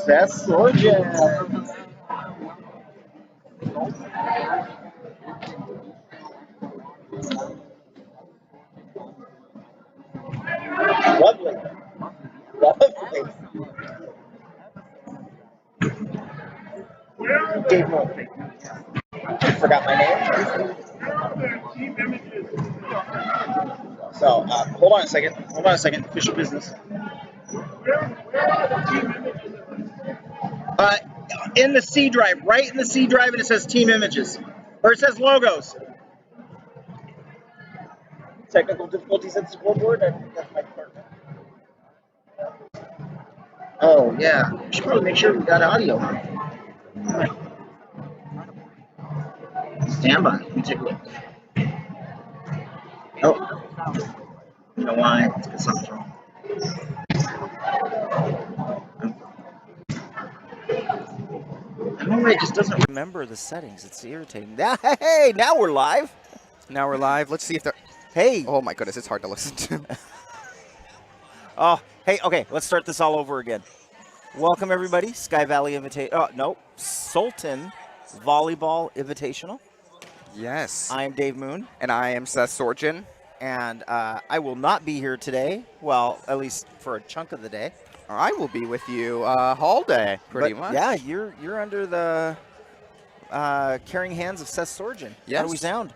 That's Sultan. Lovely. Lovely. Dave Moulton. Forgot my name. So, hold on a second. Hold on a second. Official business. In the C drive, right in the C drive, and it says team images. Or it says logos. Technical difficulties at the scoreboard. That's my department. Oh, yeah. We should probably make sure we got audio. Stand by. Let me take a look. Oh. You know why? It's because something's wrong. I don't know why it just doesn't remember the settings. It's irritating. Hey, now we're live. Now we're live. Let's see if they're... Hey. Oh, my goodness. It's hard to listen to. Oh, hey, okay. Let's start this all over again. Welcome, everybody. Sky Valley Sultan Volleyball Invitational. Yes. I'm Dave Moon. And I am Seth Sorgen. And I will not be here today. Well, at least for a chunk of the day. I will be with you all day, pretty much. Yeah, you're under the caring hands of Seth Sorgen. Yes. How do we sound?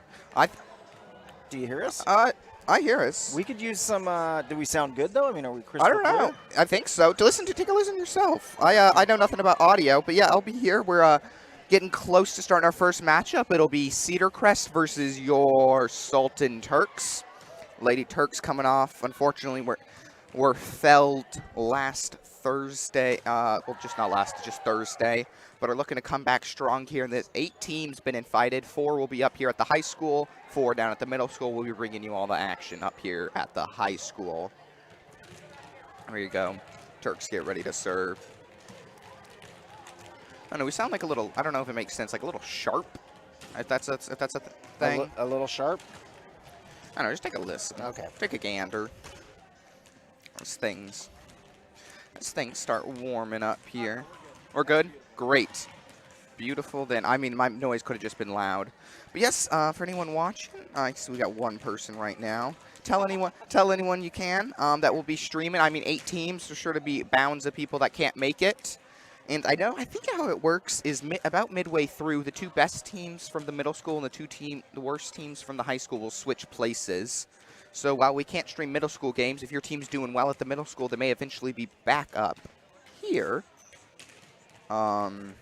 Do you hear us? I hear us. We could use some. Do we sound good though? I mean, are we crystal I don't know. clear? I think so. Take a listen yourself. I know nothing about audio, but yeah, I'll be here. We're getting close to starting our first matchup. It'll be Cedar Crest versus your Sultan Turks. Lady Turks coming off. Unfortunately, were felled last Thursday. Well, just Thursday. But are looking to come back strong here. And there's 8 teams been invited. 4 will be up here at the high school. 4 down at the middle school. We'll be bringing you all the action up here at the high school. There you go. Turks get ready to serve. I don't know. We sound like a little. I don't know if it makes sense. Like a little sharp. If that's a thing. A little sharp. I don't know. Just take a listen. Okay. Take a gander. As things start warming up here. We're good? Great. Beautiful then. I mean, my noise could have just been loud. But yes, for anyone watching, so we got one person right now. Tell anyone you can that will be streaming. I mean, 8 teams. There's sure to be bounds of people that can't make it. And I think how it works is about midway through, the 2 best teams from the middle school and the worst teams from the high school will switch places. So while we can't stream middle school games, if your team's doing well at the middle school, they may eventually be back up here. Okay,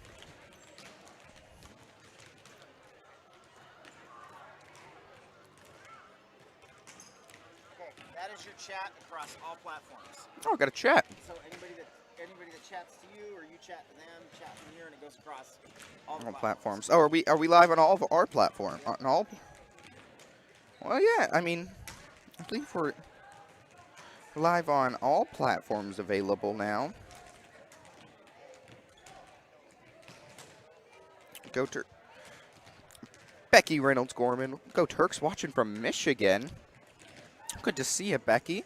that is your chat across all platforms. Oh, I got a chat. So anybody that chats to you or you chat to them, chat from here, and it goes across all platforms. Oh, are we live on all of our platforms? On all? Well, yeah. I mean, I believe we're live on all platforms available now. Go to Becky Reynolds Gorman. Go Turks, watching from Michigan. Good to see you, Becky.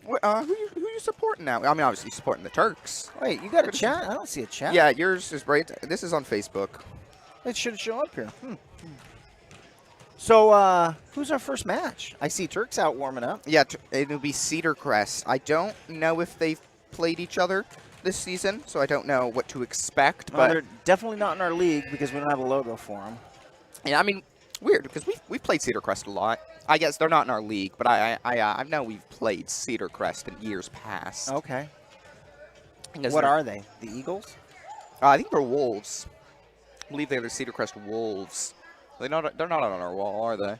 Who you supporting now? I mean, obviously supporting the Turks. Wait, you got a chat? I don't see a chat. Yeah, yours is right. This is on Facebook. It should show up here. So, who's our first match? I see Turks out warming up. Yeah, it'll be Cedar Crest. I don't know if they've played each other this season, so I don't know what to expect. But they're definitely not in our league because we don't have a logo for them. Yeah, I mean, weird because we've played Cedar Crest a lot. I guess they're not in our league, but I know we've played Cedar Crest in years past. Okay. What are they? The Eagles? I think they're Wolves. I believe they're the Cedar Crest Wolves. They're not on our wall, are they?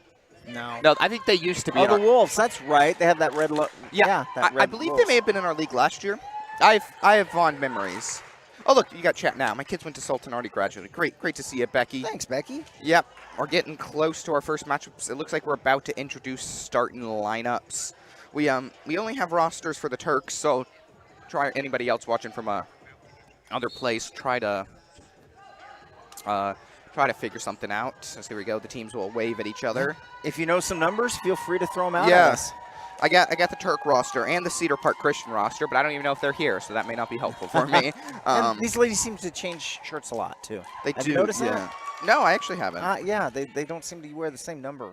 No. No, I think they used to be. Oh, the Wolves. That's right. They have that red logo. Yeah, I believe they may have been in our league last year. I have fond memories. Oh, look, you got chat now. My kids went to Sultan, already graduated. Great to see you, Becky. Thanks, Becky. Yep, we're getting close to our first matchups. It looks like we're about to introduce starting lineups. We only have rosters for the Turks, so try anybody else watching from a other place, try to figure something out. So here we go. The teams will wave at each other. If you know some numbers, feel free to throw them out Yeah. at us. I got the Turk roster and the Cedar Park Christian roster, but I don't even know if they're here, so that may not be helpful for me. And these ladies seem to change shirts a lot, too. They Have do. you noticed yeah. that? No, I actually haven't. Yeah, they don't seem to wear the same number.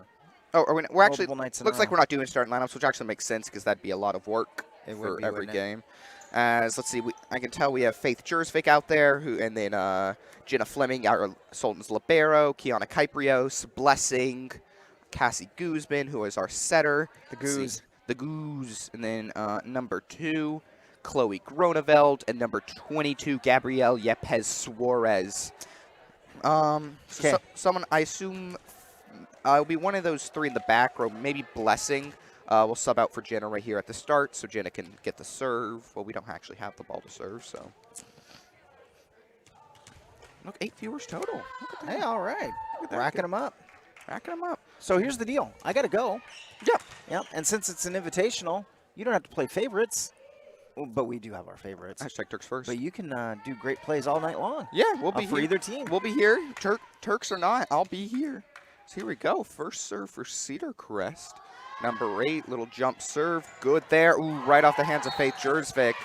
Oh, we're actually multiple nights in a looks like row. we're not doing starting lineups, which actually makes sense because that'd be a lot of work It would for be, every wouldn't it? game. As let's see, I can tell we have Faith Jersvik out there, and then Jenna Fleming, our Sultan's libero, Kiana Kyprios, Blessing, Cassie Guzman, who is our setter, the Goose, and then number 2, Chloe Groneveld, and number 22, Gabrielle Yepes Suarez. Someone, I assume, it'll be one of those 3 in the back row, maybe Blessing. We'll sub out for Jenna right here at the start so Jenna can get the serve. Well, we don't actually have the ball to serve, so. Look, 8 viewers total. Look at that. Hey, all right. Racking them up. Racking them up. So here's the deal. I got to go. Yep. Yep. And since it's an invitational, you don't have to play favorites. Well, but we do have our favorites. Hashtag Turks first. But you can do great plays all night long. Yeah, we'll be for here. either team. We'll be here. Turks or not, I'll be here. So here we go. First serve for Cedar Crest. Number 8, little jump serve. Good there. Ooh, right off the hands of Faith Jersvik.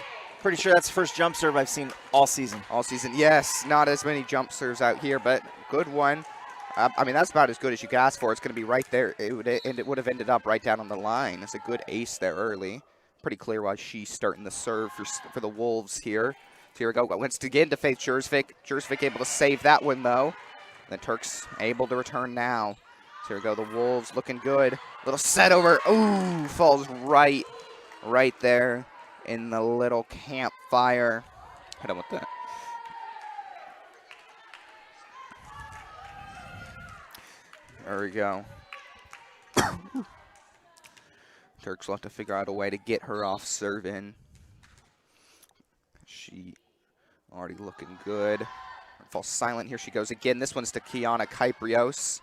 Pretty sure that's the first jump serve I've seen all season. All season, yes. Not as many jump serves out here, but good one. I mean, that's about as good as you could ask for. It's going to be right there. It would have ended up right down on the line. It's a good ace there early. Pretty clear why she's starting the serve for the Wolves here. So here we go. Once again to Faith Jersvik. Jersvik able to save that one, though. The Turks able to return now. So here we go. The Wolves looking good. Little set over. Ooh, falls right there in the little campfire. Hit him with that. There we go. Turks will have to figure out a way to get her off serve in. She already looking good. Falls silent. Here she goes again. This one's to Kiana Kyprios.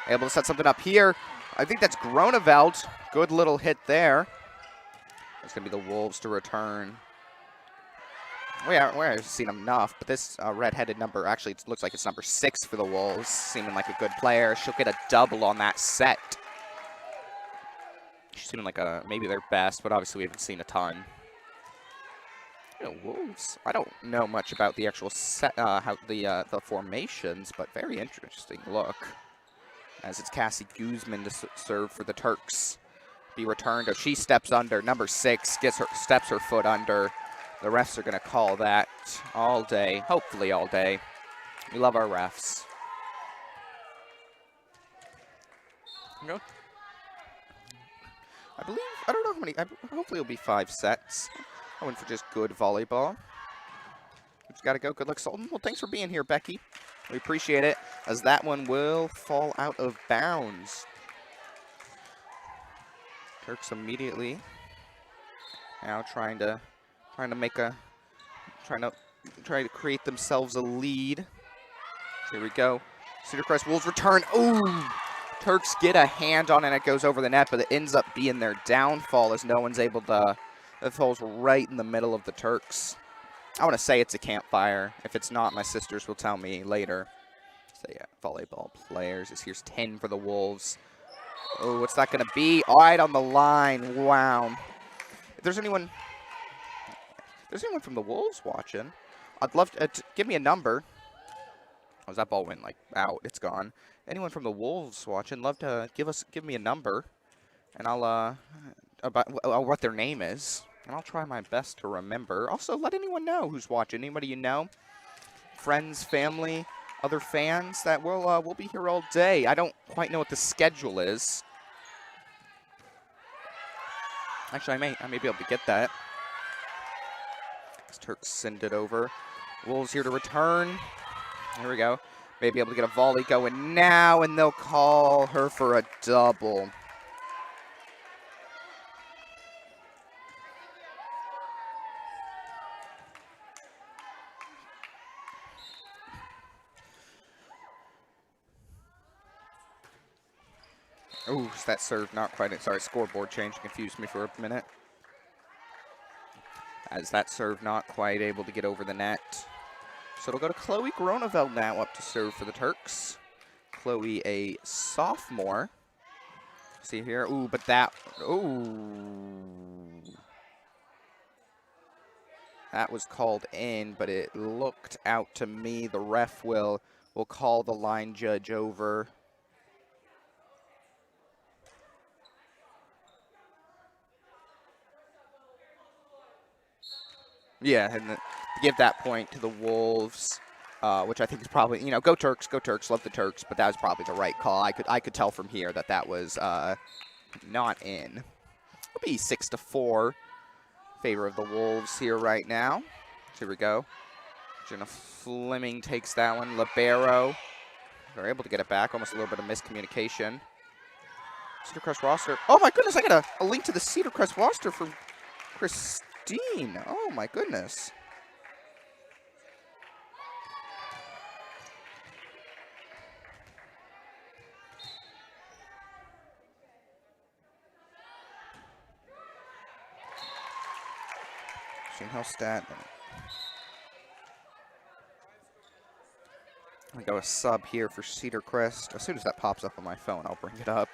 Able to set something up here. I think that's Groneveld. Good little hit there. It's going to be the Wolves to return. We've seen enough, but this red-headed number, actually it looks like it's number 6 for the Wolves, seeming like a good player. She'll get a double on that set. She's seeming like maybe their best, but obviously we haven't seen a ton. Wolves, I don't know much about the actual set, how the formations, but very interesting look. As it's Cassie Guzman to serve for the Turks. Be returned. Oh, she steps under. Number 6 steps her foot under. The refs are going to call that all day, hopefully all day. We love our refs. No. I don't know how many, hopefully it'll be 5 sets. I went for just good volleyball. We've got to go. Good luck, Sultan. Well, thanks for being here, Becky. We appreciate it, as that one will fall out of bounds. Turks immediately now trying to create themselves a lead. Here we go. Cedar Crest Wolves return. Ooh! Turks get a hand on it and it goes over the net, but it ends up being their downfall as no one's able to. It falls right in the middle of the Turks. I want to say it's a campfire. If it's not, my sisters will tell me later. So yeah, volleyball players. Here's 10 for the Wolves. Oh, what's that going to be? All right, on the line. Wow. If there's anyone from the Wolves watching, I'd love to give me a number. Oh, that ball went like out. It's gone. Anyone from the Wolves watching, love to give me a number, and I'll about what their name is, and I'll try my best to remember. Also, let anyone know who's watching. Anybody you know, friends, family, other fans that we'll be here all day. I don't quite know what the schedule is. Actually, I may be able to get that. As Turks send it over. Wolves here to return. Here we go. Maybe able to get a volley going now, and they'll call her for a double. Ooh, that serve not quite. Sorry, scoreboard change confused me for a minute. as that serve not quite able to get over the net. So it'll go to Chloe Groeneveld now up to serve for the Turks. Chloe, a sophomore. See here, ooh, but that, ooh. That was called in, but it looked out to me. The ref will call the line judge over. Yeah, and give that point to the Wolves, which I think is probably, you know, go Turks, love the Turks, but that was probably the right call. I could tell from here that that was not in. It'll be 6-4, favor of the Wolves here right now. Here we go. Jenna Fleming takes that one. Libero, they're able to get it back. Almost a little bit of miscommunication. Cedar Crest roster. Oh my goodness, I got a link to the Cedar Crest roster from Christine. Oh my goodness. Shane Hellstat. I go a sub here for Cedar Crest. As soon as that pops up on my phone, I'll bring it up.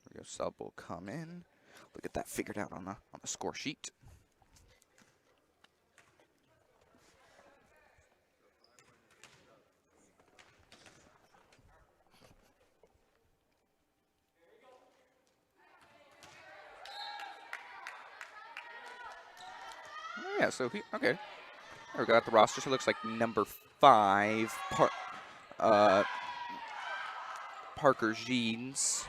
There we go, sub will come in. We'll get that figured out on the score sheet. Yeah, so okay. There we go, at the roster. So it looks like number 5, Parker Jeans,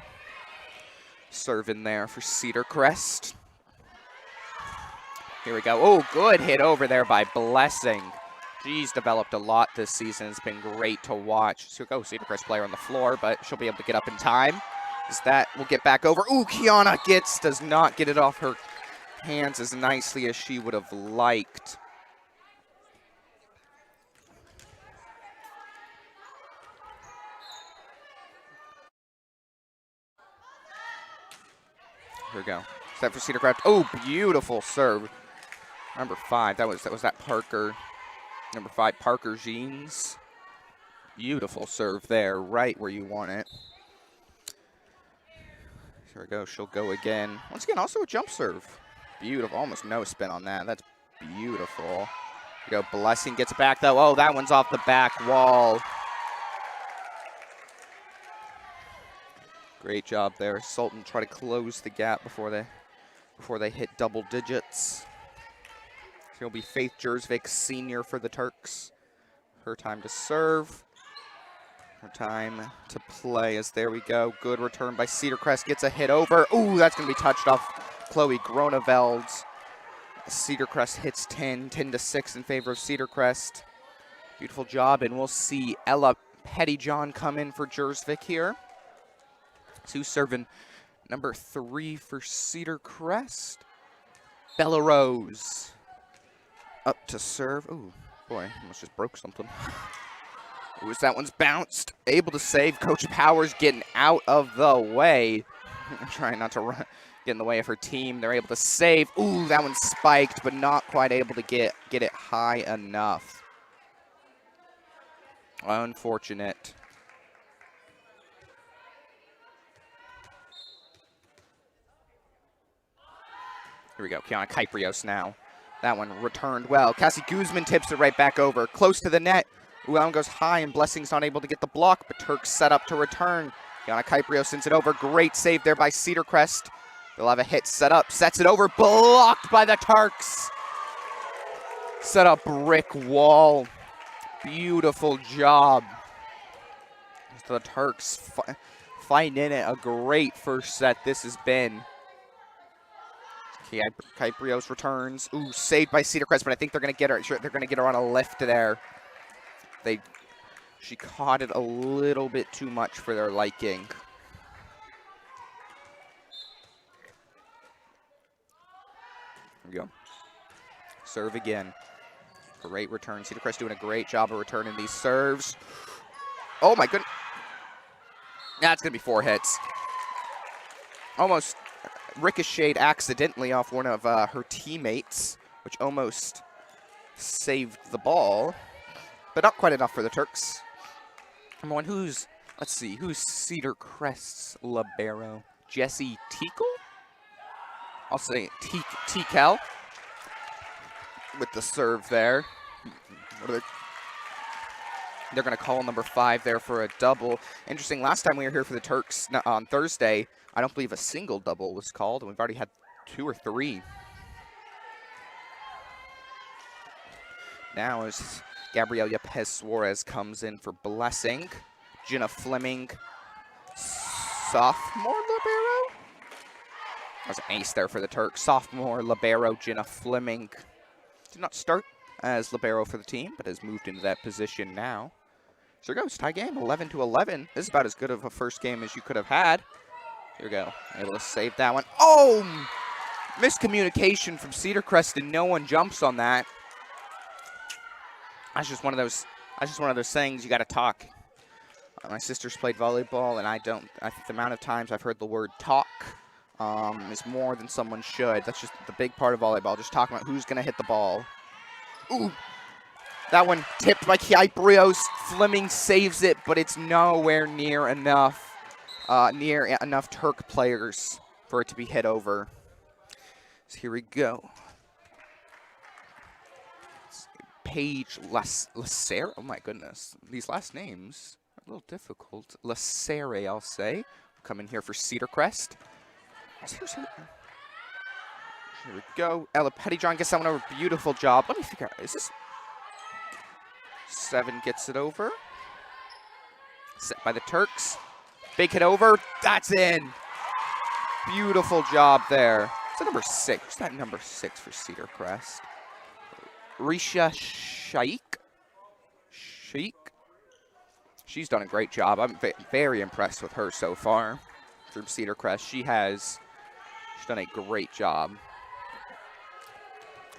serving there for Cedar Crest. Here we go. Oh, good hit over there by Blessing. She's developed a lot this season. It's been great to watch. So go Cedar Crest player on the floor, but she'll be able to get up in time. As that will get back over. Ooh, Kiana does not get it off her hands as nicely as she would have liked. Here we go. Set for Cedar Crest. Oh, beautiful serve. Number 5. That was that Parker. Number 5, Parker Jeans. Beautiful serve there, right where you want it. Here we go. She'll go again. Once again, also a jump serve. Beautiful. Almost no spin on that. That's beautiful. Here we go. Blessing gets it back, though. Oh, that one's off the back wall. Great job there. Sultan try to close the gap before they hit double digits. So it'll be Faith Jersvik, senior for the Turks. Her time to serve. Her time to play as there we go. Good return by Cedar Crest. Gets a hit over. Ooh, that's going to be touched off Chloe Groeneveld. Cedar Crest hits 10-6 in favor of Cedar Crest. Beautiful job, and we'll see Ella Pettyjohn come in for Jersvik here. So who's serving number 3 for Cedar Crest? Bella Rose up to serve. Ooh, boy, almost just broke something. Ooh, that one's bounced. Able to save. Coach Powers getting out of the way. Trying not to run, get in the way of her team. They're able to save. Ooh, that one's spiked, but not quite able to get it high enough. Unfortunate. Here we go, Kiana Kyprios now. That one returned well. Cassie Guzman tips it right back over. Close to the net. Ooh, that one goes high, and Blessing's not able to get the block, but Turks set up to return. Kiana Kyprios sends it over. Great save there by Cedar Crest. They'll have a hit set up. Sets it over. Blocked by the Turks. Set up brick wall. Beautiful job. The Turks fighting in it. A great first set this has been. Kyprios returns. Ooh, saved by Cedar Crest, but I think they're going to get her. They're going to get her on a lift there. She caught it a little bit too much for their liking. There we go. Serve again. Great return. Cedar Crest doing a great job of returning these serves. Oh, my goodness. That's going to be 4 hits. Almost ricocheted accidentally off one of her teammates, which almost saved the ball, but not quite enough for the Turks. Number 1, who's Cedar Crest's libero? Jesse Teakle? I'll say Teakel with the serve there. They're going to call number 5 there for a double. Interesting, last time we were here for the Turks on Thursday, I don't believe a single double was called, and we've already had 2 or 3. Now as Gabrielle Yepes Suarez comes in for blessing. Jenna Fleming, sophomore libero? That was an ace there for the Turks. Sophomore libero Jenna Fleming did not start as libero for the team, but has moved into that position now. So here goes, tie game, 11-11. This is about as good of a first game as you could have had. Here we go, able to save that one. Oh, miscommunication from Cedar Crest, and no one jumps on that. That's just one of those things you got to talk. My sister's played volleyball, and I think the amount of times I've heard the word talk is more than someone should. That's just the big part of volleyball, just talking about who's going to hit the ball. Ooh, that one tipped by Kyprios. Fleming saves it, but it's nowhere near enough Turk players for it to be hit over. So here we go. Paige Lacerre. Oh my goodness, these last names are a little difficult. Lacerre, I'll say. Come in here for Cedar Crest. Here we go. Ella Pettyjohn gets that one over. Beautiful job. Let me figure out. Is this 7 gets it over? Set by the Turks. Big hit over. That's in. Beautiful job there. Is that number 6? Who's that number 6 for Cedar Crest? Risha Shaikh. She's done a great job. I'm very impressed with her so far from Cedar Crest. She's done a great job.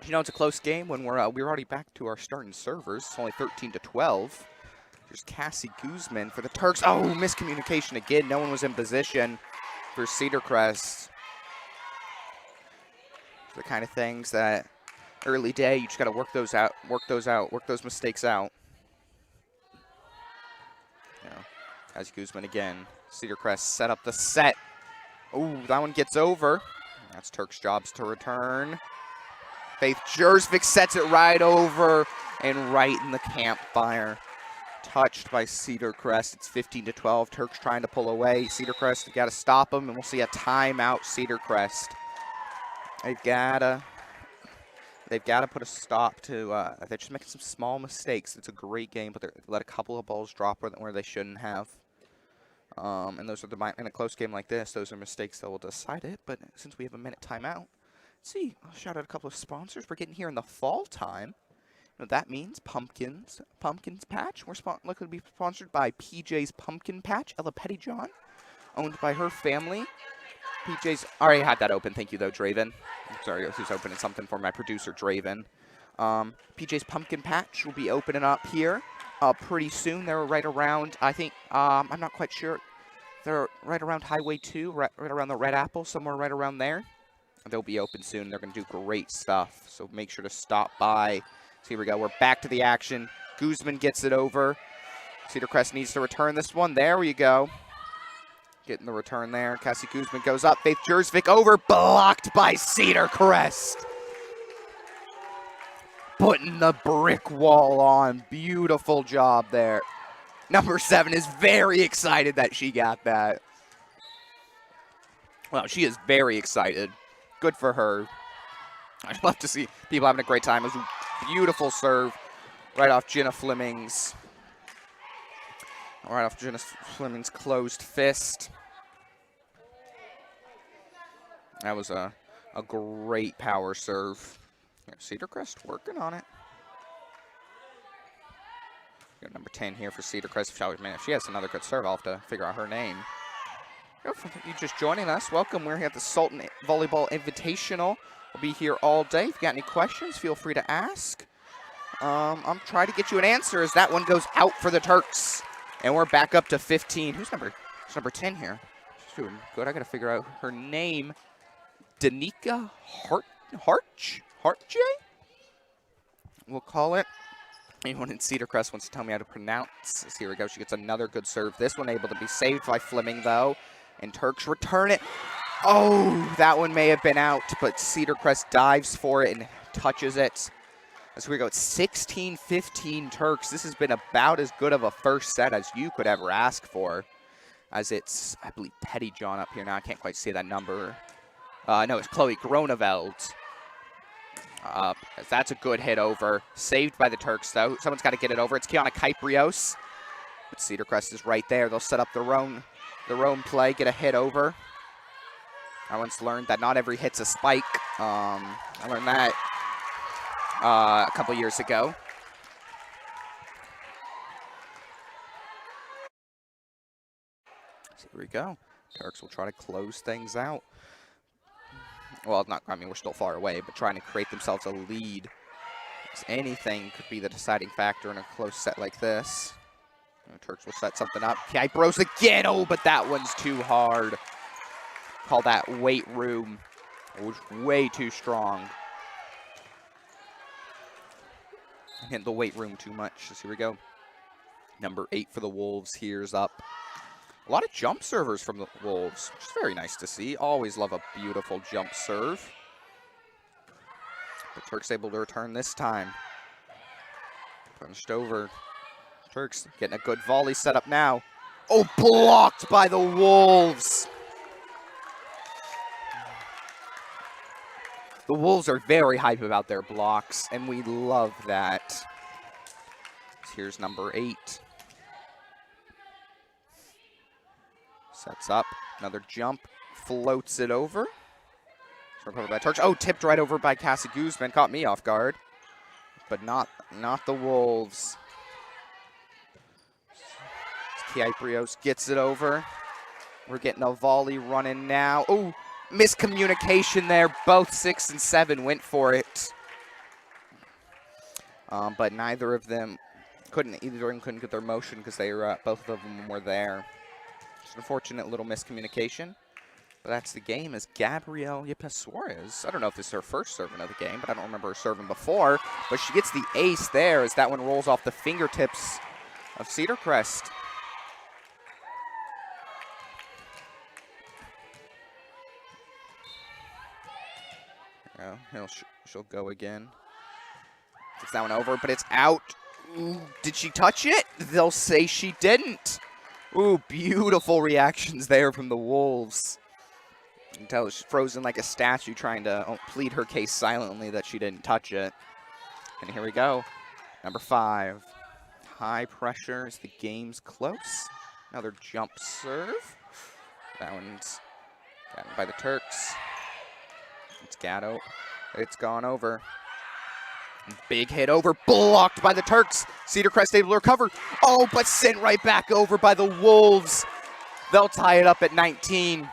You know, it's a close game when we're already back to our starting servers. It's only 13-12. There's Cassie Guzman for the Turks. Oh, miscommunication again. No one was in position for Cedar Crest. The kind of things that early day, you just got to work those mistakes out. You know, Cassie Guzman again. Cedar Crest set up the set. Oh, that one gets over. That's Turks' jobs to return. Faith Jersvik sets it right over and right in the campfire. Touched by Cedar Crest. It's 15-12. Turks trying to pull away. Cedar Crest, you got to stop them, and we'll see a timeout. Cedar Crest. They've got to put a stop to. They're just making some small mistakes. It's a great game, but they let a couple of balls drop where they shouldn't have. And those are in a close game like this, those are mistakes that will decide it. But since we have a minute timeout, let's see. I'll shout out a couple of sponsors. We're getting here in the fall time. You know what that means? Pumpkins Patch. We're looking to be sponsored by PJ's Pumpkin Patch. Ella Pettyjohn, owned by her family. PJ's already had that open. Thank you, though, Draven. I'm sorry, I was opening something for my producer, Draven. PJ's Pumpkin Patch will be opening up here pretty soon. They're right around, I think, I'm not quite sure. They're right around Highway 2, right around the Red Apple, somewhere right around there. They'll be open soon. They're going to do great stuff, so make sure to stop by. So here we go. We're back to the action. Guzman gets it over. Cedar Crest needs to return this one. There we go. Getting the return there. Cassie Guzman goes up. Faith Jersvik over. Blocked by Cedar Crest. Putting the brick wall on. Beautiful job there. Number 7 is very excited that she got that. Well, she is very excited. Good for her. I'd love to see people having a great time. It was a beautiful serve right off Jenna Fleming's. Right off Jenna Fleming's closed fist. That was a great power serve. Cedar Crest working on it. Got number 10 here for Cedar Crest. If she has another good serve, I'll have to figure out her name. You just joining us, welcome. We're here at the Sultan Volleyball Invitational. We'll be here all day. If you got any questions, feel free to ask. I'm trying to get you an answer as that one goes out for the Turks. And we're back up to 15. Who's number 10 here? She's doing good. I got to figure out her name. Danica Hartje? We'll call it. Anyone in Cedar Crest wants to tell me how to pronounce this. Here we go. She gets another good serve. This one able to be saved by Fleming, though. And Turks return it. Oh, that one may have been out, but Cedar Crest dives for it and touches it. As we go, it's 16-15 Turks. This has been about as good of a first set as you could ever ask for. As it's, I believe, Petty John up here now. I can't quite see that number. No, it's Chloe Groneveld. That's a good hit over. Saved by the Turks, though. Someone's got to get it over. It's Kiana Kyprios. But Cedar Crest is right there. They'll set up their own play, get a hit over. I once learned that not every hit's a spike. I learned that a couple years ago. So here we go. Turks will try to close things out. Well, we're still far away, but trying to create themselves a lead. Anything could be the deciding factor in a close set like this. Turks will set something up. Kypros again. Oh, but that one's too hard. Call that weight room. It was way too strong. Hit the weight room too much. So here we go. Number 8 for the Wolves. Here's up. A lot of jump servers from the Wolves, which is very nice to see. Always love a beautiful jump serve. But Turks able to return this time. Punched over. Turks getting a good volley set up now. Oh, blocked by the Wolves. The Wolves are very hype about their blocks, and we love that. Here's number 8. Sets up, another jump, floats it over. By Turks. Oh, tipped right over by Cassie Guzman, caught me off guard. But not the Wolves. Kyprios gets it over. We're getting a volley running now. Oh, miscommunication there. Both 6 and 7 went for it. But neither of them couldn't get their motion because they were both of them were there. Just an unfortunate little miscommunication. But that's the game as Gabrielle Yepes Suarez. I don't know if this is her first serving of the game, but I don't remember her serving before. But she gets the ace there as that one rolls off the fingertips of Cedar Crest. She'll go again. Gets that one over, but it's out. Ooh, did she touch it? They'll say she didn't. Ooh, beautiful reactions there from the Wolves. You can tell she's frozen like a statue trying to plead her case silently that she didn't touch it. And here we go. Number 5. High pressure as the game's close. Another jump serve. That one's gotten by the Turks. It's Gatto. It's gone over. Big hit over, blocked by the Turks. Cedar Crest able to recover. Oh, but sent right back over by the Wolves. They'll tie it up at 19.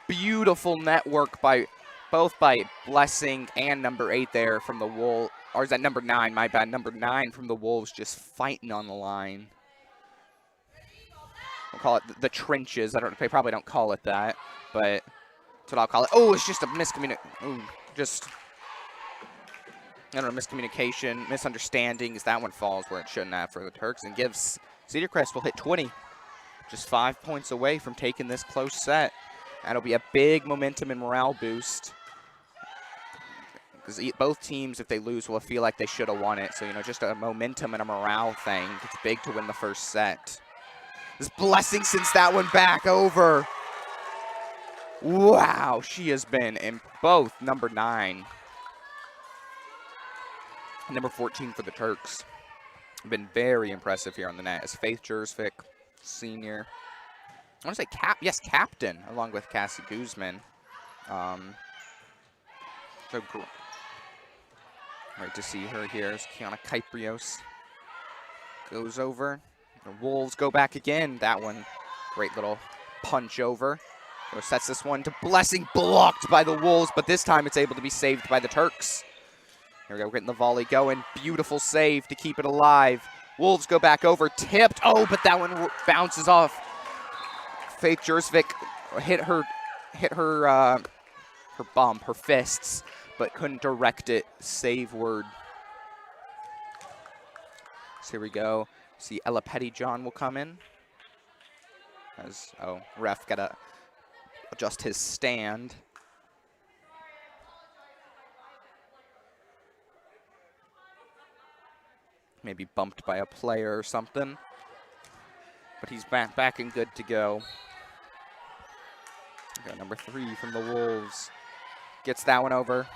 Beautiful network by both by Blessing and number 8 there from the Wolves. Or is that number 9? My bad. Number 9 from the Wolves just fighting on the line. We'll call it the trenches. They probably don't call it that, but that's what I'll call it. Oh, it's just a miscommunication. Miscommunication, misunderstanding, as that one falls where it shouldn't have for the Turks and gives Cedar Crest will hit 20. Just 5 points away from taking this close set. That'll be a big momentum and morale boost. Because both teams, if they lose, will feel like they should have won it. So, just a momentum and a morale thing. It's big to win the first set. This Blessing sends that one back over. Wow, she has been in both number 9. Number 14 for the Turks. Been very impressive here on the net as Faith Jersvik, senior. I want to say captain, along with Cassie Guzman. So great to see her here as Kiana Kyprios goes over. The Wolves go back again. That one, great little punch over. So sets this one to Blessing, blocked by the Wolves, but this time it's able to be saved by the Turks. Here we go, we're getting the volley going. Beautiful save to keep it alive. Wolves go back over, tipped. Oh, but that one bounces off. Faith Jersvik hit her bump, her fists, but couldn't direct it. Save word. So here we go. See Ella Pettyjohn will come in. Ref gotta adjust his stand. Maybe bumped by a player or something. But he's back and good to go. We got number 3 from the Wolves. Gets that one over.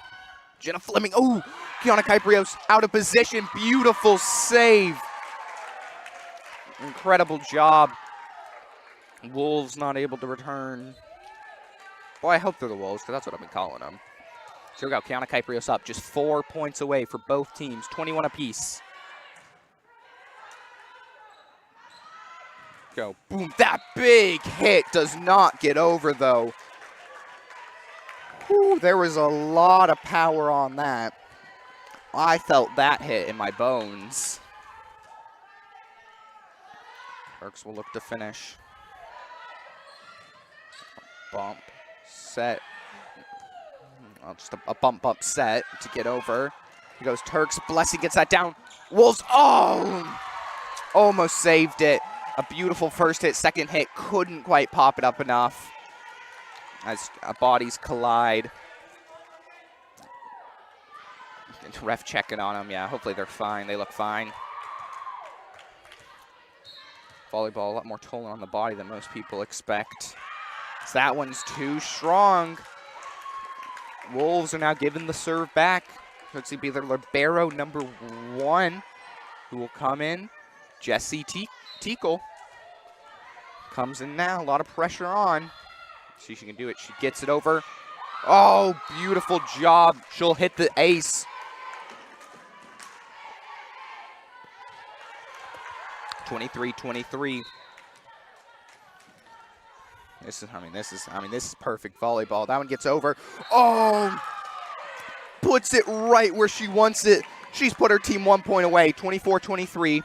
Jenna Fleming. Oh, Kiana Kyprios out of position. Beautiful save. Incredible job. Wolves not able to return. Boy, I hope they're the Wolves, because that's what I've been calling them. So here we go. Kiana Kyprios up. Just 4 points away for both teams. 21 apiece. Go. Boom. That big hit does not get over, though. Whew, there was a lot of power on that. I felt that hit in my bones. Turks will look to finish. Bump, set. Just a bump set to get over. He goes Turks. Blessing gets that down. Wolves. Oh! Almost saved it. A beautiful first hit. Second hit. Couldn't quite pop it up enough. As bodies collide. Ref checking on them. Yeah, hopefully they're fine. They look fine. Volleyball, a lot more toll on the body than most people expect. So that one's too strong. Wolves are now giving the serve back. Looks to be their libero number 1, who will come in. Jessie Teakle comes in now. A lot of pressure on. See if she can do it. She gets it over. Oh, beautiful job. She'll hit the ace. 23-23. This is perfect volleyball. That one gets over. Oh, puts it right where she wants it. She's put her team 1 point away. 24-23.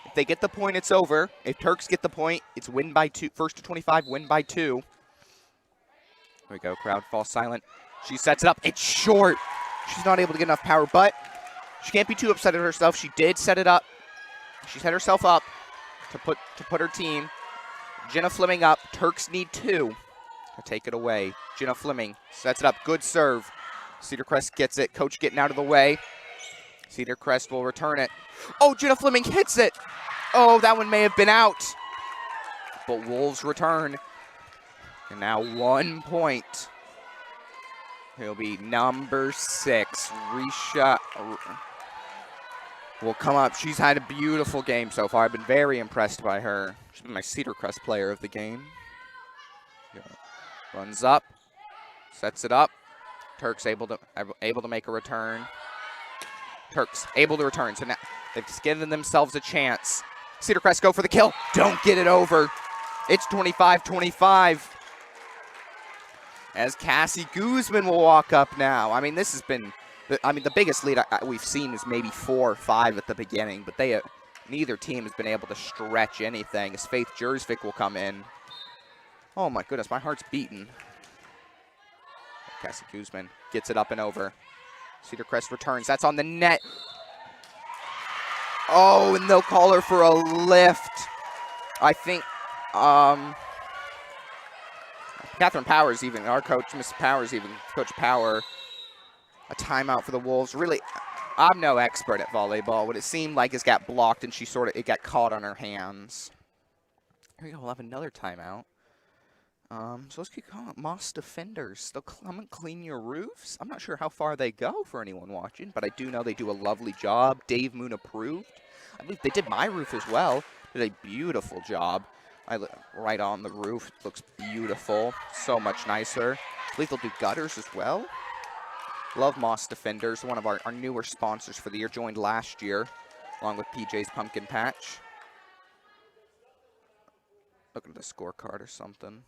If they get the point, it's over. If Turks get the point, it's win by 2. First to 25, win by 2. Here we go. Crowd falls silent. She sets it up. It's short. She's not able to get enough power, but she can't be too upset at herself. She did set it up. She set herself up to put her team. Jenna Fleming up. Turks need 2 to take it away. Jenna Fleming sets it up. Good serve. Cedar Crest gets it. Coach getting out of the way. Cedar Crest will return it. Oh, Jenna Fleming hits it. Oh, that one may have been out. But Wolves return. And now 1 point. He'll be number 6. Risha will come up. She's had a beautiful game so far. I've been very impressed by her. She's been my Cedar Crest player of the game. Runs up. Sets it up. Turks able to make a return. Turks able to return. So now they've just given themselves a chance. Cedar Crest go for the kill. Don't get it over. It's 25-25. As Cassie Guzman will walk up now. I mean, this has been, the biggest lead we've seen is maybe 4 or 5 at the beginning, but neither team has been able to stretch anything. As Faith Jersvik will come in. Oh my goodness, my heart's beating. Cassie Guzman gets it up and over. Cedar Crest returns. That's on the net. Oh, and they'll call her for a lift. I think Catherine Powers, even our coach, Miss Powers, even Coach Power, a timeout for the Wolves. Really, I'm no expert at volleyball. What it seemed like is got blocked, and it got caught on her hands. Here we go. We'll have another timeout. So let's keep calling it Moss Defenders. They'll come and clean your roofs. I'm not sure how far they go for anyone watching, but I do know they do a lovely job. Dave Moon approved. I believe they did my roof as well. Did a beautiful job. Right on the roof. Looks beautiful. So much nicer. I believe they'll do gutters as well. Love Moss Defenders. One of our newer sponsors for the year. Joined last year, along with PJ's Pumpkin Patch. Looking at the scorecard or something.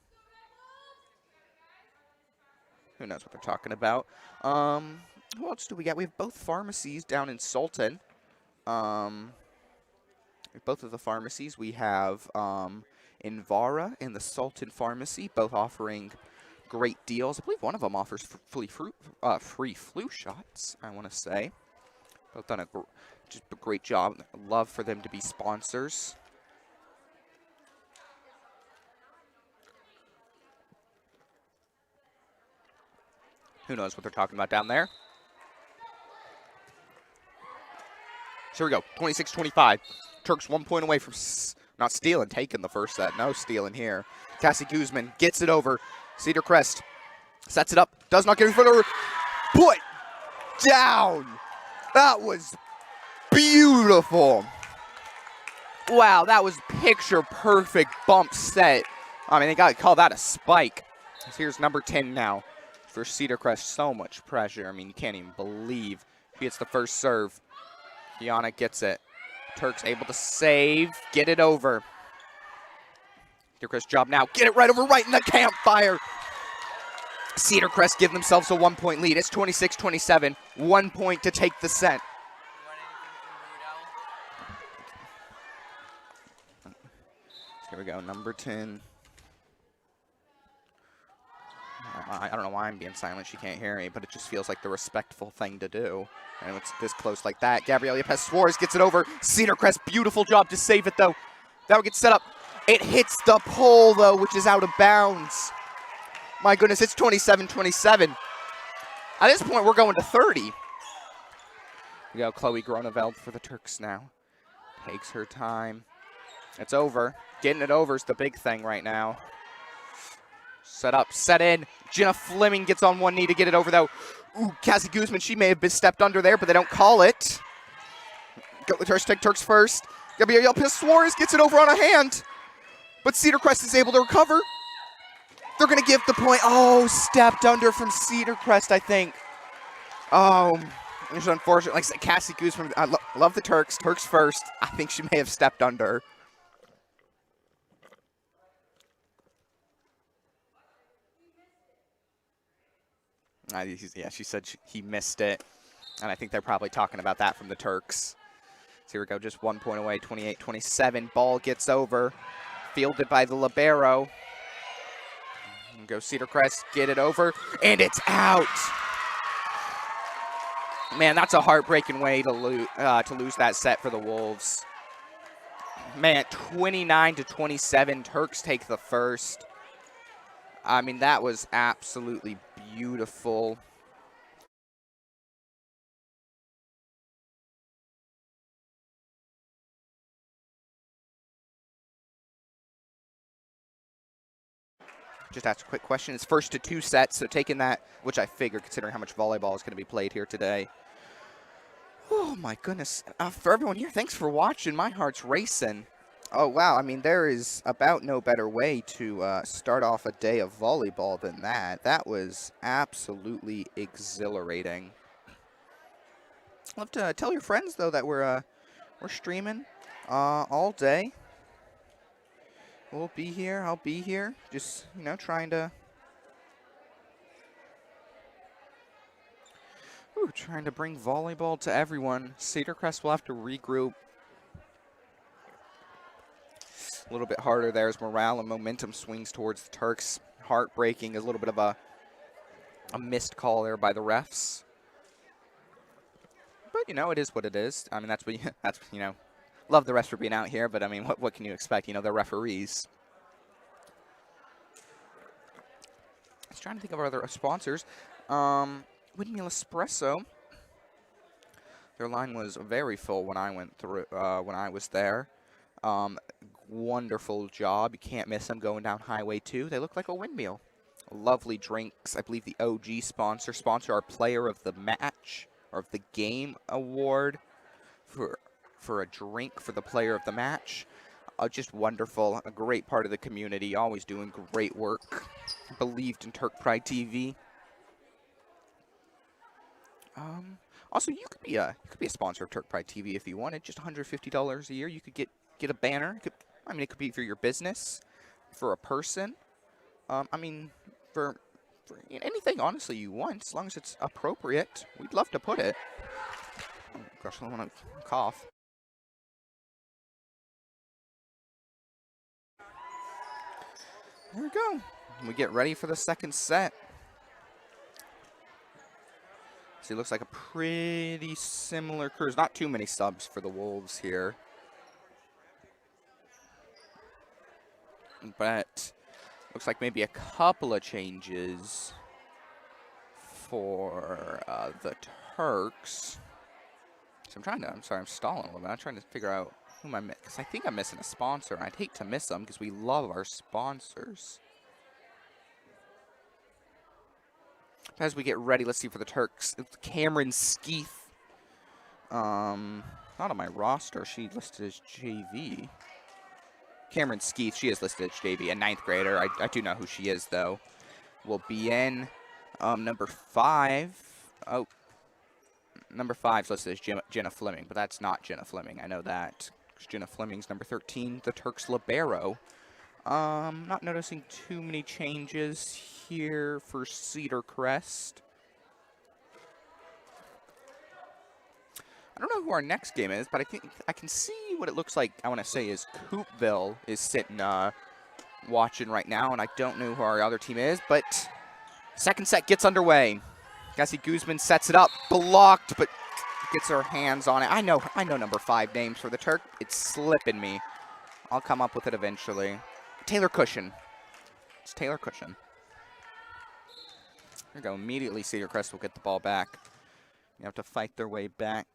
Who knows what they're talking about. Who else do we got? We have both pharmacies down in Sultan. both of the pharmacies. We have Invara and the Sultan Pharmacy, both offering great deals. I believe one of them offers free flu shots, I want to say. Both done just a great job. Love for them to be sponsors. Who knows what they're talking about down there? So here we go, 26-25. Turks 1 point away from not stealing, taking the first set. No stealing here. Cassie Guzman gets it over. Cedar Crest sets it up. Does not get in front of her. Put down. That was beautiful. Wow, that was picture perfect bump set. I mean, they got to call that a spike. So here's number 10 now for Cedar Crest. So much pressure. I mean, you can't even believe she gets the first serve. Kiana gets it. Turks able to save, get it over. Cedar Crest job now. Get it right over, right in the campfire. Cedar Crest give themselves a 1 point lead. It's 26-27. 1 point to take the set. Here we go, number 10. I don't know why I'm being silent. She can't hear me, but it just feels like the respectful thing to do. And it's this close like that. Gabrielle Yepes Suarez gets it over. Cedar Crest, beautiful job to save it, though. That would get set up. It hits the pole, though, which is out of bounds. My goodness, it's 27-27. At this point, we're going to 30. We got Chloe Groneveld for the Turks now. Takes her time. It's over. Getting it over is the big thing right now. Set up, set in. Jenna Fleming gets on one knee to get it over, though. Ooh, Cassie Guzman, she may have been stepped under there, but they don't call it. Go the Turks, take Turks first. Gabrielle Yepes Suarez gets it over on a hand. But Cedar Crest is able to recover. They're going to give the point. Oh, stepped under from Cedar Crest, I think. Oh, it's unfortunate. Like I said, Cassie Guzman, I love the Turks. Turks first. I think she may have stepped under. Yeah, she said he missed it. And I think they're probably talking about that from the Turks. So here we go, just 1 point away, 28-27. Ball gets over. Fielded by the libero. And go Cedar Crest, get it over, and it's out. Man, that's a heartbreaking way to lose that set for the Wolves. Man, 29-27, Turks take the first. I mean, that was absolutely beautiful. Just ask a quick question. It's first to 2 sets, so taking that, which I figured considering how much volleyball is going to be played here today. Oh my goodness. For everyone here, thanks for watching. My heart's racing. Oh wow, I mean, there is about no better way to start off a day of volleyball than that. That was absolutely exhilarating. I'll have to tell your friends, though, that we're streaming all day. We'll be here. I'll be here. Just, you know, trying to bring volleyball to everyone. Cedar Crest will have to regroup. A little bit harder there as morale and momentum swings towards the Turks. Heartbreaking. A little bit of a missed call there by the refs. But, you know, it is what it is. I mean, that's, you know, love the refs for being out here, but, I mean, what can you expect? You know, they're referees. I was trying to think of our other sponsors. Windmill Espresso. Their line was very full when I went through, when I was there. Wonderful job. You can't miss them going down Highway 2. They look like a windmill. Lovely drinks. I believe the OG sponsor our Player of the Match or of the Game award for a drink for the Player of the Match. Just wonderful. A great part of the community. Always doing great work. Believed in Turk Pride TV. Also, you could be a sponsor of Turk Pride TV if you wanted. Just $150 a year. You could get a banner. It could be for your business, for a person. I mean, for anything, honestly, you want, as long as it's appropriate. We'd love to put it. Oh, gosh, I don't want to cough. Here we go. We get ready for the second set. So it looks like a pretty similar crew. There's not too many subs for the Wolves here. But looks like maybe a couple of changes for the Turks. So I'm sorry, I'm stalling a little bit. I'm trying to figure out who am I missing, because I think I'm missing a sponsor. I'd hate to miss them because we love our sponsors. As we get ready, let's see for the Turks. It's Cameron Skeeth. Not on my roster. She listed as JV. Cameron Skeeth, she is listed as JV, a 9th grader. I do know who she is, though. Will be in number 5. Oh, number 5 is listed as Jenna Fleming, but that's not Jenna Fleming. I know that. Jenna Fleming's number 13, the Turks libero. Not noticing too many changes here for Cedar Crest. I don't know who our next game is, but I think I can see what it looks like. I want to say is Coupville is sitting watching right now, and I don't know who our other team is, but second set gets underway. Cassie Guzman sets it up, blocked, but gets her hands on it. I know number 5 names for the Turk. It's slipping me. I'll come up with it eventually. Taylor Cushion. It's Taylor Cushion. There we go. Immediately, Cedar Crest will get the ball back. You have to fight their way back.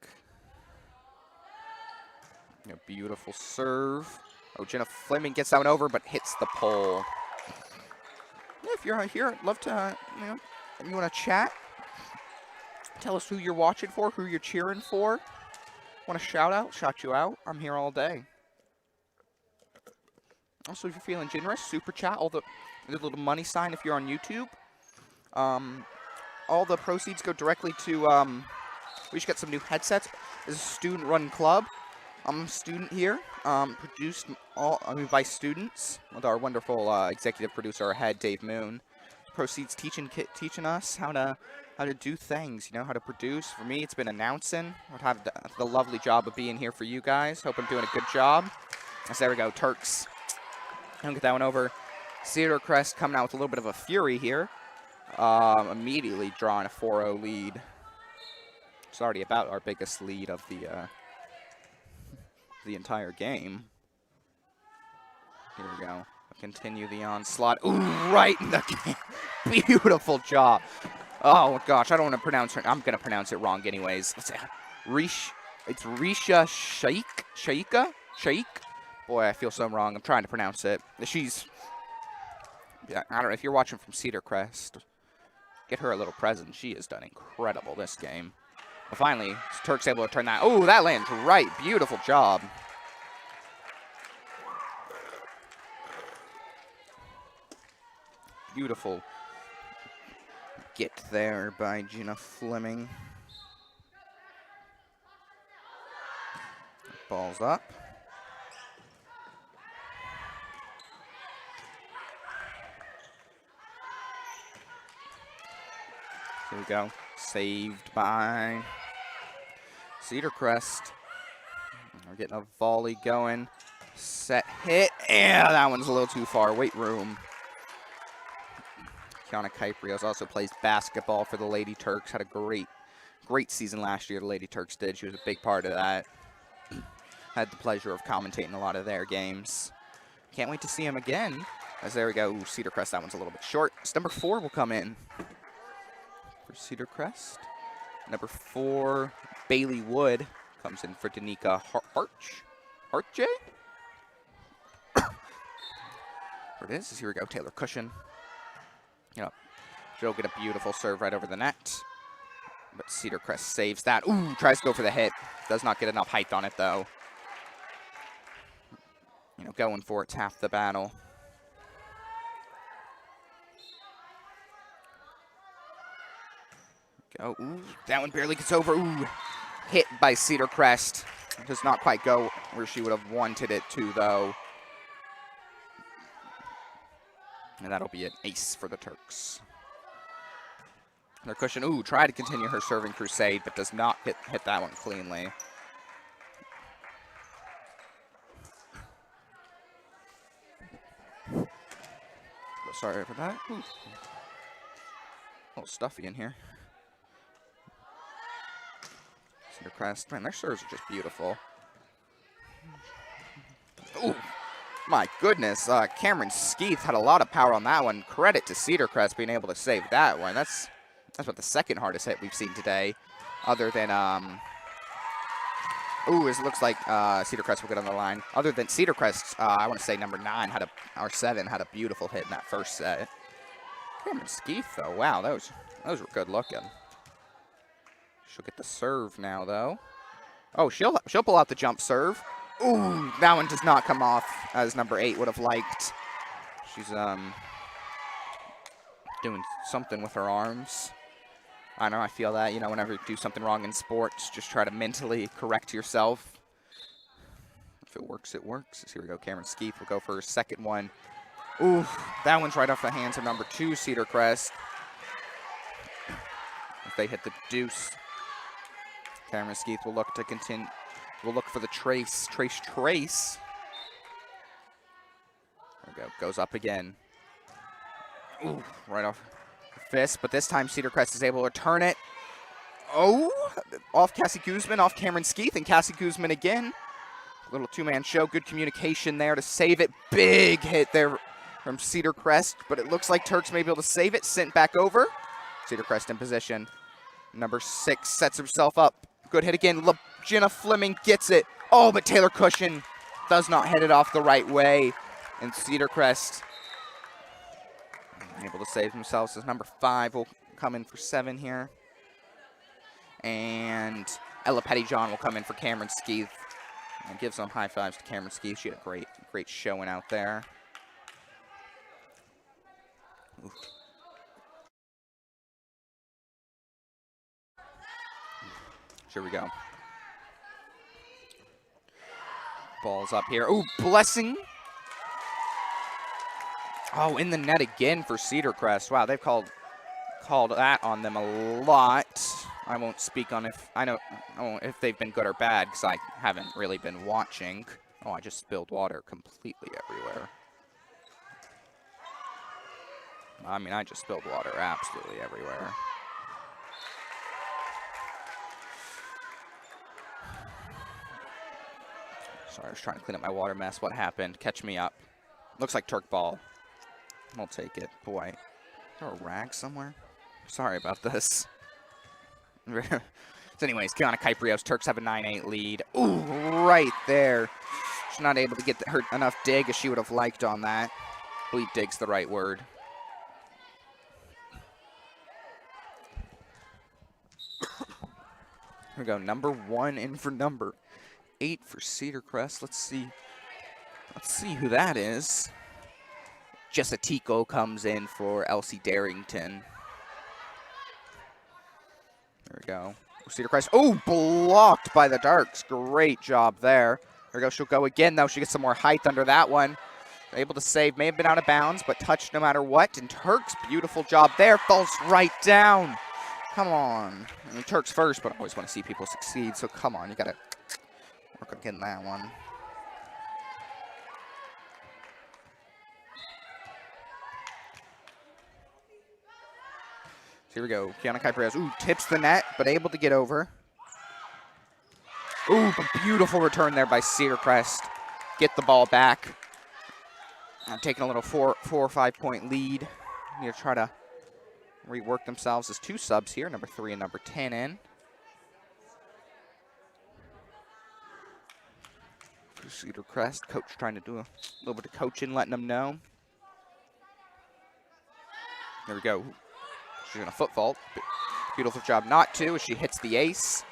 Beautiful serve. Oh, Jenna Fleming gets that one over, but hits the pole. Yeah, if you're here, I'd love to, you want to chat? Tell us who you're watching for, who you're cheering for. Want a shout out? Shout you out. I'm here all day. Also, if you're feeling generous, super chat, all the little money sign if you're on YouTube. All the proceeds go directly to, we should get some new headsets. This is a student-run club. I'm a student here, produced by students with our wonderful executive producer, our head, Dave Moon. Proceeds teaching us how to do things, how to produce. For me, it's been announcing. I've had the lovely job of being here for you guys. Hope I'm doing a good job. So there we go, Turks. Don't get that one over. Cedar Crest coming out with a little bit of a fury here. Immediately drawing a 4-0 lead. It's already about our biggest lead of the entire game. Here we go. Continue the onslaught. Ooh, right in the game. Beautiful job. Oh gosh, I don't want to pronounce her. I'm gonna pronounce it wrong anyways. Let's see. It's Risha Shaika. Boy, I feel so wrong. I'm trying to pronounce it. I don't know if you're watching from Cedar Crest. Get her a little present. She has done incredible this game. But finally, Turk's able to turn that. Oh, that lands right. Beautiful job. Beautiful get there by Jenna Fleming. Ball's up. Here we go. Saved by Cedar Crest. We're getting a volley going. Set hit. Yeah, that one's a little too far. Wait room. Kiana Kyprios also plays basketball for the Lady Turks. Had a great season last year, the Lady Turks did. She was a big part of that. Had the pleasure of commentating a lot of their games. Can't wait to see him again. As there we go. Ooh, Cedar Crest, that one's a little bit short. It's number 4 will come in for Cedar Crest. Number 4, Bailey Wood, comes in for Danica Hartjay? There it is. Here we go. Taylor Cushion. She'll get a beautiful serve right over the net. But Cedar Crest saves that. Ooh, tries to go for the hit. Does not get enough height on it, though. Going for it's half the battle. Go. Ooh, that one barely gets over. Ooh, hit by Cedar Crest. Does not quite go where she would have wanted it to, though. And that'll be an ace for the Turks. Their Cushion, ooh, try to continue her serving crusade, but does not hit that one cleanly. sorry for that. Ooh. A little stuffy in here. Cedar Crest. Man, their serves are just beautiful. Ooh. My goodness. Cameron Skeeth had a lot of power on that one. Credit to Cedar Crest being able to save that one. That's about the second hardest hit we've seen today. Other than, ooh, it looks like Cedar Crest will get on the line. Other than Cedar Crest, I want to say number 9 or 7 had a beautiful hit in that first set. Cameron Skeeth, though, wow, those were good looking. She'll get the serve now, though. Oh, she'll pull out the jump serve. Ooh, that one does not come off as number 8 would have liked. She's doing something with her arms. I know, I feel that, you know, whenever you do something wrong in sports, just try to mentally correct yourself. If it works, it works. So here we go, Cameron Skeeth will go for her second one. Ooh, that one's right off the hands of number 2, Cedar Crest. If they hit the deuce, Cameron Skeeth will look to continue. We'll look for the trace. There we go. Goes up again. Ooh, right off her fist. But this time Cedar Crest is able to turn it. Oh, off Cassie Guzman, off Cameron Skeeth, and Cassie Guzman again. A little two-man show. Good communication there to save it. Big hit there from Cedar Crest. But it looks like Turks may be able to save it. Sent back over. Cedar Crest in position. Number 6 sets herself up. Good hit again. Jenna Fleming gets it. Oh, but Taylor Cushion does not hit it off the right way. And Cedar Crest able to save themselves as number 5 will come in for 7 here. And Ella Pettyjohn will come in for Cameron Skeeth. And give some high fives to Cameron Skeeth. She had a great showing out there. Oof. Here we go. Ball's up here. Ooh, Blessing. Oh, in the net again for Cedar Crest. Wow, they've called that on them a lot. I won't speak on if they've been good or bad because I haven't really been watching. Oh, I just spilled water completely everywhere. I mean, I just spilled water absolutely everywhere. Sorry, I was trying to clean up my water mess. What happened? Catch me up. Looks like Turk ball. I'll take it. Boy, is there a rag somewhere? Sorry about this. So anyways, Kiana Kyprios, Turks have a 9-8 lead. Ooh, right there. She's not able to get her enough dig as she would have liked on that. I believe dig's the right word. Here we go. Number 1 in for number 8 for Cedar Crest. Let's see who that is. Jessatico comes in for Elsie Darrington. There we go. Cedar Crest. Oh, blocked by the Darks. Great job there. There we go. She'll go again, though. She gets some more height under that one. Able to save. May have been out of bounds, but touched no matter what. And Turks, beautiful job there. Falls right down. Come on. I mean, Turks first, but I always want to see people succeed. So come on. You got to work on getting that one. Here we go. Kiana Kyprios. Ooh, tips the net, but able to get over. Ooh, a beautiful return there by Cedar Crest. Get the ball back. I'm taking a little 4 or 5 point lead. Need to try to rework themselves as 2 subs here. Number 3 and number 10 in. Cedar Crest. Coach trying to do a little bit of coaching, letting them know. There we go. She's going to foot vault. Beautiful job not to as she hits the ace.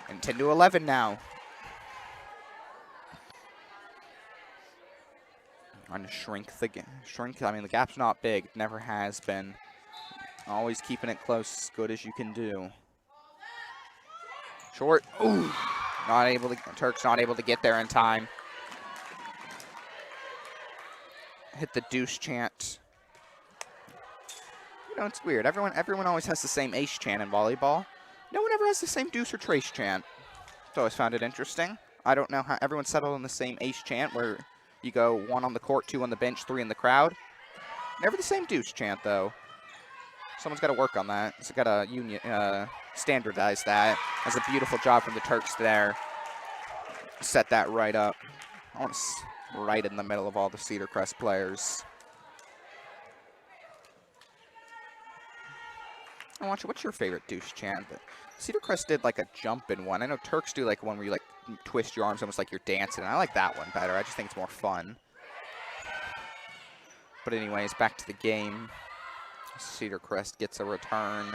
And 10-11 now. Trying to shrink. I mean, the gap's not big. It never has been. Always keeping it close, as good as you can do. Short. Ooh. Not able to. Turks not able to get there in time. Hit the deuce chant. You know, it's weird. Everyone always has the same ace chant in volleyball. No one ever has the same deuce or trace chant. I've always found it interesting. I don't know how everyone settled on the same ace chant where you go 1 on the court, 2 on the bench, 3 in the crowd. Never the same douche chant, though. Someone's got to work on that. It's got to standardize that. That's a beautiful job from the Turks there. Set that right up. I want to right in the middle of all the Cedar Crest players. I want you. What's your favorite douche chant? Cedar Crest did like a jumping one. I know Turks do like one where you like twist your arms almost like you're dancing. I like that one better. I just think it's more fun. But anyways, back to the game. Cedar Crest gets a return.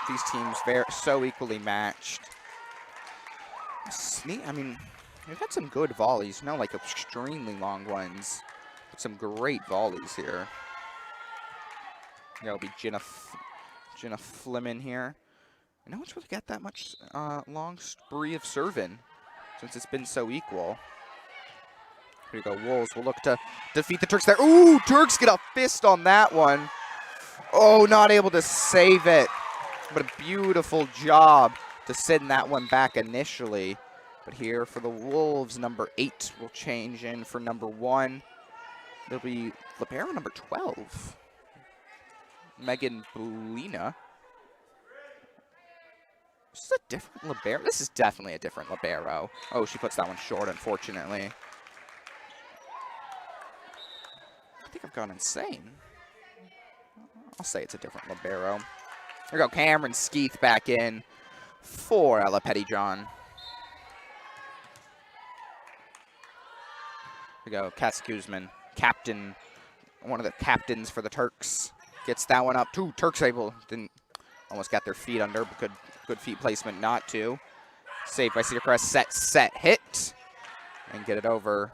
These teams so equally matched. I mean, we've had some good volleys. No, like extremely long ones. But some great volleys here. That'll be Jenna Fleming here. No one's really got that much long spree of serving since it's been so equal. Here we go. Wolves will look to defeat the Turks there. Ooh, Turks get a fist on that one. Oh, not able to save it. But a beautiful job to send that one back initially. But here for the Wolves, number 8 will change in for number 1. It'll be libero number 12. Megan Bulina. This is a different libero. This is definitely a different libero. Oh, she puts that one short, unfortunately. I think I've gone insane. I'll say it's a different libero. Here we go, Cameron Skeeth back in for Ella Pettyjohn. Here we go, Cassie Guzman, captain, one of the captains for the Turks. Gets that one up too. Turks almost got their feet under, but good feet placement not to. Saved by Cedar Crest, set, hit. And get it over.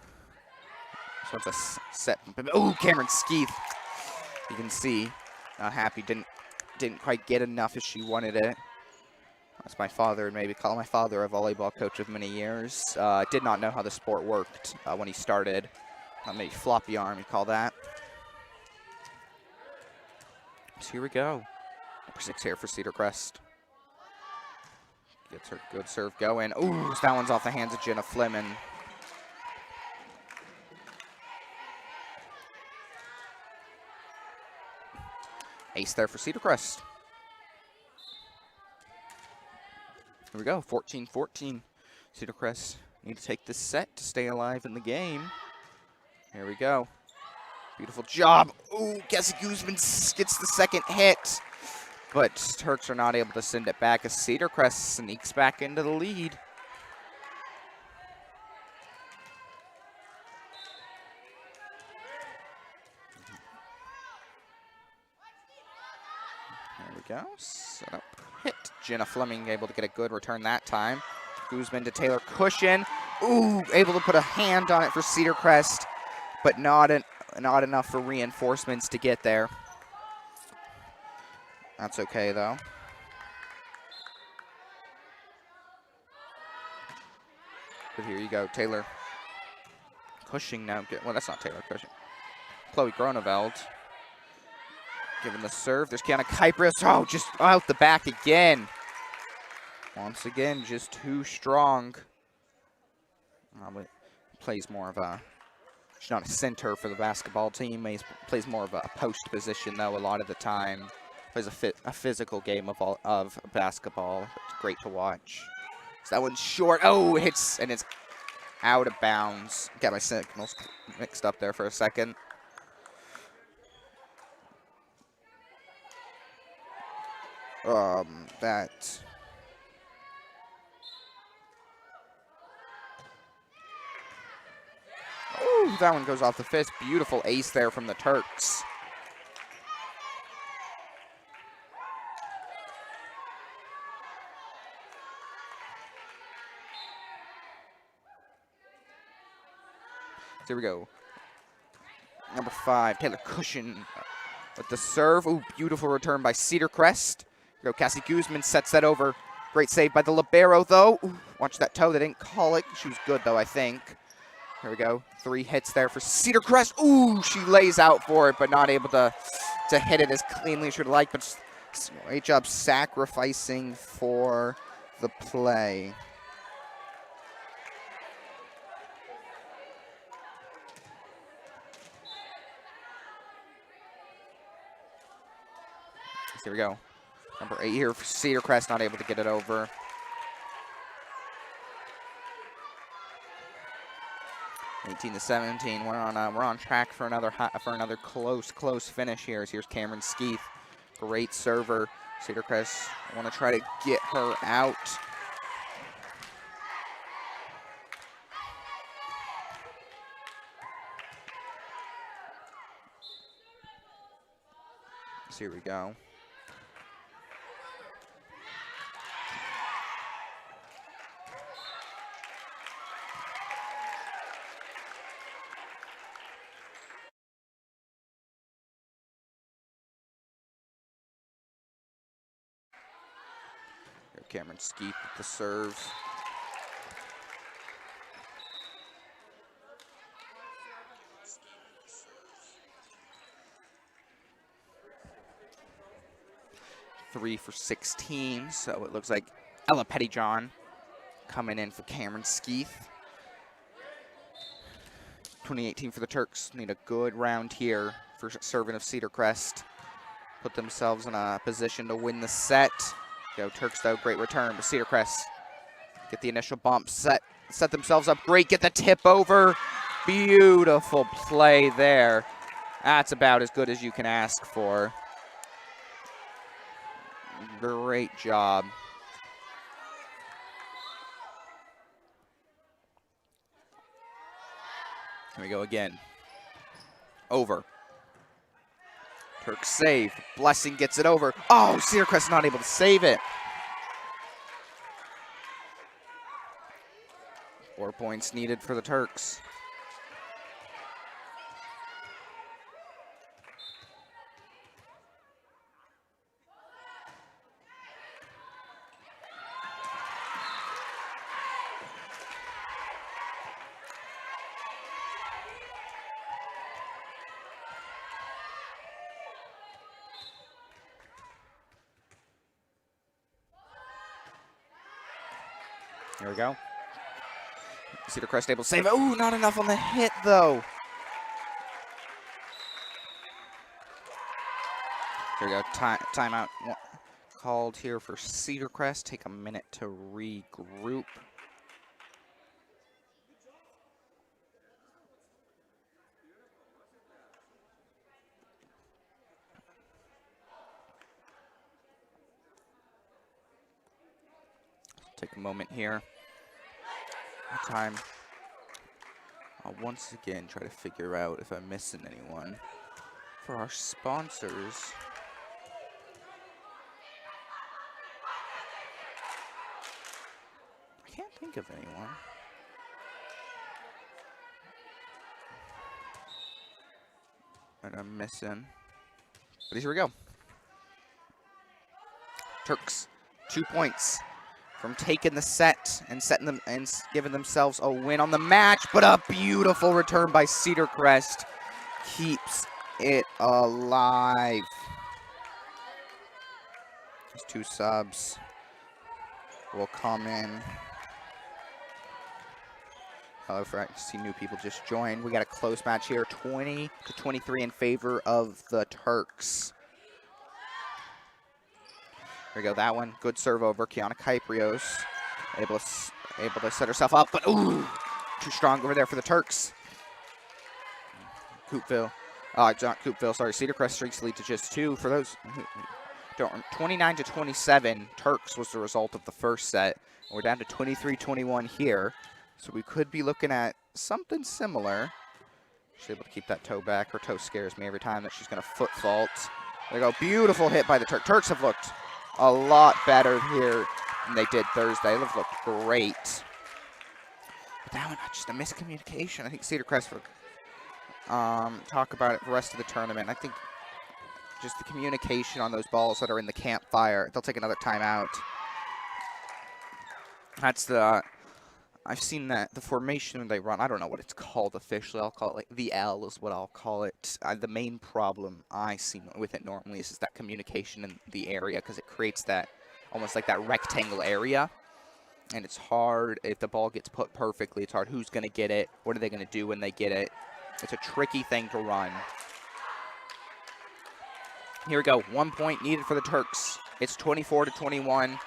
This one's a set. Oh, Cameron Skeeth. You can see, not happy, didn't quite get enough as she wanted it. That's my father, maybe call my father a volleyball coach of many years. Did not know how the sport worked when he started. Maybe floppy arm, you call that. So here we go. Number 6 here for Cedar Crest. Gets her good serve going. Ooh, that one's off the hands of Jenna Fleming. Ace there for Cedar Crest. Here we go, 14-14. Cedar Crest need to take this set to stay alive in the game. Here we go. Beautiful job. Ooh, Cassie Guzman gets the second hit. But Turks are not able to send it back as Cedar Crest sneaks back into the lead. There we go. Set up, hit. Jenna Fleming able to get a good return that time. Guzman to Taylor Cushion. Ooh, able to put a hand on it for Cedar Crest, but not enough for reinforcements to get there. That's okay, though. But here you go, Taylor Cushing now. Well, that's not Taylor Cushing. Chloe Groneveld. Giving the serve. There's Kiana Kypris. Oh, just out the back again. Once again, just too strong. Plays more of a... She's not a center for the basketball team. Plays more of a post position, though, a lot of the time. Plays a physical game of basketball. It's great to watch. So that one's short. Oh, hits, and it's out of bounds. Got my signals mixed up there for a second. That... Ooh, that one goes off the fist. Beautiful ace there from the Turks. Here we go. Number 5, Taylor Cushion with the serve. Ooh, beautiful return by Cedar Crest. Here we go, Cassie Guzman sets that over. Great save by the libero, though. Ooh, watch that toe. They didn't call it. She was good, though, I think. Here we go. 3 hits there for Cedar Crest. Ooh, she lays out for it, but not able to hit it as cleanly as she'd like. But great job sacrificing for the play. Here we go. Number 8 here for Cedar Crest, not able to get it over. (18-17). We're on track for another close finish here. Here's Cameron Skeeth, great server. Cedar Crest want to try to get her out. So here we go. Cameron Skeet with the serve. Three for 16, so it looks like Ella Pettyjohn coming in for Cameron Skeeth. 2018 for the Turks. Need a good round here for serving of Cedar Crest. Put themselves in a position to win the set. Go Turks though, great return, but Cedar Crest get the initial bump, set themselves up great, get the tip over. Beautiful play there. That's about as good as you can ask for. Great job. Here we go again. Over. Turks save. Blessing gets it over. Oh, Cedar Crest not able to save it. 4 points needed for the Turks. Here we go. Cedar Crest able to save it. Ooh, not enough on the hit, though. Here we go. Timeout called here for Cedar Crest. Take a minute to regroup. Take a moment here. Time. I'll once again try to figure out if I'm missing anyone. For our sponsors, I can't think of anyone. And I'm missing. But here we go. Turks, 2 points from taking the set and setting them and giving themselves a win on the match, but a beautiful return by Cedar Crest keeps it alive. These 2 subs will come in. However, I see new people just joined. We got a close match here, 20-23 in favor of the Turks. Here we go, that one. Good serve over. Kiana Kyprios able to set herself up, but ooh, too strong over there for the Turks. Coupville. Not Coupville, sorry. Cedar Crest streaks lead to just 2. For those who don't, 29-27, Turks was the result of the first set. We're down to 23-21 here, so we could be looking at something similar. She's able to keep that toe back. Her toe scares me every time that she's going to foot fault. There we go. Beautiful hit by the Turks. Turks have looked a lot better here than they did Thursday. They've looked great. But that one, just a miscommunication. I think Cedar Crest will talk about it the rest of the tournament. I think just the communication on those balls that are in the campfire. They'll take another timeout. That's the... I've seen that the formation they run, I don't know what it's called officially. I'll call it like the L is what I'll call it. The main problem I see with it normally is that communication in the area, because it creates that almost like that rectangle area. And it's hard if the ball gets put perfectly. It's hard. Who's going to get it? What are they going to do when they get it? It's a tricky thing to run. Here we go. 1 point needed for the Turks. It's 24-21.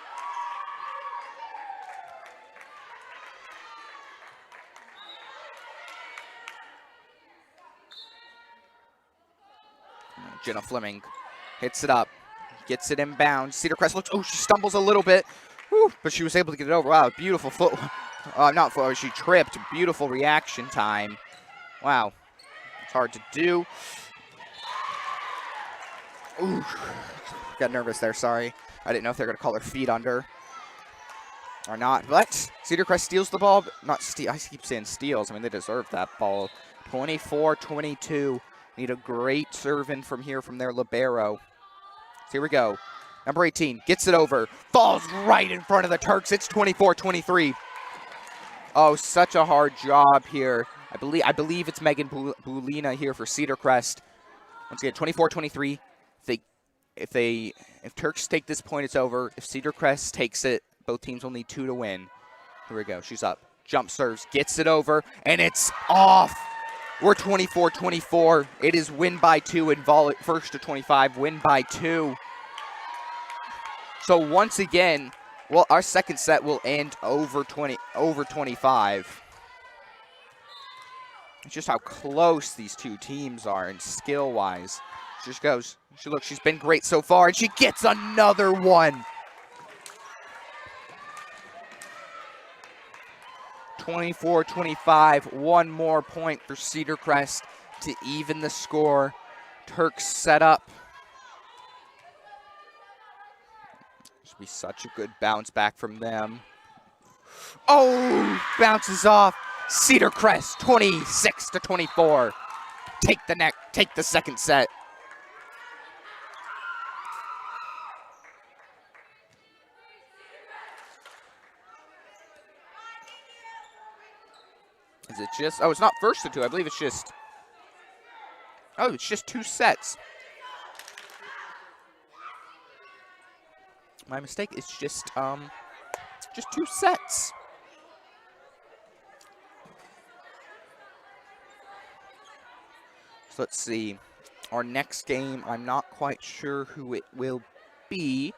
Jenna Fleming hits it up, gets it inbound. Cedar Crest looks, oh, she stumbles a little bit, whew, but she was able to get it over. Wow, beautiful foot, not foot, she tripped. Beautiful reaction time. Wow, it's hard to do. Ooh, got nervous there, sorry. I didn't know if they're going to call their feet under or not, but Cedar Crest steals the ball. Not steal, I keep saying steals. I mean, they deserve that ball. 24-22. Need a great serve in from here from their libero. So here we go. Number 18 gets it over. Falls right in front of the Turks. It's 24-23. Oh, such a hard job here. I believe it's Megan Bulina here for Cedar Crest. Once again, 24-23. If Turks take this point, it's over. If Cedar Crest takes it, both teams will need 2 to win. Here we go. She's up. Jump serves. Gets it over. And it's off. We're 24-24. It is win by 2 in first to 25. Win by 2. So once again, well, our second set will end over 25. It's just how close these two teams are and skill-wise. She just goes. She's been great so far, and she gets another one. 24-25, 1 more point for Cedar Crest to even the score. Turks set up. Should be such a good bounce back from them. Oh, bounces off. Cedar Crest, 26-24. Take the second set. Is it just, oh, it's not first to 2. I believe it's just, oh, it's just 2 sets. My mistake, it's just 2 sets. So let's see. Our next game, I'm not quite sure who it will be.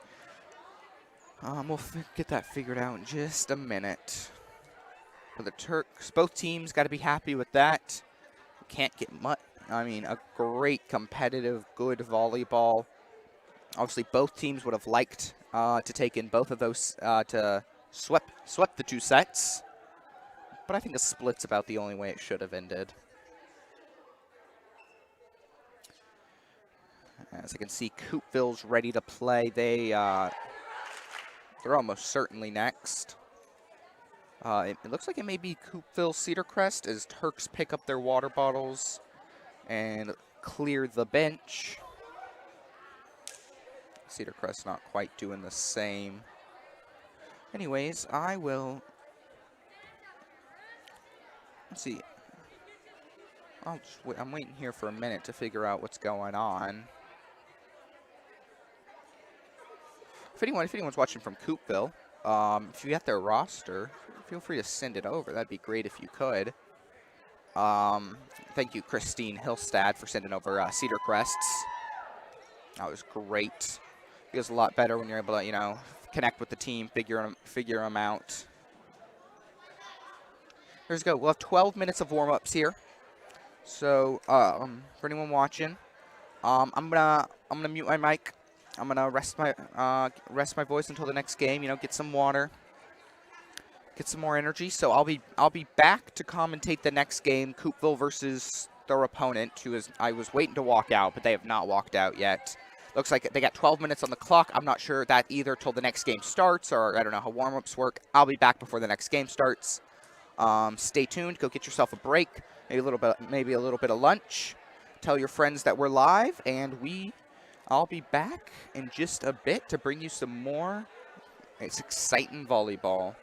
We'll get that figured out in just a minute. For the Turks, both teams got to be happy with that. Can't get much. I mean, a great competitive, good volleyball. Obviously, both teams would have liked to take in both of those to swept the 2 sets. But I think a split's about the only way it should have ended. As I can see, Coupville's ready to play. They're almost certainly next. It looks like it may be Coupville Cedar Crest as Turks pick up their water bottles and clear the bench. Cedar Crest not quite doing the same. Anyways, let's see. I'm waiting here for a minute to figure out what's going on. If anyone's watching from Coupville, if you got their roster, feel free to send it over. That'd be great if you could. Thank you, Christine Hillstad, for sending over Cedar Crests. That was great. Feels a lot better when you're able to, connect with the team, figure them out. Here's go. We'll have 12 minutes of warm-ups here. So, for anyone watching, I'm gonna mute my mic. I'm gonna rest my voice until the next game. Get some water, get some more energy. So I'll be back to commentate the next game, Coupville versus their opponent, I was waiting to walk out, but they have not walked out yet. Looks like they got 12 minutes on the clock. I'm not sure that either till the next game starts, or I don't know how warm-ups work. I'll be back before the next game starts. Stay tuned. Go get yourself a break, maybe a little bit of lunch. Tell your friends that we're live, and I'll be back in just a bit to bring you some more. It's exciting volleyball.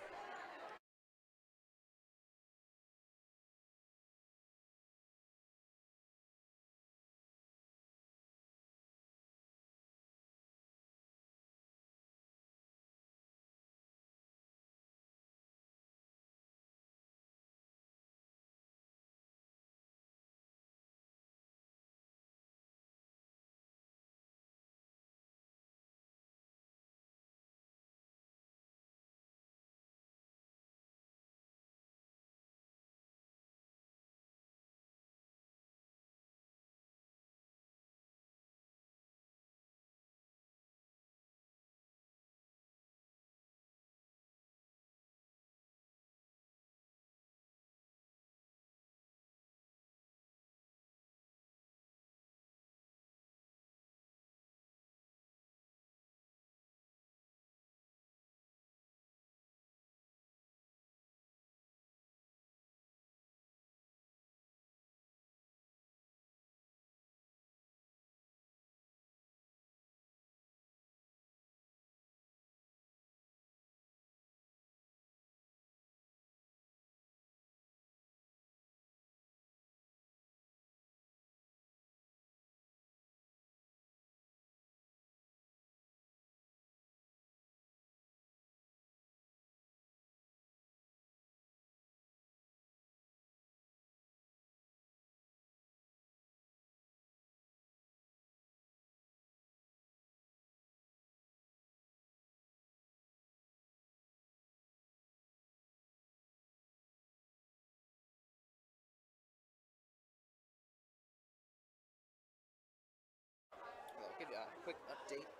quick update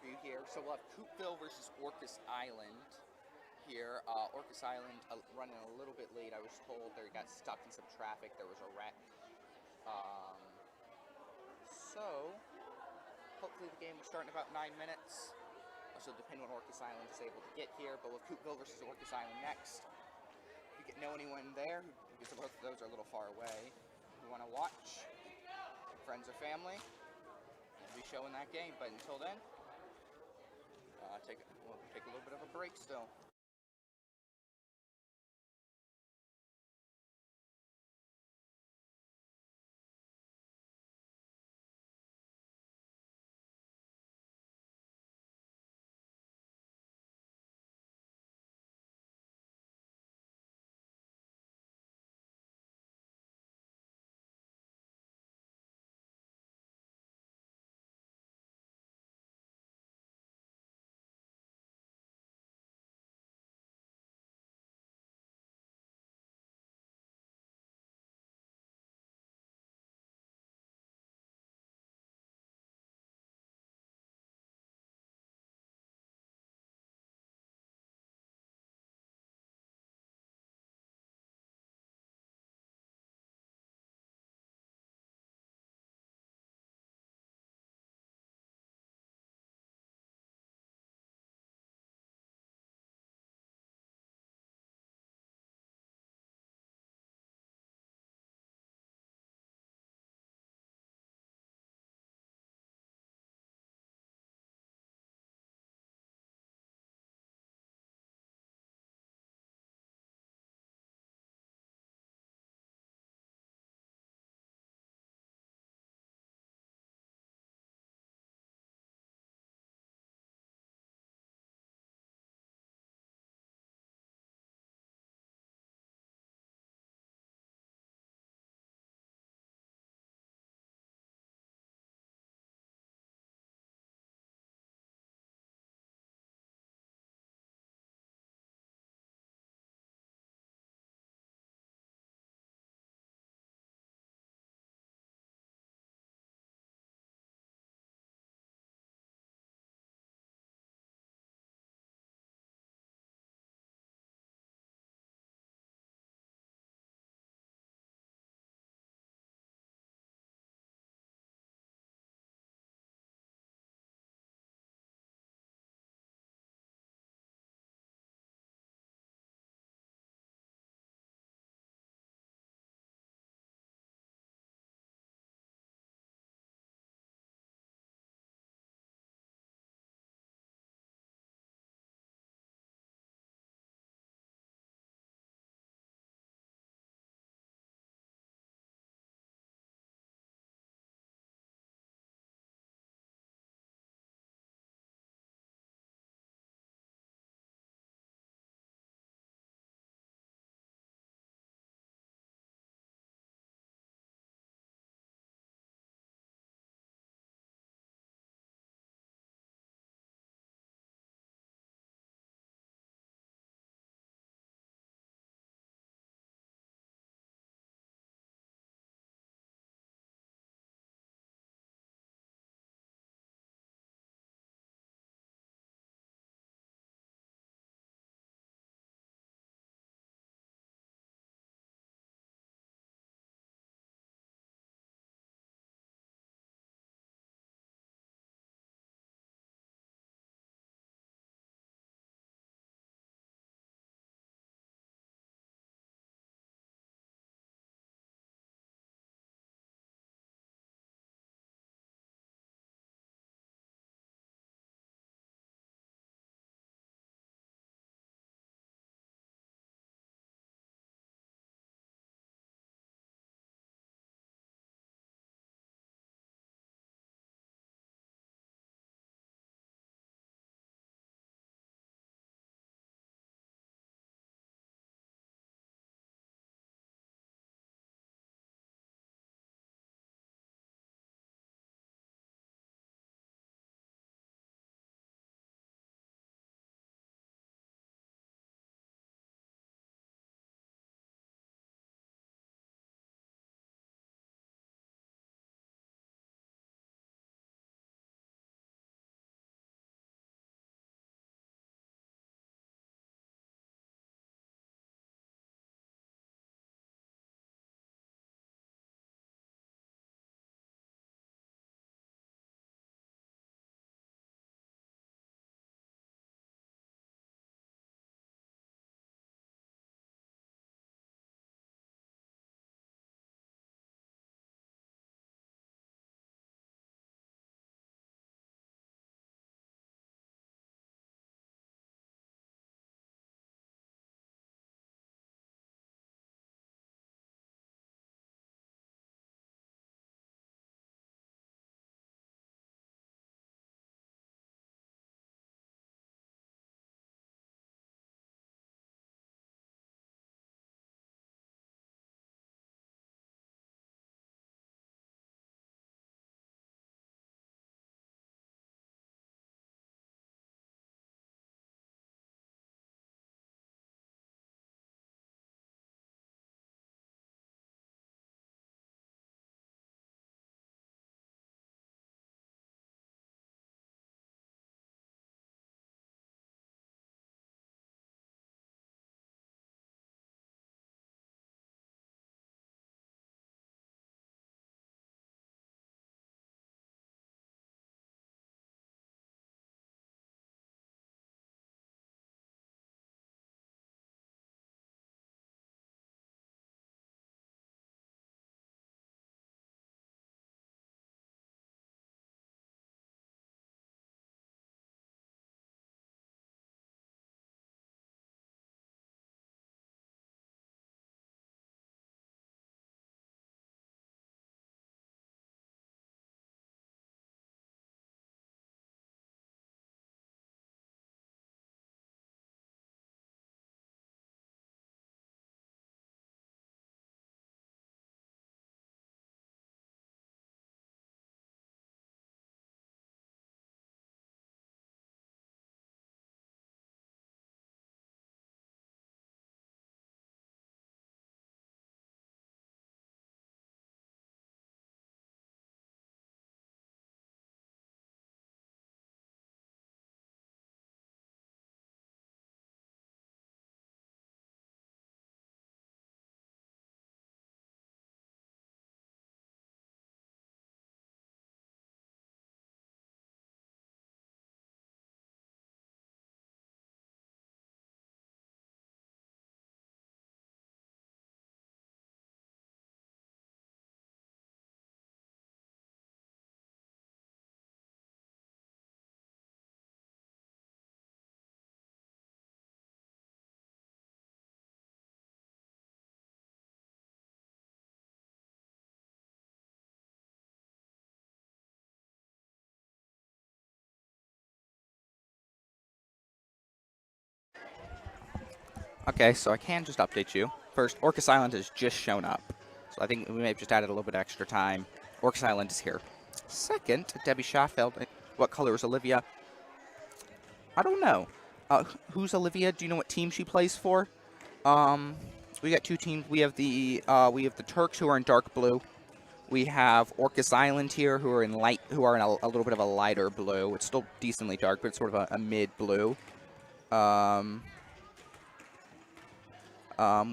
for you here. So we'll have Coupville versus Orcas Island here. Orcas Island running a little bit late, I was told. They got stuck in some traffic. There was a wreck. So hopefully the game will start in about 9 minutes. Also depending on Orcas Island is able to get here. But with Coupville versus Orcas Island next. If you know anyone there, because both of those are a little far away, who want to watch, friends or family, we'll be showing that game. But until then, we'll take a little bit of a break still. Okay, so I can just update you. First, Orcas Island has just shown up. So I think we may have just added a little bit of extra time. Orcas Island is here. Second, Debbie Schaffeld. What color is Olivia? I don't know. Who's Olivia? Do you know what team she plays for? We got two teams. We have the Turks, who are in dark blue. We have Orcas Island here, who are in a little bit of a lighter blue. It's still decently dark, but it's sort of a mid blue.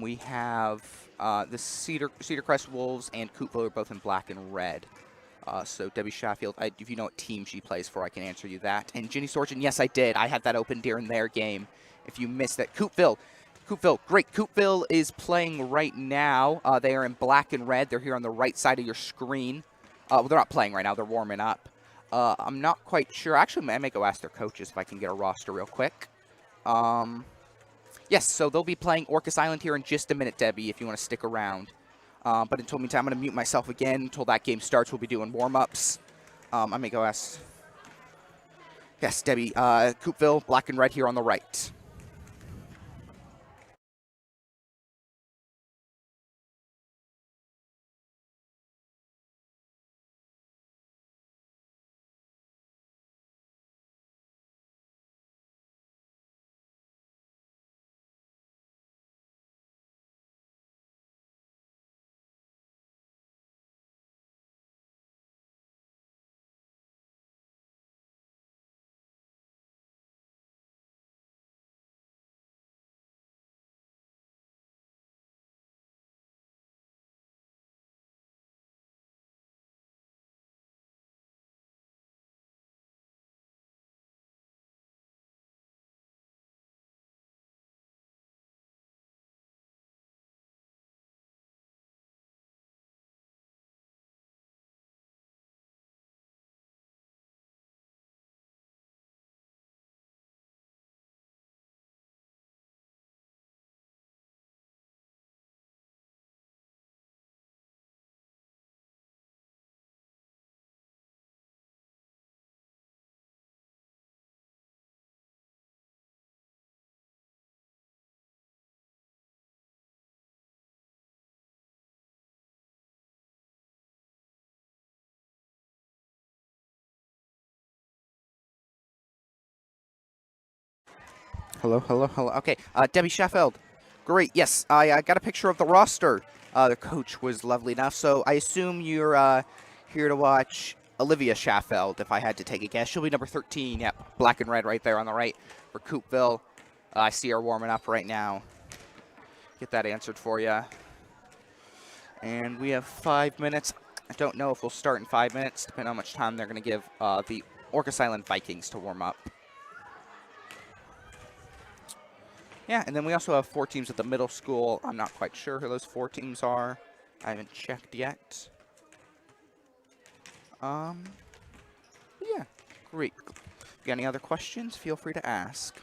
We have the Cedar Crest Wolves and Coupville are both in black and red. So Debbie Sheffield, if you know what team she plays for, I can answer you that. And Ginny Sorgen, yes, I did. I had that open during their game. If you missed that, Coupville, great. Coupville is playing right now. They are in black and red. They're here on the right side of your screen. Well, they're not playing right now. They're warming up. I'm not quite sure. Actually, I may go ask their coaches if I can get a roster real quick. Yes, so they'll be playing Orcas Island here in just a minute, Debbie, if you want to stick around. But until meantime, I'm going to mute myself again. Until that game starts, we'll be doing warm-ups. I may go ask. Yes, Debbie, Coupville, black and red here on the right. Hello. Okay, Debbie Sheffield. Great, yes, I got a picture of the roster. The coach was lovely enough, so I assume you're here to watch Olivia Sheffield, if I had to take a guess. She'll be number 13, yep, black and red right there on the right for Coupville. I see her warming up right now. Get that answered for you. And we have 5 minutes. I don't know if we'll start in 5 minutes, depending on how much time they're going to give the Orcas Island Vikings to warm up. Yeah, and then we also have 4 teams at the middle school. I'm not quite sure who those 4 teams are. I haven't checked yet. Yeah, great. If you got any other questions, feel free to ask.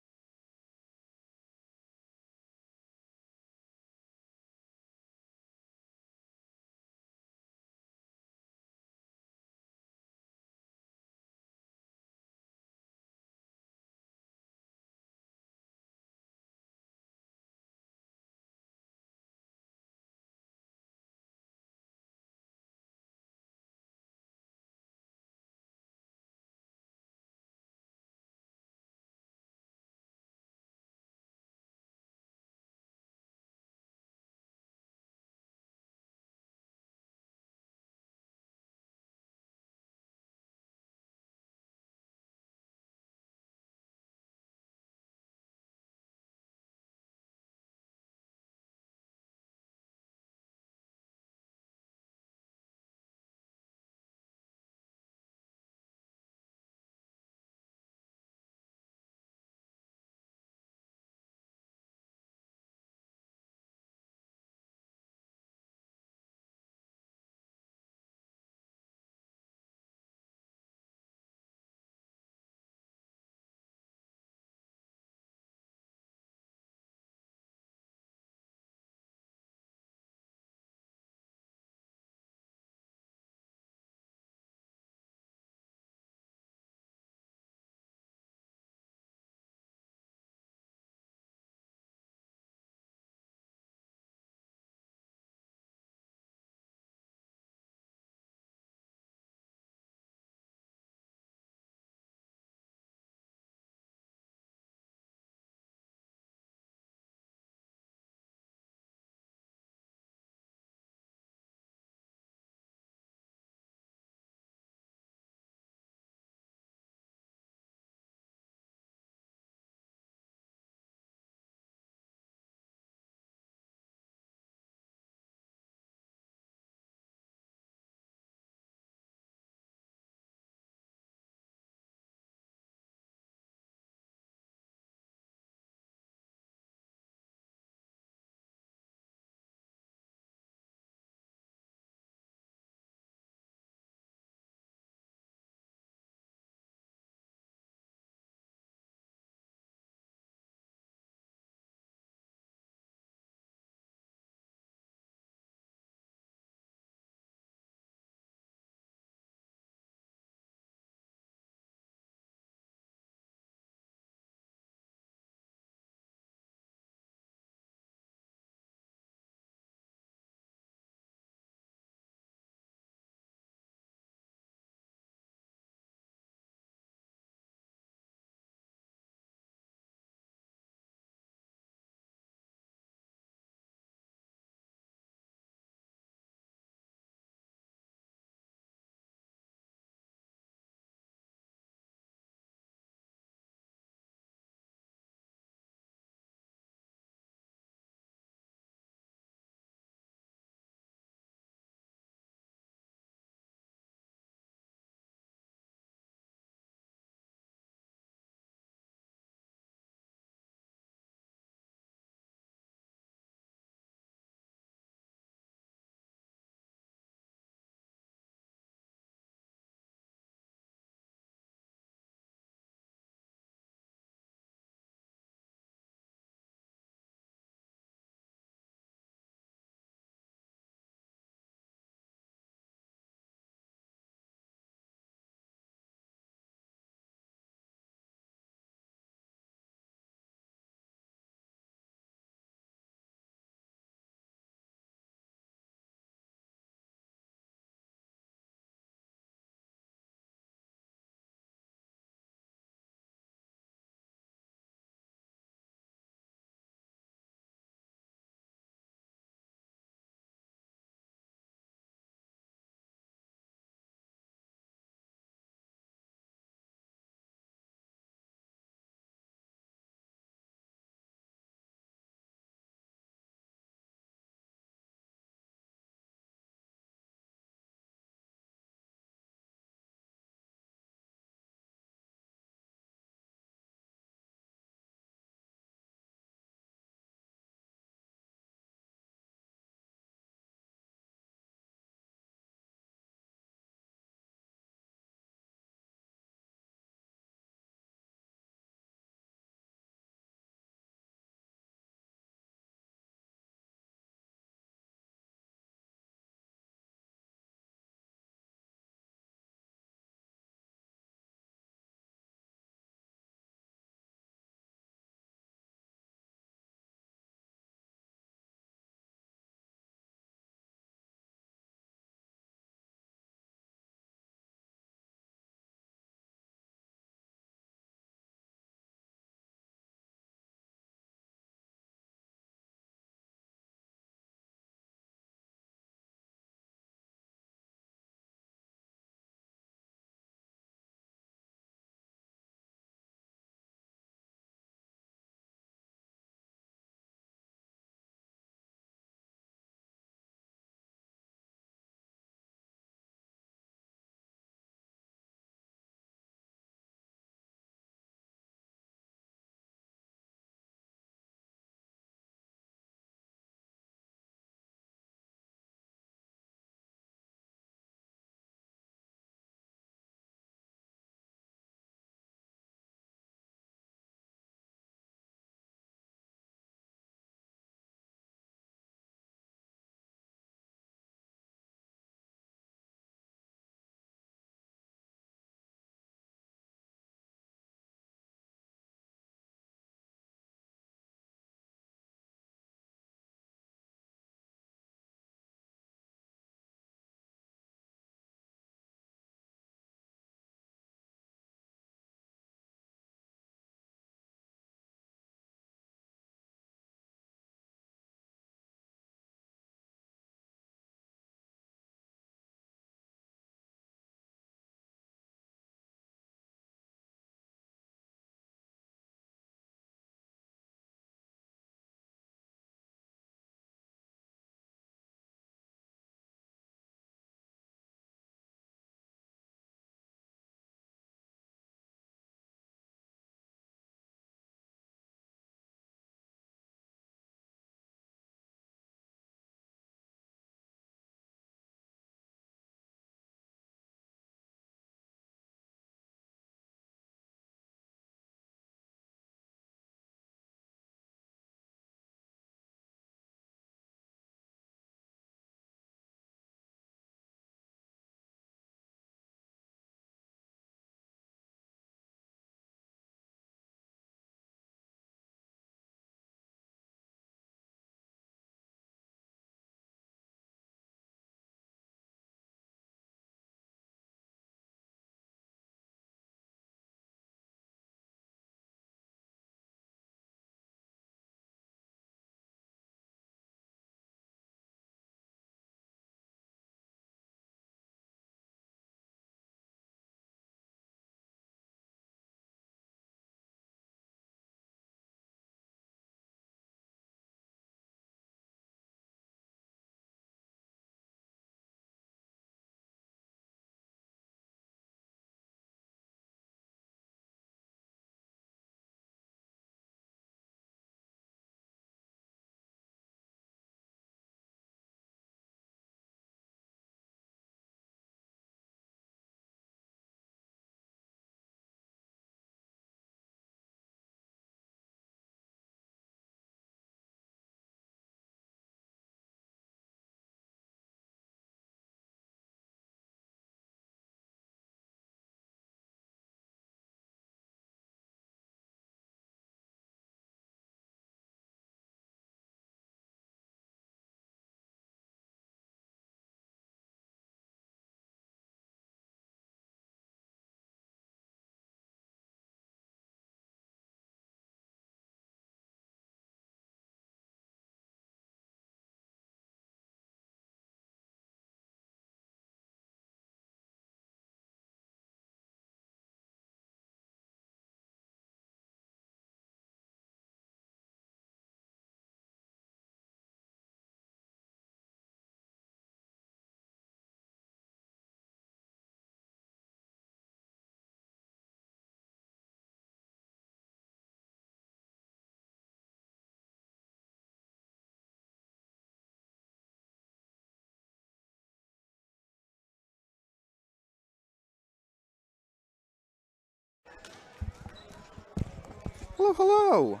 Hello, hello.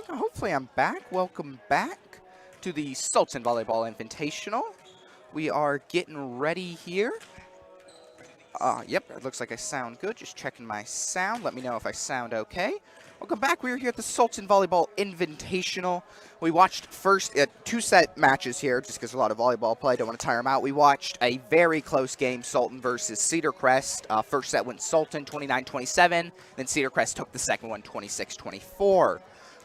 Hopefully I'm back. Welcome back to the Sultan Volleyball Invitational. We are getting ready here. Yep, it looks like I sound good. Just checking my sound. Let me know if I sound okay. Welcome back. We are here at the Sultan Volleyball Invitational. We watched first 2-set matches here, just because a lot of volleyball play. Don't want to tire them out. We watched a very close game, Sultan versus Cedar Crest. First set went Sultan 29-27. Then Cedar Crest took the second one 26-24.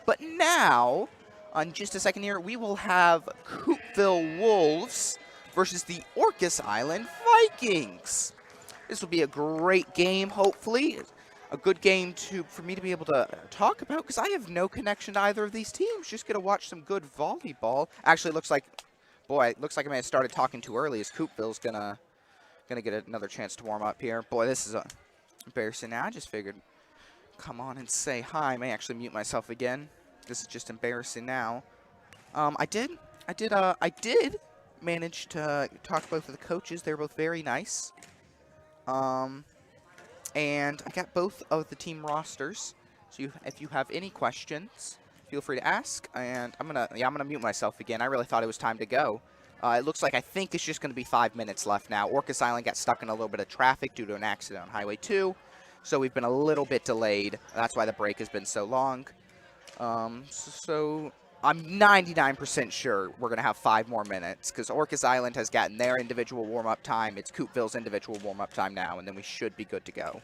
But now, on just a second here, we will have Coupville Wolves versus the Orcas Island Vikings. This will be a great game, hopefully. A good game for me to be able to talk about, because I have no connection to either of these teams. Just going to watch some good volleyball. Actually, it looks like I may have started talking too early, as Coupville's gonna get another chance to warm up here. Boy, this is embarrassing now. I just figured come on and say hi. I may actually mute myself again. This is just embarrassing now. I did manage to talk to both of the coaches. They're both very nice. And I got both of the team rosters. So if you have any questions, feel free to ask. And I'm gonna mute myself again. I really thought it was time to go. It looks like I think it's just gonna be 5 minutes left now. Orcas Island got stuck in a little bit of traffic due to an accident on Highway 2. So we've been a little bit delayed. That's why the break has been so long. So I'm 99% sure we're going to have 5 more minutes, because Orcas Island has gotten their individual warm-up time. It's Coupville's individual warm-up time now, and then we should be good to go.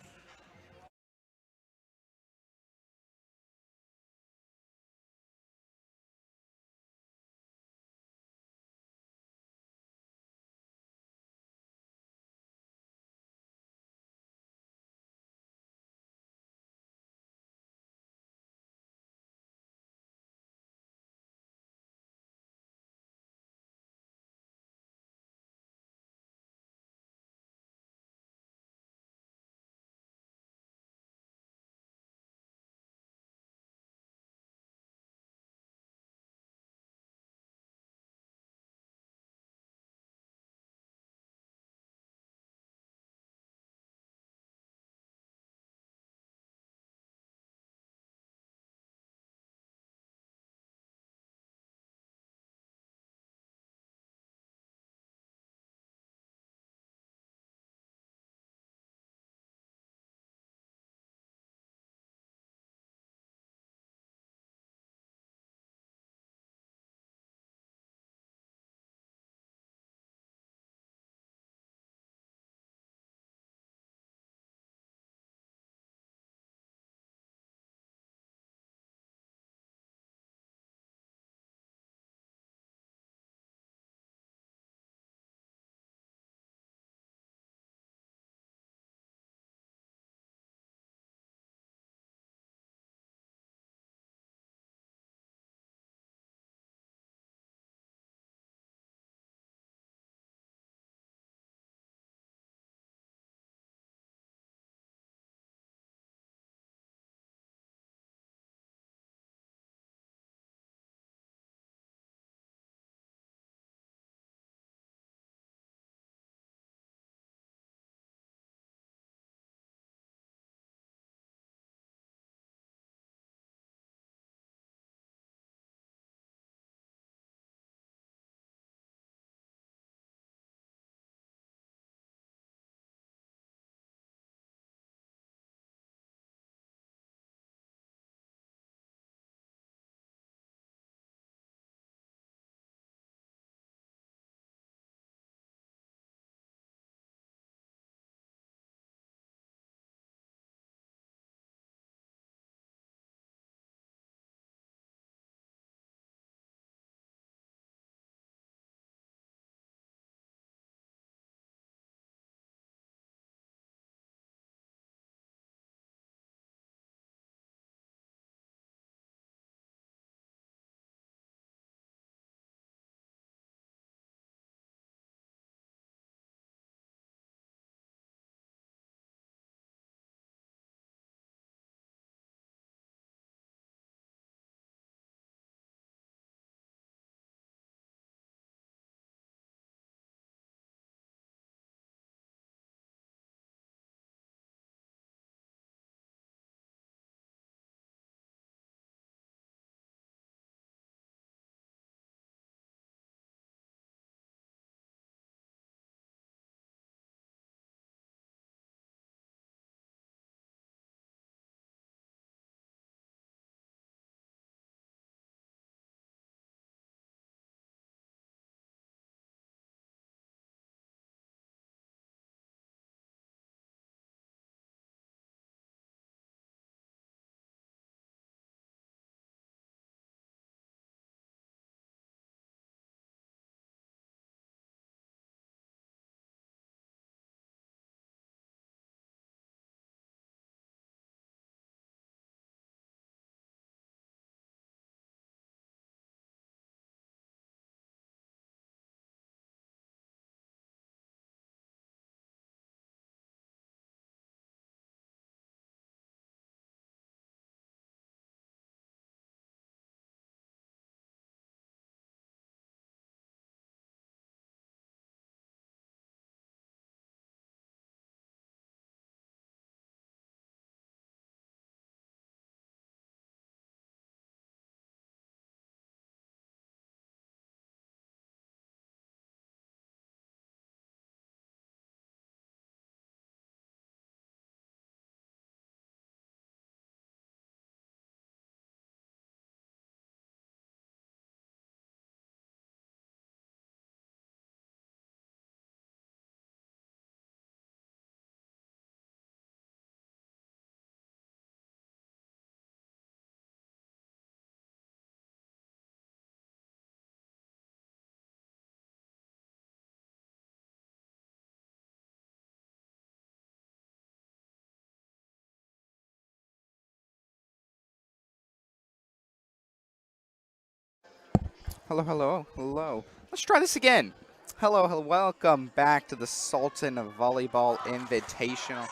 Hello, hello, hello. Let's try this again. Hello, hello, welcome back to the Sultan Volleyball Invitational.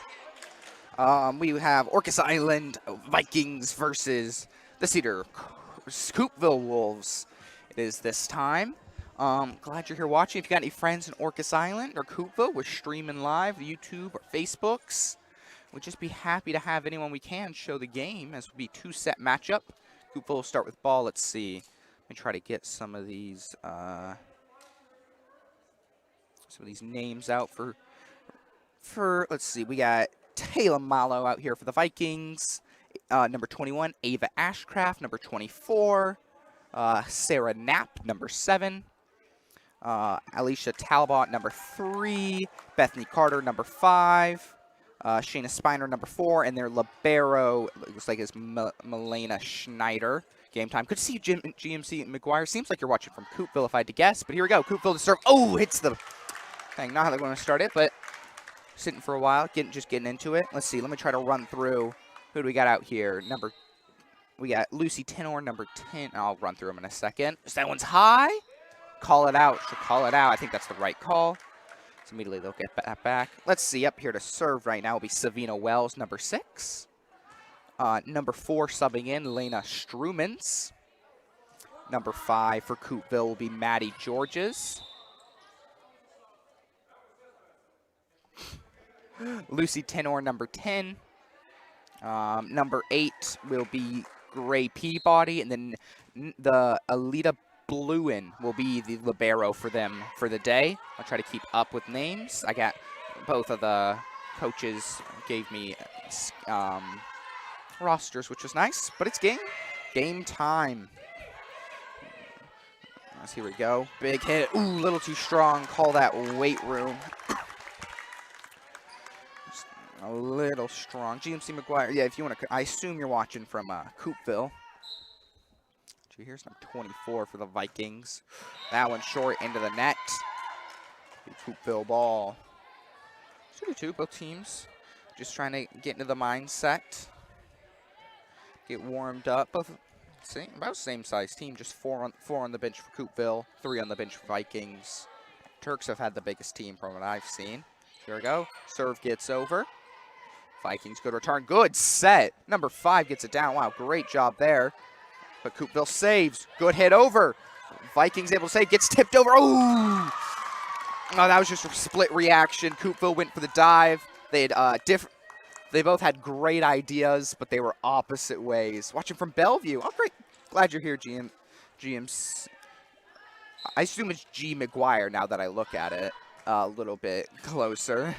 We have Orcas Island Vikings versus the Coupville Wolves. It is this time. Glad you're here watching. If you got any friends in Orcas Island or Coupville, we're streaming live, YouTube or Facebooks. We'd just be happy to have anyone we can show the game, as will be 2-set matchup. Coupville will start with ball. Let's see. Let me try to get some of these names out for let's see. We got Taylor Malo out here for the Vikings. Number 21, Ava Ashcraft. Number 24, Sarah Knapp. Number 7, Alicia Talbot. Number 3, Bethany Carter. Number 5, Shayna Spiner. Number 4, and their libero looks like is Milena Schneider. Game time. Good to see you, GMC McGuire. Seems like you're watching from Coupville, if I had to guess. But here we go. Coupville to serve. Oh, hits the thing. Not how they're going to start it, but sitting for a while, just getting into it. Let's see. Let me try to run through. Who do we got out here? We got Lucy Tenor, number 10. I'll run through them in a second. That one's high. Call it out. She'll call it out. I think that's the right call. So immediately they'll get that back. Let's see. Up here to serve right now will be Savina Wells, number 6. Number 4 subbing in, Lena Strumans. Number 5 for Coupville will be Maddie Georges. Lucy Tenor, number 10. Number 8 will be Gray Peabody. And then the Alita Bluin will be the libero for them for the day. I'll try to keep up with names. I got both of the coaches gave me rosters, which was nice, but it's game time. Here we go. Big hit. Ooh, a little too strong. Call that weight room. Just a little strong. GMC McGuire. Yeah, if you want to, I assume you're watching from Coupville. Here's number 24 for the Vikings. That one short into the net. Coupville ball. 2-2, both teams. Just trying to get into the mindset. Get warmed up. Both about same size team. Just four on the bench for Coupville, 3 on the bench for Vikings. Turks have had the biggest team from what I've seen. Here we go. Serve gets over. Vikings good return. Good set. Number 5 gets it down. Wow, great job there. But Coupville saves. Good hit over. Vikings able to save. Gets tipped over. Oh, that was just a split reaction. Coupville went for the dive. They had They both had great ideas, but they were opposite ways. Watching from Bellevue. Oh, great. Glad you're here, GM's. I assume it's G. McGuire now that I look at it a little bit closer.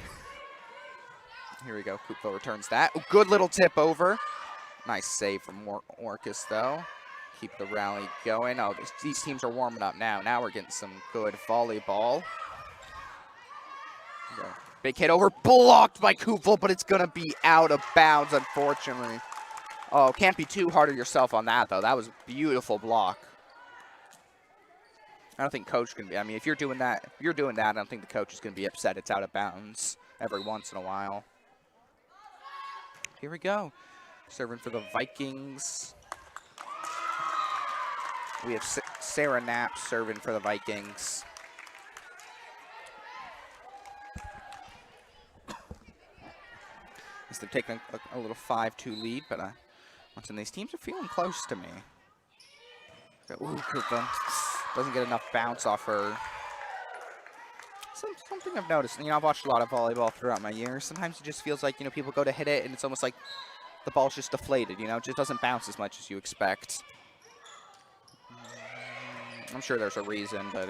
Here we go. Coupville returns that. Ooh, good little tip over. Nice save from Orcas, though. Keep the rally going. Oh, these teams are warming up now. Now we're getting some good volleyball. Big hit over, blocked by Coupville, but it's going to be out of bounds, unfortunately. Oh, can't be too hard on yourself on that, though. That was a beautiful block. I don't think coach can be. I mean, if you're doing that, I don't think the coach is going to be upset it's out of bounds every once in a while. Here we go. Serving for the Vikings. We have Sarah Knapp serving for the Vikings. They're taking a little 5-2 lead, but once these teams are feeling close to me. Ooh, Coupville doesn't get enough bounce off her. Something I've noticed, I've watched a lot of volleyball throughout my years. Sometimes it just feels like, people go to hit it, and it's almost like the ball's just deflated, it just doesn't bounce as much as you expect. I'm sure there's a reason, but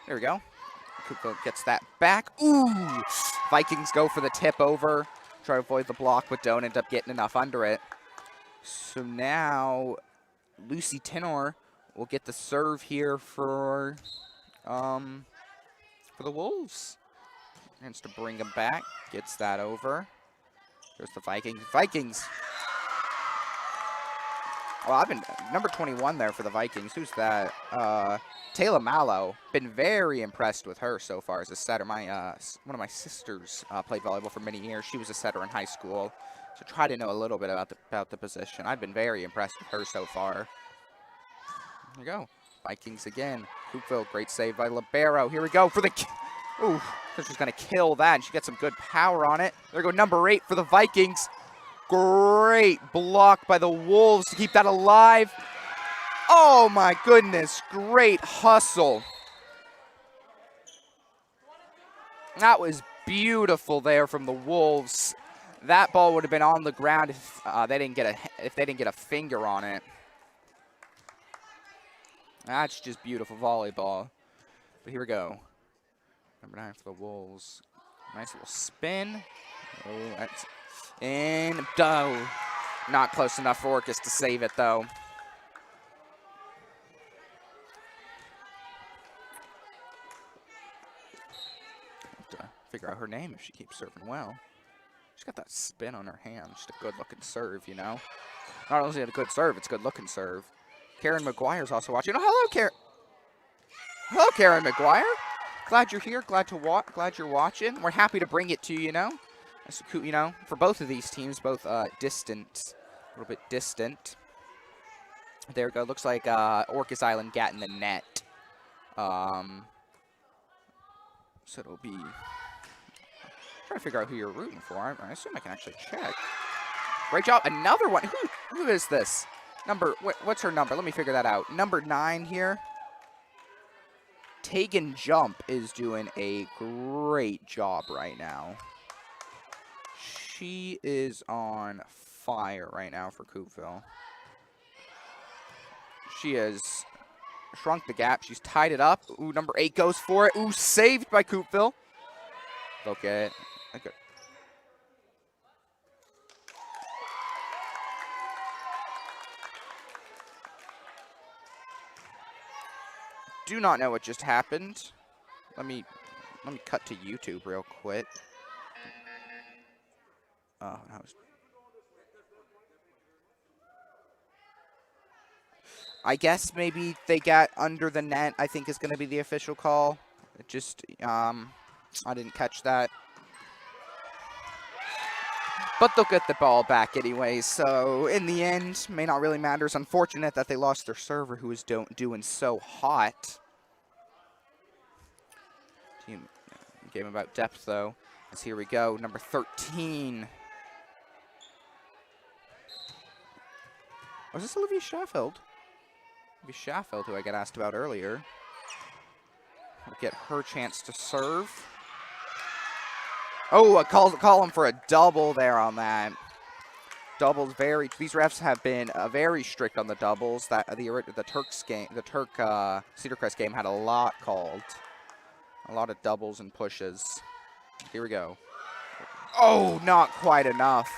there we go. Coupville gets that back. Ooh! Vikings go for the tip over. Try to avoid the block, but don't end up getting enough under it. So now Lucy Tenor will get the serve here for the Wolves. Tries to bring him back. Gets that over. There's the Vikings. Vikings. Well, I've been number 21 there for the Vikings. Who's that? Taylor Malo. Been very impressed with her so far as a setter. One of my sisters played volleyball for many years. She was a setter in high school, so try to know a little bit about the position. I've been very impressed with her so far. There you go. Vikings again. Coupville, great save by Libero. Here we go for the... Ooh, she's going to kill that, and she gets some good power on it. There go number 8 for the Vikings. Great block by the Wolves to keep that alive. Oh, my goodness. Great hustle. That was beautiful there from the Wolves. That ball would have been on the ground if they didn't get a finger on it. That's just beautiful volleyball. But here we go. Number 9 for the Wolves. Nice little spin. Oh, that's in. Oh, not close enough for Orcas to save it, though. Have to figure out her name if she keeps serving well. She's got that spin on her hand. Just a good-looking serve, you know. Not only is it a good serve, it's a good-looking serve. Karen McGuire's also watching. Oh, hello, Karen. Hello, Karen McGuire. Glad you're here. Glad you're watching. We're happy to bring it to you, you know. You know, for both of these teams, both distant, a little bit distant. There we go. Looks like Orcas Island got in the net. So it'll be. Trying to figure out who you're rooting for. I assume I can actually check. Great job. Another one. Who is this? What's her number? Let me figure that out. Number 9 here. Tegan Jump is doing a great job right now. She is on fire right now for Coupville. She has shrunk the gap. She's tied it up. Ooh, number 8 goes for it. Ooh, saved by Coupville. Look at it. Okay. Do not know what just happened. Let me cut to YouTube real quick. Oh, that was. I guess maybe they got under the net, I think is going to be the official call. It just, I didn't catch that. But they'll get the ball back anyway, so in the end, may not really matter. It's unfortunate that they lost their server who was doing so hot. Game about depth, though. As here we go, number 13. Was this Olivia Schafeld? Olivia Schafeld, who I got asked about earlier. We'll get her chance to serve. Oh, call him for a double there on that. Doubles these refs have been very strict on the doubles. That the Turks game, the Turk Cedar Crest game had a lot called. A lot of doubles and pushes. Here we go. Oh, not quite enough.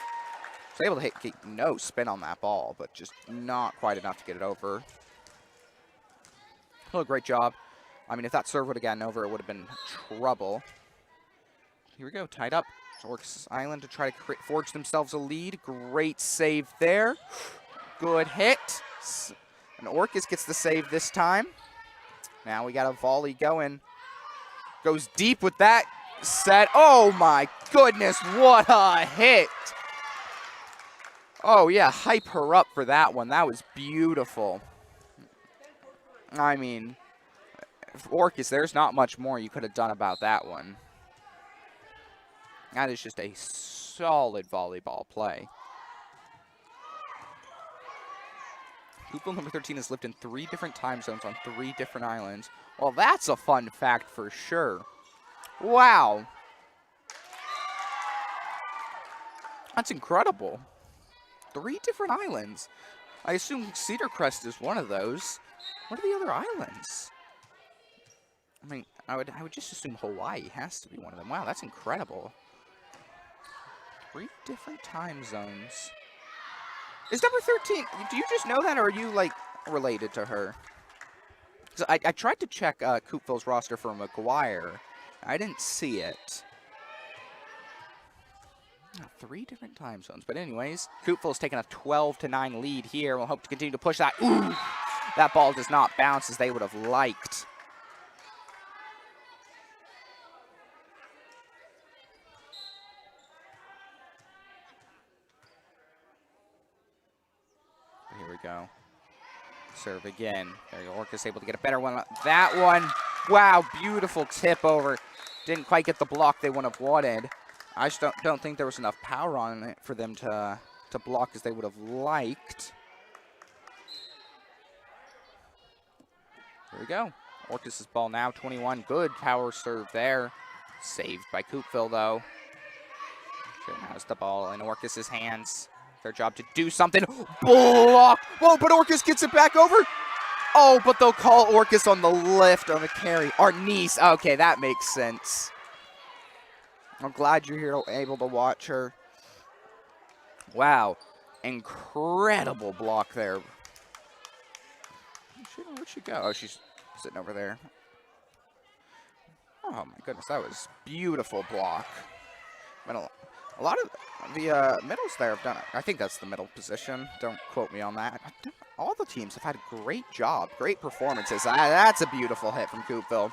Was able to get no spin on that ball, but just not quite enough to get it over. Oh, great job. I mean, if that serve would have gotten over, it would have been trouble. Here we go, tied up. Orcas Island to try to forge themselves a lead. Great save there. Good hit. And Orcas gets the save this time. Now we got a volley going. Goes deep with that set. Oh my goodness, what a hit. Oh yeah, hype her up for that one. That was beautiful. I mean, Orcas, there's not much more you could have done about that one. That is just a solid volleyball play. Coupville number 13 has lived in 3 different time zones on 3 different islands. Well, that's a fun fact for sure. Wow. That's incredible. 3 different islands. I assume Cedar Crest is one of those. What are the other islands? I mean, I would just assume Hawaii has to be one of them. Wow, that's incredible. 3 different time zones. Is number 13, do you just know that, or are you, like, related to her? Because I tried to check Coupville's roster for McGuire. I didn't see it. 3 different time zones. But anyways, Coupville's taking a 12-9 lead here. We'll hope to continue to push that. Ooh! That ball does not bounce as they would have liked. Here we go. Serve again. There you go. Orcas able to get a better one. That one, wow, beautiful tip over. Didn't quite get the block they would have wanted. I just don't think there was enough power on it for them to block as they would have liked. There we go. Orcas' ball now, 21. Good power serve there. Saved by Coupville, though. Has the ball in Orcas' hands. Their job to do something. Block! Whoa, but Orcas gets it back over. Oh, but they'll call Orcas on the lift on the carry. Our niece. Okay, that makes sense. I'm glad you're here able to watch her. Wow. Incredible block there. Where'd she go? Oh, she's sitting over there. Oh, my goodness. That was beautiful block. A lot of the middles there have done it. I think that's the middle position. Don't quote me on that. All the teams have had a great job, great performances. That's a beautiful hit from Coupville.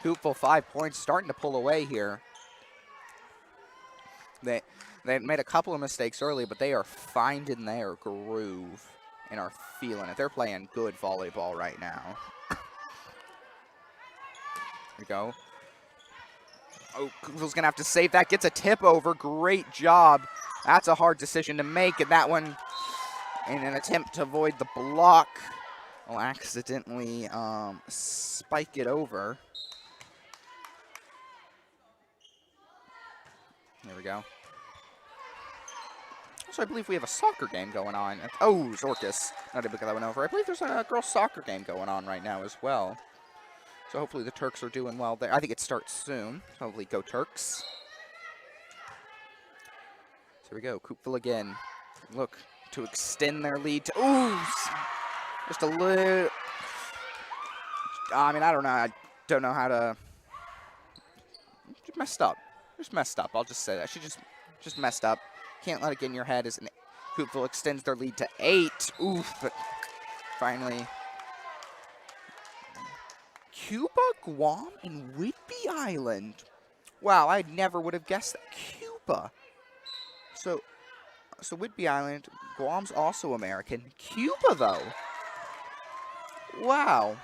Coupville 5 points, starting to pull away here. They made a couple of mistakes early, but they are finding their groove and are feeling it. They're playing good volleyball right now. There we go. Oh, Coupville's going to have to save that. Gets a tip over. Great job. That's a hard decision to make. And that one, in an attempt to avoid the block, will accidentally spike it over. There we go. Also, I believe we have a soccer game going on. Oh, it's Orcas. Not able to get that one over. I believe there's a girls' soccer game going on right now as well. So hopefully the Turks are doing well there. I think it starts soon. So hopefully go Turks. So here we go. Coupville again. Look to extend their lead to. Ooh! Just a little. I mean, I don't know. I don't know how to. Just messed up. Just messed up. I'll just say that. She just messed up. Can't let it get in your head as Coupville extends their lead to 8. Oof. But finally. Cuba, Guam, and Whidbey Island. Wow, I never would have guessed that. Cuba. So Whidbey Island, Guam's also American. Cuba, though. Wow.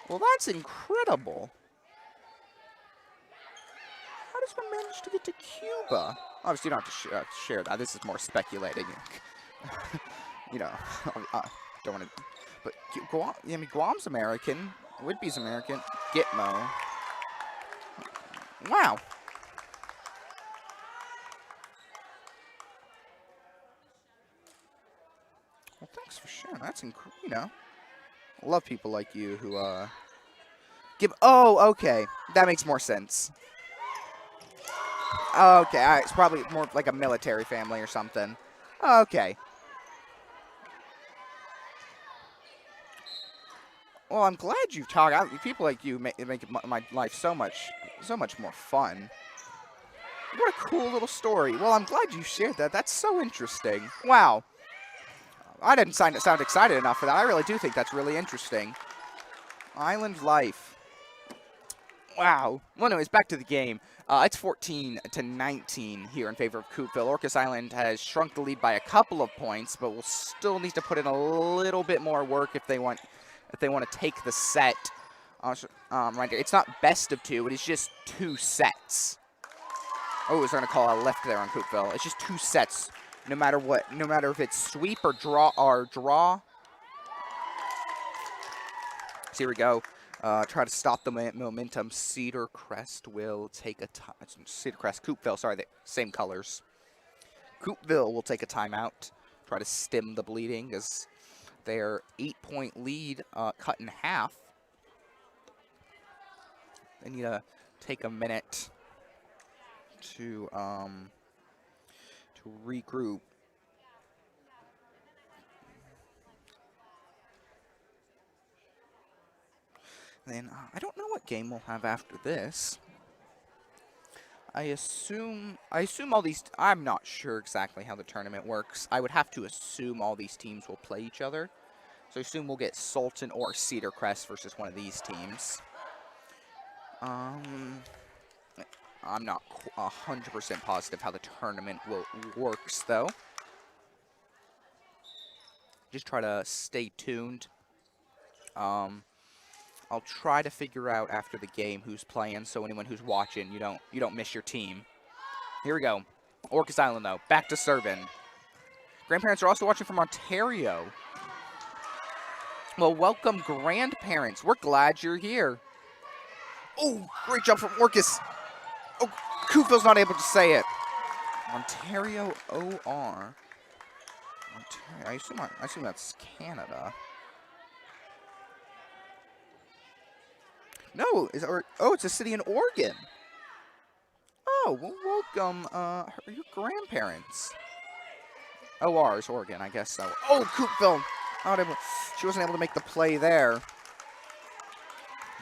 Well, that's incredible. How does one manage to get to Cuba? Obviously, you don't have to share that. This is more speculating. You know, don't want to. But Guam, I mean, Guam's American. Whidbey's American. Gitmo. Wow. Well, thanks for sharing. That's incredible. You know, I love people like you who give. Oh, okay. That makes more sense. Okay, all right. It's probably more like a military family or something. Okay. Well, I'm glad you've talked. People like you make my life so much more fun. What a cool little story. Well, I'm glad you shared that. That's so interesting. Wow. I didn't sound excited enough for that. I really do think that's really interesting. Island life. Wow. Well, anyways, back to the game. It's 14-19 here in favor of Coupville. Orcas Island has shrunk the lead by a couple of points, but will still need to put in a little bit more work if they want to take the set. Right there. It's not best of 2, but it's just 2 sets. Oh, is going to call a left there on Coupville. It's just 2 sets, no matter what. No matter if it's sweep or draw. So here we go. Try to stop the momentum. Cedar Crest will take a time. Cedar Crest, Coupville. Sorry, same colors. Coupville will take a timeout. Try to stem the bleeding as their 8-point lead cut in half. They need to take a minute to regroup. Then I don't know what game we'll have after this. I assume all these. I'm not sure exactly how the tournament works. I would have to assume all these teams will play each other. So I assume we'll get Sultan or Cedar Crest versus one of these teams. I'm not 100% positive how the tournament works, though. Just try to stay tuned. I'll try to figure out after the game who's playing, so anyone who's watching, you don't miss your team. Here we go. Orcas Island, though. Back to serving. Grandparents are also watching from Ontario. Well, welcome, grandparents. We're glad you're here. Oh, great jump from Orcas. Oh, Coupville's not able to say it. Ontario OR. Ontario, I assume that's Canada. No, it's a city in Oregon. Oh, well, welcome, your grandparents. OR is Oregon, I guess so. Oh, Coupville. She wasn't able to make the play there.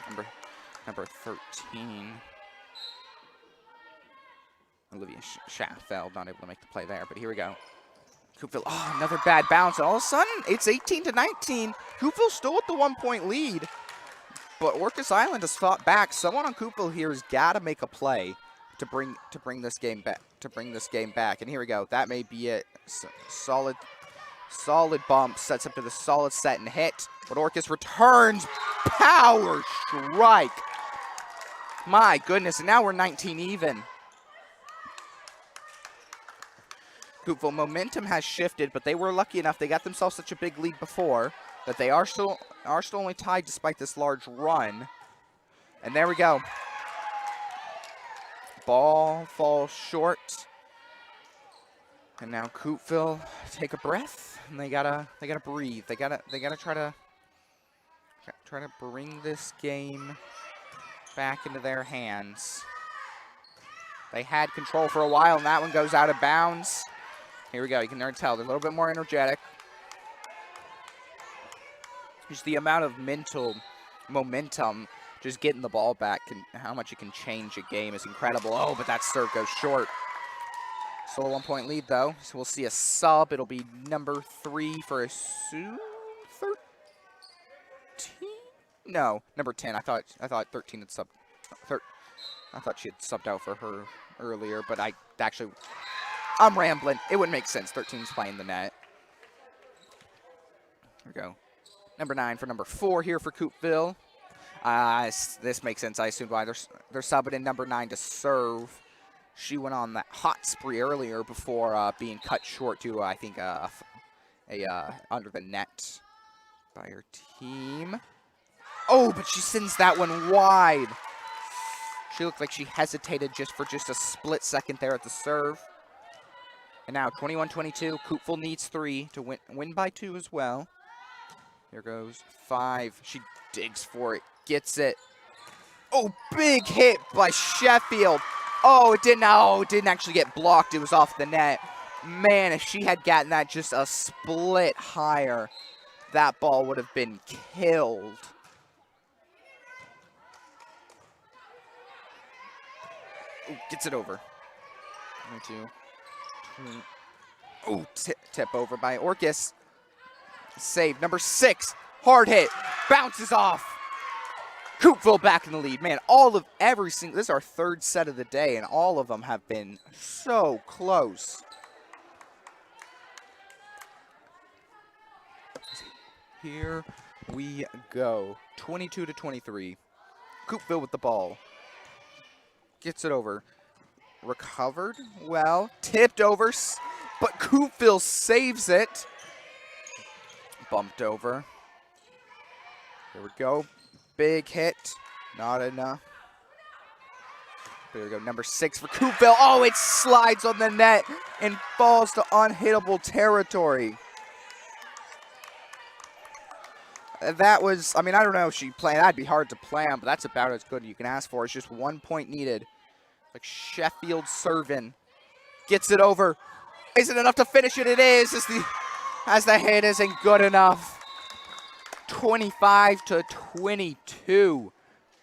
Number 13. Olivia Schaffeld not able to make the play there, but here we go. Coupville, oh, another bad bounce. And all of a sudden, it's 18-19. Coupville still with the 1-point lead. But Orcas Island has fought back. Someone on Coupville here has got to make a play to bring this game back. And here we go. That may be it. Solid bump sets up to the solid set and hit. But Orcas returns. Power strike. My goodness. And now we're 19 even. Coupville momentum has shifted, but they were lucky enough. They got themselves such a big lead before that they are still only tied despite this large run. And there we go. Ball falls short. And now Coupville take a breath, and they gotta breathe. They gotta try to bring this game back into their hands. They had control for a while, and that one goes out of bounds. Here we go. You can already tell they're a little bit more energetic. Just the amount of mental momentum just getting the ball back and how much it can change a game is incredible. Oh, but that serve goes short. Still a 1-point lead, though. So we'll see a sub. It'll be number 3 for a 13? No, number 10. I thought 13 had subbed. I thought she had subbed out for her earlier, but I'm rambling. It wouldn't make sense. 13's playing the net. Here we go. Number 9 for number 4 here for Coupville. This makes sense. I assume why they're subbing in number 9 to serve. She went on that hot spree earlier before being cut short to, I think, under the net by her team. Oh, but she sends that one wide. She looked like she hesitated for just a split second there at the serve. And now 21-22. Coupville needs 3 to win by 2 as well. Here goes 5. She digs for it. Gets it. Oh, big hit by Sheffield. Oh, it didn't actually get blocked. It was off the net. Man, if she had gotten that just a split higher, that ball would have been killed. Ooh, gets it over. 22. Ooh, tip over by Orcas. Save. Number 6. Hard hit. Bounces off. Coupville back in the lead. Man, this is our 3rd set of the day, and all of them have been so close. Here we go. 22-23. Coupville with the ball. Gets it over. Recovered. Well, tipped over, but Coupville saves it. Bumped over. Here we go. Big hit. Not enough. There we go. Number 6 for Coupville. Oh, it slides on the net and falls to unhittable territory. That was, I don't know if she planned. That'd be hard to plan, but that's about as good as you can ask for. It's just 1 point needed. Like Sheffield serving. Gets it over. Is it enough to finish it? It is. As the hit isn't good enough. 25-22.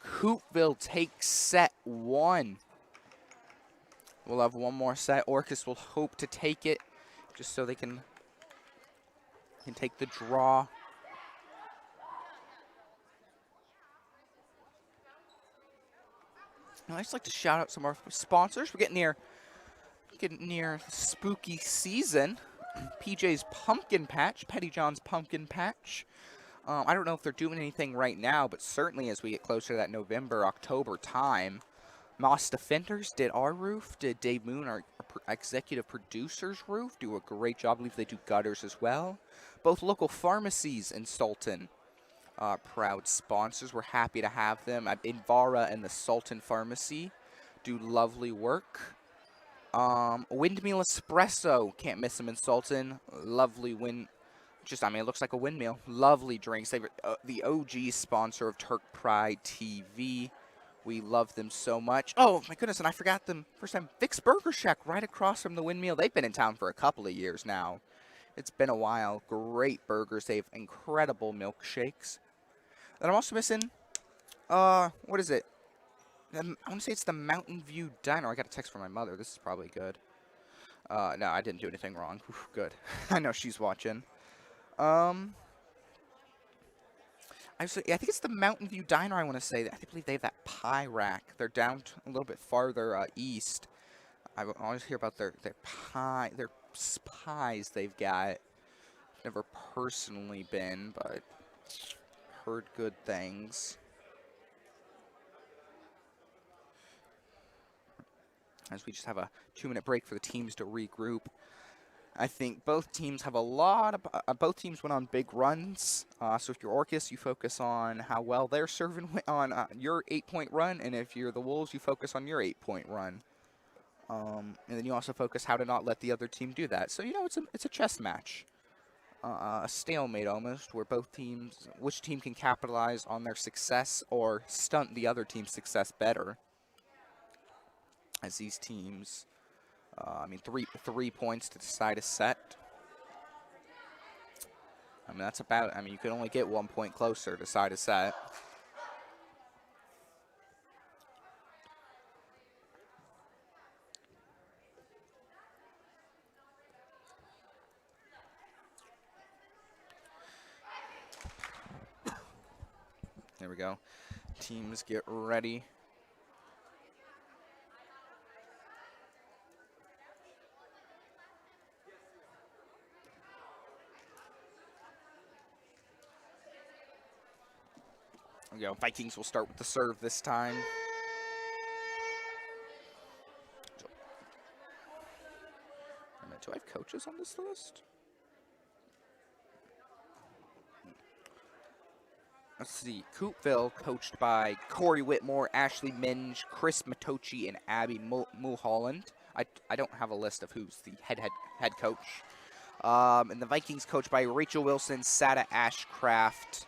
Coupville takes set 1. We'll have one more set. Orcas will hope to take it just so they can take the draw. Now, I'd just like to shout out some of our sponsors. We're getting near spooky season. PJ's Pumpkin Patch, Petty John's Pumpkin Patch. I don't know if they're doing anything right now, but certainly as we get closer to that November, October time, Moss Defenders did our roof, did Dave Moon, our executive producer's roof, do a great job. I believe they do gutters as well. Both local pharmacies in Sultan, proud sponsors. We're happy to have them. Invara and the Sultan Pharmacy do lovely work. Windmill Espresso, can't miss them in Sultan. Lovely it looks like a windmill. Lovely drinks. They were the OG sponsor of Turk Pride TV. We love them so much. Oh, my goodness, and I forgot them first time. Vic's Burger Shack right across from the windmill. They've been in town for a couple of years now. It's been a while. Great burgers. They have incredible milkshakes. And I'm also missing, what is it? I want to say it's the Mountain View Diner. I got a text from my mother. This is probably good. No, I didn't do anything wrong. Whew, good. I know she's watching. I think it's the Mountain View Diner, I want to say. I believe they have that pie rack. They're down a little bit farther east. I always hear about their pies they've got. Never personally been, but heard good things. As we just have a 2-minute break for the teams to regroup. I think both teams have both teams went on big runs. So if you're Orcas, you focus on how well they're serving on your 8-point run, and if you're the Wolves, you focus on your 8-point run. And then you also focus how to not let the other team do that. So it's a chess match, a stalemate almost, where which team can capitalize on their success or stunt the other team's success better. As these teams. 3 points to decide a set. You can only get 1 point closer to decide a set. There we go. Teams get ready. There we go. Vikings will start with the serve this time. Do I have coaches on this list? Let's see. Coupville, coached by Corey Whitmore, Ashley Minge, Chris Matochi, and Abby Mulholland. I don't have a list of who's the head coach. And the Vikings, coached by Rachel Wilson, Sada Ashcraft,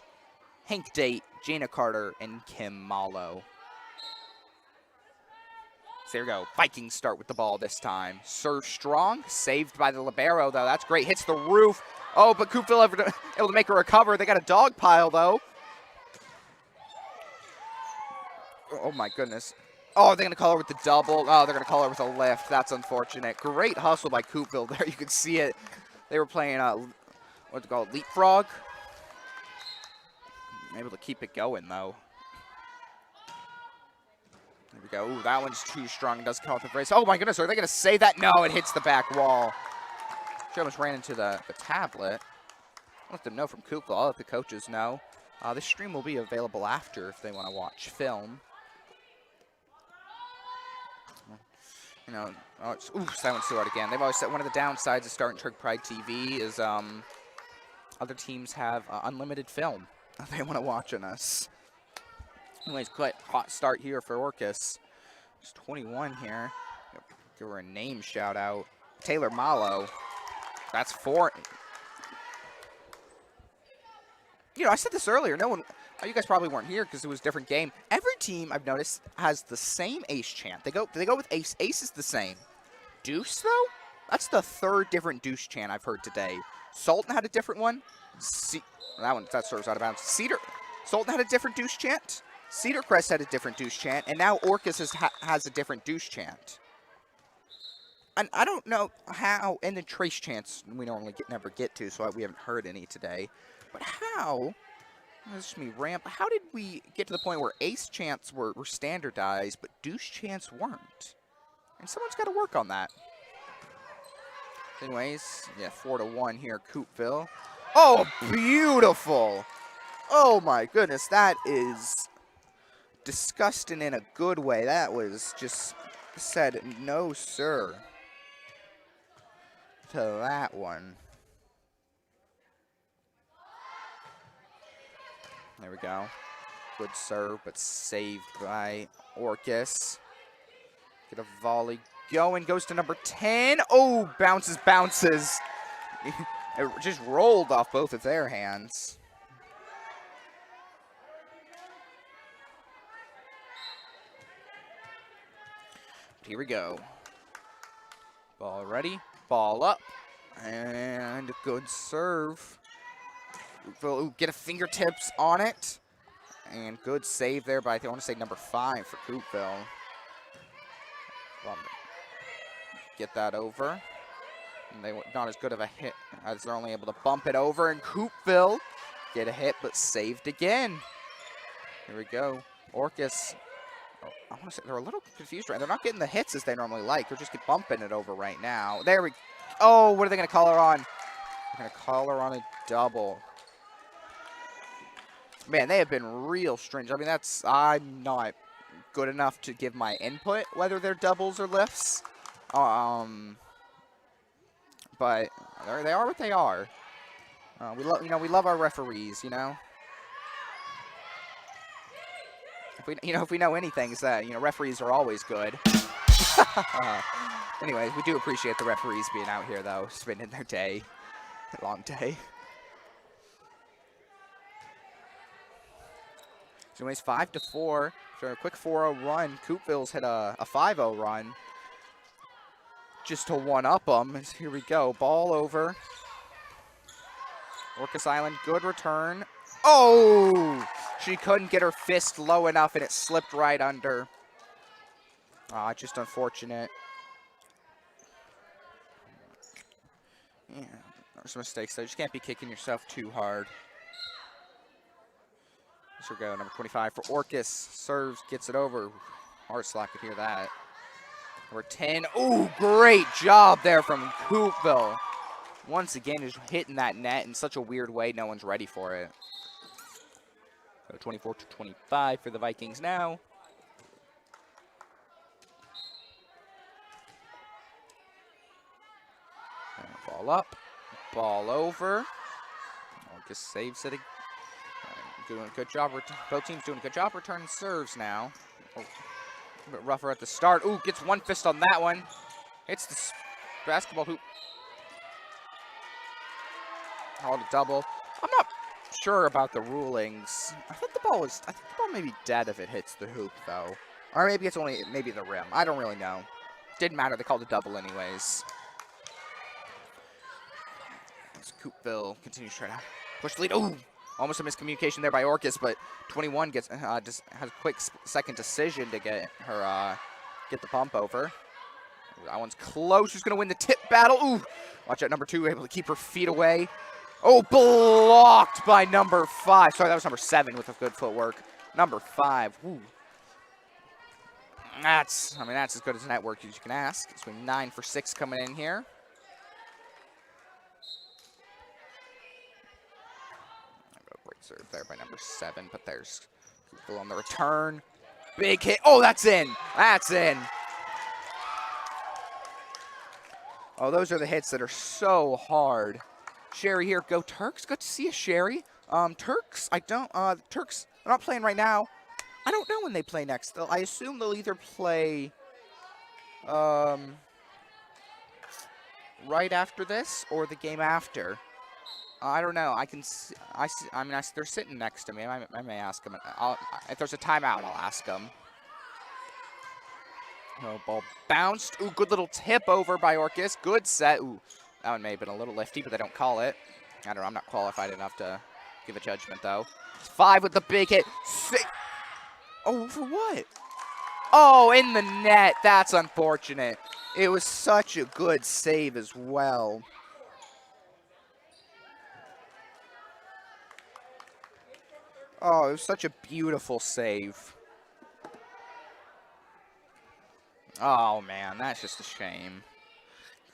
Hank Date, Jana Carter, and Kim Malo. So there we go. Vikings start with the ball this time. Serve strong. Saved by the libero, though. That's great. Hits the roof. Oh, but Coupville able to make a recover. They got a dog pile, though. Oh, my goodness. Oh, they're going to call her with the double. Oh, they're going to call her with a lift. That's unfortunate. Great hustle by Coupville there. You can see it. They were playing, what's it called, leapfrog. Able to keep it going, though. There we go. Ooh, that one's too strong. It does come off the brace. Oh, my goodness. Are they going to save that? No, it hits the back wall. She almost ran into the tablet. I'll let them know from Coupville. I'll let the coaches know. This stream will be available after if they want to watch film. That one's too hard again. They've always said one of the downsides of starting Turk Pride TV is other teams have unlimited film they want to watch on us. Anyways, quite hot start here for Orcas. It's 21 here. Give her a name shout out. Taylor Malo. That's 4. I said this earlier. You guys probably weren't here because it was a different game. Every team I've noticed has the same ace chant. They go with ace. Ace is the same. Deuce though? That's the 3rd different deuce chant I've heard today. Sultan had a different one. That serves out of bounds. Sultan had a different deuce chant. Cedar Crest had a different deuce chant, and now Orcas has a different deuce chant. And I don't know how, and the trace chants we normally never get to, so we haven't heard any today. But how? This is me ramp. How did we get to the point where ace chants were standardized, but deuce chants weren't? And someone's got to work on that. Anyways, yeah, 4-1 here, Coupville. Oh, beautiful! Oh my goodness, that is disgusting in a good way. That was just said no, sir, to that one. There we go. Good serve, but saved by Orcas. Get a volley going. Goes to number 10. Oh, bounces, bounces. It just rolled off both of their hands. Here we go. Ball ready. Ball up. And a good serve. Ooh, get a fingertips on it. And good save there by, I want to say, number 5 for Coupville. Get that over. And they not as good of a hit as they're only able to bump it over. And Coupville get a hit, but saved again. Here we go. Orcas. I want to say they're a little confused right now. They're not getting the hits as they normally like. They're just bumping it over right now. There we go. Oh, what are they going to call her on? They're going to call her on a double. Man, they have been real strange. I mean, I'm not good enough to give my input, whether they're doubles or lifts. But they are what they are. We love our referees, you know. If we know anything, is that referees are always good. Anyways, we do appreciate the referees being out here though, spending their day, a long day. So anyways, 5-4. After a quick 4-0 run, Coupville's hit a 5-0 run just to one-up them. Here we go. Ball over. Orcas Island, good return. Oh! She couldn't get her fist low enough, and it slipped right under. Ah, just unfortunate. Yeah, there's some mistakes there. You just can't be kicking yourself too hard. Here we go, number 25 for Orcas. Serves, gets it over. Hard slap, could hear that. Number 10. Ooh, great job there from Coupville. Once again, just hitting that net in such a weird way, no one's ready for it. So 24-25 for the Vikings now. Ball up, ball over. Orcas saves it again. Doing a good job. Both teams doing a good job returning serves now. Oh, a bit rougher at the start. Ooh, gets one fist on that one. Hits the basketball hoop. Called a double. I'm not sure about the rulings. I think the ball may be dead if it hits the hoop though, or maybe it's only the rim. I don't really know. Didn't matter. They called a double anyways. As Coupville continues trying to push the lead. Ooh. Almost a miscommunication there by Orcas, but 21 gets just has a quick second decision to get her get the bump over. That one's close. Who's gonna win the tip battle? Ooh! Watch out, number 2 able to keep her feet away. Oh, blocked by number 5. Sorry, that was number 7 with a good footwork. Number 5. Ooh. That's as good as network as you can ask. It's been 9 for 6 coming in here. Serve there by number 7, but there's Coupville on the return. Big hit. Oh, that's in. That's in. Oh, those are the hits that are so hard. Sherry here. Go Turks. Good to see you, Sherry. Turks, Turks, they're not playing right now. I don't know when they play next. I assume they'll either play right after this or the game after. I don't know. They're sitting next to me. I may ask them. If there's a timeout, I'll ask them. Oh, ball bounced. Ooh, good little tip over by Orcas. Good set. Ooh, that one may have been a little lifty, but they don't call it. I don't know. I'm not qualified enough to give a judgment, though. 5 with the big hit. 6. Oh, for what? Oh, in the net. That's unfortunate. It was such a good save as well. Oh, it was such a beautiful save. Oh, man, that's just a shame.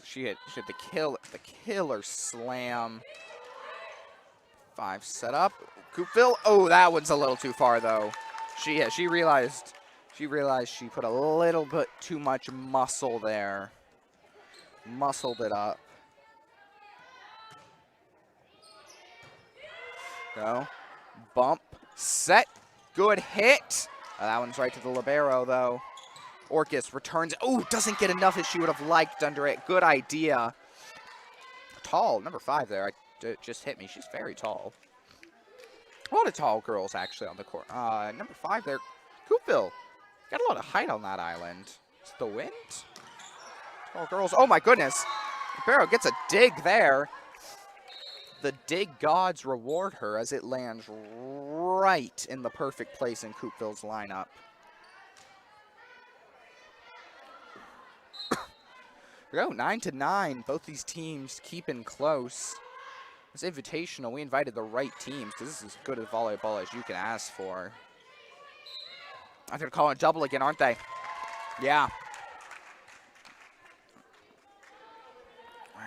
She hit the killer slam. 5 set up. Coupville. Oh, that one's a little too far though. She realized she put a little bit too much muscle there. Muscled it up. Go. Bump. Set. Good hit. That one's right to the libero though. Orcas returns. Oh, doesn't get enough as she would have liked under it. Good idea. Tall. Number 5 there. Just hit me. She's very tall. A lot of tall girls actually on the court. Number 5 there. Coupville. Got a lot of height on that island. Is it the wind? Tall girls. Oh my goodness. Libero gets a dig there. The dig gods reward her as it lands right in the perfect place in Coupville's lineup. We go 9-9. Both these teams keeping close. This Invitational, we invited the right teams because this is as good a volleyball as you can ask for. I think they're calling a double again, aren't they? Yeah.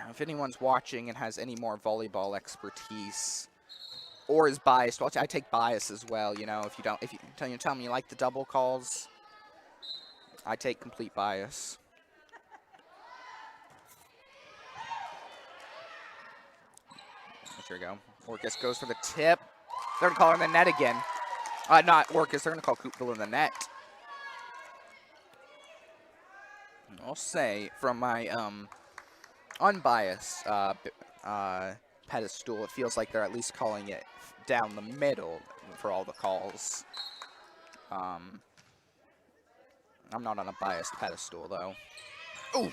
If anyone's watching and has any more volleyball expertise or is biased, well, I take bias as well. You know, if you tell me you like the double calls, I take complete bias. There we go. Orcas goes for the tip. They're going to call her in the net again. Not Orcas. They're going to call Coupville in the net. I'll say from my unbiased pedestal, it feels like they're at least calling it down the middle for all the calls. I'm not on a biased pedestal, though. Ooh!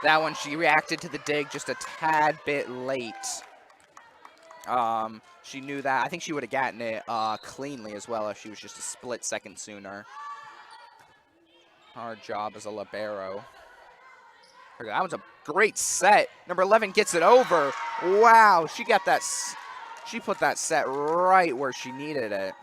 That one, she reacted to the dig just a tad bit late. She knew that. I think she would have gotten it cleanly as well if she was just a split second sooner. Hard job as a libero. That was a great set. Number 11 gets it over. Wow, she got that. She put that set right where she needed it.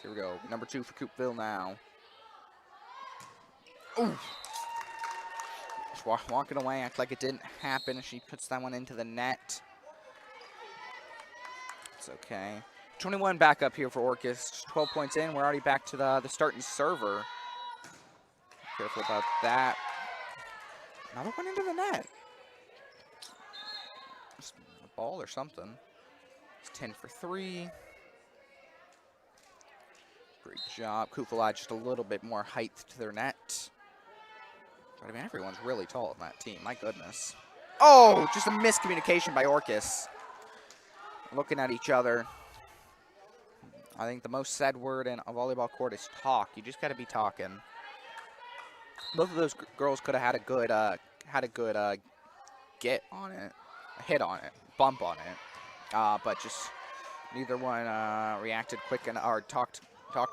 Here we go. Number 2 for Coupville now. Ooh. Just walking away, act like it didn't happen. She puts that one into the net. It's okay. 21 back up here for Orcas. 12 points in. We're already back to the starting server. Careful about that. Another one into the net. Just a ball or something. It's 10 for 3. Great job. Coupville just a little bit more height to their net. But I mean, everyone's really tall on that team. My goodness. Oh, just a miscommunication by Orcas. Looking at each other. I think the most said word in a volleyball court is talk. You just got to be talking. Both of those girls could have had a good get on it, a hit on it, bump on it, but just neither one reacted quick enough or talked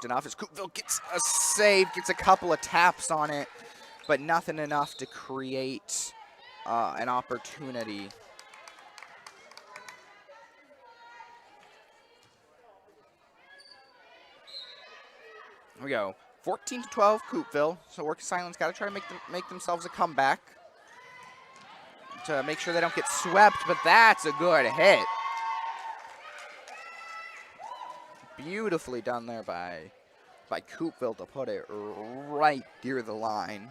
enough. As Coupville gets a save, gets a couple of taps on it, but nothing enough to create an opportunity. Here we go. 14-12 Coupville. So Orcas Island's got to try to make themselves a comeback to make sure they don't get swept, but that's a good hit. Beautifully done there by Coupville to put it right near the line.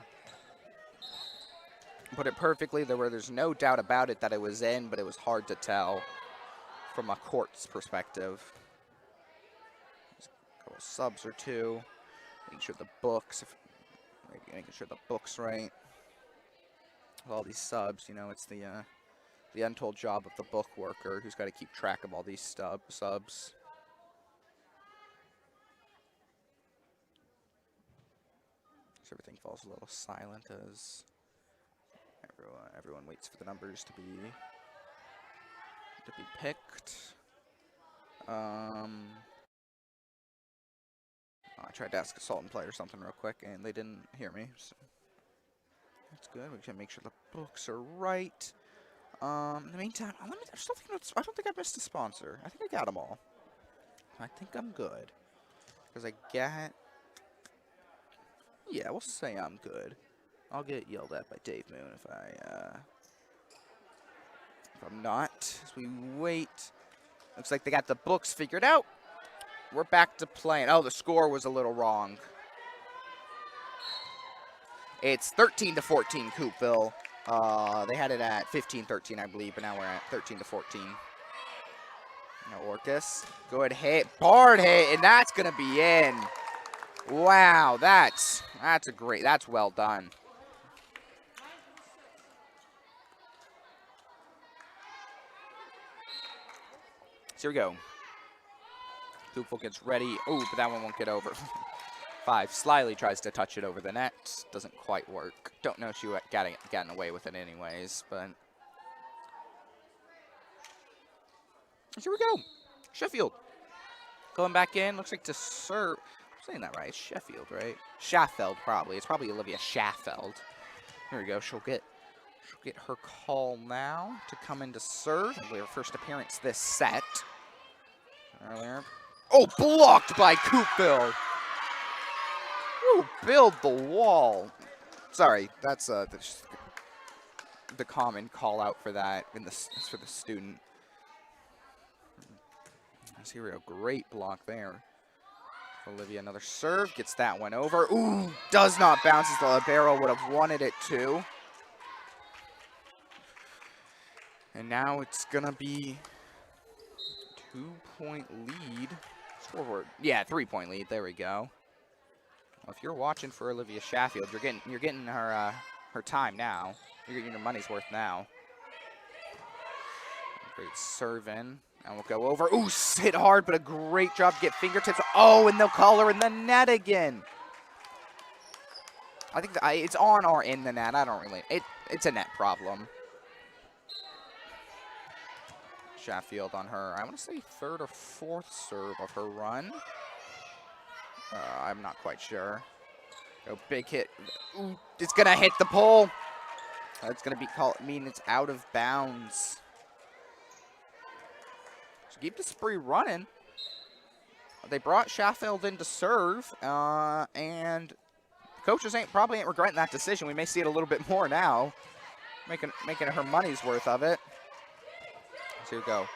Put it perfectly where there's no doubt about it that it was in, but it was hard to tell from a court's perspective. Just a couple subs or two. Making sure the books, making sure the book's right. With all these subs, you know, it's the untold job of the book worker who's got to keep track of all these subs. So everything falls a little silent as everyone waits for the numbers to be picked. I tried to ask a Sultan player something real quick, and they didn't hear me. So that's good. We can make sure the books are right. In the meantime, I'm still thinking I don't think I missed a sponsor. I think I got them all. I think I'm good. Because I get... Yeah, we'll say I'm good. I'll get yelled at by Dave Moon if I'm not. As we wait. Looks like they got the books figured out. We're back to playing. Oh, the score was a little wrong. It's 13-14 Coupville. They had it at 15-13, I believe, but now we're at 13-14. Now Orcas, good hit, hard hit, and that's gonna be in. Wow, that's well done. So here we go. Coupville gets ready. Oh, but that one won't get over. 5 slyly tries to touch it over the net. Doesn't quite work. Don't know if she gotten away with it anyways, but here we go. Sheffield going back in. Looks like to serve. I'm saying that right. It's Sheffield, right? Schaffeld, probably. It's probably Olivia Schaffeld. Here we go. She'll get her call now to come in to serve. It'll be her first appearance this set. Earlier. Oh, blocked by Coupville. Ooh, build the wall. Sorry, that's the common call out for that for the student. Here we go. Great block there. Olivia, another serve, gets that one over. Ooh, does not bounce as the libero would have wanted it to. And now it's gonna be 2-point lead. Scoreboard. Yeah, 3-point lead. There we go. Well, if you're watching for Olivia Sheffield, you're getting her her time now. You're getting your money's worth now. Great serve in. And we'll go over. Ooh, hit hard, but a great job to get fingertips. Oh, and they'll call her in the net again. I think it's on or in the net. I don't really. It's a net problem. Sheffield on her, I want to say 3rd or 4th serve of her run. I'm not quite sure. Go big hit. Ooh, it's going to hit the pole. That's going to mean it's out of bounds. So keep the spree running. They brought Sheffield in to serve, and coaches probably ain't regretting that decision. We may see it a little bit more now, making her money's worth of it. So here we go.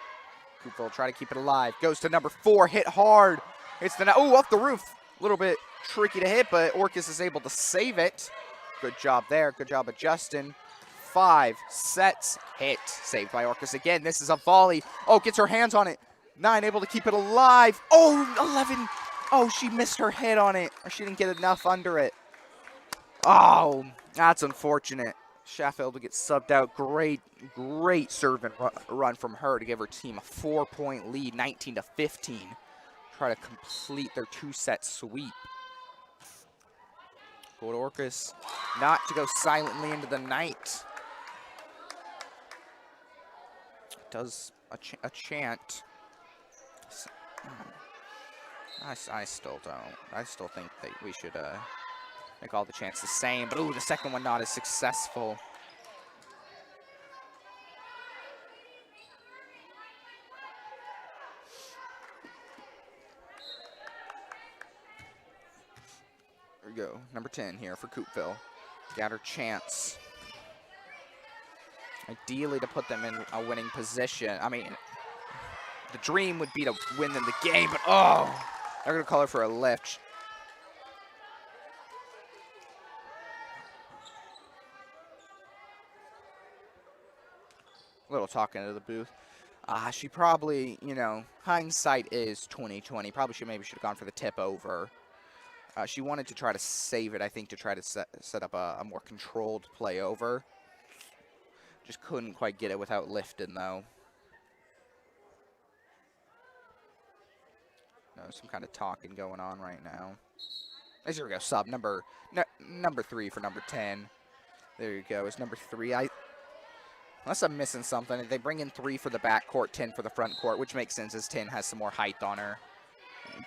Coupville will try to keep it alive. Goes to number 4, hit hard. It's the off the roof. A little bit tricky to hit, but Orcas is able to save it. Good job there. Good job of Justin. 5 sets, hit. Saved by Orcas again. This is a volley. Oh, gets her hands on it. 9 able to keep it alive. Oh, 11. Oh, she missed her hit on it. Or she didn't get enough under it. Oh, that's unfortunate. Sheffield will get subbed out. Great serve and run from her to give her team a 4-point lead, 19-15. Try to complete their 2-set sweep. Go to Orcas, not to go silently into the night. Does a chant. I still don't. I still think that we should make all the chants the same. But ooh, the second one not as successful. There we go. Number 10 here for Coupville. Got her chance. Ideally to put them in a winning position. I mean, the dream would be to win them the game, but oh, they're going to call her for a lift. A little talking to the booth. She probably, you know, hindsight is 20/20. Probably maybe should have gone for the tip over. She wanted to try to save it, I think, to try to set up a more controlled play over. Just couldn't quite get it without lifting, though. No, some kind of talking going on right now. Here we go, sub number 3 for number 10. There you go. It's number 3. Unless I'm missing something, they bring in 3 for the back court, 10 for the front court, which makes sense as 10 has some more height on her.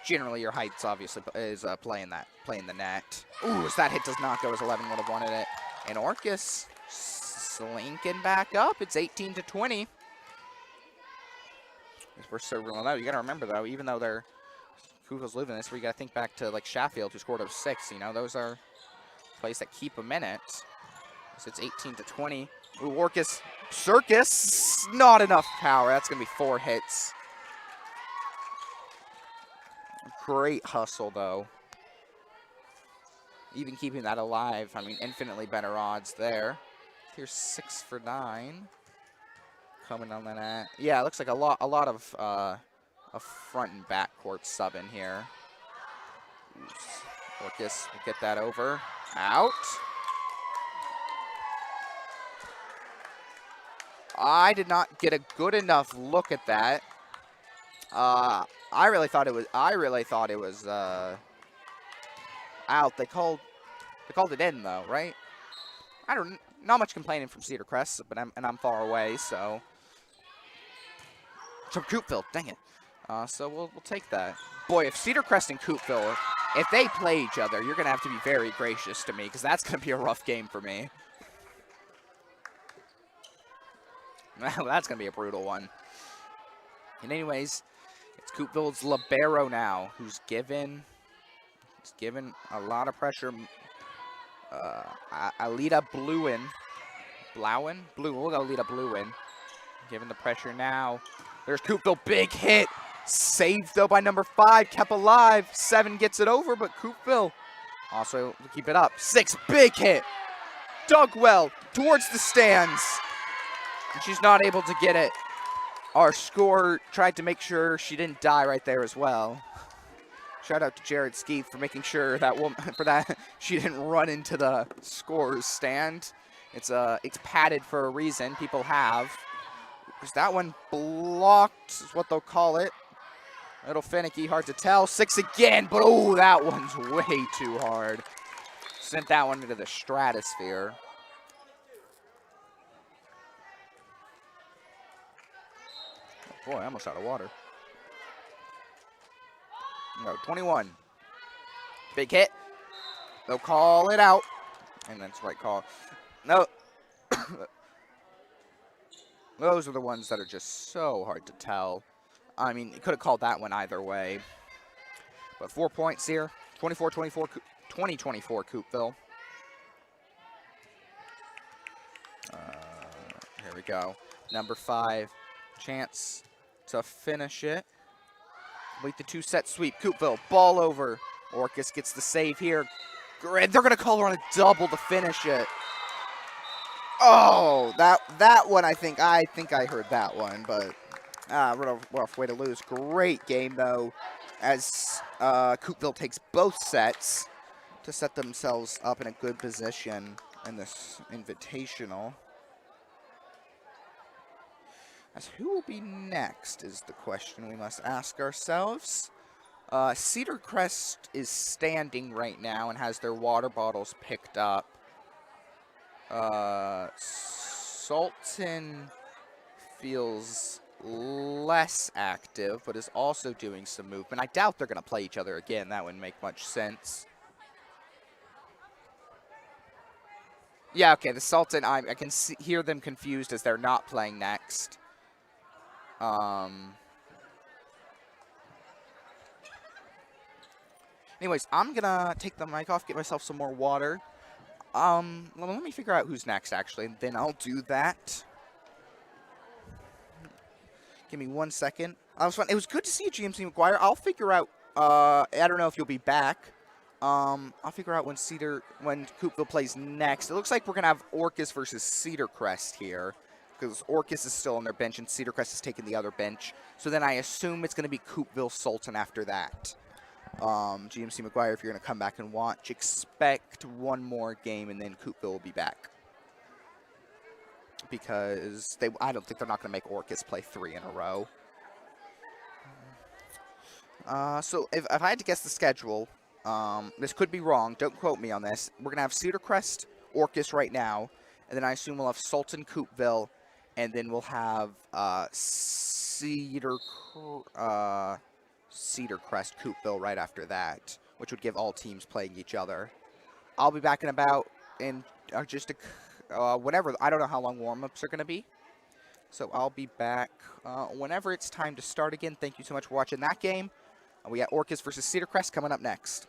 Generally, your height's obviously is playing the net. Ooh, as that hit does not go as 11 would have wanted it. And Orcas slinking back up. It's 18-20. We're serving well. You got to remember though, even though they're Coupville's living this, where you got to think back to like Sheffield, who scored 6. You know, those are plays that keep them in it. So it's 18-20. Ooh, Orcas, Circus, not enough power. That's going to be 4 hits. Great hustle, though. Even keeping that alive, I mean, infinitely better odds there. Here's 6 for 9. Coming on the net. Yeah, it looks like a lot of a front and back court sub in here. Orcas will get that over. Out. I did not get a good enough look at that. I really thought it was out. They called it in though, right? Not much complaining from Cedar Crest, but I'm far away, so from Coupville, dang it. So we'll take that. Boy, if Cedar Crest and Coupville, if they play each other, you're gonna have to be very gracious to me, because that's gonna be a rough game for me. That's gonna be a brutal one. And anyways, it's Coupville's libero now, who's given a lot of pressure. Alita Bluin. We'll go Alita Bluin. Given the pressure now. There's Coupville, big hit. Saved though by number 5, kept alive. 7 gets it over, but Coupville also to keep it up. 6, big hit. Dug well towards the stands. And she's not able to get it. Our scorer tried to make sure she didn't die right there as well. Shout out to Jared Skeeth for making sure that she didn't run into the scorer's stand. It's padded for a reason. People have. Is that one blocked? Is what they'll call it. A little finicky, hard to tell. 6 again, but oh, that one's way too hard. Sent that one into the stratosphere. Oh boy, I almost out of water. No, 21. Big hit. They'll call it out. And that's the right call. No. Those are the ones that are just so hard to tell. I mean, you could have called that one either way. But 4 points here. 20-24 Coupville. Here we go. Number 5. Chance to finish it. Complete the 2-set sweep. Coupville, ball over. Orcas gets the save here. They're going to call her on a double to finish it. Oh, that one, I think I heard that one, but rough way to lose. Great game, though, as Coupville takes both sets to set themselves up in a good position in this Invitational. As who will be next is the question we must ask ourselves. Cedar Crest is standing right now and has their water bottles picked up. Sultan feels less active, but is also doing some movement. I doubt they're going to play each other again. That wouldn't make much sense. Yeah, okay, the Sultan, I can hear them confused as they're not playing next. Anyways, I'm going to take the mic off, get myself some more water. Let me figure out who's next, actually, and then I'll do that. Give me 1 second. It was good to see you, GMC McGuire. I'll figure out, I don't know if you'll be back. I'll figure out when Coupville plays next. It looks like we're going to have Orcas versus Cedar Crest here, because Orcas is still on their bench and Cedar Crest is taking the other bench. So then I assume it's going to be Coupville Sultan after that. GMC McGuire, if you're going to come back and watch, expect one more game and then Coupville will be back. Because I don't think they're not going to make Orcas play 3 in a row. So if I had to guess the schedule, this could be wrong, don't quote me on this. We're going to have Cedar Crest, Orcas right now, and then I assume we'll have Sultan Coupville, and then we'll have Cedar Crest Coupville right after that, which would give all teams playing each other. I'll be back in just whenever. I don't know how long warm-ups are going to be. So I'll be back whenever it's time to start again. Thank you so much for watching that game. We got Orcas versus Cedar Crest coming up next.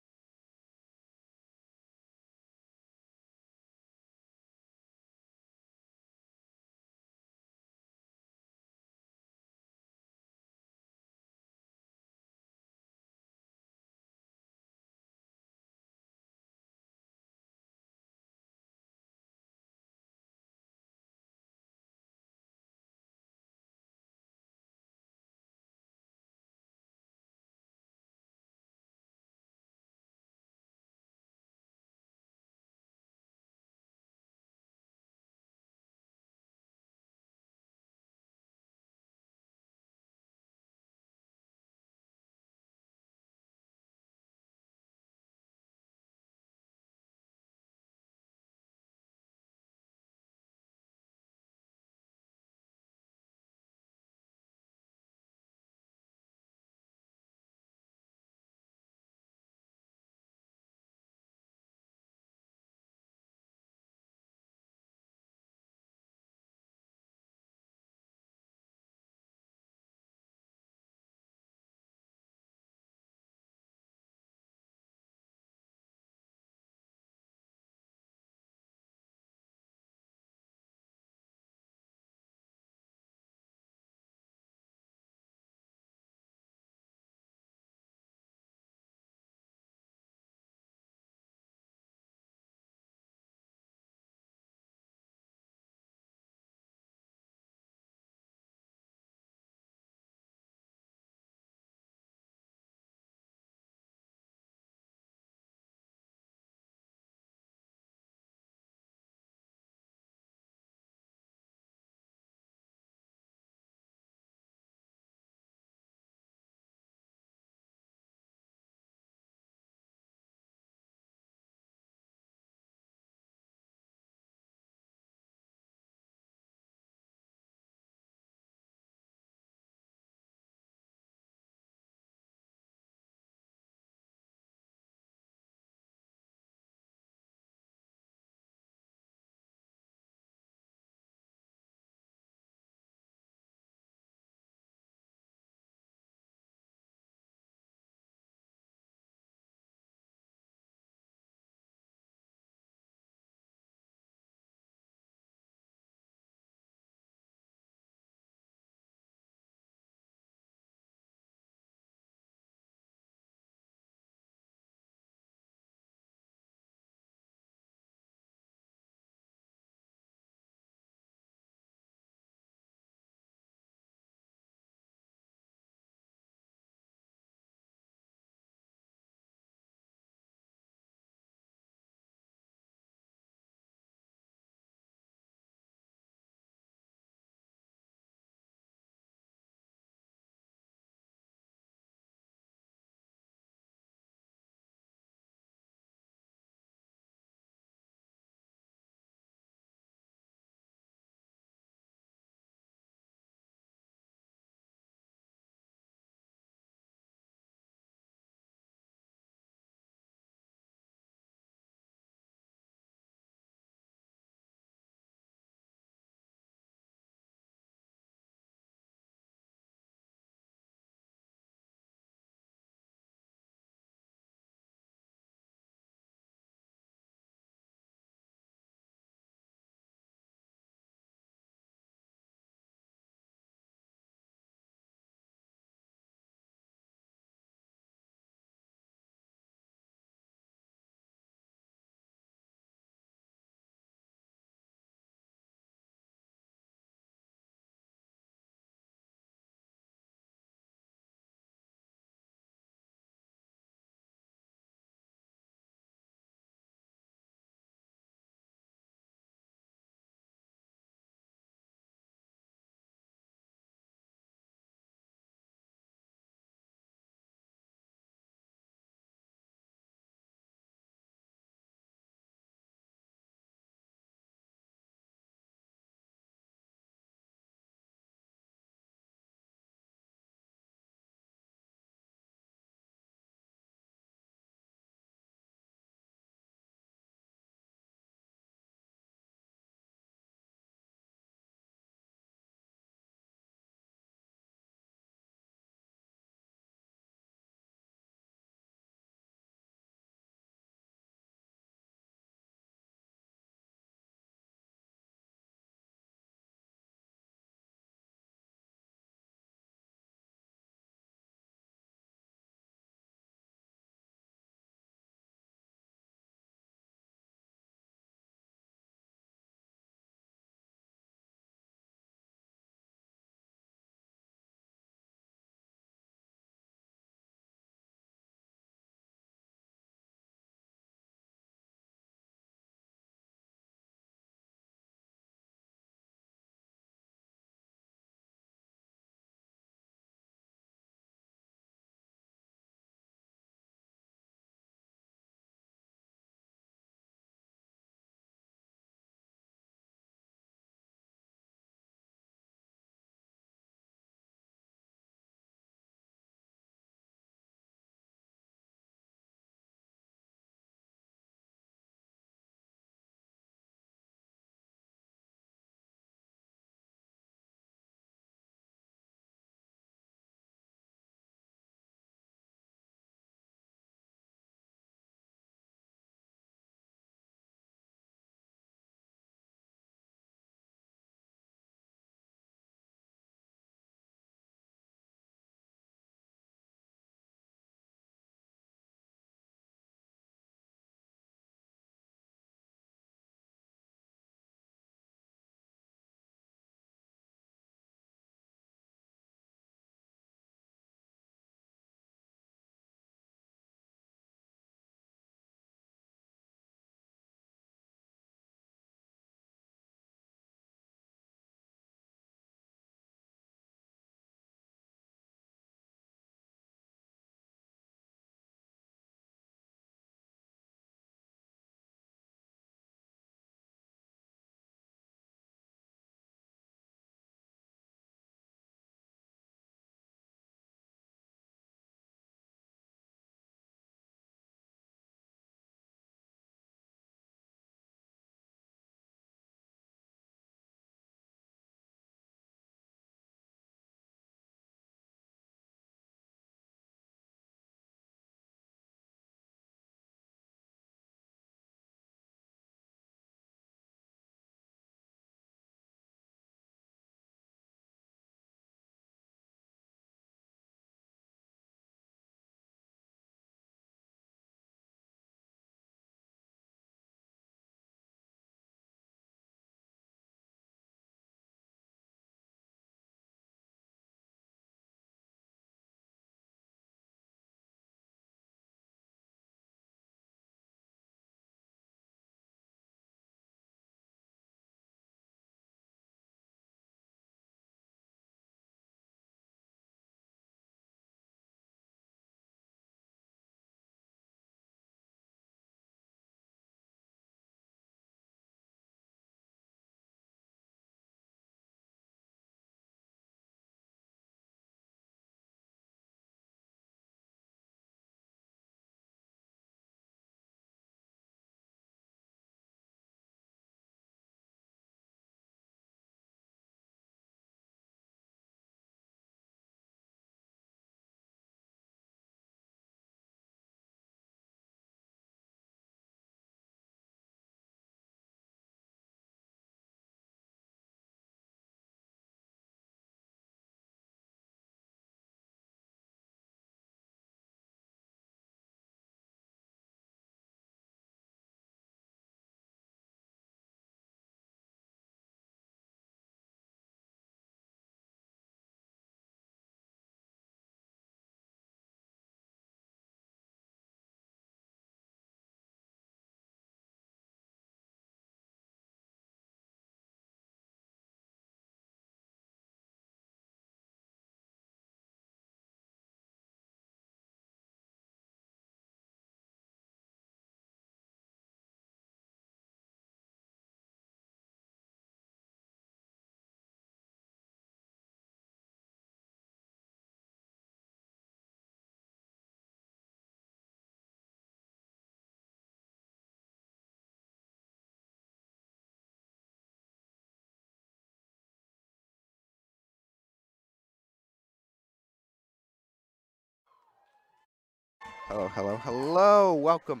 Hello, hello, hello. Welcome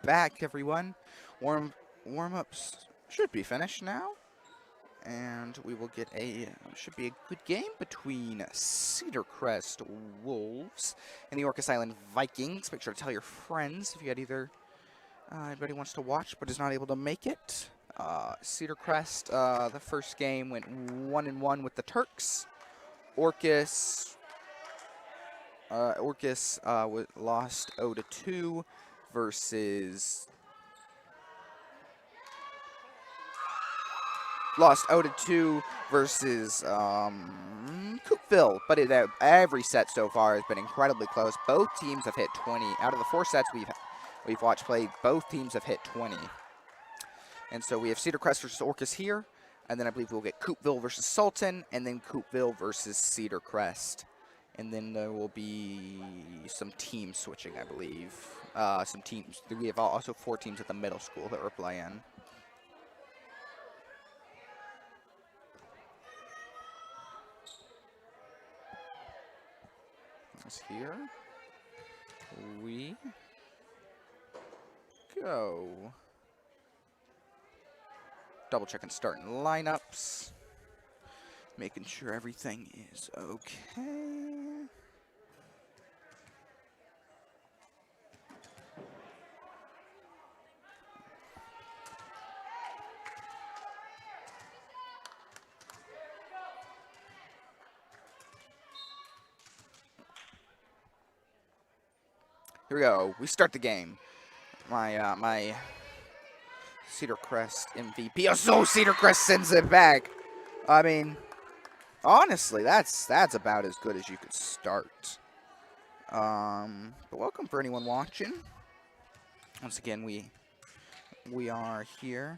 back, everyone. Warm-ups should be finished now. And we will get should be a good game between Cedar Crest Wolves and the Orcas Island Vikings. Make sure to tell your friends if you had anybody wants to watch but is not able to make it. Cedar Crest, the first game went 1-1 with the Turks. Orcas lost 0-2 versus. Lost 0-2 versus Coupville, but every set so far has been incredibly close. Both teams have hit 20. Out of the 4 sets we've watched played, both teams have hit 20. And so we have Cedar Crest versus Orcas here, and then I believe we'll get Coupville versus Sultan, and then Coupville versus Cedar Crest. And then there will be some team switching, I believe. Some teams. We have also 4 teams at the middle school that we're playing. Here we go. Double checking starting lineups, making sure everything is okay. Here we go. We start the game. My Cedar Crest MVP. Oh, so Cedar Crest sends it back. I mean, honestly, that's about as good as you could start. But welcome for anyone watching. Once again, we are here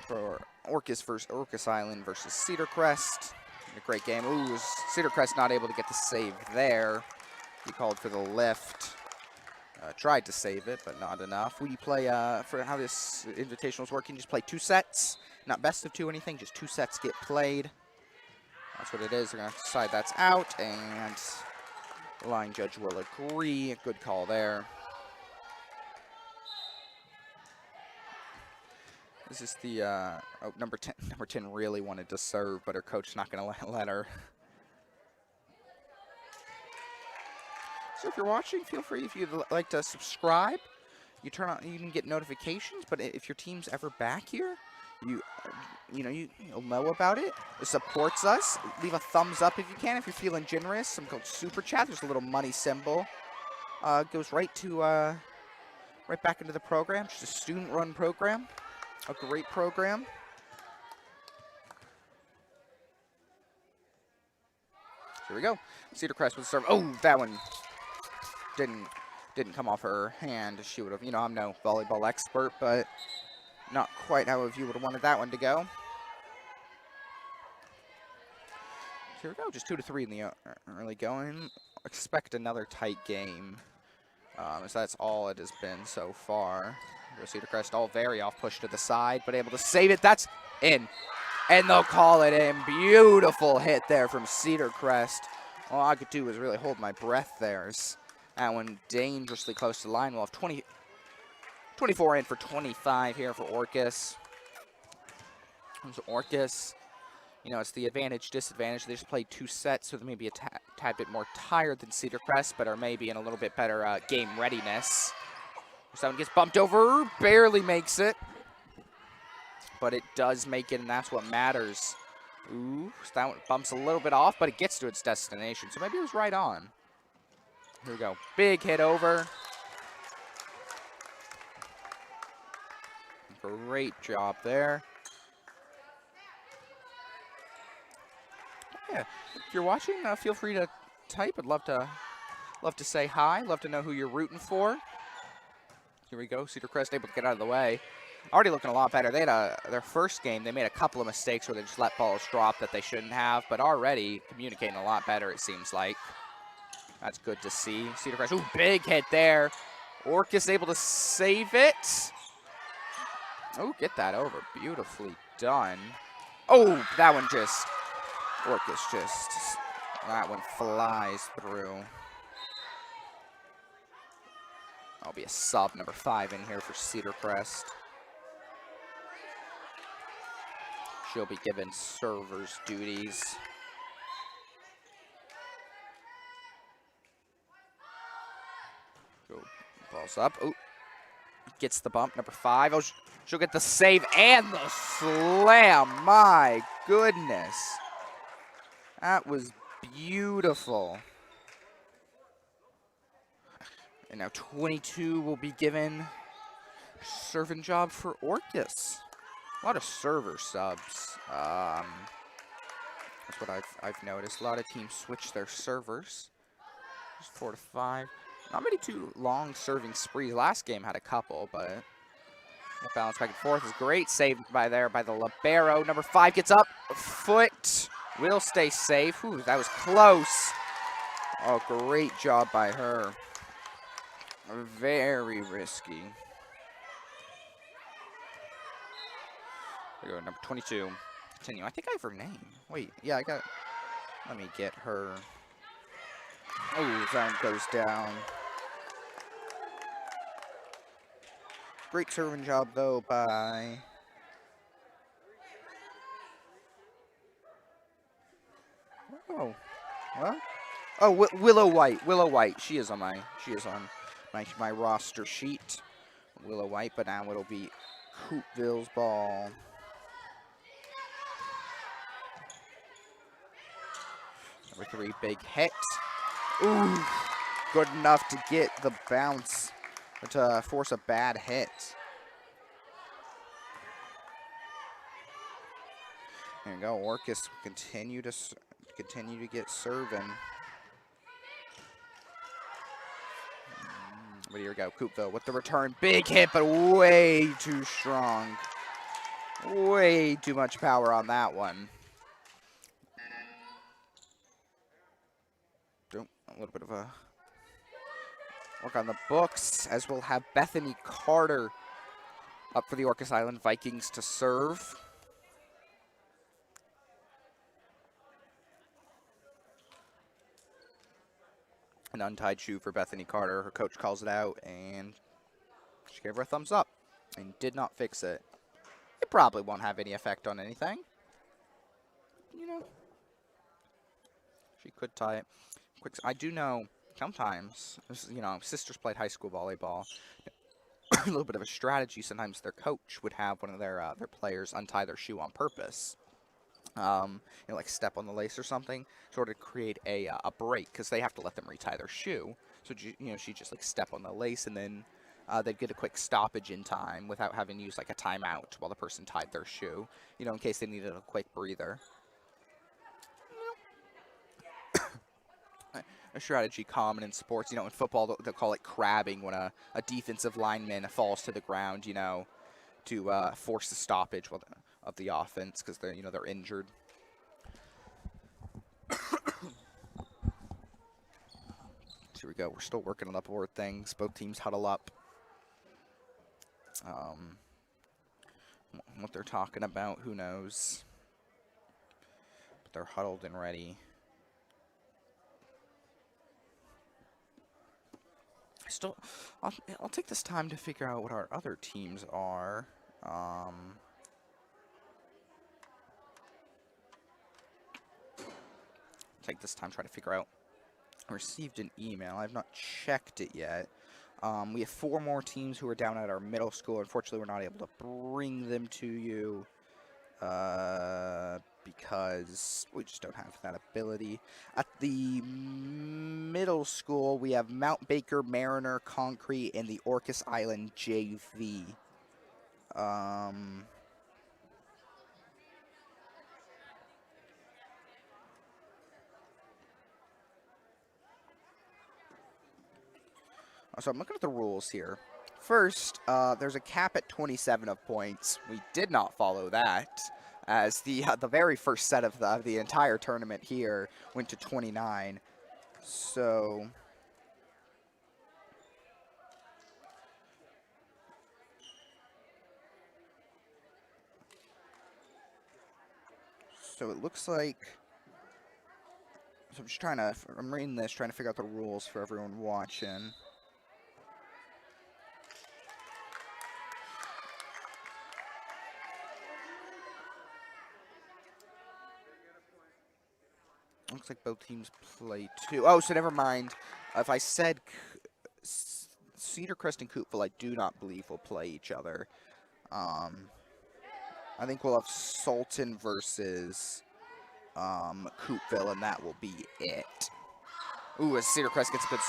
for Orcas Island versus Cedar Crest. A great game. Ooh, Cedar Crest not able to get the save there. He called for the lift. Tried to save it, but not enough. We play, for how this Invitational is working, just play 2 sets. Not best of 2 anything, just 2 sets get played. That's what it is. They're going to decide that's out, and the line judge will agree. Good call there. This is the, number 10. Number 10 really wanted to serve, but her coach's not going to let her. So if you're watching, feel free, if you'd like to subscribe. You can get notifications, but if your team's ever back here, you'll know about it. It supports us. Leave a thumbs up if you can, if you're feeling generous. Some called Super Chat. There's a little money symbol. Goes right back into the program. Just a student-run program. A great program. Here we go. Cedar Crest with the serve. Oh, that one didn't come off her hand. She would have, I'm no volleyball expert, but not quite how you would have wanted that one to go. Here we go. Just 2-3 in the early going. Expect another tight game. So that's all it has been so far. Cedar Crest all very off push to the side, but able to save it. That's in. And they'll call it in. Beautiful hit there from Cedar Crest. All I could do was really hold my breath there. That one dangerously close to the line. We'll have 24 in for 25 here for Orcas. So Orcas, it's the advantage, disadvantage. They just played 2 sets, so they may be a tad bit more tired than Cedar Crest, but are maybe in a little bit better game readiness. That one gets bumped over, barely makes it. But it does make it, and that's what matters. Ooh, so that one bumps a little bit off, but it gets to its destination. So maybe it was right on. Here we go. Big hit over. Great job there. Yeah, if you're watching, feel free to type. I'd love to say hi. Love to know who you're rooting for. Here we go. Cedar Crest able to get out of the way. Already looking a lot better. They had their first game. They made a couple of mistakes where they just let balls drop that they shouldn't have, but already communicating a lot better, it seems like. That's good to see. Cedar Crest. Ooh, big hit there. Orcas able to save it. Oh, get that over. Beautifully done. Oh, that one just. Orcas just. That one flies through. be a sub, number 5 in here for Cedar Crest. She'll be given server's duties. Go, balls up. Oh, gets the bump, number 5. Oh, she'll get the save and the slam. My goodness. That was beautiful. And now 22 will be given serving job for Orcas. A lot of server subs. That's what I've noticed. A lot of teams switch their servers. Just 4 to 5. Not many too long serving sprees. Last game had a couple, but the balance back and forth is great. Saved by the libero. Number 5 gets up. Foot will stay safe. Ooh, that was close. Oh, great job by her. Very risky. There we go, number 22. Continue. I think I have her name. Wait, yeah, I got. Let me get her. Oh, zone goes down. Great serving job though by. Oh, what? Oh, Willow White. Willow White. She is on my roster sheet. Willow White, but now it'll be Coupville's ball. Number 3, big hit. Ooh, good enough to get the bounce, to force a bad hit. There you go. Orcas continue to get serving. But here we go. Coupville with the return. Big hit, but way too strong. Way too much power on that one. A little bit of a work on the books, as we'll have Bethany Carter up for the Orcas Island Vikings to serve. An untied shoe for Bethany Carter. Her coach calls it out, and she gave her a thumbs up and did not fix it. It probably won't have any effect on anything. You know, she could tie it. Quick, I do know sometimes, you know, sisters played high school volleyball. A little bit of a strategy. Sometimes their coach would have one of their players untie their shoe on purpose. You know, like step on the lace or something, sort of create a break, because they have to let them retie their shoe. So you know, she just like step on the lace, and then they'd get a quick stoppage in time without having to use like a timeout while the person tied their shoe. You know, in case they needed a quick breather. A strategy common in sports. You know, in football they'll call it crabbing, when a defensive lineman falls to the ground. You know, to force the stoppage of the offense, because they're injured. Here we go. We're still working on upward things. Both teams huddle up. What they're talking about, who knows? But they're huddled and ready. I'll take this time to figure out what our other teams are. Take this time, try to figure out. I received an email. I've not checked it yet. We have 4 more teams who are down at our middle school. Unfortunately, we're not able to bring them to you because we just don't have that ability. At the middle school, we have Mount Baker, Mariner, Concrete, and the Orcas Island JV. So I'm looking at the rules here. First, there's a cap at 27 of points. We did not follow that, as the very first set of the entire tournament here went to 29. So it looks like. So I'm reading this, trying to figure out the rules for everyone watching. Looks like both teams play 2. Oh, so never mind. If I said Cedar Crest and Coupville, I do not believe will play each other. I think we'll have Sultan versus Coupville, and that will be it. Ooh, as Cedar Crest gets a good,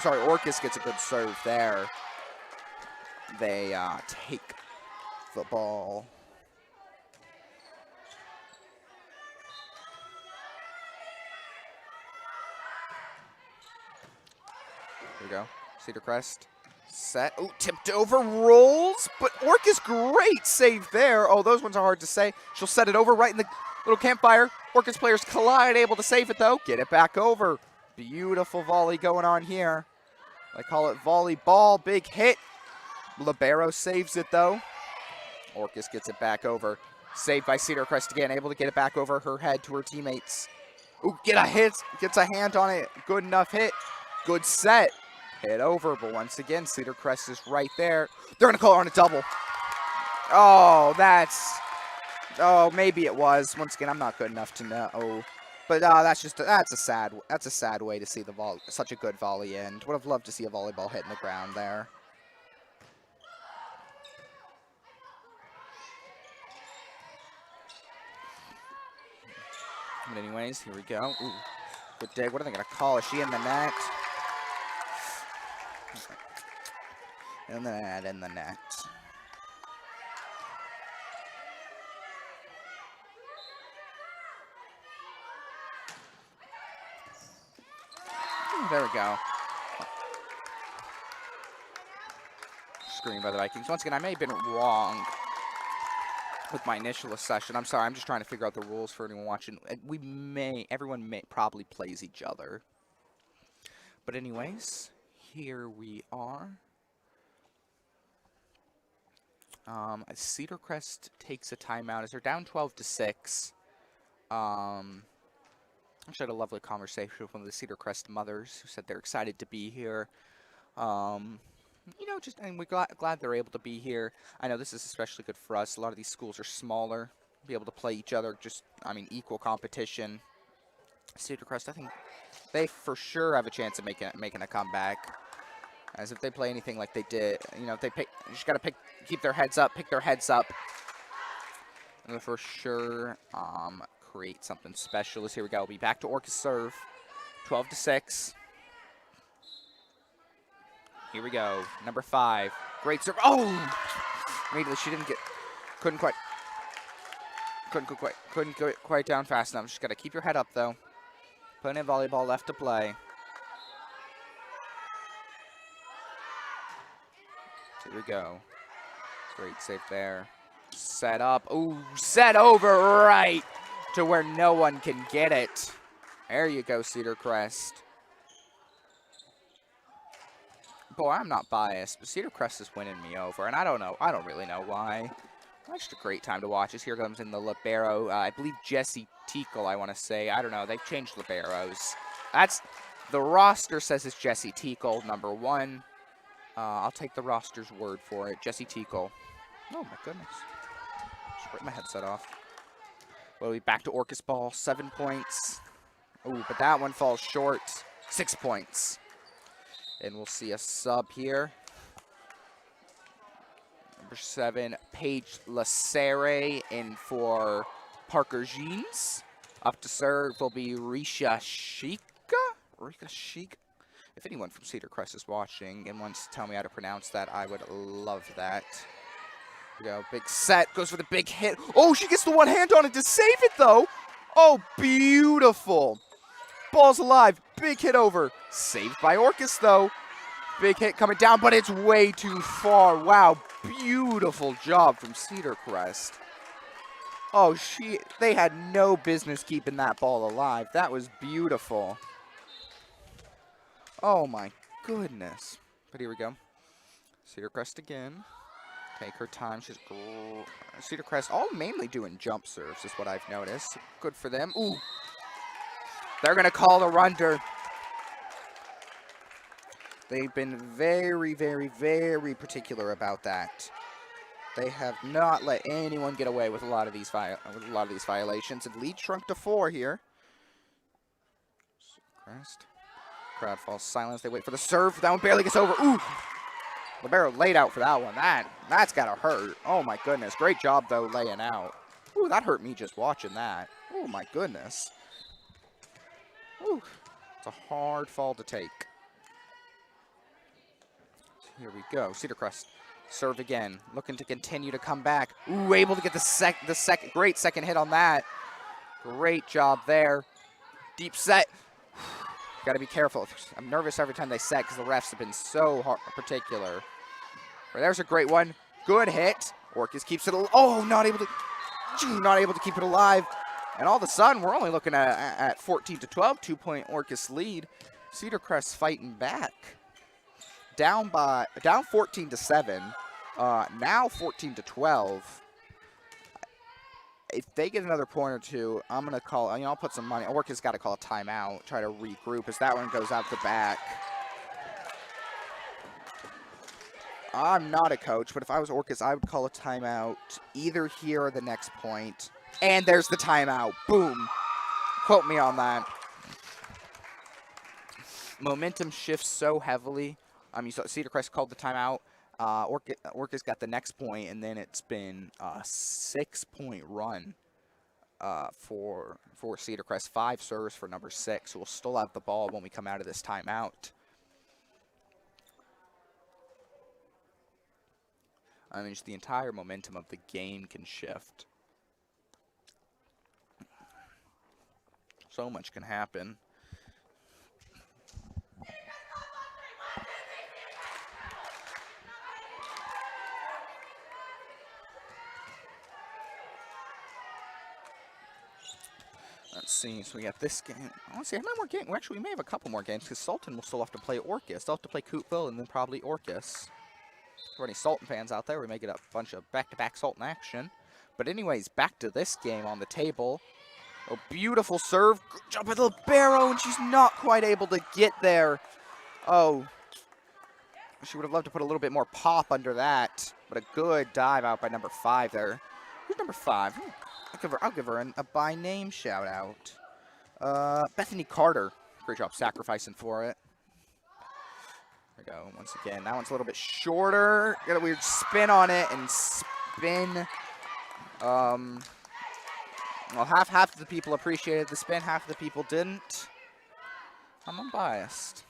sorry, Orcas gets a good serve there. They take the ball. Here we go. Cedar Crest. Set. Oh, tipped over. Rolls. But Orcas, great save there. Oh, those ones are hard to say. She'll set it over right in the little campfire. Orcas players collide. Able to save it, though. Get it back over. Beautiful volley going on here. I call it volleyball. Big hit. Libero saves it, though. Orcas gets it back over. Saved by Cedar Crest again. Able to get it back over her head to her teammates. Ooh, get a hit. Gets a hand on it. Good enough hit. Good set. Hit over, but once again, Cedar Crest is right there. They're going to call her on a double. Oh, oh, maybe it was. Once again, I'm not good enough to know. But that's a sad way to see such a good volley end. Would have loved to see a volleyball hit in the ground there. But anyways, here we go. Ooh, good dig. What are they going to call? Is she in the net? In the net, in the net. Ooh, there we go. Screened by the Vikings. Once again, I may have been wrong with my initial session. I'm sorry, I'm just trying to figure out the rules for anyone watching. Everyone probably plays each other. But anyways, here we are. Cedar Crest takes a timeout as they're down 12-6. Actually had a lovely conversation with one of the Cedar Crest mothers who said they're excited to be here. You know, and we're glad they're able to be here. I know this is especially good for us. A lot of these schools are smaller. Be able to play each other, equal competition. Cedar Crest, I think they for sure have a chance of making a comeback. As if they play anything like they did, you know, you just gotta keep their heads up, pick their heads up, and for sure create something special. Here we go. We'll be back to Orcas serve, 12-6. Here we go. Number 5, great serve. Oh, immediately she couldn't go quite down fast enough. Just gotta keep your head up though. Putting in volleyball left to play. Here we go. Great save there. Set up. Ooh, set over right to where no one can get it. There you go, Cedar Crest. Boy, I'm not biased, but Cedar Crest is winning me over, and I don't know. I don't really know why. It's just a great time to watch this. Here comes in the libero. I believe Jesse Tickle, I want to say. I don't know. They've changed liberos. The roster says it's Jesse Tickle, number 1. I'll take the roster's word for it. Jesse Tickle. Oh, my goodness. Just break my headset off. We'll be back to Orcas ball. 7 points. Oh, but that one falls short. 6 points. And we'll see a sub here. Number 7, Paige Lacerre in for Parker Jeans. Up to serve will be Risha Sheikha. If anyone from Cedar Crest is watching and wants to tell me how to pronounce that, I would love that. Here we go. Big set. Goes for the big hit. Oh, she gets the one hand on it to save it, though. Oh, beautiful. Ball's alive. Big hit over. Saved by Orcas, though. Big hit coming down, but it's way too far. Wow. Beautiful job from Cedar Crest. Oh, they had no business keeping that ball alive. That was beautiful. Oh my goodness. But here we go. Cedar Crest again. Take her time. Cedar Crest all mainly doing jump serves is what I've noticed. Good for them. Ooh. They're going to call the under. They've been very, very, very particular about that. They have not let anyone get away with a lot of these violations. And lead shrunk to 4 here. Crest. Crowd falls silent as they wait for the serve. That one barely gets over. Ooh! Libero laid out for that one. That's got to hurt. Oh, my goodness. Great job, though, laying out. Ooh, that hurt me just watching that. Oh, my goodness. Ooh. It's a hard fall to take. Here we go. Cedar Crest. Serve again. Looking to continue to come back. Ooh, able to get the second. Great second hit on that. Great job there. Deep set. Got to be careful. I'm nervous every time they set because the refs have been so particular. There's a great one. Good hit. Orcas keeps it. Oh, not able to keep it alive. And all of a sudden, we're only looking at 14 to 12, 2-point Orcas lead. Cedar Crest fighting back. Down 14 to 7. Now 14 to 12. If they get another point or two, I'm going to call, I'll put some money. Orcas got to call a timeout, try to regroup as that one goes out the back. I'm not a coach, but if I was Orcas, I would call a timeout either here or the next point. And there's the timeout. Boom. Quote me on that. Momentum shifts so heavily. You saw Cedar Crest called the timeout. Orcas got the next point, and then it's been a 6-point run for Cedar Crest. 5 serves for number 6. So we'll still have the ball when we come out of this timeout. Just the entire momentum of the game can shift. So much can happen. Let's see. So we got this game. I want to see how many more games. Well, actually, we may have a couple more games because Sultan will still have to play Orcas. They'll have to play Coupville and then probably Orcas. For any Sultan fans out there, we may get a bunch of back-to-back Sultan action. But anyways, back to this game on the table. A beautiful serve. Good job by the libero, and she's not quite able to get there. Oh. She would have loved to put a little bit more pop under that. But a good dive out by number 5 there. Who's number 5? I'll give her a by name shout out. Bethany Carter. Great job sacrificing for it. There we go. Once again, that one's a little bit shorter. Got a weird spin on it and spin. Well, half of the people appreciated the spin, half of the people didn't. I'm unbiased.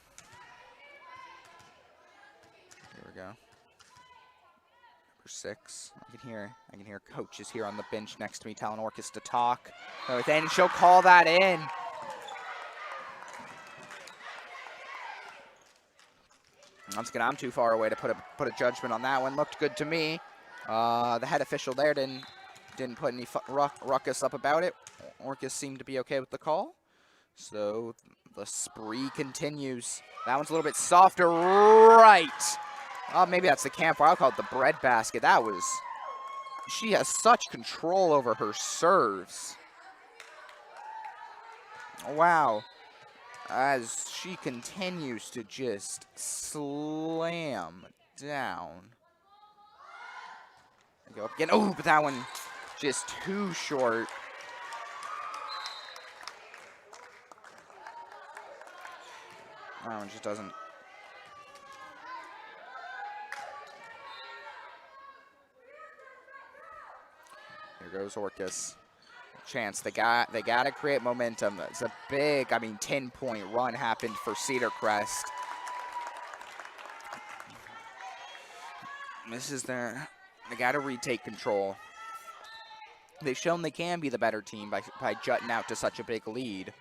Here we go. Number 6. I can hear coaches here on the bench next to me telling Orcas to talk. So then she'll call that in. Once again, I'm too far away to put a judgment on that one. Looked good to me. The head official there didn't put any ruckus up about it. Orcas seemed to be okay with the call. So the spree continues. That one's a little bit softer. Right. Oh, maybe that's the campfire. I'll call it the bread basket. She has such control over her serves. Wow. As she continues to just slam down. Go up again. Oh, but that one just too short. That one just doesn't. Here goes Orcas. Chance. They got to create momentum. It's a big, 10-point run happened for Cedar Crest. This is they got to retake control. They've shown they can be the better team by jutting out to such a big lead.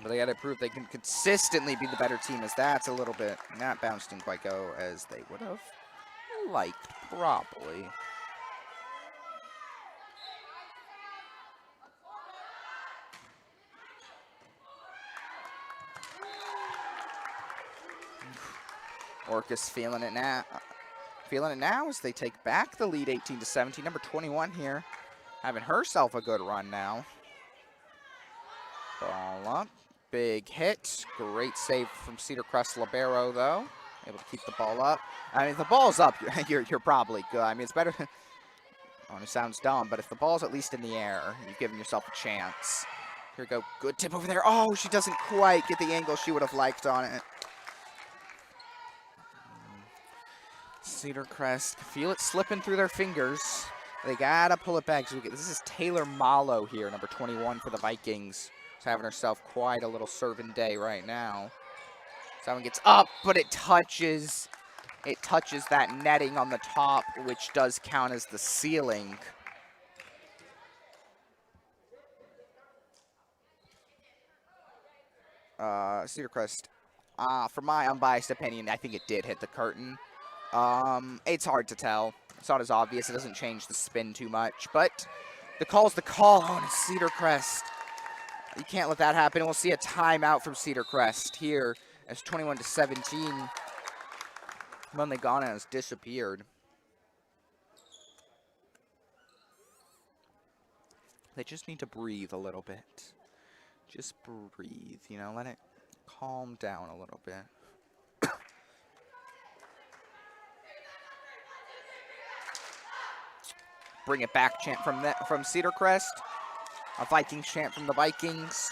But they got to prove they can consistently be the better team, as that's a little bit, that bounce didn't quite go as they would have liked, probably. Orcas feeling it now. Feeling it now as they take back the lead 18 to 17. Number 21 here, having herself a good run now. Ball up. Big hit. Great save from Cedar Crest libero, though. Able to keep the ball up. If the ball's up, you're probably good. It's better. It sounds dumb, but if the ball's at least in the air, you've given yourself a chance. Here we go. Good tip over there. Oh, she doesn't quite get the angle she would have liked on it. Cedar Crest. Feel it slipping through their fingers. They got to pull it back. So this is Taylor Malo here, number 21 for the Vikings. She's having herself quite a little serving day right now. So that one gets up, but it touches that netting on the top, which does count as the ceiling. Cedar Crest, for my unbiased opinion, I think it did hit the curtain. It's hard to tell. It's not as obvious. It doesn't change the spin too much, but the call's the call. Oh, and it's Cedar Crest. You can't let that happen. We'll see a timeout from Cedar Crest here as 21-17. Monlegana has disappeared. They just need to breathe a little bit. Just breathe, you know, let it calm down a little bit. Bring it back chant from Cedar Crest. A Vikings chant from the Vikings.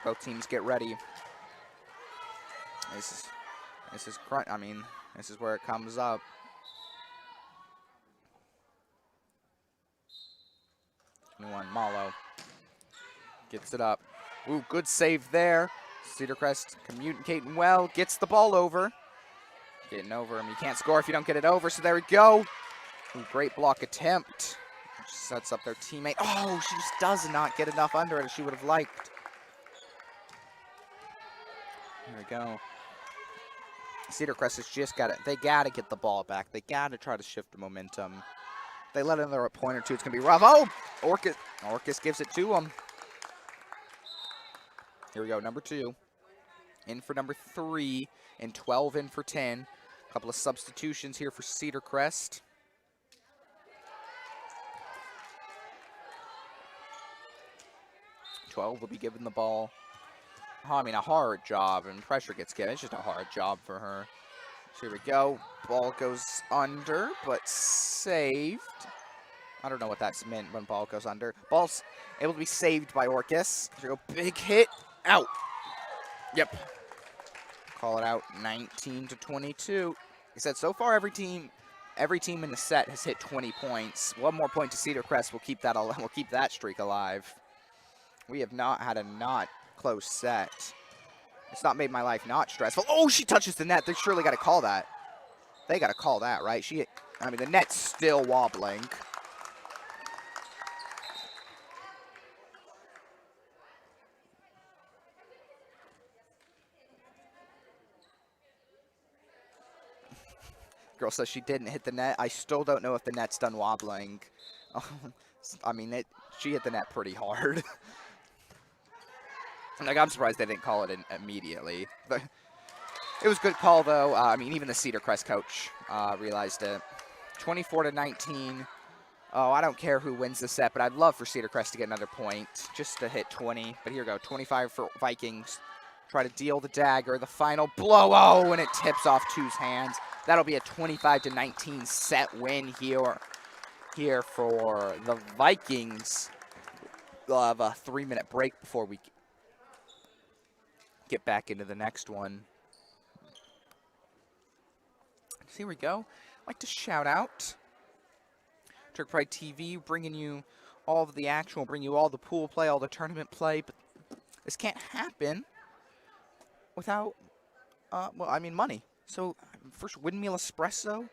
Both teams get ready. This is where it comes up. New one, Malo. Gets it up. Ooh, good save there. Cedar Crest communicating well. Gets the ball over. Getting over him. You can't score if you don't get it over, so there we go. Ooh, great block attempt. Sets up their teammate. Oh, she just does not get enough under it as she would have liked. Here we go. Cedar Crest has just got it. They got to get the ball back. They got to try to shift the momentum. If they let another point or two, it's going to be rough. Oh, Orcas gives it to them. Here we go, number 2. In for number 3, and 12 in for 10. A couple of substitutions here for Cedar Crest. Will be given the ball. I mean, a hard job, and pressure gets given. It's just a hard job for her. So here we go. Ball goes under, but saved. I don't know what that's meant when ball goes under. Ball's able to be saved by Orcas. Here we go. Big hit. Out. Yep. Call it out. 19-22. Like I said, so far every team in the set has hit 20 points. One more point to Cedar Crest will keep that streak alive. We have not had a not close set. It's not made my life not stressful. Oh, she touches the net. They surely got to call that. They got to call that, right? The net's still wobbling. Girl says she didn't hit the net. I still don't know if the net's done wobbling. She hit the net pretty hard. I'm surprised they didn't call it immediately. But it was a good call, though. Even the Cedar Crest coach realized it. 24-19. Oh, I don't care who wins the set, but I'd love for Cedar Crest to get another point, just to hit 20. But here we go, 25 for Vikings. Try to deal the dagger. The final blow. Oh, and it tips off 2's hands. That'll be a 25-19 set win here for the Vikings. They'll have a 3-minute break before we get back into the next one. So here we go. I'd like to shout out Trick Pride TV, bringing you all of the action. We'll bring you all the pool play, all the tournament play, but this can't happen without, money. So first, Windmill Espresso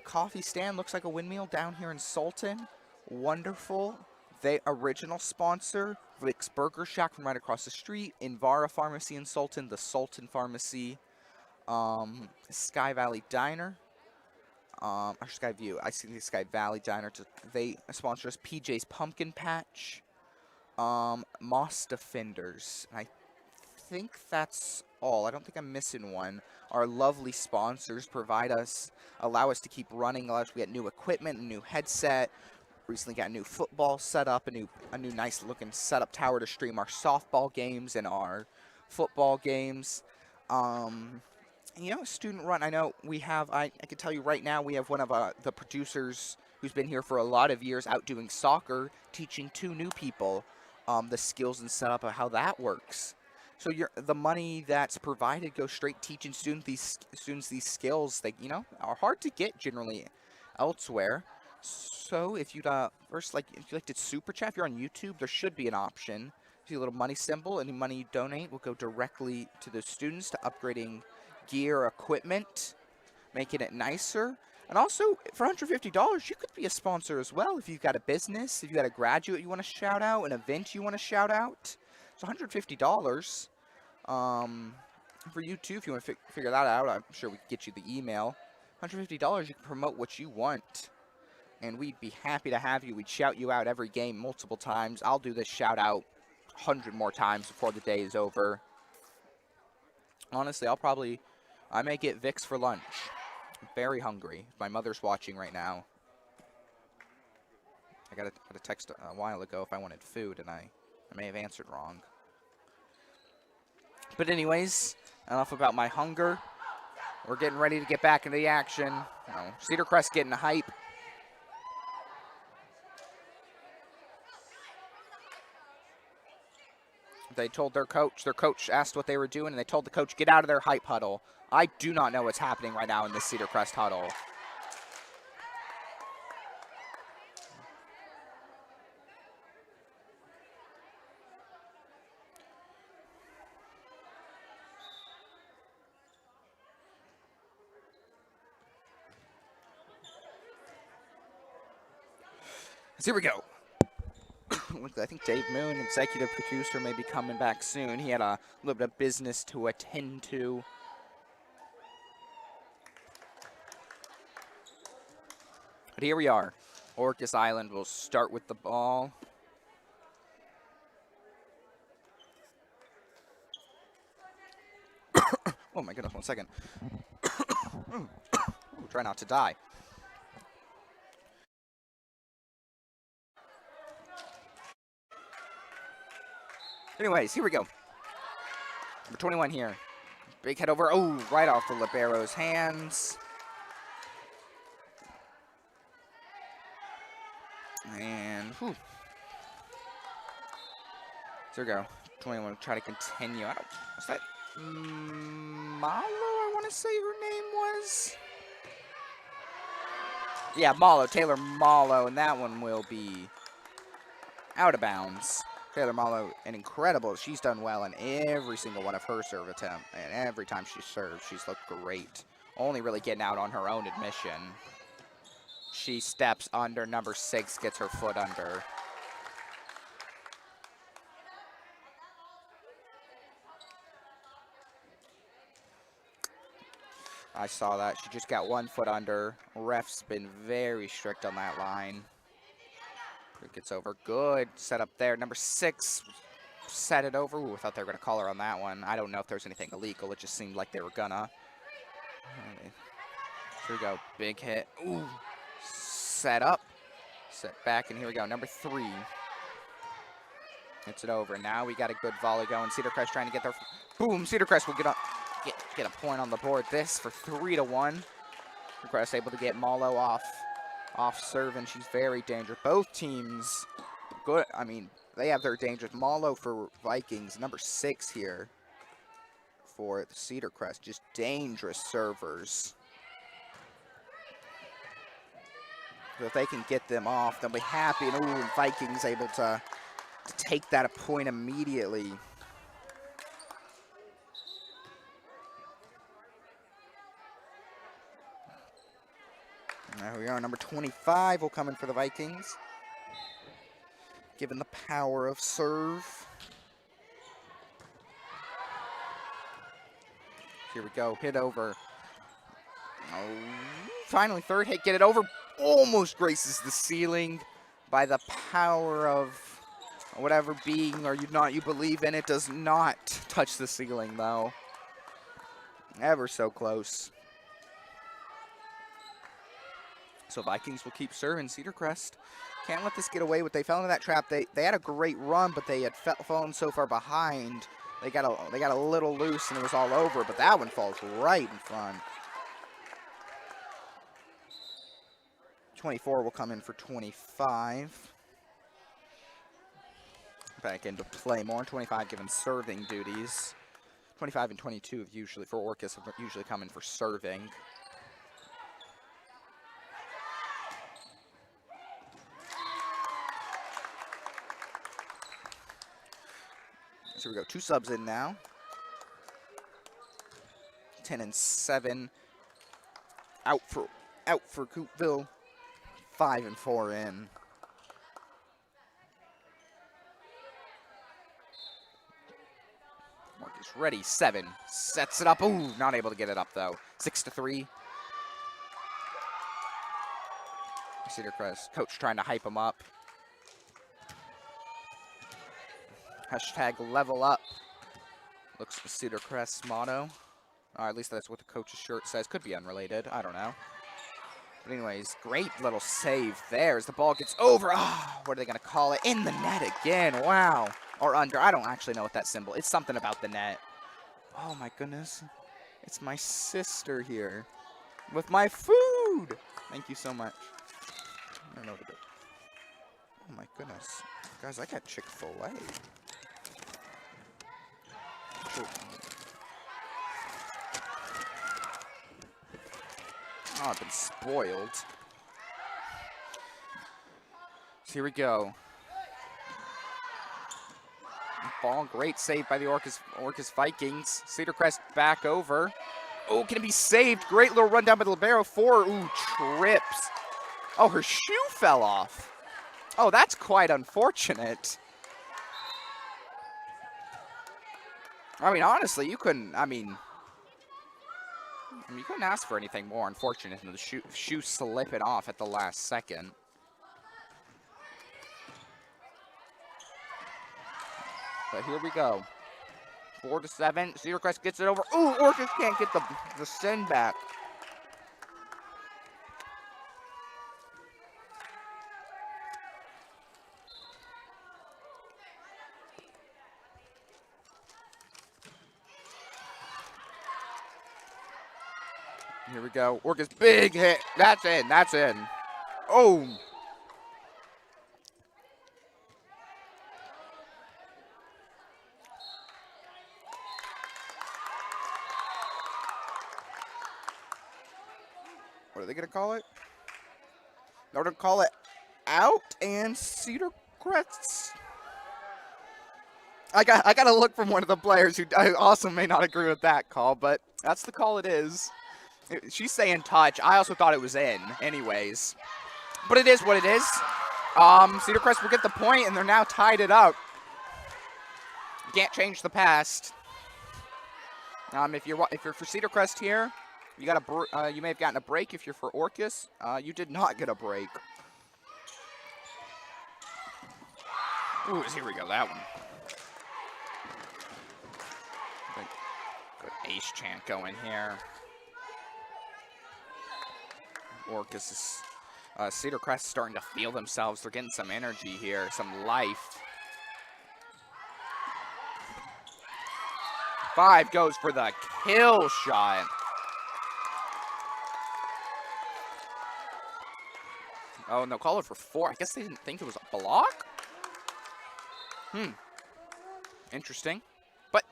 coffee stand, looks like a windmill down here in Sultan. Wonderful. They original sponsor Vic's Burger Shack from right across the street. Invara Pharmacy in Sultan, the Sultan Pharmacy, Sky Valley Diner, or Skyview. I see the Sky Valley Diner. They sponsor us. PJ's Pumpkin Patch, Moss Defenders. I think that's all. I don't think I'm missing one. Our lovely sponsors allow us to keep running. Allow us to get new equipment, a new headset. Recently got a new football setup, a new nice looking setup tower to stream our softball games and our football games. Student run. I know we have. I can tell you right now, we have one of the producers who's been here for a lot of years out doing soccer, teaching 2 new people. the skills and setup of how that works. So the money that's provided goes straight teaching students these skills that are hard to get generally elsewhere. So if you'd first if you like to super chat, if you're on YouTube, there should be an option. See a little money symbol. Any money you donate will go directly to the students to upgrading gear, equipment, making it nicer. And also, for $150, you could be a sponsor as well if you've got a business, if you got a graduate you want to shout out, an event you want to shout out. So $150 for you too, if you want to figure that out. I'm sure we could get you the email. $150, you can promote what you want. And we'd be happy to have you. We'd shout you out every game multiple times. I'll do this shout out 100 more times before the day is over. Honestly, I may get Vicks for lunch. I'm very hungry. My mother's watching right now. I got a text a while ago if I wanted food, and I may have answered wrong. But anyways, enough about my hunger. We're getting ready to get back into the action. Cedar Crest getting hype. They told their coach asked what they were doing, and they told the coach, get out of their hype huddle. I do not know what's happening right now in this Cedar Crest huddle. So here we go. I think Dave Moon, executive producer, may be coming back soon. He had a little bit of business to attend to. But here we are. Orcas Island will start with the ball. Oh my goodness, 1 second. Try not to die. Anyways, here we go. Number 21 here. Big head over. Oh, right off the libero's hands. And, whew. So here we go. 21 try to continue. What's that? Malo, I want to say her name was. Yeah, Malo, Taylor Malo, and that one will be out out-of-bounds. Taylor Malo, an incredible. She's done well in every single one of her serve attempts, and every time she serves, she's looked great. Only really getting out on her own admission. She steps under number 6, gets her foot under. I saw that. She just got 1 foot under. Ref's been very strict on that line. It gets over. Good set up there. Number 6 set it over. Ooh, I thought they were going to call her on that one. I don't know if there's anything illegal. It just seemed like they were gonna. Here we go. Big hit. Ooh. Set up. Set back, and here we go. Number 3. Hits it over. Now we got a good volley going. Cedar Crest trying to get their. Boom. Cedar Crest will get a point on the board. This for 3-1. Cedar Crest able to get Malo off serve, and she's very dangerous. Both teams good. I mean, they have their dangers. Malo for Vikings, number 6 here for the Cedar Crest. Just dangerous servers. So if they can get them off, they'll be happy. And ooh, Vikings able to take that a point immediately. There we are. Number 25 will come in for the Vikings. Given the power of serve. Here we go. Hit over. Oh, finally, third hit. Get it over. Almost graces the ceiling by the power of whatever being or you believe in. It does not touch the ceiling, though. Ever so close. So Vikings will keep serving. Cedar Crest can't let this get away with. They fell into that trap. They had a great run, but they had fallen so far behind. They got a little loose and it was all over. But that one falls right in front. 24 will come in for 25. back into play more. 25 given serving duties. 25 and 22 have usually, for Orcas, have usually come in for serving. So here we go, 2 subs in now. 10 and 7 out for Coupville. 5 and 4 in. Marcus ready, 7, sets it up. Ooh, not able to get it up though. 6-3. Cedar Crest coach trying to hype him up. Hashtag level up. Looks the Cedar Crest's motto. Or at least that's what the coach's shirt says. Could be unrelated. I don't know. But anyways, great little save there as the ball gets over. Ah, what are they going to call it? In the net again. Wow. Or under. I don't actually know what that symbol. It's something about the net. Oh my goodness. It's my sister here with my food. Thank you so much. I don't know what to do. Oh my goodness. Guys, I got Chick-fil-A. Oh, I've been spoiled. So here we go. Ball, great save by the Orcas Vikings. Cedar Crest back over. Oh, can it be saved? Great little run down by the libero. 4, ooh, trips. Oh, her shoe fell off. Oh, that's quite unfortunate. I mean, honestly, you couldn't, you couldn't ask for anything more unfortunate than the shoe slipping off at the last second. But here we go. 4-7. Cedar Crest gets it over. Ooh, Orcas can't get the send back. Here we go. Orcas big hit. That's in. That's in. Oh. What are they going to call it? They're going to call it out, and Cedar Crest. I got to look from one of the players who also may not agree with that call, but that's the call it is. She's saying touch. I also thought it was in anyways. But it is what it is. Cedar Crest will get the point, and they're now tied it up. Can't change the past. If you're for Cedar Crest here, you may have gotten a break. If you're for Orcas, you did not get a break. Ooh, here we go, that one. Good ace chant going here. Orcas is, Cedar Crest starting to feel themselves. They're getting some energy here, some life. 5 goes for the kill shot. Oh, no, call it for 4. I guess they didn't think it was a block? Interesting. But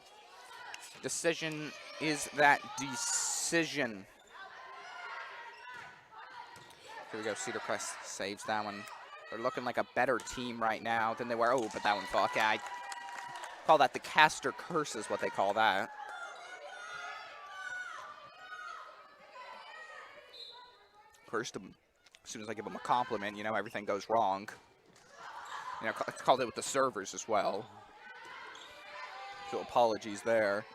decision is that decision. Here we go. Cedar Crest saves that one. They're looking like a better team right now than they were. Oh, but that one fell. Okay, I call that the caster curse is what they call that. Cursed him. As soon as I give them a compliment, everything goes wrong. It's called it with the servers as well. So apologies there.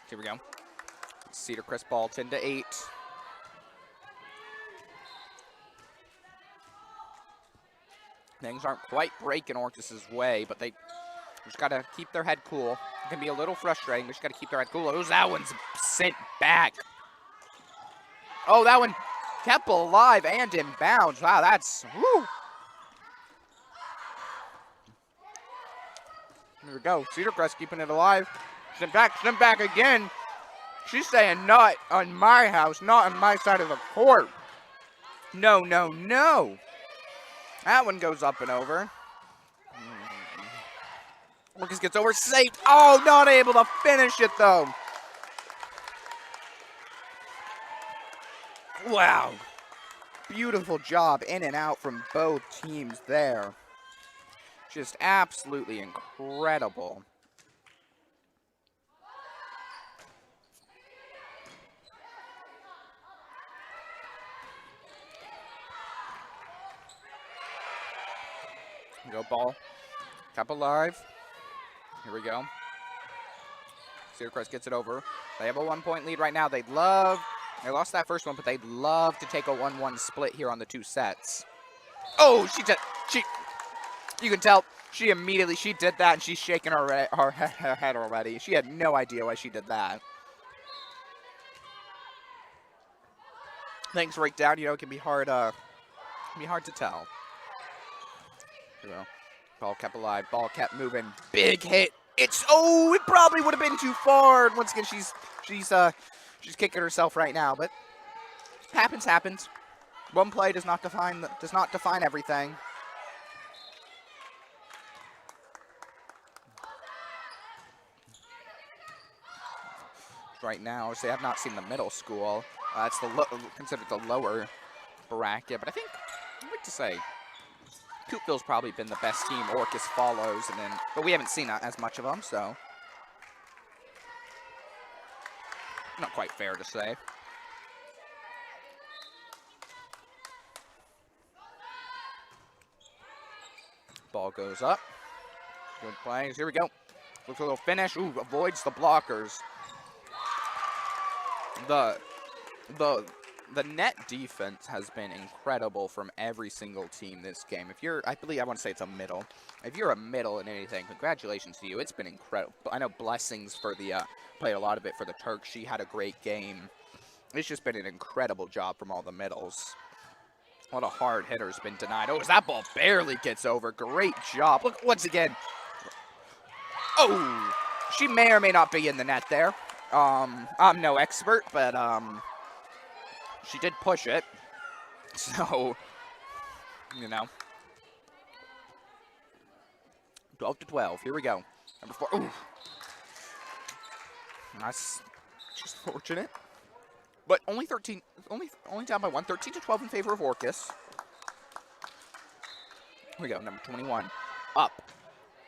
Here we go. Cedar Crest ball 10-8. Things aren't quite breaking Orcas' way, but they just got to keep their head cool. It can be a little frustrating. They just got to keep their head cool. Oh, that one's sent back. Oh, that one kept alive and in bounds. Wow, that's, whoo. Here we go. Cedar Crest keeping it alive. Send back again. She's saying not on my house, not on my side of the court. No, no, no. That one goes up and over. Orcas gets over, saved. Oh, not able to finish it though. Wow. Beautiful job in and out from both teams there. Just absolutely incredible. Go ball. Kept alive. Here we go. Cedar Crest gets it over. They have a 1-point lead right now. They lost that first one, but they'd love to take a 1-1 split here on the 2 sets. Oh, you can tell she did that, and she's shaking her head already. She had no idea why she did that. Things break down, it can be hard to tell. Here we go. Ball kept alive. Ball kept moving. Big hit. It probably would have been too far. Once again, she's kicking herself right now, but happens. One play does not define everything. Right now, so they have not seen the middle school. That's considered the lower bracket, but I'd like to say Coupville's probably been the best team. Orcas follows, but we haven't seen as much of them, so not quite fair to say. Ball goes up. Good plays. Here we go. Looks a little finish. Ooh, avoids the blockers. The net defense has been incredible from every single team this game. I want to say it's a middle. If you're a middle in anything, congratulations to you. It's been incredible. I know Blessings played a lot of it for the Turks. She had a great game. It's just been an incredible job from all the middles. A lot of hard hitters been denied. Oh, that ball barely gets over. Great job. Look, once again. Oh, she may or may not be in the net there. I'm no expert, but she did push it, so 12-12. Here we go. Number 4. Ooh, that's just fortunate, but only down by 1. 13-12 in favor of Orcas. Here we go. Number 21 up.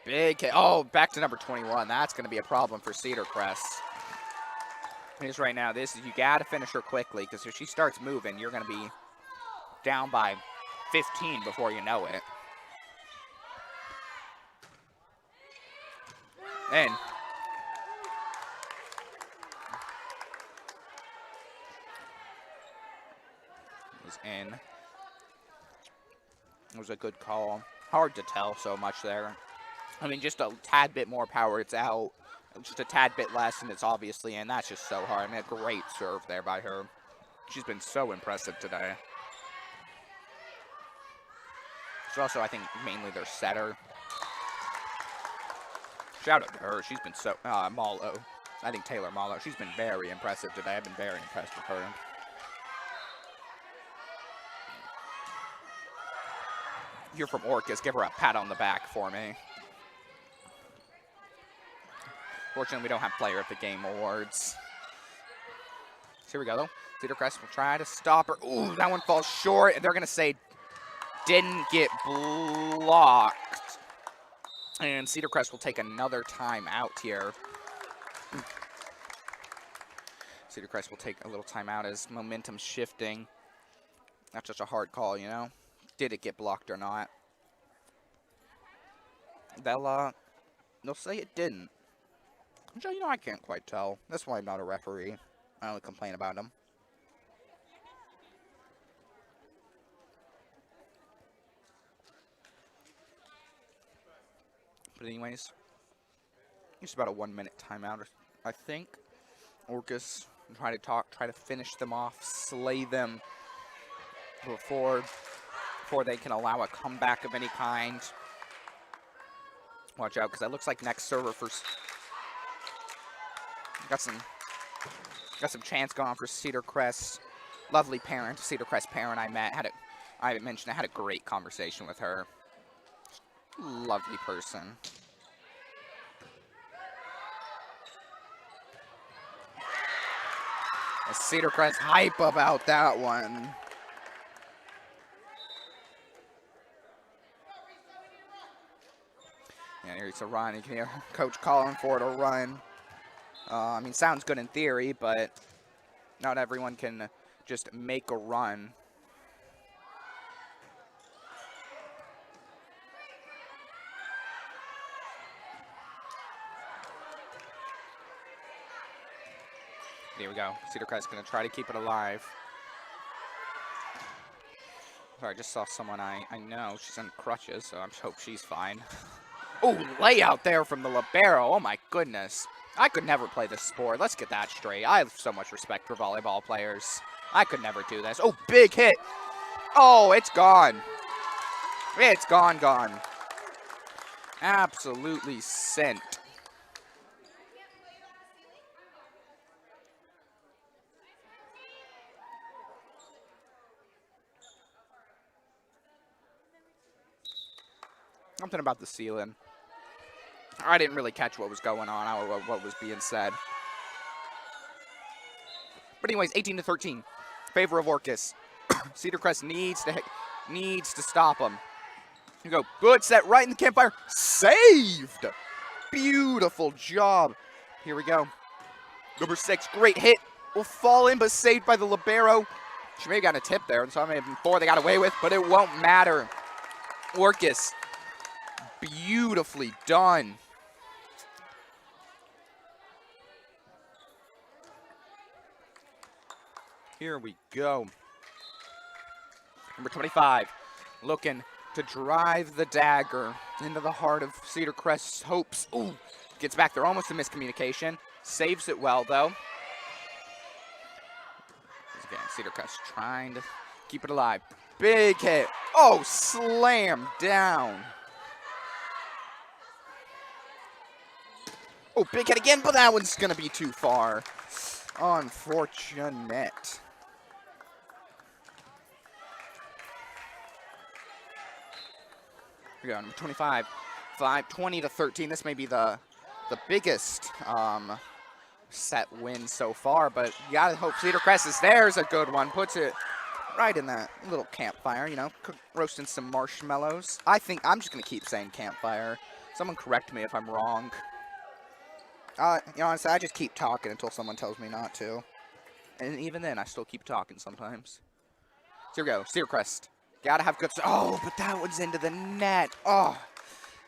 Big hit. Oh, back to number 21. That's going to be a problem for Cedar Crest. Because right now, you got to finish her quickly, because if she starts moving, you're going to be down by 15 before you know it. And was in. It was a good call. Hard to tell so much there. I mean, just a tad bit more power, it's out. Just a tad bit less, and it's obviously in. That's just so hard. I mean, a great serve there by her. She's been so impressive today. She's also, I think, mainly their setter. Shout out to her. She's been so... Malo. I think Taylor Malo. She's been very impressive today. I've been very impressed with her. You're from Orcas. Give her a pat on the back for me. Fortunately, we don't have Player of the Game awards. So here we go, though. Cedar Crest will try to stop her. Ooh, that one falls short. And they're going to say didn't get blocked. And Cedar Crest will take another time out here. Cedar Crest will take a little time out as momentum's shifting. That's just a hard call, Did it get blocked or not? They'll say it didn't. Which, I can't quite tell. That's why I'm not a referee. I only complain about them. But anyways, just about a 1-minute timeout, I think. Orcas try to finish them off, slay them before they can allow a comeback of any kind. Watch out, because that looks like next server for... Got some chance going on for Cedar Crest. Lovely parent, Cedar Crest parent I met. I mentioned I had a great conversation with her. Lovely person. Cedar Crest hype about that one. Yeah, here's a run. You can hear Coach calling for it, a run. I mean, sounds good in theory, but not everyone can just make a run. There we go. Cedar Crest going to try to keep it alive. Sorry, I just saw someone I know. She's on crutches, so I hope she's fine. Oh, layout there from the libero. Oh, my goodness. I could never play this sport. Let's get that straight. I have so much respect for volleyball players. I could never do this. Oh, big hit. Oh, it's gone. It's gone. Absolutely sent. Something about the ceiling. I didn't really catch what was going on or what was being said. But anyways, 18-13, favor of Orcas. Cedar Crest needs to stop them. You go, good set right in the campfire, saved. Beautiful job. Here we go. Number 6, great hit. Will fall in, but saved by the libero. She may have gotten a tip there, and so I may have been 4 they got away with, but it won't matter. Orcas, beautifully done. Here we go. Number 25, looking to drive the dagger into the heart of Cedar Crest's hopes. Ooh, gets back there, almost a miscommunication. Saves it well, though. Again, Cedar Crest trying to keep it alive. Big hit. Oh, slam down. Oh, big hit again, but that one's going to be too far. Unfortunate. Here we go, number 25. 20-13. This may be the biggest set win so far, but you gotta hope Cedar Crest is there's a good one. Puts it right in that little campfire, you know, roasting some marshmallows. I think I'm just gonna keep saying campfire. Someone correct me if I'm wrong. You know, honestly, I just keep talking until someone tells me not to. And even then, I still keep talking sometimes. So here we go, Cedar Crest. Gotta have good... Oh, but that one's into the net. Oh,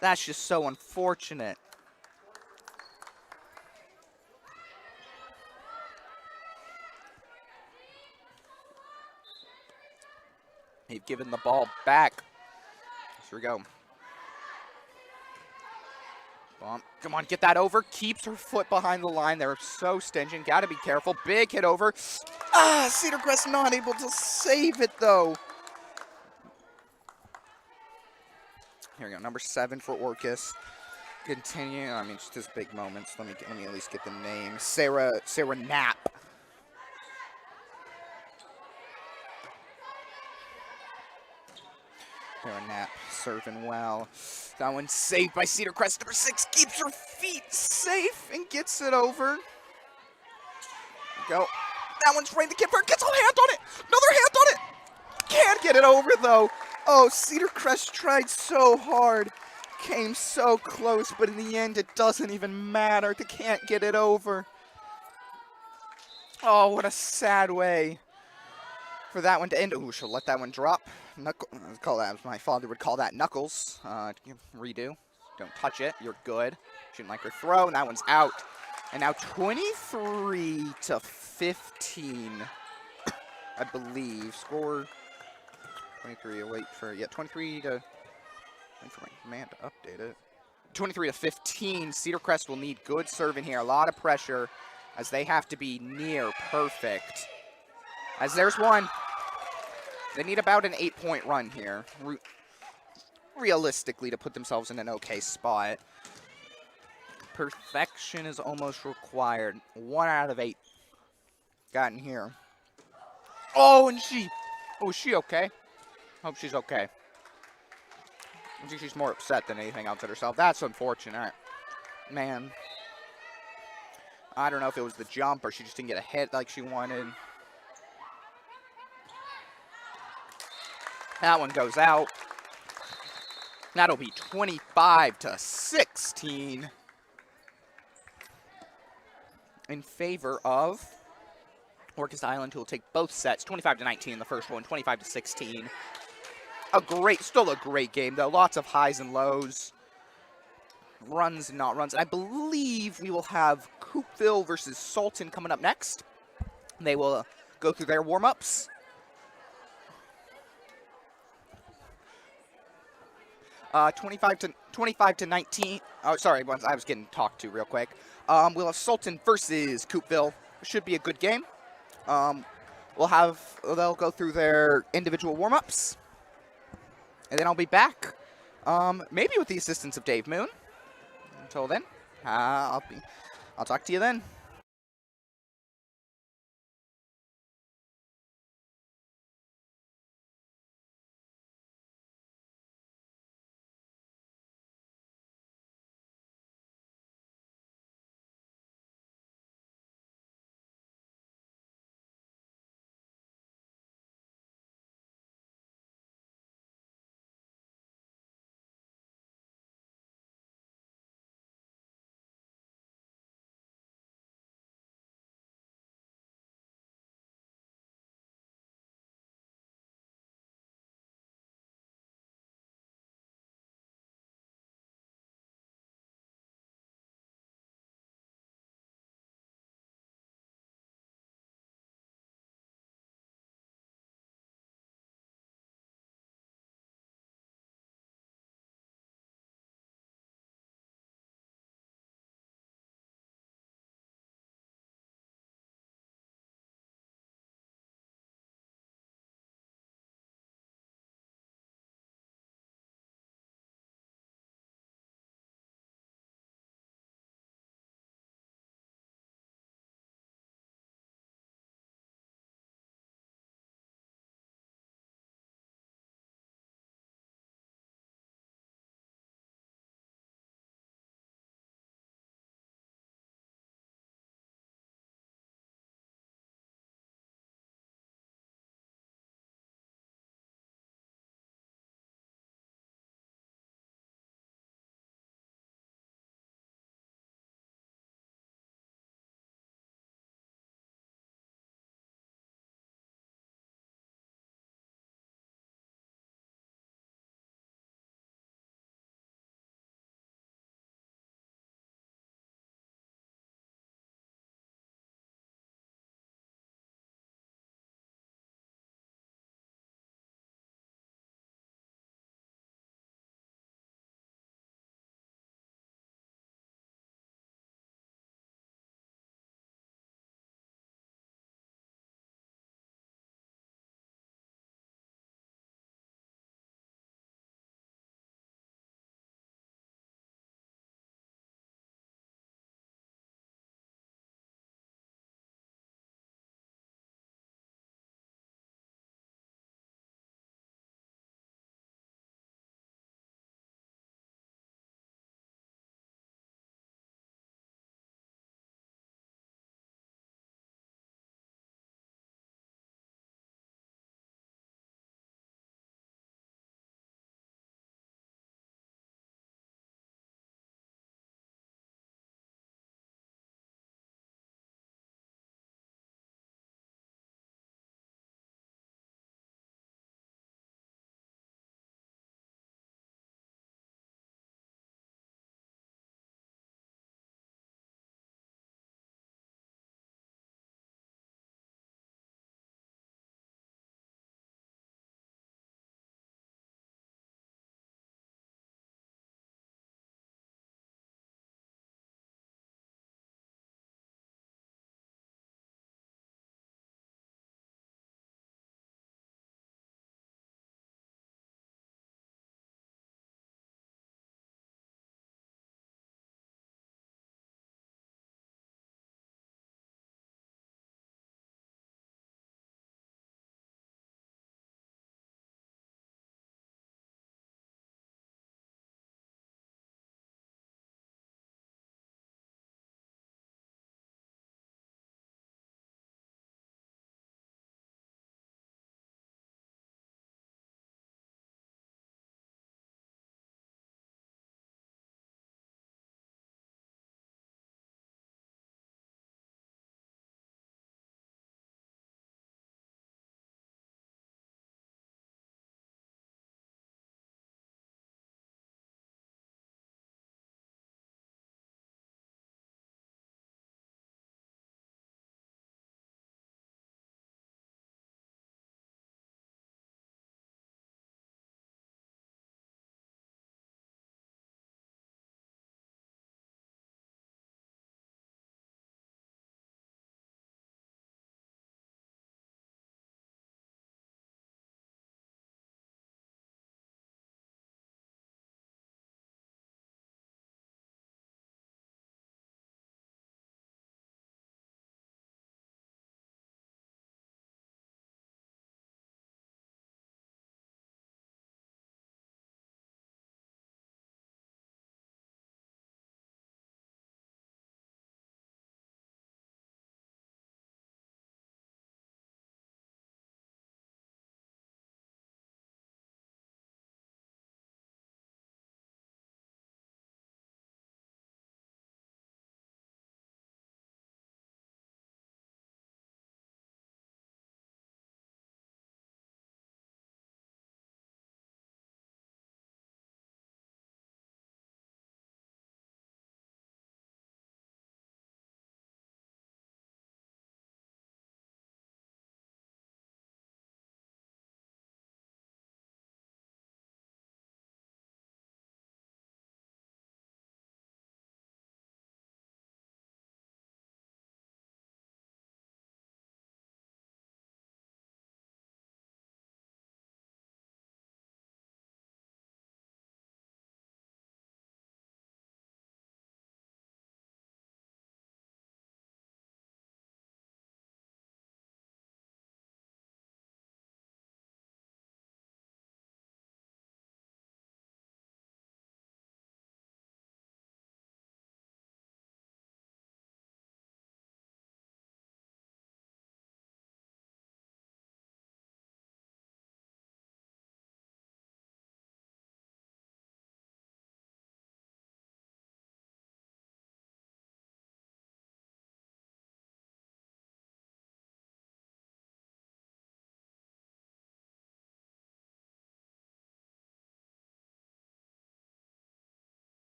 that's just so unfortunate. They've given the ball back. Here we go. Come on, get that over. Keeps her foot behind the line. They're so stinging. Gotta be careful. Big hit over. Ah, Cedar Crest not able to save it, though. Here we go, number 7 for Orcas. Continue. I mean, just big moments. Let me at least get the name. Sarah Knapp. Sarah Knapp serving well. That one saved by Cedar Crest. Number 6 keeps her feet safe and gets it over. Go. That one's right in the keeper. Gets a hand on it. Another hand on it. Can't get it over, though. Oh, Cedar Crest tried so hard. Came so close, but in the end, it doesn't even matter. They can't get it over. Oh, what a sad way for that one to end. Ooh, she'll let that one drop. My father would call that knuckles. Redo. Don't touch it. You're good. Shouldn't like her throw, and that one's out. And now 23-15, I believe. Score 23. Wait for 23 to. Wait for my command to update it. 23-15. Cedar Crest will need good serving here. A lot of pressure as they have to be near perfect. As there's one. They need about an 8-point run here. realistically to put themselves in an okay spot. Perfection is almost required. 1 out of 8 gotten here. Oh, and is she okay? Hope she's okay. I think she's more upset than anything else at herself. That's unfortunate. Man. I don't know if it was the jump or she just didn't get a hit like she wanted. That one goes out. That'll be 25-16 in favor of Orcas Island, who will take both sets. 25-19 in the first one, 25-16. Still a great game though. Lots of highs and lows. Runs and not runs. I believe we will have Coupville versus Sultan coming up next. They will go through their warm-ups. 25-19. Oh, sorry, I was getting talked to real quick. We'll have Sultan versus Coupville. Should be a good game. They'll go through their individual warm-ups. And then I'll be back, maybe with the assistance of Dave Moon. Until then, I'll talk to you then.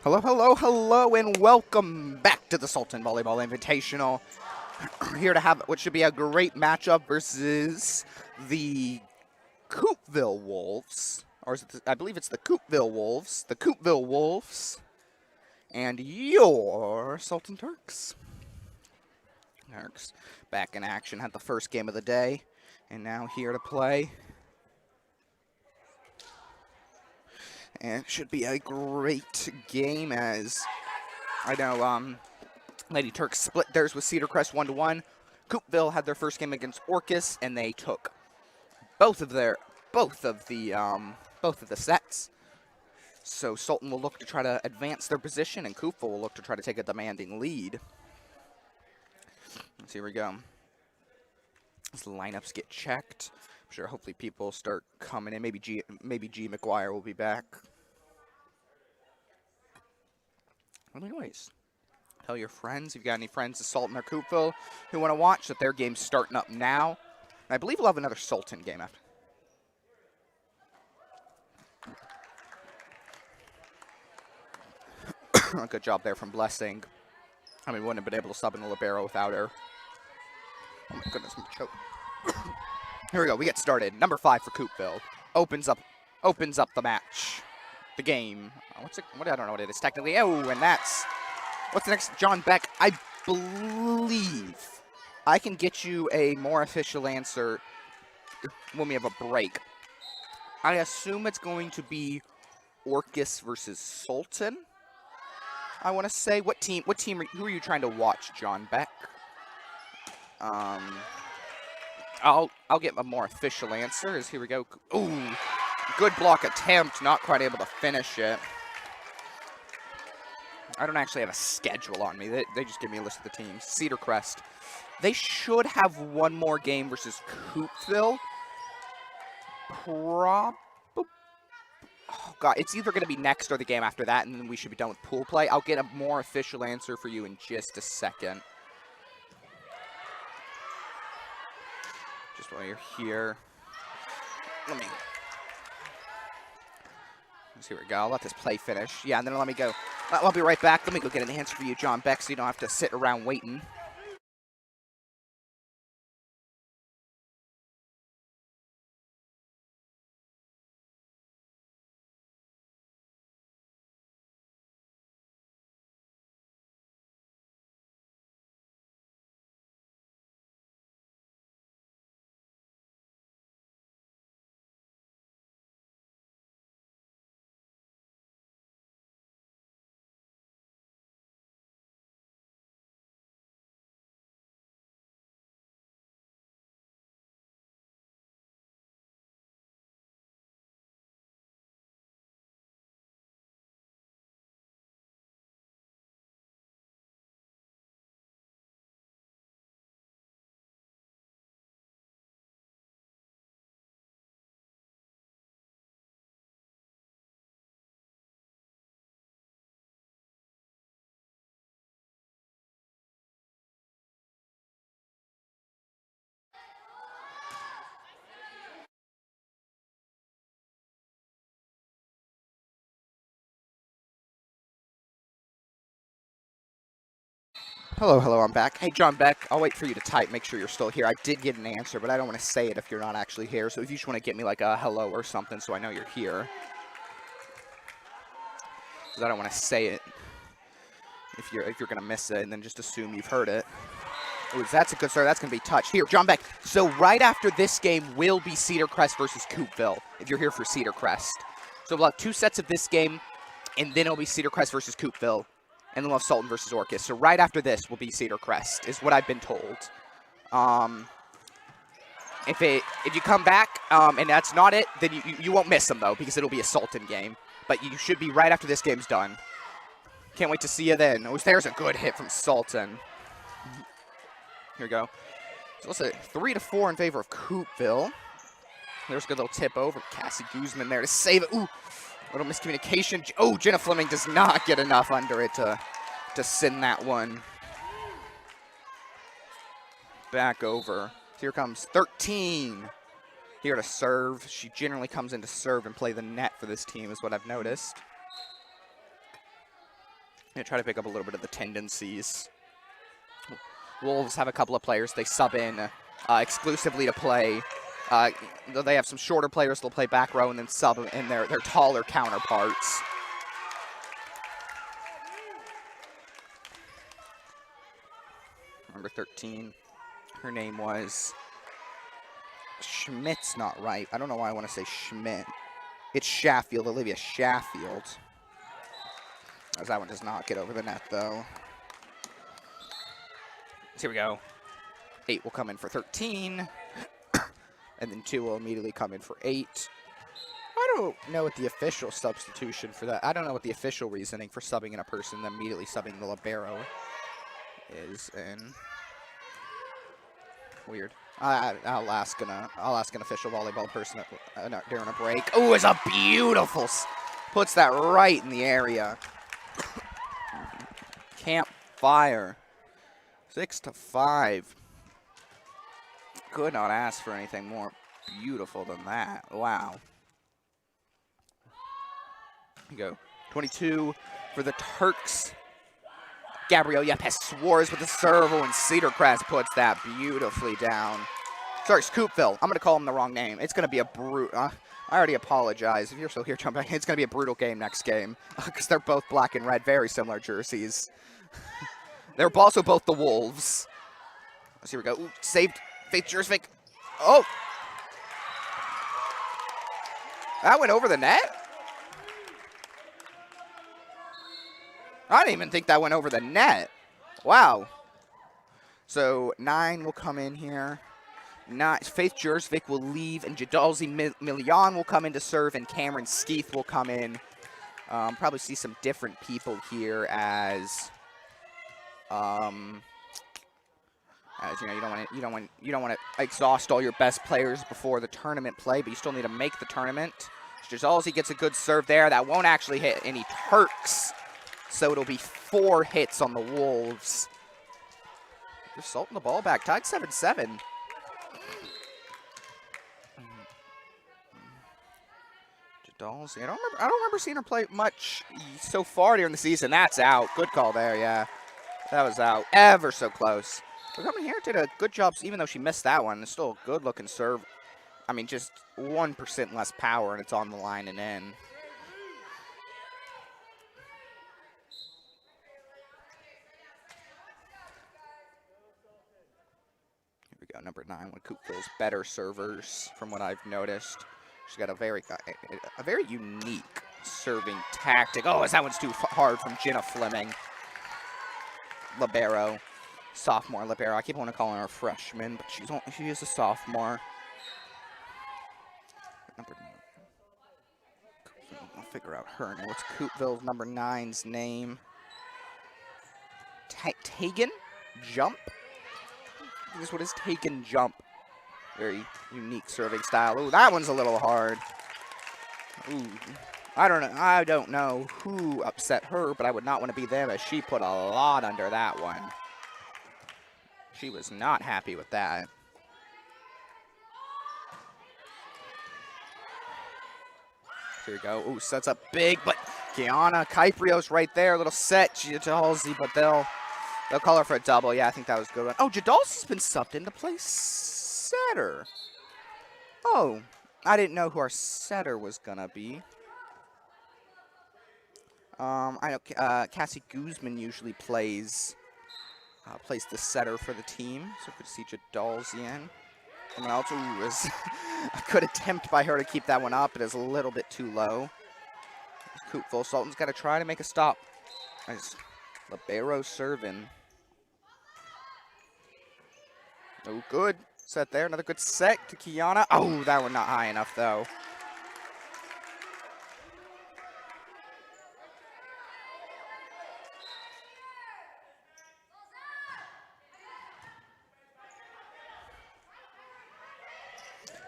Hello, hello, hello, and welcome back to the Sultan Volleyball Invitational. Here to have what should be a great matchup versus the Coupville Wolves, or is it I believe it's the Coupville Wolves, and your Sultan Turks. Turks back in action, had the first game of the day, and now here to play. And it should be a great game, as I know Lady Turks split theirs with Cedar Crest 1-1. Coupville had their first game against Orcas, and they took both of the sets. So Sultan will look to try to advance their position, and Coupville will look to try to take a demanding lead. Let's here we go. As the lineups get checked, I'm sure hopefully people start coming in. Maybe G McGuire will be back. Well, anyways, tell your friends, if you've got any friends of Sultan or Coupville who want to watch, that their game's starting up now. And I believe we'll have another Sultan game after. Good job there from Blessing. I mean, wouldn't have been able to sub in the libero without her. Oh my goodness, I'm choke. Here we go. We get started. Number 5 for Coupville opens up the match, the game. What's it? What I don't know what it is technically. Oh, and that's what's the next? John Beck. I believe I can get you a more official answer when we have a break. I assume it's going to be Orcas versus Sultan. I want to say, what team? Who are you trying to watch, John Beck? I'll get a more official answer. As here we go. Ooh, good block attempt. Not quite able to finish it. I don't actually have a schedule on me. They just give me a list of the teams. Cedar Crest. They should have one more game versus Coupville. Oh, God, it's either going to be next or the game after that, and then we should be done with pool play. I'll get a more official answer for you in just a second. Just while you're here. Here we go. I'll let this play finish. Yeah, and then let me go. I'll be right back. Let me go get an answer for you, John Beck, so you don't have to sit around waiting. Hello, I'm back. Hey, John Beck, I'll wait for you to type, make sure you're still here. I did get an answer, but I don't want to say it if you're not actually here. So if you just want to get me like a hello or something so I know you're here. Because I don't want to say it if you're going to miss it and then just assume you've heard it. Ooh, that's a good start. That's going to be touch. Here, John Beck. So right after this game will be Cedar Crest versus Coupville, if you're here for Cedar Crest. So we'll have 2 sets of this game, and then it'll be Cedar Crest versus Coupville. And then we'll have Sultan versus Orcas. So right after this will be Cedar Crest, is what I've been told. If you come back and that's not it, then you won't miss them, though, because it'll be a Sultan game. But you should be right after this game's done. Can't wait to see you then. Oh, there's a good hit from Sultan. Here we go. So let's say 3-4 in favor of Coupville. There's a good little tip over. Cassie Guzman there to save it. Ooh. Little miscommunication. Oh, Jenna Fleming does not get enough under it to send that one back over. Here comes 13. Here to serve. She generally comes in to serve and play the net for this team is what I've noticed. Yeah, try to pick up a little bit of the tendencies. Wolves have a couple of players they sub in exclusively to play. Though they have some shorter players, they'll play back row and then sub in their taller counterparts. Number 13, her name was Schmidt's not right. I don't know why I want to say Schmidt. It's Sheffield, Olivia Sheffield. As that one does not get over the net, though. So here we go. 8 will come in for 13. And then 2 will immediately come in for 8. I don't know what the official substitution for that. I don't know what the official reasoning for subbing in a person, then immediately subbing the libero is. And weird. I'll ask an official volleyball person during a break. Oh, it's a beautiful. Puts that right in the area. Campfire. 6-5. Could not ask for anything more beautiful than that. Wow. Here we go. 22 for the Turks. Gabriel Yepes Suarez with the serve, and Cedar Crest puts that beautifully down. Sorry, it's Coupville. I'm going to call him the wrong name. It's going to be a I already apologize. If you're still here, jump back. It's going to be a brutal game next game because they're both black and red, very similar jerseys. They're also both the Wolves. So here we go. Ooh, saved. Faith Jersvik. Oh! That went over the net? I didn't even think that went over the net. Wow. So 9 will come in here. Faith Jersvik will leave, and Jadalzi Milian will come in to serve, and Cameron Skeeth will come in. Probably see some different people here as you know, you don't want to exhaust all your best players before the tournament play, but you still need to make the tournament. Jadalzi gets a good serve there. That won't actually hit any Turks. So it'll be 4 hits on the Wolves. Just salting the ball back. Tied 7-7. Jadalzi. I don't remember seeing her play much so far during the season. That's out. Good call there, yeah. That was out. Ever so close. But coming here did a good job, even though she missed that one. It's still a good looking serve. I mean, just 1% less power, and it's on the line and in. Go number 9, with Coupville's better servers, from what I've noticed. She's got a very unique serving tactic. Oh, that one's too hard from Jenna Fleming. Libero, sophomore libero. I keep wanting to call her a freshman, but she is a sophomore. Number 9. I'll figure out her name. What's Coupville's number 9's name? Tagan Jump. This is what is Taken Jump. Very unique serving style. Ooh, that one's a little hard. Ooh, I don't know who upset her, but I would not want to be them, as she put a lot under that one. She was not happy with that. Here we go. Ooh, sets up big, but Kiana Kyprios right there. A little set. Jadalzi, but they'll call her for a double. Yeah, I think that was a good one. Oh, Jadalzi's been subbed in to play setter. Oh, I didn't know who our setter was going to be. I know Cassie Guzman usually plays the setter for the team. So good to see Jadalzi in. Someone else was a good attempt by her to keep that one up. It is a little bit too low. Coupville. Sultan's got to try to make a stop. Nice. Libero serving. Oh, good set there. Another good set to Kiana. Oh, that one not high enough, though.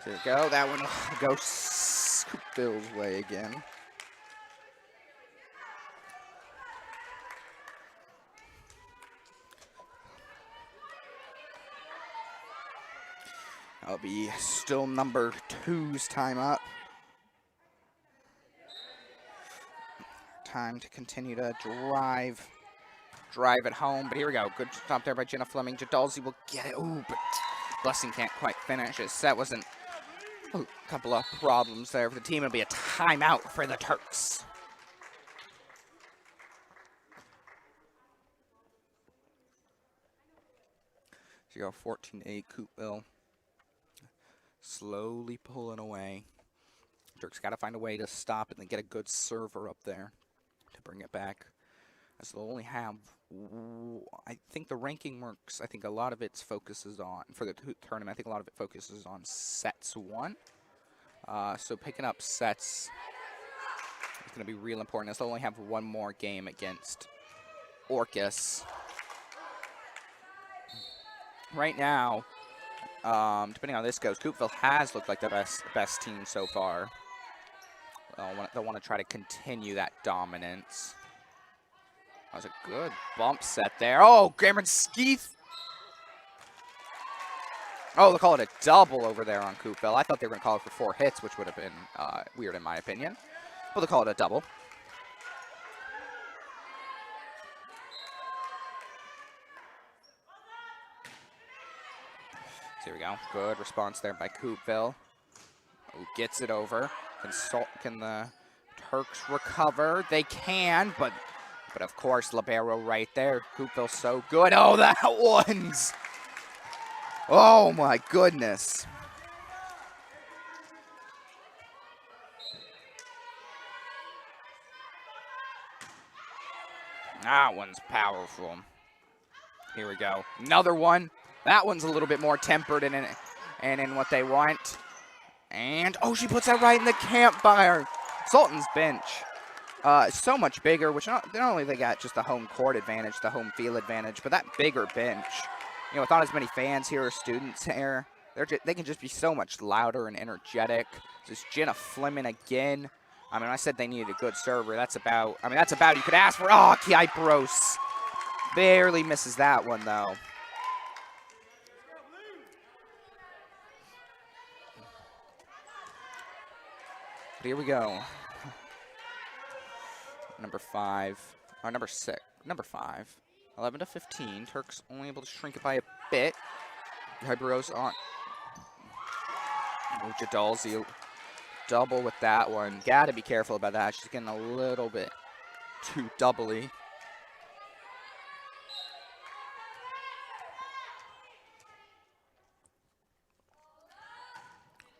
There we go. That one will go Coupville's way again. That'll be still number 2's time up. Time to continue to drive drive it home. But here we go. Good stop there by Jenna Fleming. Jadalzi will get it. Ooh, but Blessing can't quite finish. His set wasn't. A couple of problems there for the team. It'll be a timeout for the Turks. So you go 14-8 Coupville. Slowly pulling away. Turks got to find a way to stop it and get a good server up there to bring it back. As they'll only have, I think the ranking works, I think a lot of it focuses on, for the tournament, I think a lot of it focuses on sets 1. So picking up sets is going to be real important as they'll only have one more game against Orcas. Right now, depending on how this goes, Coupville has looked like the best team so far. They'll want to try to continue that dominance. That was a good bump set there. Oh, Cameron Skeeth. Oh, they'll call it a double over there on Coupville. I thought they were going to call it for 4 hits, which would have been weird in my opinion. But they'll call it a double. So here we go. Good response there by Coupville. Who gets it over. Can the Turks recover? They can, but of course, libero right there. Coupville's so good. Oh, that one's... Oh, my goodness. That one's powerful. Here we go. Another one. That one's a little bit more tempered and in what they want. And, oh, she puts that right in the campfire. Sultan's bench. So much bigger, which not only they got just the home court advantage, the home field advantage, but that bigger bench. You know, without as many fans here or students here, they can just be so much louder and energetic. This is Jenna Fleming again. I mean, I said they needed a good server. That's about you could ask for. Oh, Kiaiparos barely misses that one, though. But here we go. Number 5. Number 5. 11-15. Turks only able to shrink it by a bit. Kiaiparos on. Oh, Jadalzi double with that one. Gotta be careful about that. She's getting a little bit too doubly.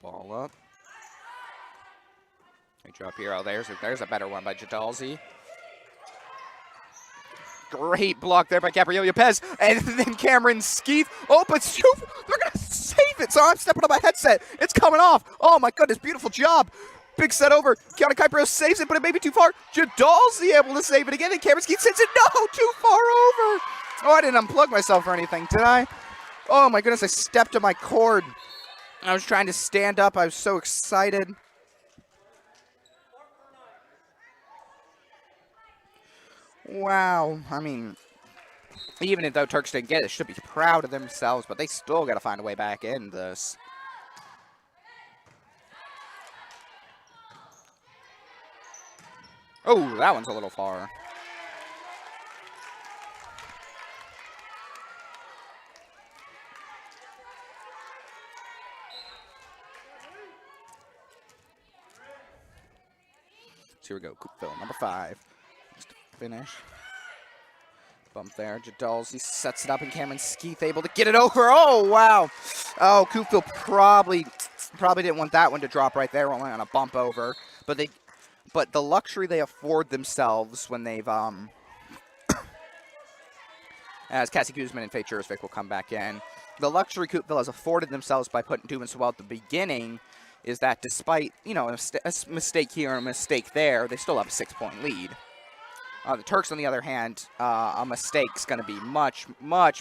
Ball up. Good job here. Oh, there's a better one by Jadalzi. Great block there by Gabrielle Pez. And then Cameron Skeeth. Oh, but they're going to save it. So I'm stepping on my headset. It's coming off. Oh, my goodness. Beautiful job. Big set over. Kiaiparos saves it, but it may be too far. Jadalzi able to save it again. And Cameron Skeeth sends it. No, too far over. Oh, I didn't unplug myself or anything, did I? Oh, my goodness. I stepped on my cord. I was trying to stand up. I was so excited. Wow, I mean, even if though Turks didn't get it, should be proud of themselves, but they still got to find a way back in this. Oh, that one's a little far. So here we go, Coupville, number 5. Finish. Bump there. Jadalzi sets it up, and Cameron Skeeth able to get it over. Oh, wow. Oh, Coupville probably didn't want that one to drop right there, only on a bump over. But the luxury they afford themselves when they've as Cassie Guzman and Faye Jurisvik will come back in. The luxury Coupville has afforded themselves by doing so well at the beginning is that despite, you know, a mistake here and a mistake there, they still have a 6-point lead. The Turks, on the other hand, a mistake's going to be much more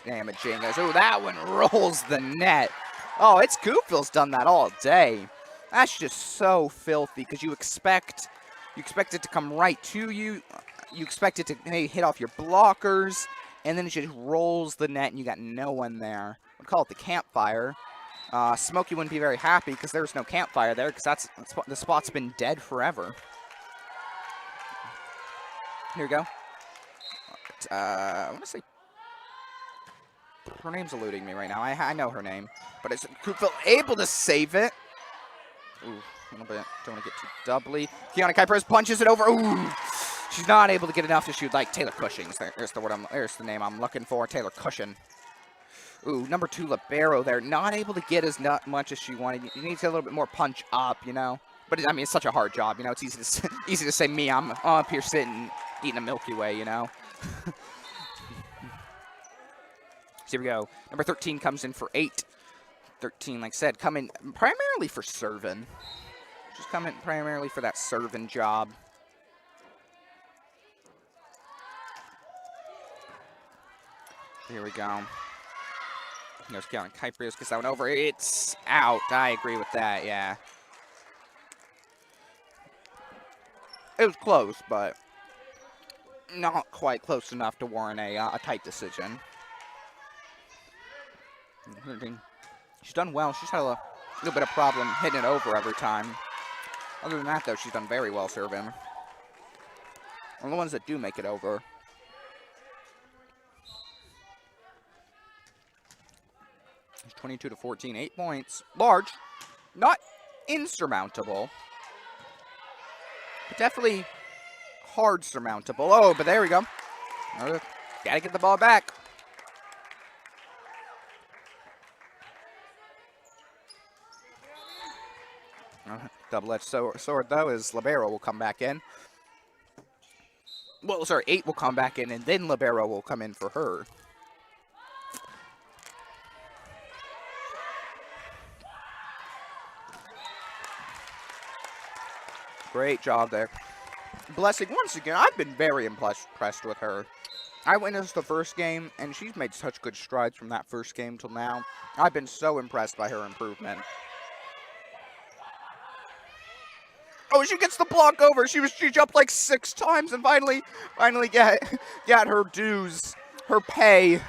damaging. Oh, that one rolls the net. Oh, it's Coupville's done that all day. That's just so filthy because you expect it to come right to you. You expect it to hit off your blockers, and then it just rolls the net, and you got no one there. We'll call it the campfire. Smokey wouldn't be very happy because there's no campfire there because the spot's been dead forever. Here we go. I want to say, her name's eluding me right now. I know her name, but it's Coupville able to save it. Ooh, a little bit. Don't want to get too doubly. Kiana Kuipers punches it over. Ooh, she's not able to get enough to shoot like Taylor Cushing. There's the name I'm looking for. Taylor Cushion. Ooh, number 2 libero there. Not able to get as much as she wanted. You need to get a little bit more punch up, you know. But I mean, it's such a hard job, you know. It's easy to say me. I'm up here sitting eating a Milky Way, you know. So here we go. Number 13 comes in for 8. 13, like I said, coming primarily for serving. Just coming primarily for that serving job. Here we go. There's Kiana Kuipers, gets that one over. It's out. I agree with that, yeah. It was close, but not quite close enough to warrant a tight decision. She's done well. She's had a little bit of problem hitting it over every time. Other than that, though, she's done very well serving. One of the ones that do make it over. It's 22-14, 8 points. Large, not insurmountable, but definitely hard surmountable. Oh, but there we go. Gotta get the ball back. Double-edged sword, though, is libero will come back in. Well, sorry, 8 will come back in, and then libero will come in for her. Great job there. Blessing, once again, I've been very impressed with her. I witnessed the first game, and she's made such good strides from that first game till now. I've been so impressed by her improvement. Oh, she gets the block over. She jumped like 6 times and finally got her dues, her pay.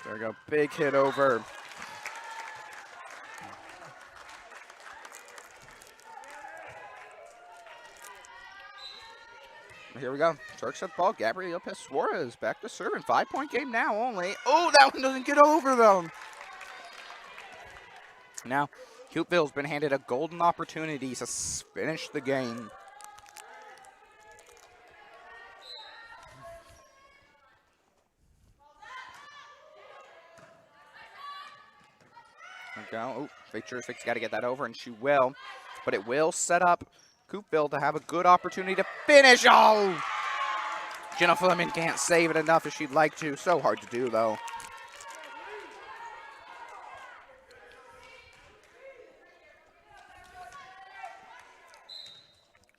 There we go. Big hit over. Here we go. Turks have the ball. Gabriel Suarez back to serving. 5-point game now only. Oh, that one doesn't get over them. Now, Coupville's been handed a golden opportunity to finish the game. There we go. Oh, Victor's got to get that over, and she will. But it will set up Coupville to have a good opportunity to finish. Oh! Jenna Fleming can't save it enough as she'd like to. So hard to do, though.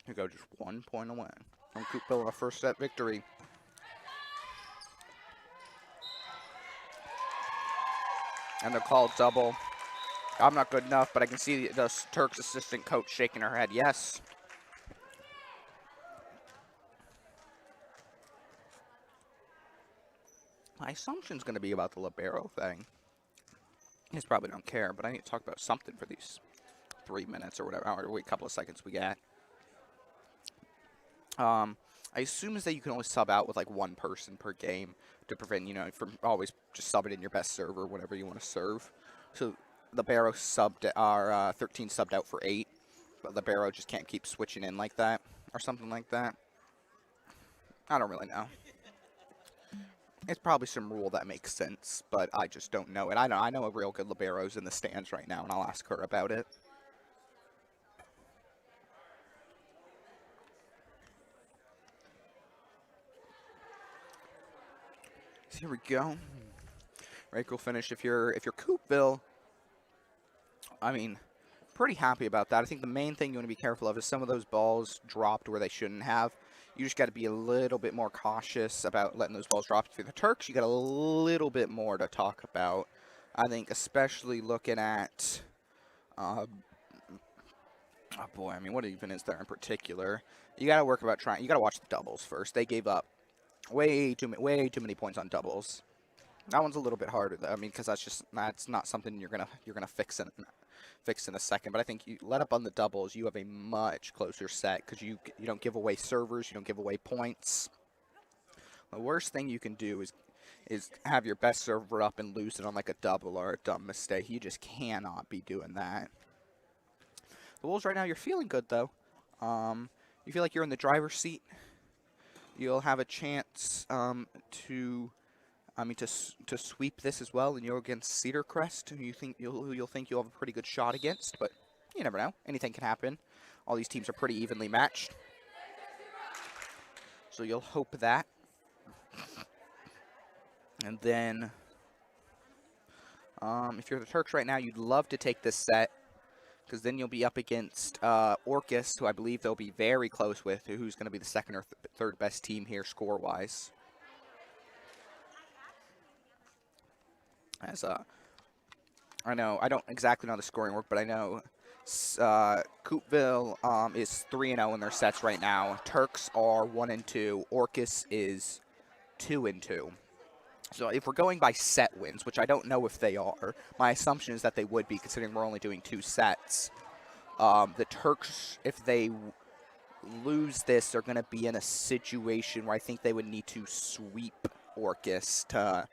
Here we go, just 1 point away from Coupville in a first set victory. And they're called double. I'm not good enough, but I can see the Turks assistant coach shaking her head. Yes. My assumption's going to be about the libero thing. You guys probably don't care, but I need to talk about something for these 3 minutes or whatever, or wait a couple of seconds we got. I assume is that you can only sub out with like 1 person per game to prevent, you know, from always just subbing in your best server, whatever you want to serve. So libero subbed, 13 subbed out for 8, but libero just can't keep switching in like that or something like that. I don't really know. It's probably some rule that makes sense, but I just don't know it. I know a real good libero's in the stands right now, and I'll ask her about it. So here we go. Very cool finish. If you're Coupville, I mean, pretty happy about that. I think the main thing you want to be careful of is some of those balls dropped where they shouldn't have. You just got to be a little bit more cautious about letting those balls drop through the Turks. You got a little bit more to talk about. I think especially looking at, oh boy, I mean, what even is there in particular? You got to work about trying. You got to watch the doubles first. They gave up way too many points on doubles. That one's a little bit harder, though. I mean, because that's not something you're gonna fix in a second. But I think you let up on the doubles, you have a much closer set because you don't give away servers, you don't give away points. The worst thing you can do is have your best server up and lose it on like a double or a dumb mistake. You just cannot be doing that. The Wolves right now, you're feeling good though. You feel like you're in the driver's seat. You'll have a chance to sweep this as well, and you're against Cedar Crest, who you'll think you'll have a pretty good shot against, but you never know. Anything can happen. All these teams are pretty evenly matched, so you'll hope that. And then, if you're the Turks right now, you'd love to take this set, because then you'll be up against Orcas, who I believe they'll be very close with, who's going to be the second or third best team here score-wise. As I know, I don't exactly know the scoring work, but I know Coupville is 3-0 in their sets right now. Turks are 1-2. Orcas is 2-2. So if we're going by set wins, which I don't know if they are, my assumption is that they would be, considering we're only doing 2 sets. The Turks, if they lose this, they're going to be in a situation where I think they would need to sweep Orcas to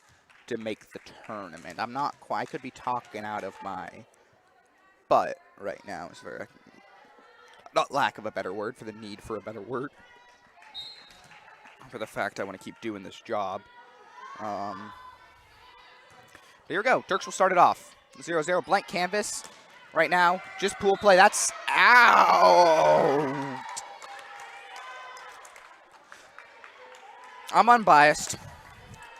make the tournament. I'm not quite, I could be talking out of my butt right now. It's very, not lack of a better word, for the need for a better word. For the fact I want to keep doing this job. Here we go. Turks will start it off. 0-0, blank canvas. Right now, just pool play. That's out. I'm unbiased.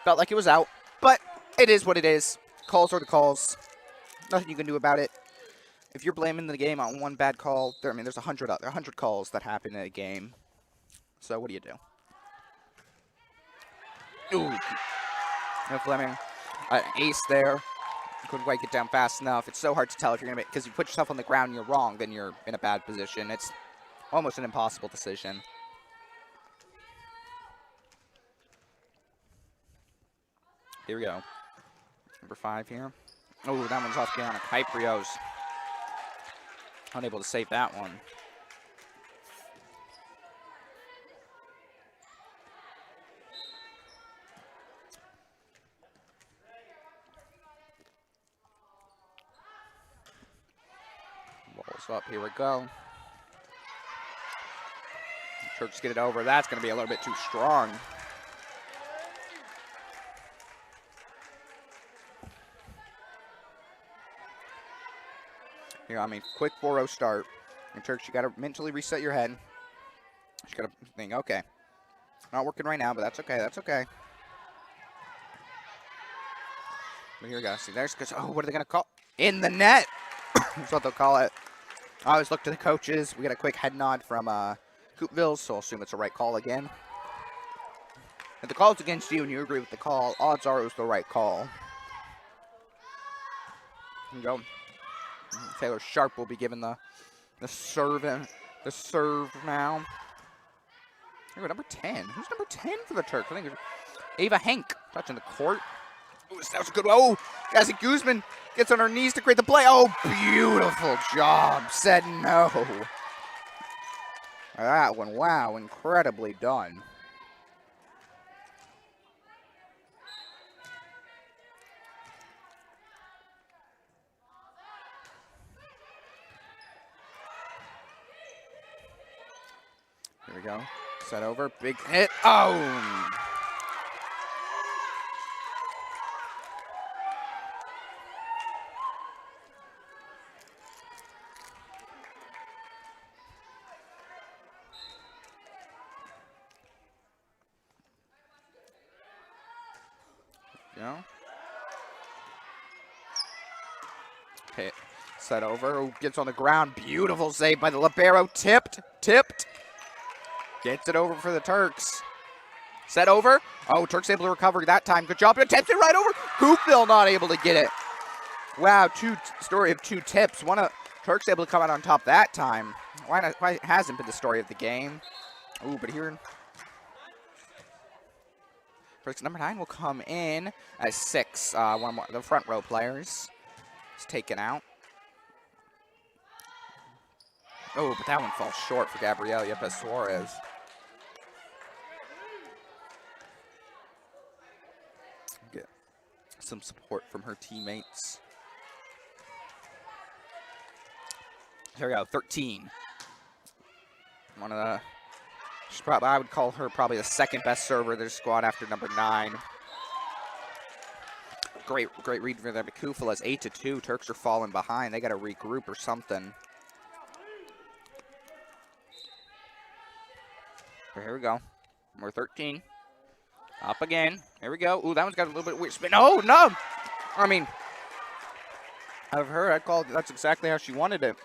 Felt like it was out. But it is what it is. Calls are the calls. Nothing you can do about it. If you're blaming the game on one bad call, there's 100 calls that happen in a game. So what do you do? Ooh. No Fleming. Ace there. Couldn't quite get down fast enough. It's so hard to tell if you're going to make, because you put yourself on the ground and you're wrong, then you're in a bad position. It's almost an impossible decision. Here we go. Number 5 here. Oh, that one's off Gianna Kyprios. Unable to save that one. Ball's up. Here we go. Turks get it over. That's going to be a little bit too strong. Here, I mean, quick 4-0 start. And Turks, you got to mentally reset your head. You got to think, okay, not working right now, but that's okay. That's okay. But here we go. See, there's, because, oh, what are they going to call? In the net. That's what they'll call it. I always look to the coaches. We got a quick head nod from Coupville, so I'll assume it's the right call again. If the call's against you and you agree with the call, odds are it was the right call. Here we go. Taylor Sharp will be given the serve now. Here we go, number 10. Who's number 10 for the Turks? I think it's Ava Hank touching the court. Ooh, that was a good one. Oh, Cassie Guzman gets on her knees to create the play. Oh, beautiful job. Said no. That one, wow, incredibly done. Here we go. Set over. Big hit. Oh! Go. Hit. Set over. Oh, gets on the ground. Beautiful save by the libero. Tipped. Gets it over for the Turks. Set over. Oh, Turks able to recover that time. Good job. And tips it right over. Coupville not able to get it. Wow, story of 2 tips. One of Turks able to come out on top that time. Why hasn't been the story of the game? Ooh, but here First, number 9 will come in as 6. One more, the front row players is taken out. Oh, but that one falls short for Gabrielle Yepes Suarez. Get some support from her teammates. Here we go, 13. One of the, she's probably, I would call her probably the second best server of their squad after number 9. Great read for them. Coupville is 8-2. Turks are falling behind. They got to regroup or something. Here we go. Number 13. Up again. Here we go. Ooh, that one's got a little bit weird spin. Oh, no! I mean, I've heard, I'd call it, that's exactly how she wanted it.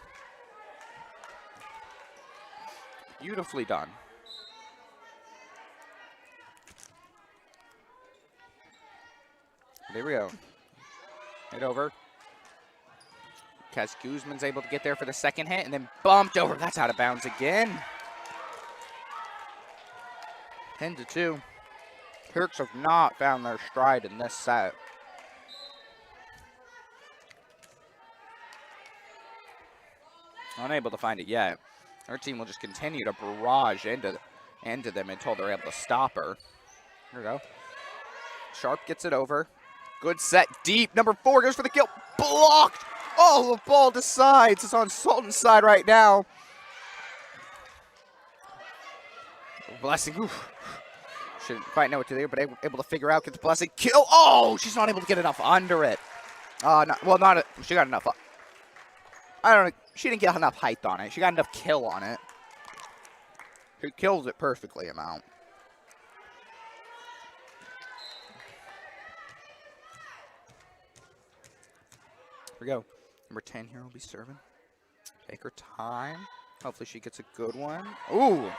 Beautifully done. There we go. Hit over. Cassie Guzman's able to get there for the second hit and then bumped over. That's out of bounds again. 10-2. Turks have not found their stride in this set. Unable to find it yet. Our team will just continue to barrage into them until they're able to stop her. Here we go. Sharp gets it over. Good set deep. Number 4 goes for the kill. Blocked. Oh, the ball decides. It's on Sultan's side right now. Blessing. Oof. Shouldn't quite know what to do, but able to figure out, get the blessing. Kill. Oh, she's not able to get enough under it. She got enough. I don't know. She didn't get enough height on it. She got enough kill on it. She kills it perfectly amount. Here we go. Number 10 here will be serving. Take her time. Hopefully she gets a good one. Ooh,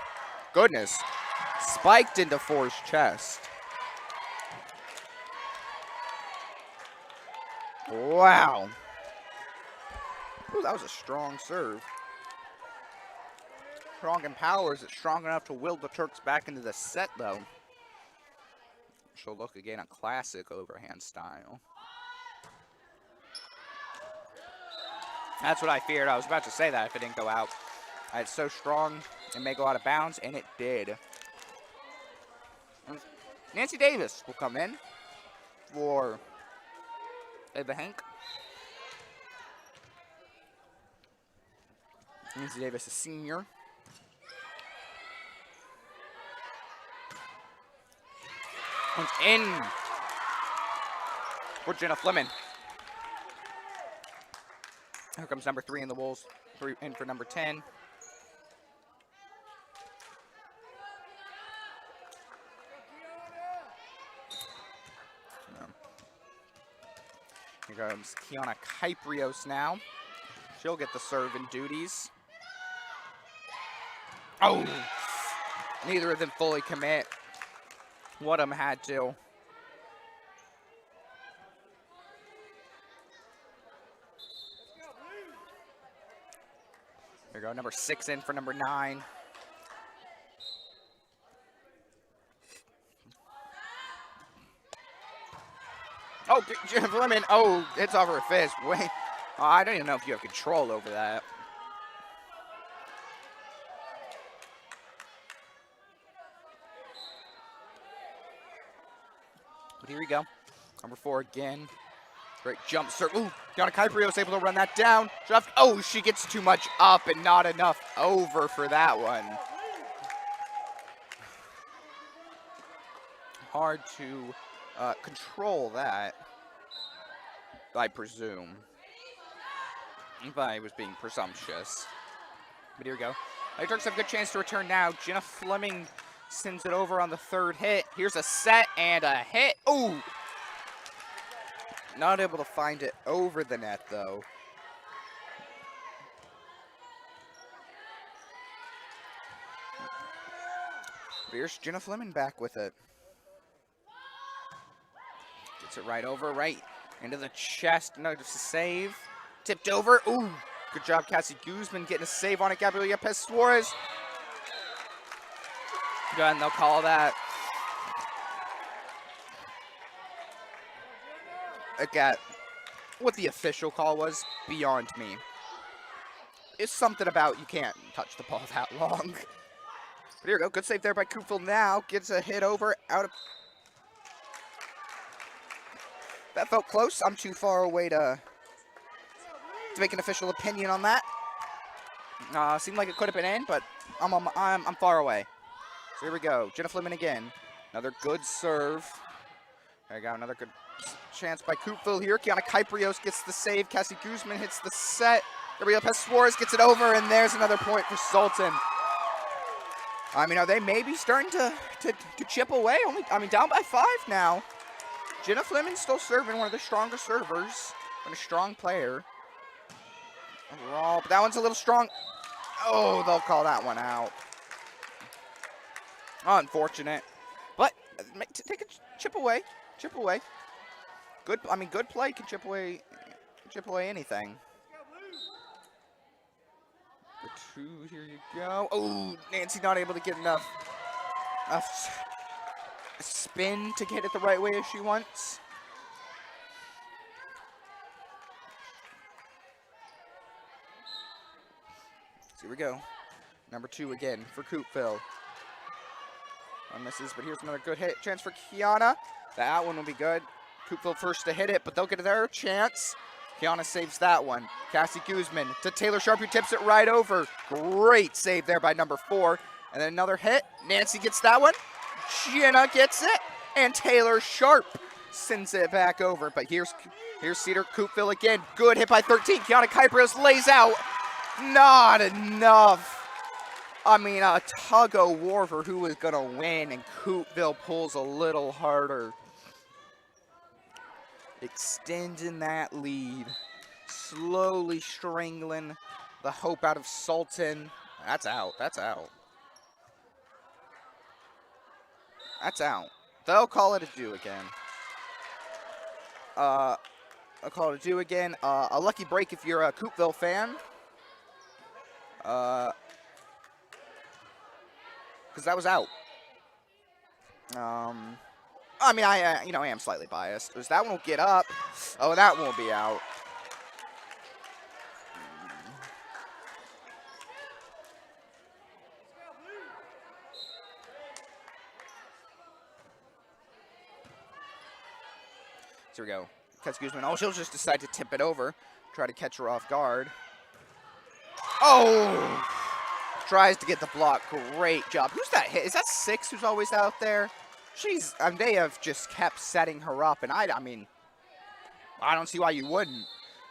goodness. Spiked into 4's chest. Wow. Ooh, that was a strong serve. Strong in power. Is it strong enough to will the Turks back into the set, though? She'll look again a classic overhand style. That's what I feared. I was about to say that if it didn't go out. It's so strong, it may go out of bounds, and it did. Nancy Davis will come in for Ava Hank. Nancy Davis, a senior. One's in for Jenna Fleming. Here comes number 3 in the Wolves. 3 in for number 10. Here comes Kiana Kyprios now. She'll get the serving duties. Oh! Neither of them fully commit. One of them had to. Here we go, number 6 in for number 9. Oh, Jennifer Lemon. Oh, it's off her fist. Wait. Oh, I don't even know if you have control over that. But here we go. Number 4 again. Great jump serve. Ooh, Kiana Kyprios able to run that down. Oh, she gets too much up and not enough over for that one. Hard to control that, I presume. If I was being presumptuous. But here we go. The Turks have a good chance to return now. Jenna Fleming sends it over on the 3rd hit. Here's a set and a hit. Ooh! Not able to find it over the net, though. Here's Jenna Fleming back with it. Gets it right over, right into the chest. No, just a save. Tipped over. Ooh, good job, Cassie Guzman getting a save on it. Gabrielle Yepes Suarez. Go ahead and they'll call that. Again, what the official call was, beyond me. It's something about you can't touch the ball that long. But here we go. Good save there by Coupville now. Gets a hit over out of... That felt close. I'm too far away to make an official opinion on that. Seemed like it could have been in, but I'm far away. So here we go. Jenna Flimin again. Another good serve. There you go. Another good chance by Coupville here. Kiana Kyprios gets the save. Cassie Guzman hits the set. Gabriel Suarez gets it over, and there's another point for Sultan. I mean, are they maybe starting to chip away? Down by 5 now. Jenna Fleming still serving, one of the strongest servers, and a strong player. Overall, but that one's a little strong. Oh, they'll call that one out. Unfortunate, but take a chip away. Chip away. Good. I mean, good play can chip away anything. For 2, here you go. Oh, Nancy not able to get enough spin to get it the right way as she wants. So here we go. Number 2 again for Coupville. Misses, but here's another good hit chance for Kiana. That one will be good. Coupville first to hit it, but they'll get their chance. Kiana saves that one. Cassie Guzman to Taylor Sharp, who tips it right over. Great save there by number 4. And then another hit. Nancy gets that one. Jenna gets it. And Taylor Sharp sends it back over. But here's Cedar Coupville again. Good hit by 13. Kiana Kyprios lays out. Not enough. I mean, a tug-of-war for who was going to win, and Coupville pulls a little harder. Extending that lead. Slowly strangling the hope out of Sultan. That's out. That's out. That's out. They'll call it a do again. I'll call it a do again. A lucky break if you're a Coupville fan. Because that was out. I mean, I am slightly biased. Because that one will get up. Oh, that won't be out. So here we go. Cassie Guzman. Oh, she'll just decide to tip it over. Try to catch her off guard. Oh! Tries to get the block. Great job. Who's that hit? Is that 6 who's always out there? They have just kept setting her up, and I mean, I don't see why you wouldn't.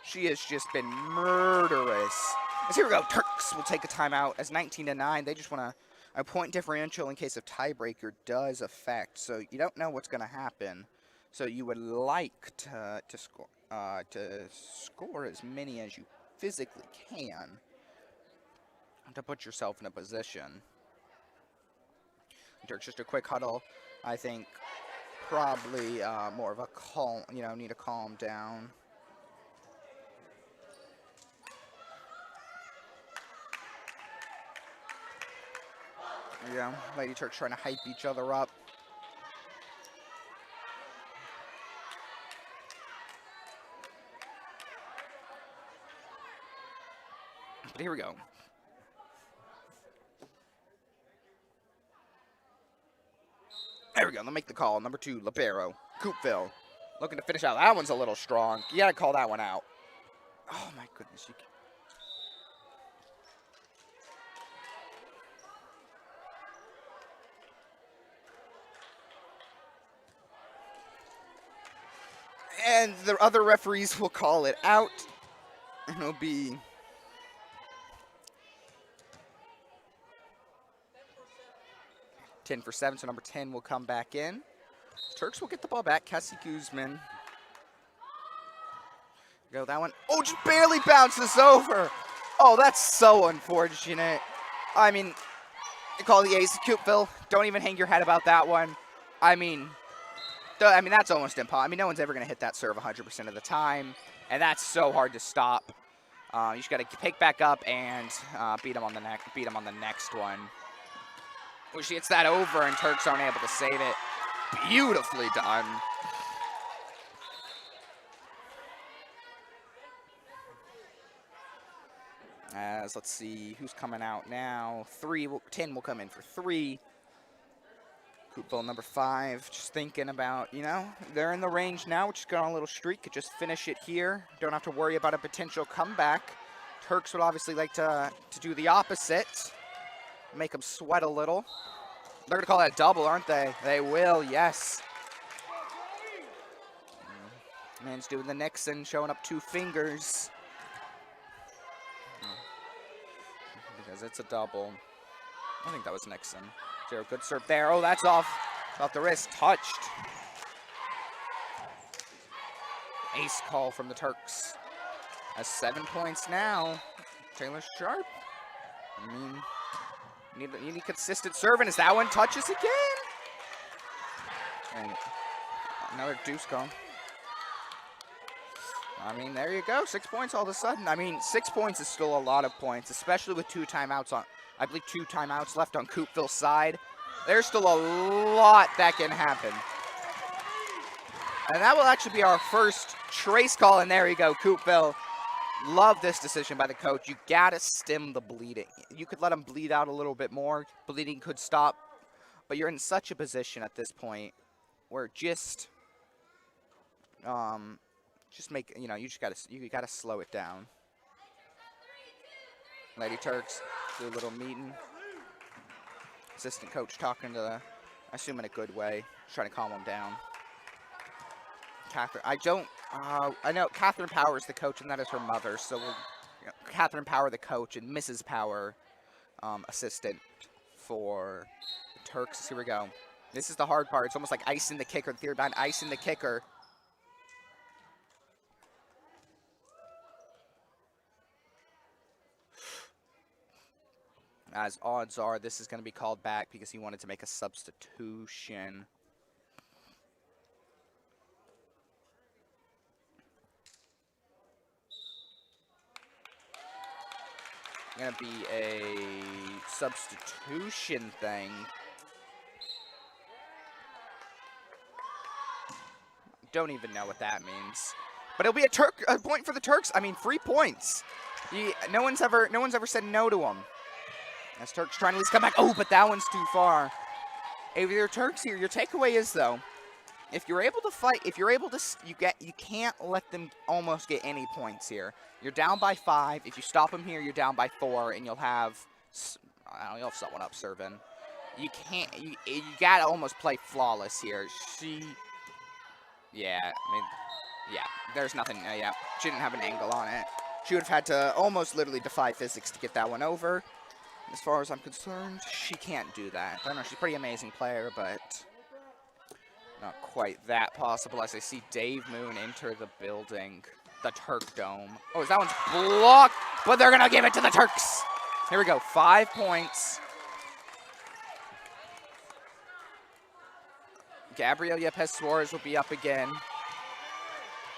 She has just been murderous. As here we go. Turks will take a timeout as 19-9. They just want a point differential in case of tiebreaker does affect. So you don't know what's going to happen. So you would like to score as many as you physically can to put yourself in a position. Turks, just a quick huddle. I think probably more of a calm, need to calm down. Yeah, Lady Turks trying to hype each other up. But here we go. There we go. They'll make the call. Number 2, Libero. Coupville. Looking to finish out. That one's a little strong. You got to call that one out. Oh, my goodness. And the other referees will call it out. And it'll be... for 7, so number 10 will come back in. Turks will get the ball back. Cassie Guzman. Go that one. Oh, just barely bounces over. Oh, that's so unfortunate. I mean, they call the ace of Coupville. Don't even hang your head about that one. I mean, that's almost impossible. I mean, no one's ever going to hit that serve 100% of the time, and that's so hard to stop. You just got to pick back up and beat him on the next one. Well, she hits that over, and Turks aren't able to save it. Beautifully done. As let's see who's coming out now. 10 will come in for 3. Coupville number 5, just thinking about, they're in the range now. Just got on a little streak, could just finish it here. Don't have to worry about a potential comeback. Turks would obviously like to do the opposite, make them sweat a little. They're gonna call that a double, aren't they? They will, yes. Man's doing the Nixon, showing up 2 fingers. Because it's a double. I think that was Nixon. Zero, good serve there. Oh, that's off the wrist, touched. Ace call from the Turks. Has 7 points now. Taylor Sharp. I mean, you need consistent serving as that one touches again. And another deuce call. I mean, there you go. 6 points all of a sudden. I mean, 6 points is still a lot of points, especially with 2 timeouts on. I believe 2 timeouts left on Coupville's side. There's still a lot that can happen. And that will actually be our first trace call, and there you go, Coupville. Love this decision by the coach. You gotta stem the bleeding. You could let them bleed out a little bit more. Bleeding could stop, but you're in such a position at this point where just make, you gotta slow it down. Lady Turks do a little meeting. Assistant coach talking to I assume in a good way, trying to calm them down. Catherine, I know Catherine Power is the coach, and that is her mother. So Catherine Power, the coach, and Mrs. Power, assistant for the Turks. Here we go. This is the hard part. It's almost like icing the kicker. The theory behind icing the kicker. As odds are, this is going to be called back because he wanted to make a substitution. Going to be a substitution thing. Don't even know what that means. But it'll be a point for the Turks. I mean, 3 points. No one's ever said no to them. As Turks trying to at least come back. Oh, but that one's too far. If you're Turks here, your takeaway is, though, if you're able to fight, you can't let them almost get any points here. You're down by 5. If you stop them here, you're down by 4, and you'll have someone up serving. You gotta almost play flawless here. Yeah, there's nothing. She didn't have an angle on it. She would have had to almost literally defy physics to get that one over. As far as I'm concerned, she can't do that. I don't know, she's a pretty amazing player, but not quite that possible as I see Dave Moon enter the building, the Turk Dome. Oh, that one's blocked, but they're going to give it to the Turks. Here we go, 5 points. Gabrielle Yepes-Suarez will be up again.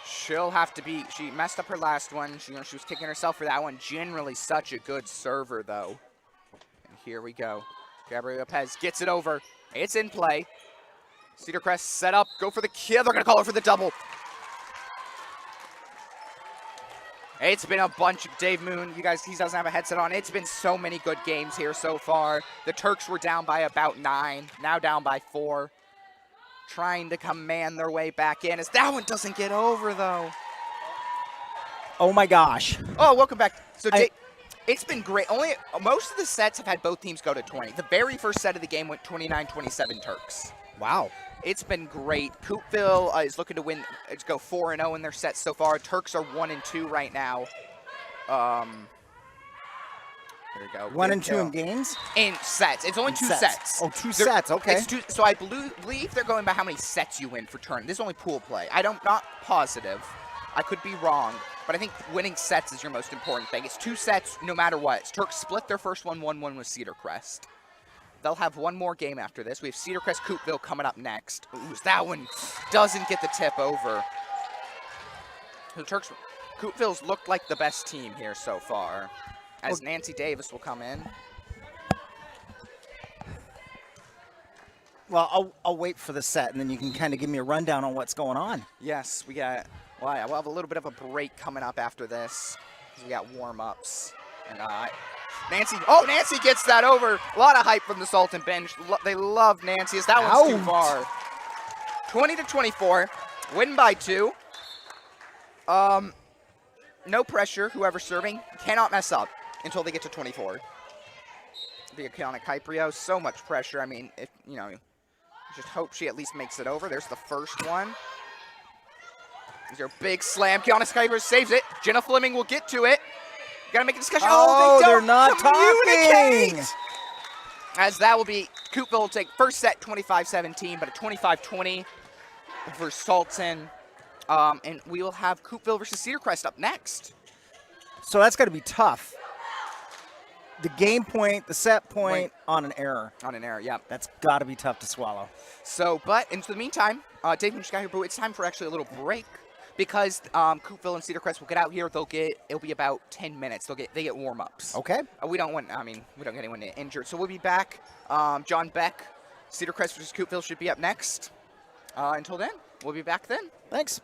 She'll have to be, she messed up her last one. She was kicking herself for that one. Generally such a good server, though. Here we go. Gabrielle Lopez gets it over. It's in play. Cedar Crest set up. Go for the kill. They're going to call it for the double. It's been a bunch of Dave Moon. You guys, he doesn't have a headset on. It's been so many good games here so far. The Turks were down by about 9. Now down by 4. Trying to command their way back in. As that one doesn't get over, though. Oh, my gosh. Oh, welcome back. So it's been great. Most of the sets have had both teams go to 20. The very first set of the game went 29-27 Turks. Wow. It's been great. Coupville is looking to win. Let's go 4-0 in their sets so far. Turks are 1-2 right now. There we go. 1 and 2 in games? In sets. It's only 2 sets. Oh, 2 sets. Okay. So I believe they're going by how many sets you win for turn. This is only pool play. Not positive. I could be wrong. But I think winning sets is your most important thing. It's 2 sets no matter what. Turks split their first one, 1-1 with Cedar Crest. They'll have one more game after this. We have Cedar Crest Coupville coming up next. Ooh, that one doesn't get the tip over. The Turks, Coupville's looked like the best team here so far. As Nancy Davis will come in. Well, I'll wait for the set, and then you can kind of give me a rundown on what's going on. Yes, we'll have a little bit of a break coming up after this. We got warm-ups. And Nancy gets that over. A lot of hype from the Sultan bench. They love Nancy. As that one's too far. 20-24. Win by 2. No pressure. Whoever's serving cannot mess up until they get to 24. The iconic Hyprio. So much pressure. I mean, if just hope she at least makes it over. There's the first one. There's your big slam. Kiana Skyper saves it. Jenna Fleming will get to it. Gotta make a discussion. Oh, they don't they're not communicate! talking. As that will be, Coupville will take first set 25-17, but a 25-20 for Sultan. And we will have Coupville versus Cedar Crest up next. So that's got to be tough. The game point, the set point on an error. On an error, yeah. That's got to be tough to swallow. So, but into the meantime, Dave and Sky here, but it's time for actually a little break. Because Coupville and Cedar Crest will get out here, it'll be about 10 minutes. They get warm-ups. Okay. We don't get anyone injured. So we'll be back. John Beck, Cedar Crest versus Coupville should be up next. Until then, we'll be back then. Thanks.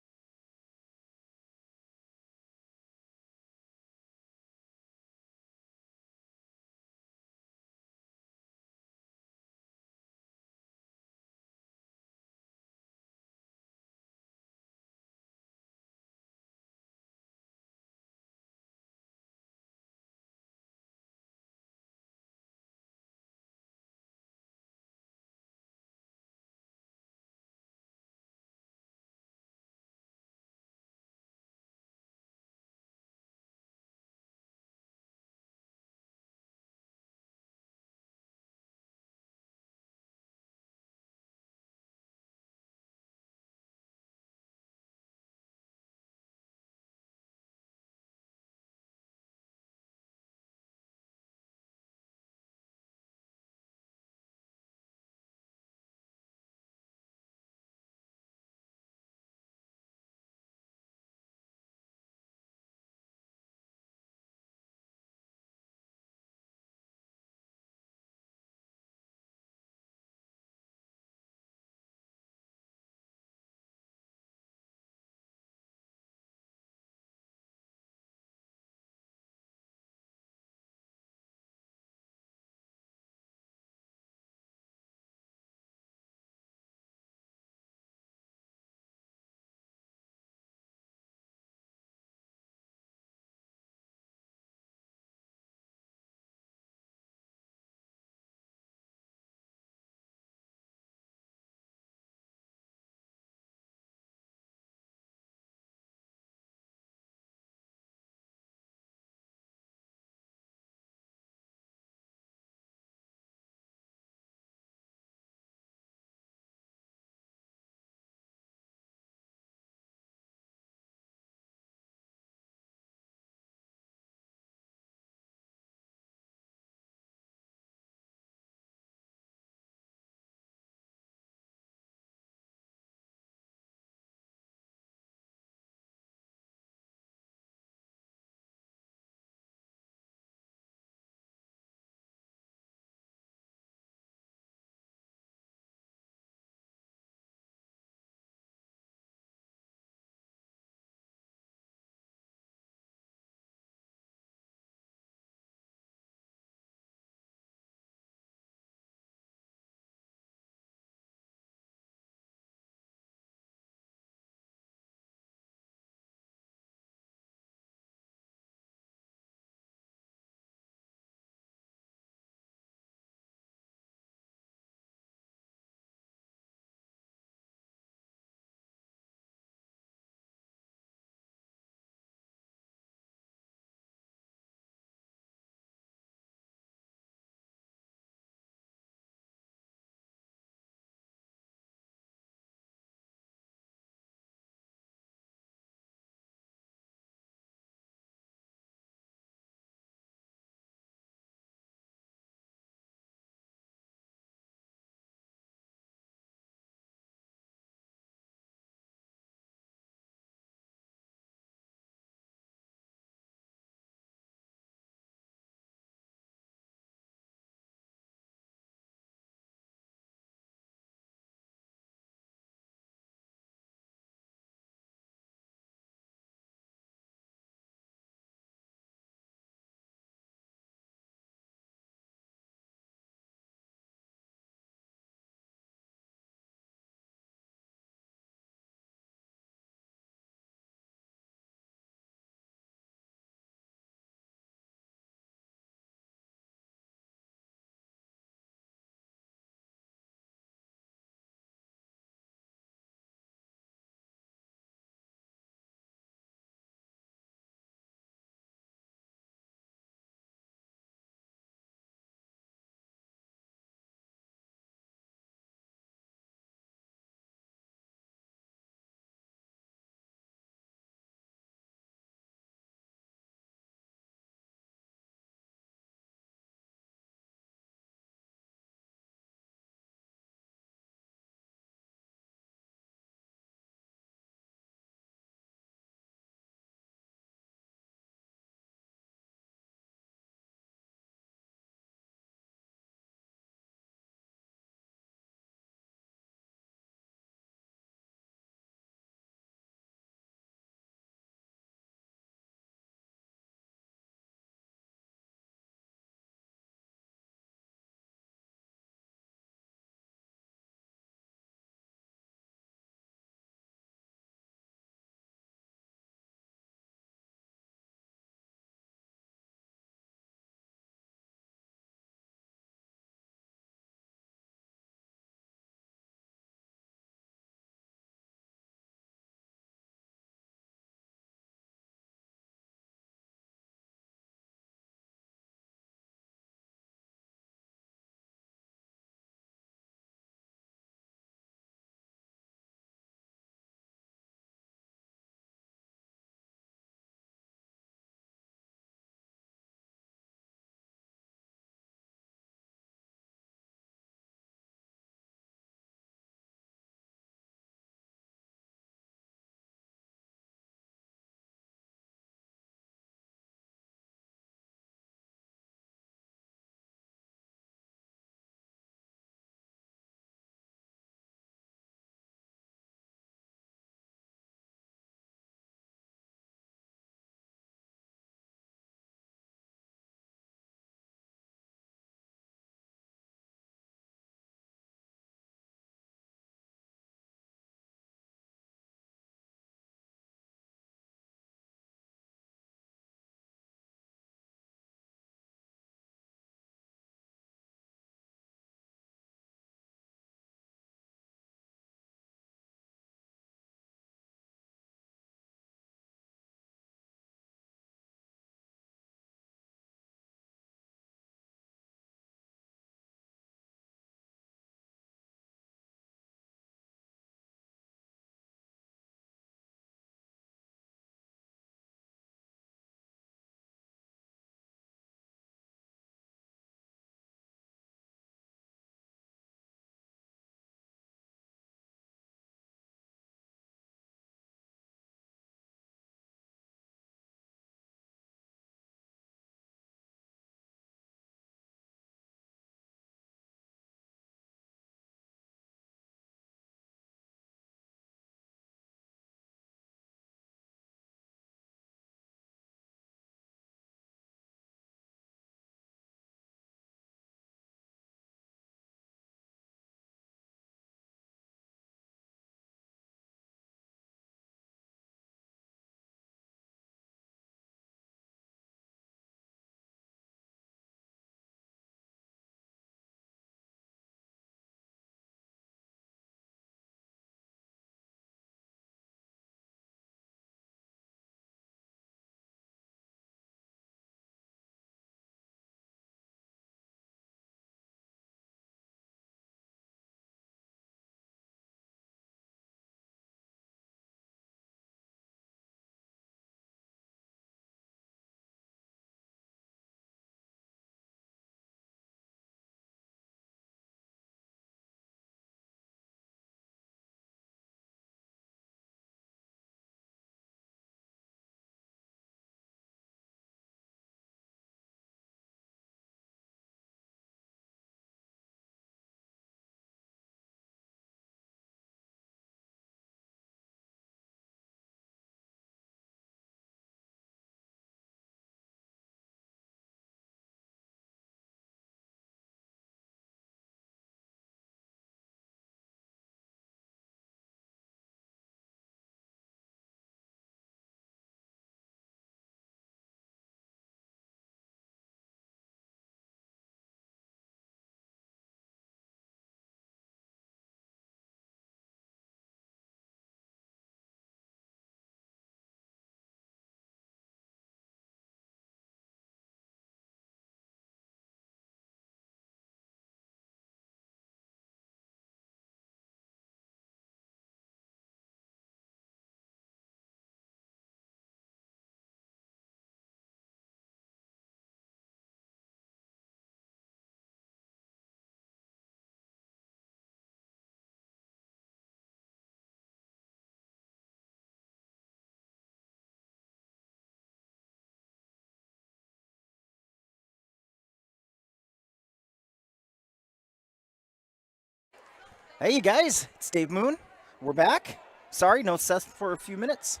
Hey, you guys, it's Dave Moon. We're back. Sorry, no Seth for a few minutes.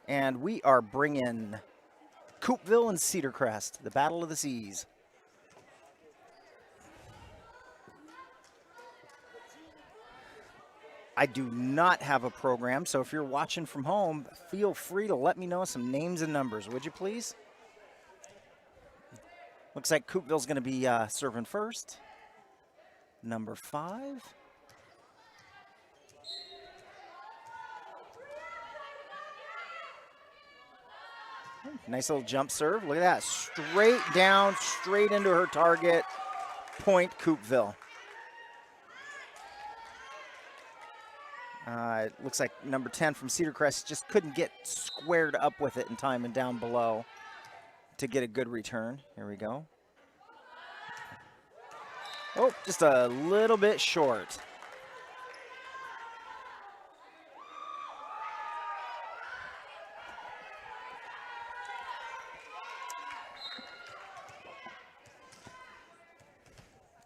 And we are bringing Coupville and Cedar Crest, the Battle of the Seas. I do not have a program, so if you're watching from home, feel free to let me know some names and numbers, would you please? Looks like Coupville's going to be serving first. Number 5. Nice little jump serve. Look at that. Straight down, straight into her target. Point Coupville. It looks like number 10 from Cedar Crest just couldn't get squared up with it in time and down below to get a good return. Here we go. Oh, just a little bit short.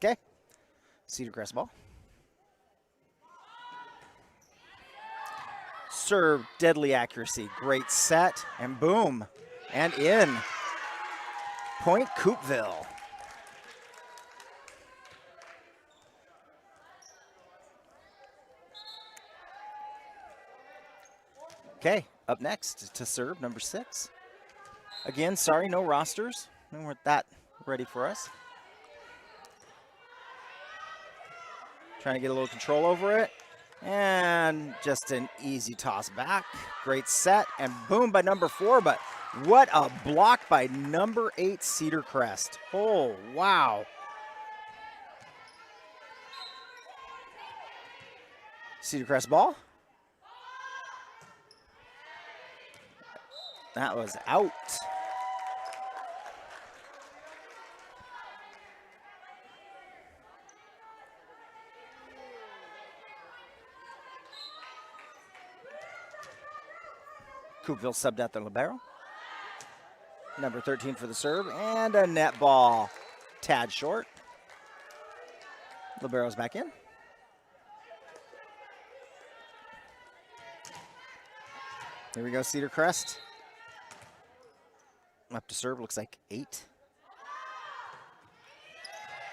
Okay, Cedar Crest ball. Serve, deadly accuracy, great set, and boom, and in. Point Coupville. Okay, up next to serve, number 6. Again, sorry, no rosters. We weren't that ready for us. Trying to get a little control over it. And just an easy toss back. Great set, and boom by number 4, but what a block by number 8, Cedar Crest. Oh, wow. Cedar Crest ball. That was out. Coupville subbed out their libero. Number 13 for the serve, and a net ball. Tad short. Libero's back in. Here we go, Cedar Crest. Up to serve, looks like 8.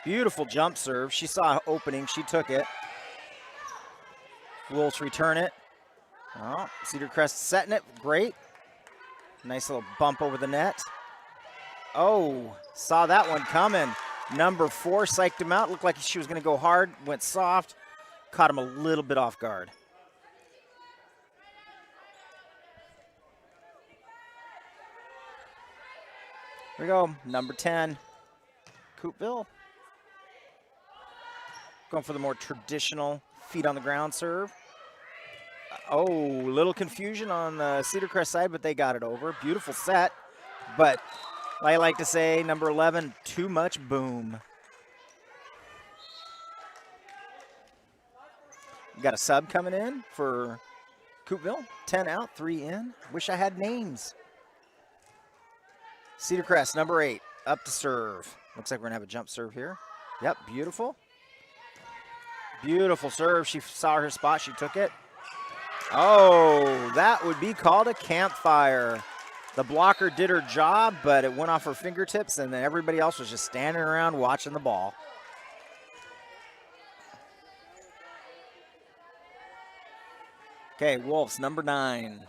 Beautiful jump serve. She saw an opening, she took it. Wolves return it. Oh, Cedar Crest setting it, great. Nice little bump over the net. Oh, saw that one coming. Number 4 psyched him out. Looked like she was going to go hard, went soft. Caught him a little bit off guard. Here we go, number 10, Coupville. Going for the more traditional feet on the ground serve. Oh, little confusion on the Cedar Crest side, but they got it over. Beautiful set, but I like to say, number 11, too much boom. Got a sub coming in for Coupville. 10 out, 3 in. Wish I had names. Cedar Crest, number 8, up to serve. Looks like we're going to have a jump serve here. Yep, beautiful. Beautiful serve. She saw her spot. She took it. Oh, that would be called a campfire. The blocker did her job, but it went off her fingertips, and then everybody else was just standing around watching the ball. Okay, Wolves, number 9,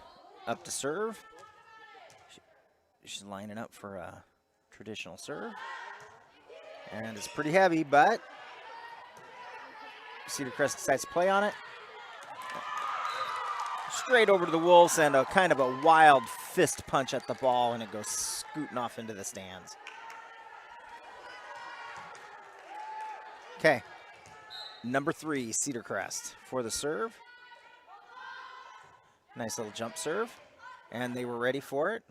up to serve. She's lining up for a traditional serve. And it's pretty heavy, but Cedar Crest decides to play on it. Straight over to the Wolves, and a kind of a wild fist punch at the ball, and it goes scooting off into the stands. Okay, number 3, Cedar Crest for the serve. Nice little jump serve, and they were ready for it.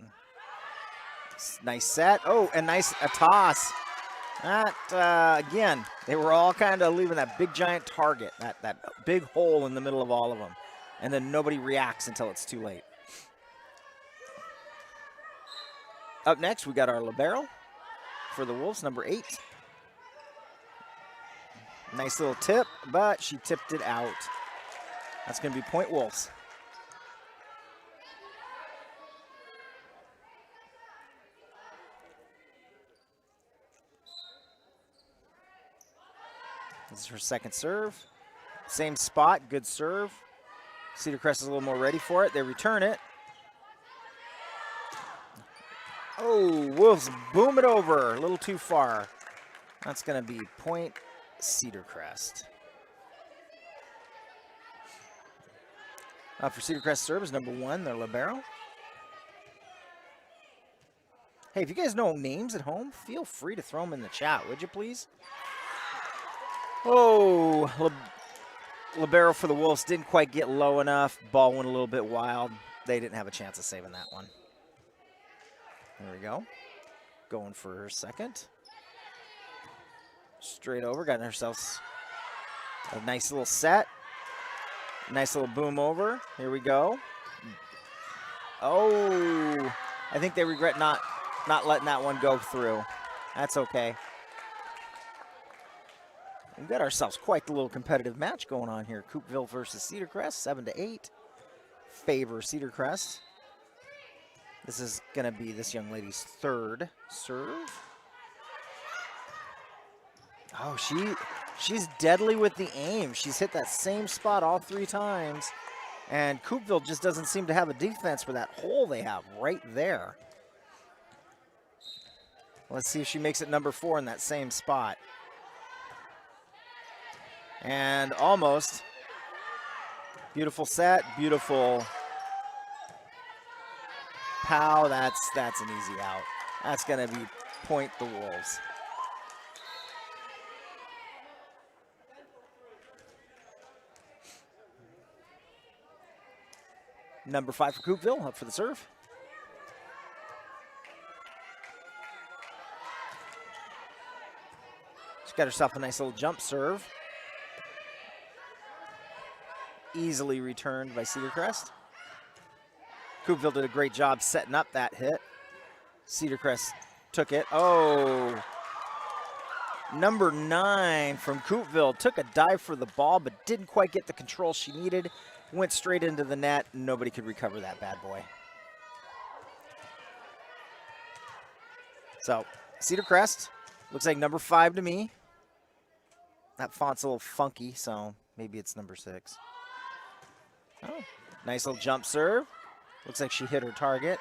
Nice set. Oh, and nice a toss. That, again, they were all kind of leaving that big giant target, that big hole in the middle of all of them. And then nobody reacts until it's too late. Up next, we got our libero for the Wolves, number 8. Nice little tip, but she tipped it out. That's going to be point Wolves. This is her second serve. Same spot, good serve. Cedar Crest is a little more ready for it. They return it. Oh, Wolves boom it over. A little too far. That's going to be point Cedar Crest. For Cedar Crest serve is number 1, their libero. Hey, if you guys know names at home, feel free to throw them in the chat, would you please? Oh, libero for the Wolves didn't quite get low enough. Ball went a little bit wild. They didn't have a chance of saving that one. There we go. Going for her second. Straight over, got ourselves a nice little set. Nice little boom over. Here we go. Oh, I think they regret not letting that one go through. That's okay. We've got ourselves quite the little competitive match going on here. Coupville versus Cedar Crest, 7-8. Favor Cedar Crest. This is going to be this young lady's third serve. Oh, she's deadly with the aim. She's hit that same spot all 3 times. And Coupville just doesn't seem to have a defense for that hole they have right there. Let's see if she makes it number 4 in that same spot. And almost. Beautiful set, beautiful pow. That's an easy out. That's going to be point the Wolves. Number 5 for Coupville, up for the serve. She's got herself a nice little jump serve. Easily returned by Cedar Crest. Coupville did a great job setting up that hit. Cedar Crest took it. Oh, number 9 from Coupville took a dive for the ball, but didn't quite get the control she needed. Went straight into the net. Nobody could recover that bad boy. So, Cedar Crest looks like number 5 to me. That font's a little funky, so maybe it's number 6. Oh, nice little jump serve. Looks like she hit her target.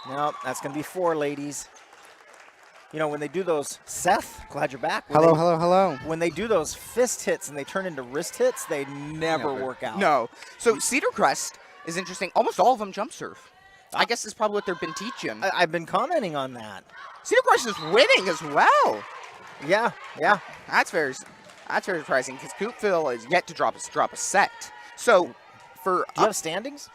Nope, that's going to be 4, ladies. You know, when they do those, Seth, glad you're back. Hello. When they do those fist hits and they turn into wrist hits, they never work out. No. So Cedar Crest is interesting. Almost all of them jump serve. I guess that's probably what they've been teaching. I've been commenting on that. Cedar Crest is winning as well. Yeah. That's very surprising because Coupville is yet to drop a set. So for do you have standings?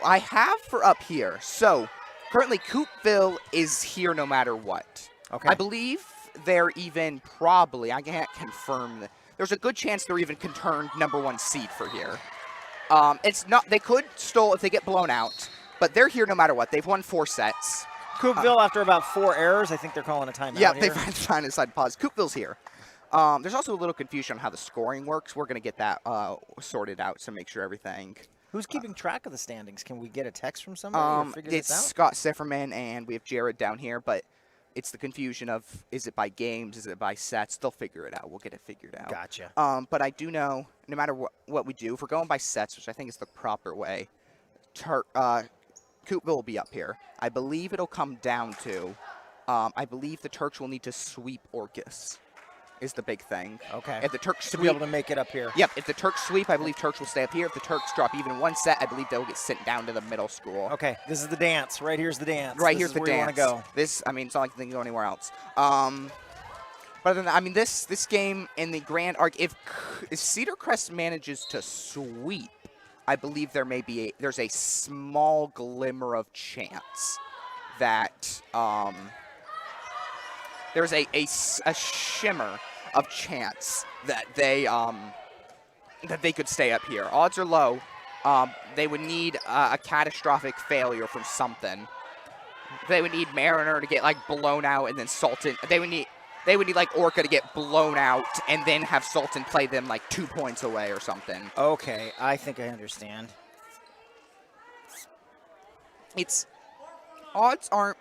I have for up here. So currently Coupville is here no matter what. Okay. I believe they're even probably, I can't confirm that. There's a good chance they're even turned number 1 seed for here. It's not, they could still if they get blown out, but they're here no matter what. They've won 4 sets. Coupville, after about 4 errors, I think they're calling a timeout. Yeah, here. they're trying to decide pause. Coupville's here. There's also a little confusion on how the scoring works. We're going to get that sorted out to make sure everything. Who's keeping track of the standings? Can we get a text from somebody or figure this out? It's Scott Sifferman, and we have Jared down here, but it's the confusion of is it by games, is it by sets? They'll figure it out. We'll get it figured out. Gotcha. But I do know, no matter what we do, if we're going by sets, which I think is the proper way, Coupville will be up here. I believe it'll come down to, I believe the Turks will need to sweep Orcas. Is the big thing. Okay. If the Turks to sweep, be able to make it up here. Yep. If the Turks sweep, I believe Turks will stay up here. If the Turks drop even 1 set, I believe they'll get sent down to the middle school. Okay. This is the dance. Right here's the dance. Right this here's is the where dance. You want to go. This, I mean, it's not like they can go anywhere else. But other than that, I mean, this game in the grand arc, if Cedar Crest manages to sweep, I believe there's a small glimmer of chance that there's a shimmer of chance that they could stay up here. Odds are low. They would need a catastrophic failure from something. They would need Mariner to get like blown out, and then Sultan. They would They would need like Orca to get blown out and then have Sultan play them like 2 points away or something. Okay, I think I understand. It's odds aren't,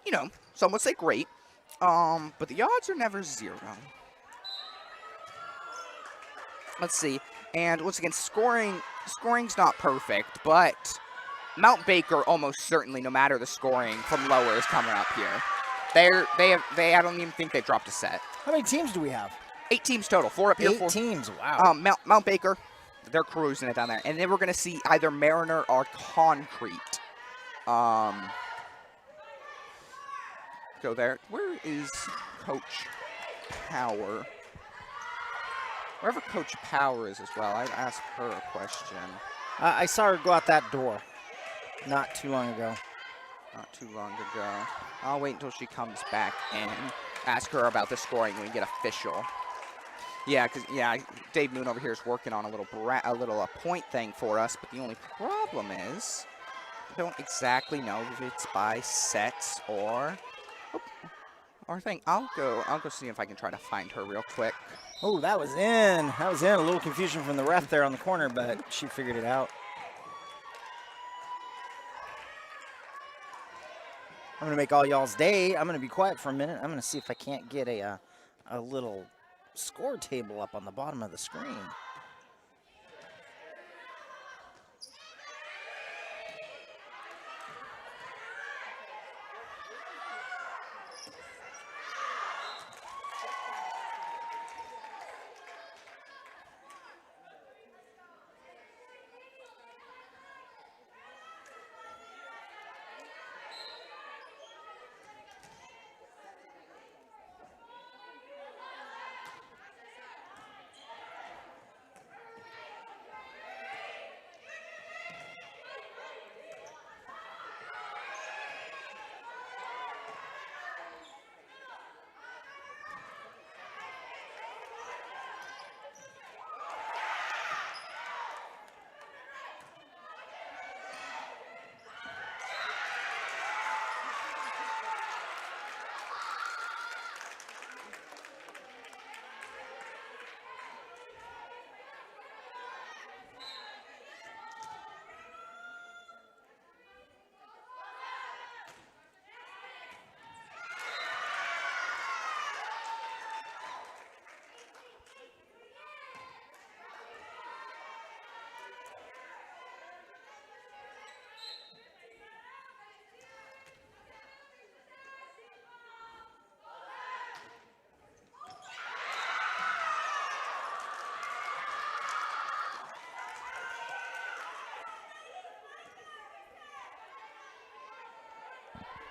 you know, some would say great, but the odds are never 0. Let's see, and once again, scoring's not perfect, but Mount Baker almost certainly, no matter the scoring from lower, is coming up here. I don't even think they've dropped a set. How many teams do we have? 8 teams total, 4 up here. 8 4 teams, wow. Mount Baker, they're cruising it down there, and then we're gonna see either Mariner or Concrete. Go there. Where is Coach Power? Wherever Coach Power is as well, I'd ask her a question. I saw her go out that door not too long ago. Not too long ago. I'll wait until she comes back and ask her about the scoring when we get official. Yeah, because Dave Moon over here is working on a little point thing for us, but the only problem is I don't exactly know if it's by sets or thing. I'll go see if I can try to find her real quick. Oh, that was in. That was in. A little confusion from the ref there on the corner, but she figured it out. I'm going to make all y'all's day. I'm going to be quiet for a minute. I'm going to see if I can't get a little score table up on the bottom of the screen.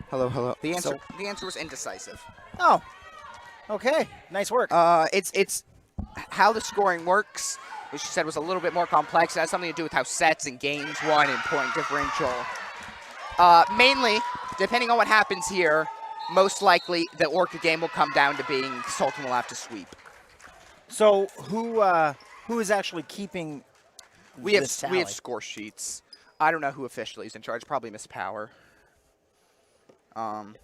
Hello, hello. The answer was indecisive. Oh, okay. Nice work. It's how the scoring works, which she said was a little bit more complex. It has something to do with how sets and games won and point differential. Mainly, depending on what happens here, most likely the Orca game will come down to being Sultan will have to sweep. So who is actually keeping We have this tally? score sheets. I don't know who officially is in charge. Probably Miss Power. Look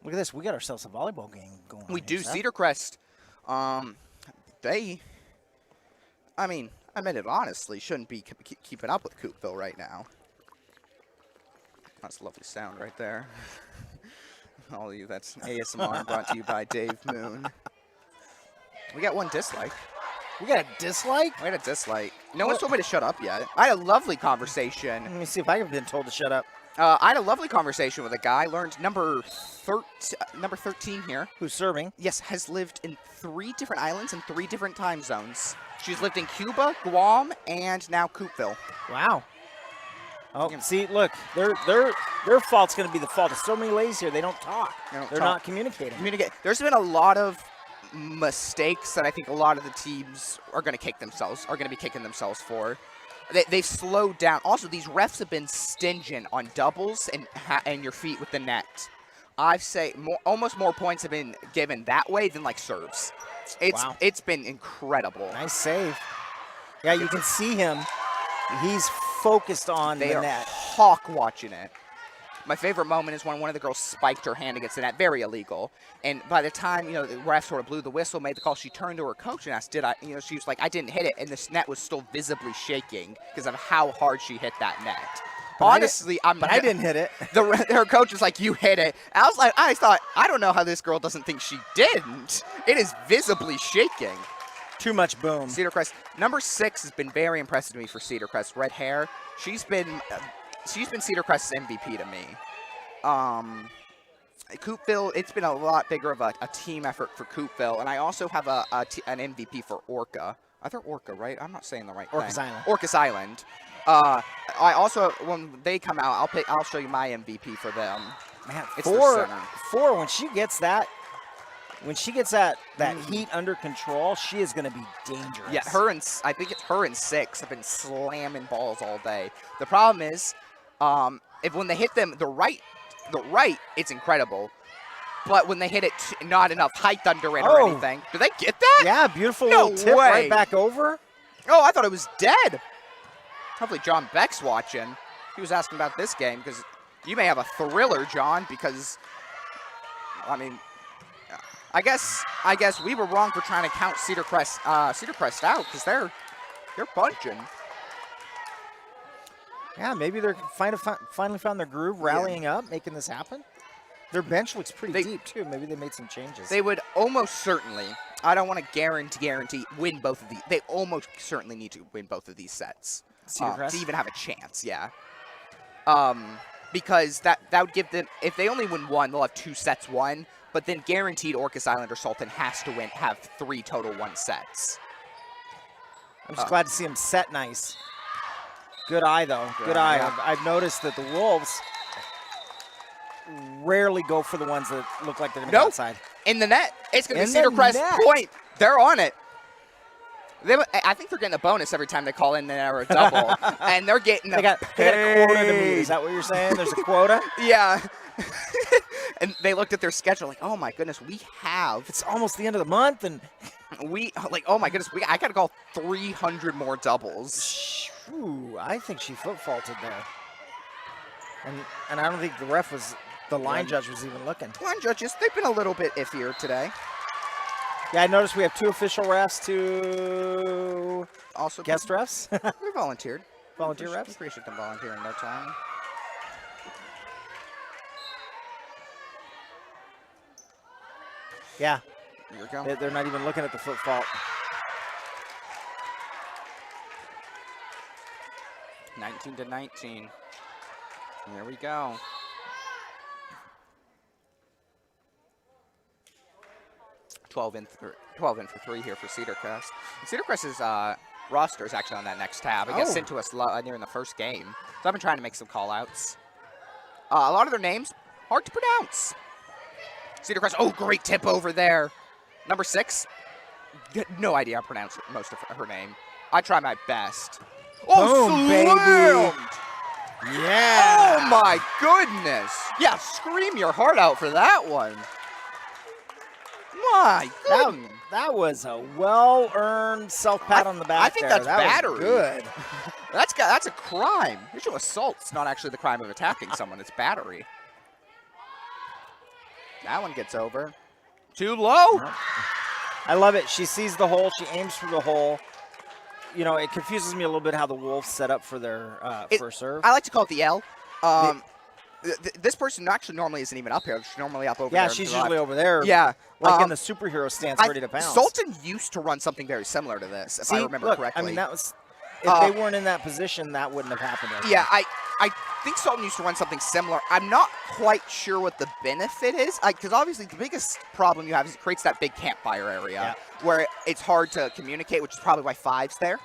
at this. We got ourselves a volleyball game going on. We do. Seth. Cedar Crest. I mean, I meant it honestly. Shouldn't be keeping up with Coupville right now. That's a lovely sound right there. All of you, that's ASMR brought to you by Dave Moon. We got one dislike. We got a dislike? We got a dislike. No one's told me to shut up yet. I had a lovely conversation. Let me see if I have been told to shut up. I had a lovely conversation with a guy. Learned number 13 here. Who's serving? Yes, has lived in 3 different islands and 3 different time zones. She's lived in Cuba, Guam, and now Coupville. Wow. Oh, see, look, their fault's going to be the fault of so many ladies here. They don't talk. They're not communicating. There's been a lot of mistakes that I think a lot of the teams are going to be kicking themselves for. They've slowed down. Also, these refs have been stingent on doubles and your feet with the net. I say almost more points have been given that way than like serves. It's been incredible. Nice save. Yeah, you can see him. He's focused on the net. Hawk watching it. My favorite moment is when one of the girls spiked her hand against the net. Very illegal. And by the time, you know, the ref sort of blew the whistle, made the call, she turned to her coach and asked, did I, you know, she was like, I didn't hit it. And this net was still visibly shaking because of how hard she hit that net. Honestly, I didn't hit it. Her coach was like, you hit it. And I was like, I thought, I don't know how this girl doesn't think she didn't. It is visibly shaking. Too much boom. Cedar Crest. Number 6 has been very impressive to me for Cedar Crest. Red hair. She's been Cedar Crest's MVP to me. Coupville, it's been a lot bigger of a team effort for Coupville. And I also have an MVP for Orca. I thought Orca, right? I'm not saying the right Orcas thing. Island. Orcas Island. I also, when they come out, I'll show you my MVP for them. Man, It's their center. 4, when she gets that heat under control, she is going to be dangerous. Yeah, I think it's her and 6 have been slamming balls all day. The problem is, if when they hit them the right, it's incredible. But when they hit it, not enough height under it or anything. Do they get that? Yeah, beautiful No little tip way. right back over. Oh, I thought it was dead. Hopefully John Beck's watching. He was asking about this game because you may have a thriller, John, because, I mean, I guess we were wrong for trying to count Cedar Crest out because they're punching. Yeah, maybe they're finally found their groove, rallying up, making this happen. Their bench looks pretty deep, too. Maybe they made some changes. They would almost certainly, I don't want to guarantee, win both of these. They almost certainly need to win both of these sets to even have a chance, yeah. Because that would give them, if they only win one, they'll have 2 sets won, but then guaranteed Orcas Island or Sultan has to have 3 total 1 sets. I'm just glad to see them set nice. Good eye, though. Good eye. Yeah. I've noticed that the Wolves rarely go for the ones that look like they're going to go outside. In the net. It's going to be In Cedar the Crest net. point. They're on it. I think they're getting a bonus every time they call in there or a double. And they're getting They got a quota to meet. Is that what you're saying? There's a quota? Yeah. And they looked at their schedule like, oh, my goodness, we have. It's almost the end of the month, and Oh, my goodness, I got to call 300 more doubles. Ooh, I think she foot faulted there. And I don't think the line judge was even looking. Line judges, they've been a little bit iffier today. Yeah, I noticed we have 2 official refs, 2 Also, guest refs. we volunteered. Volunteer We refs. appreciate them volunteering their time. Yeah, Here we go. they're not even looking at the foot fault. 19-19. Here we go. Twelve in for 3 here for Cedar Crest. Cedar Crest's roster is actually on that next tab. It gets sent to us near in the first game. So I've been trying to make some call-outs. A lot of their names, hard to pronounce. Cedar Crest, oh, great tip over there. Number 6, no idea how to pronounce most of her name. I try my best. Oh, Boom, slammed! baby. Yeah. Oh, my goodness. Yeah, scream your heart out for that one. My goodness. That was a well-earned self-pat on the back. I think that's that battery. Was good. That's a crime. Usually assault's not actually the crime of attacking someone. It's battery. That one gets over. Too low. I love it. She sees the hole. She aims for the hole. You know, it confuses me a little bit how the Wolves set up for their first serve. I like to call it the L. This person actually normally isn't even up here. She's normally up over there. Yeah, she's usually over there. Yeah. Like in the superhero stance, ready to pounce. Sultan used to run something very similar to this, if I remember correctly. I mean, that was if they weren't in that position, that wouldn't have happened. Yeah, I think Sultan used to run something similar. I'm not quite sure what the benefit is, because obviously the biggest problem you have is it creates that big campfire area where it's hard to communicate, which is probably why 5's there.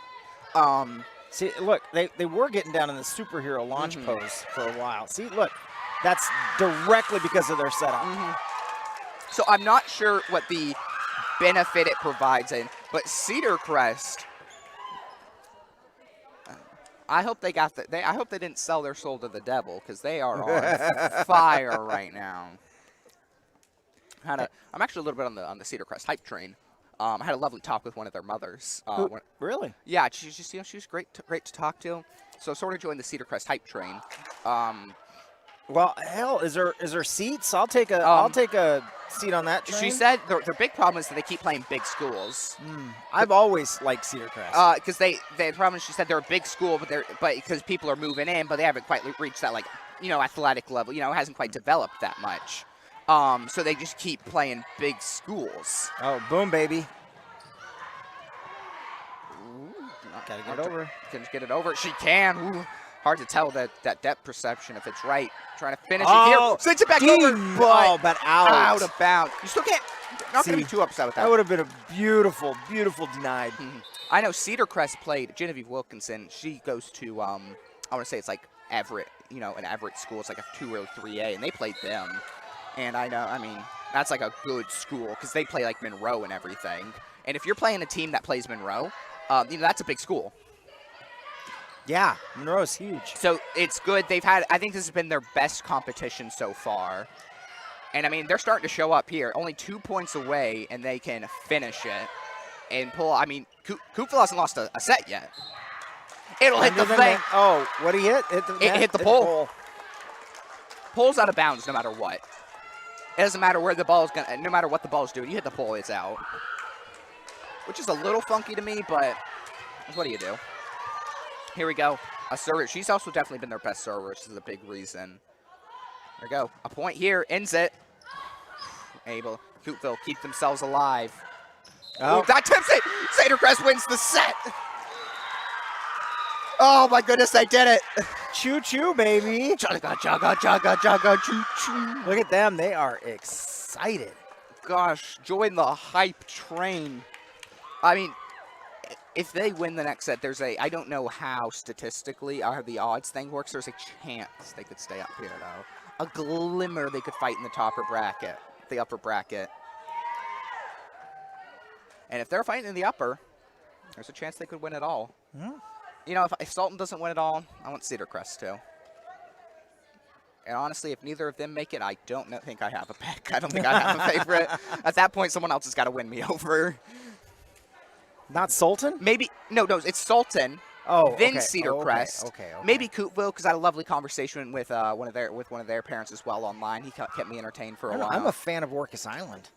See, look, they were getting down in the superhero launch pose for a while. See, look, that's directly because of their setup. So I'm not sure what the benefit it provides in, but Cedar Crest, I hope they got I hope they didn't sell their soul to the devil, because they are on fire right now. I'm actually a little bit on the Cedar Crest hype train. I had a lovely talk with one of their mothers. Really? Yeah, she's just she's great to talk to. So sort of joined the Cedar Crest hype train. Well, hell, is there seats? I'll take a seat on that train. She said their big problem is that they keep playing big schools. I've always liked Cedar Crest. Because the problem is, she said they're a big school, but because people are moving in, but they haven't quite reached that, like, you know, athletic level. You know, it hasn't quite developed that much. So they just keep playing big schools. Oh, boom, baby. Ooh, Gotta get it over. Can just get it over. She can. Ooh. Hard to tell that depth perception if it's right. Trying to finish it here. Sends it back over. But out. Out of bounds. You still can't. Not going to be too upset with that. That would have been a beautiful, beautiful denied. I know Cedar Crest played Genevieve Wilkinson. She goes to, I want to say it's like Everett, you know, an Everett school. It's like a 2 or 3A, and they played them. And I know, I mean, that's like a good school because they play like Monroe and everything. And if you're playing a team that plays Monroe, you know, that's a big school. Yeah, Monroe's huge. So it's good. They've had, I think this has been their best competition so far. And I mean, they're starting to show up here. Only 2 points away, and they can finish it and pull. I mean, Coupville hasn't lost a set yet. It'll hit the thing. Oh, what did he hit? Hit the pole. Pole's out of bounds no matter what. It doesn't matter where the ball's going to, no matter what the ball's doing. You hit the pole, it's out. Which is a little funky to me, but what do you do? Here we go. A server. She's also definitely been their best server, which is a big reason. There we go. A point here. Ends it. Able. Coupville keep themselves alive. Oh, that tips it. Cedar Crest wins the set. Oh, my goodness, they did it. Choo-choo, baby. Chugga, chugga, chugga, chugga, choo-choo. Look at them. They are excited. Gosh, join the hype train. I mean, if they win the next set, there's a, I don't know how statistically how the odds thing works. There's a chance they could stay up here, though. A glimmer they could fight in the upper bracket. And if they're fighting in the upper, there's a chance they could win it all. You know, if Sultan doesn't win it all, I want Cedar Crest too. And honestly, if neither of them make it, I don't think I have a pick. I don't think I have a favorite. At that point, someone else has got to win me over. Not Sultan? Maybe, no, it's Sultan. Oh, then okay. Cedar Crest. Okay. Maybe Coupville, because I had a lovely conversation with one of their parents as well online. He kept me entertained for a while. I'm a fan of Orcas Island.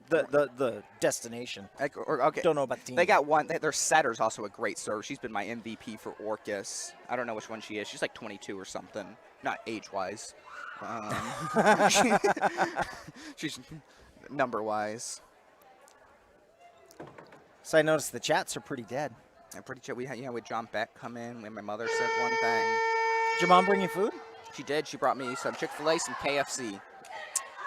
The destination. Okay. Don't know about the team. They got one. Their setter's also a great server. She's been my MVP for Orcas. I don't know which one she is. She's like 22 or something. Not age-wise. She's number-wise. So I noticed the chats are pretty dead. I'm pretty sure we had John Beck come in when my mother said one thing. Did your mom bring you food? She did. She brought me some Chick-fil-A, some KFC.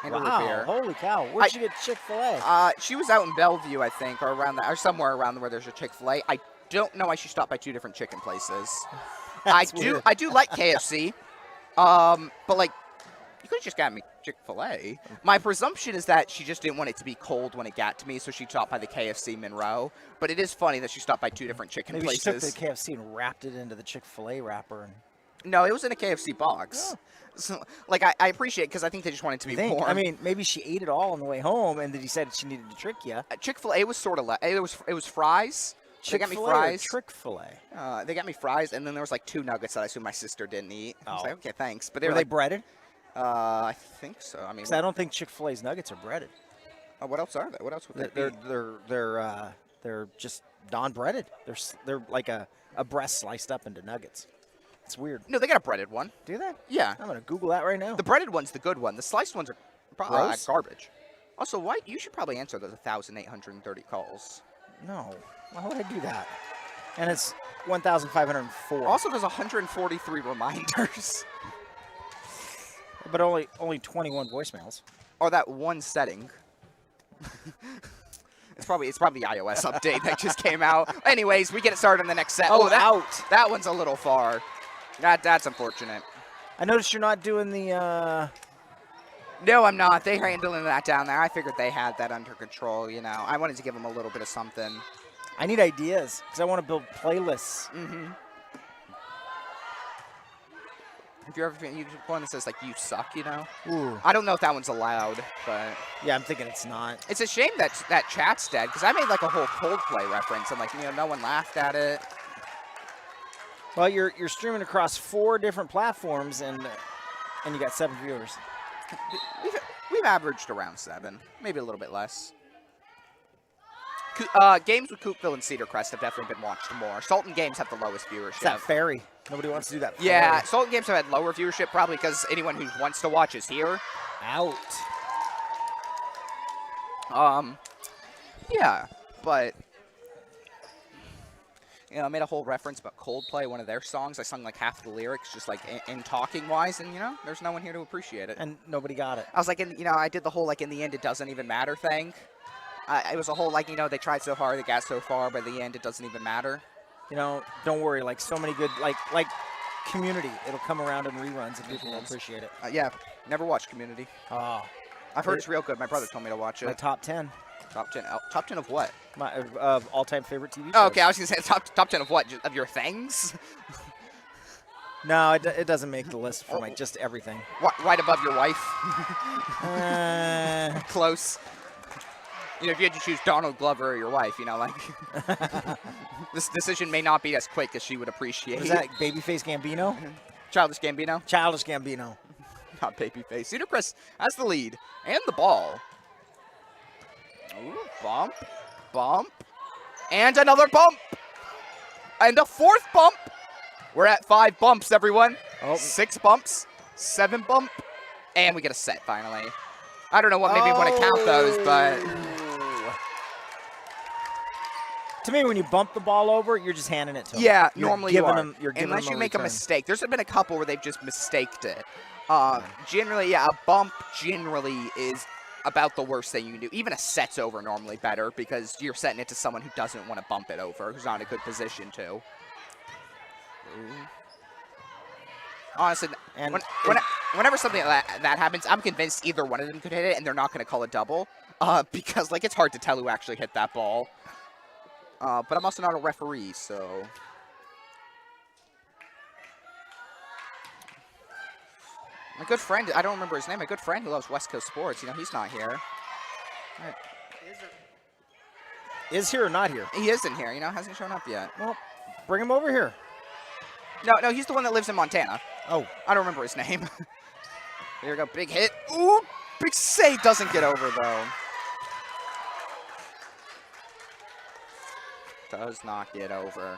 And a root Wow, beer. holy cow. Where'd you get Chick-fil-A? She was out in Bellevue, I think, or around or somewhere around where there's a Chick-fil-A. I don't know why she stopped by 2 different chicken places. I do like KFC. But like, you could have just got me Chick-fil-A. My presumption is that she just didn't want it to be cold when it got to me, so she stopped by the KFC Monroe. But it is funny that she stopped by 2 different chicken places. Maybe she took the KFC and wrapped it into the Chick-fil-A wrapper. No, it was in a KFC box. Oh. So, like, I appreciate it because I think they just wanted it to be warm. I mean, maybe she ate it all on the way home and then decided she needed to trick you. Chick-fil-A was sort of it was fries. They got me fries. Chick-fil-A. They got me fries, and then there was like 2 nuggets that I assume my sister didn't eat. I was like, okay, thanks. But were they like, breaded? I think so. I mean, I don't think Chick-fil-A's nuggets are breaded. What else are they? What else would they be? They're just non-breaded. They're like a breast sliced up into nuggets. It's weird. No, they got a breaded one. Do they? Yeah. I'm gonna Google that right now. The breaded one's the good one. The sliced ones are probably garbage. Also, you should probably answer those 1,830 calls. No. Why would I do that? And it's 1,504. Also, there's 143 reminders. But only 21 voicemails. Or that one setting. It's probably the iOS update that just came out. Anyways, we get it started on the next set. Oh, that one's a little far. That's unfortunate. I noticed you're not doing the. No, I'm not. They're handling that down there. I figured they had that under control. You know, I wanted to give them a little bit of something. I need ideas because I want to build playlists. If you're ever one that says like "you suck," you know. Ooh. I don't know if that one's allowed, but yeah, I'm thinking it's not. It's a shame that chat's dead because I made like a whole Coldplay reference and like no one laughed at it. Well, you're streaming across 4 different platforms, and And you got 7 viewers. We've averaged around 7, maybe a little bit less. Games with Coupville and Cedar Crest have definitely been watched more. Sultan games have the lowest viewership. It's that ferry. Nobody wants to do that. Yeah, ferry. Sultan games have had lower viewership probably because anyone who wants to watch is here. Out. Yeah, but you know, I made a whole reference about Coldplay, one of their songs. I sung like half the lyrics, just like in talking wise, and you know, there's no one here to appreciate it. And nobody got it. I was like, I did the whole like in the end it doesn't even matter thing. It was a whole like, they tried so hard, they got so far, but in the end it doesn't even matter. You know, don't worry. Like so many good, like Community. It'll come around in reruns and people will appreciate it. Yeah, never watched Community. Oh, I've heard it's real good. My brother told me to watch it. my top 10. Top 10. Top 10 of what? My all-time favorite TV shows. Oh, okay, I was gonna say top 10 of what? Just of your things? No, it doesn't make the list for my just everything. Right above your wife. Uh, Close. If you had to choose Donald Glover or your wife, like this decision may not be as quick as she would appreciate. was that Babyface Gambino? Childish Gambino? Childish Gambino. Not Babyface. Cedar Crest has the lead and the ball. Ooh, bump, bump, and another bump, and a 4th bump. We're at 5 bumps, everyone. Oh. 6 bumps, 7 bump, and we get a set finally. I don't know what made me want to count those, but to me, when you bump the ball over, you're just handing it to them. yeah, You're normally giving you are. them. You're giving Unless them you make a return. mistake. There's been a couple where they've just mistaked it. Generally, yeah, a bump generally is about the worst thing you can do. Even a set's over normally better because you're setting it to someone who doesn't want to bump it over, who's not in a good position to. Ooh. Honestly, And whenever something like that happens, I'm convinced either one of them could hit it, and they're not going to call it double because it's hard to tell who actually hit that ball. But I'm also not a referee, so. My good friend, I don't remember his name, my good friend who loves West Coast sports, he's not here. is here or not here? He isn't here, hasn't shown up yet. Well, bring him over here. No, he's the one that lives in Montana. Oh, I don't remember his name. Here we go, big hit. Ooh, big save, doesn't get over though. Does not get over.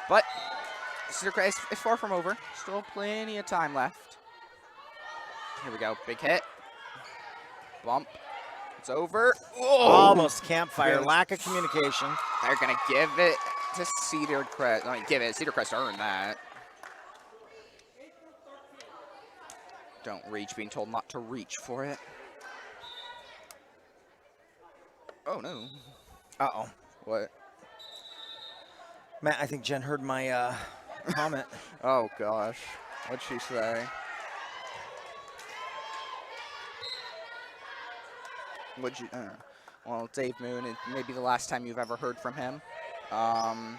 But Cedar Crest is far from over. Still plenty of time left. Here we go. Big hit. Bump. It's over. Whoa. almost campfire. Really? Lack of communication. They're going to give it to Cedar Crest. I mean, give it. Cedar Crest earned that. Don't reach. Being told not to reach for it. Oh, no. Uh-oh. What? Matt, I think Jen heard my comment. Oh, gosh. What'd she say? What'd you... well, Dave Moon, it may be the last time you've ever heard from him. Was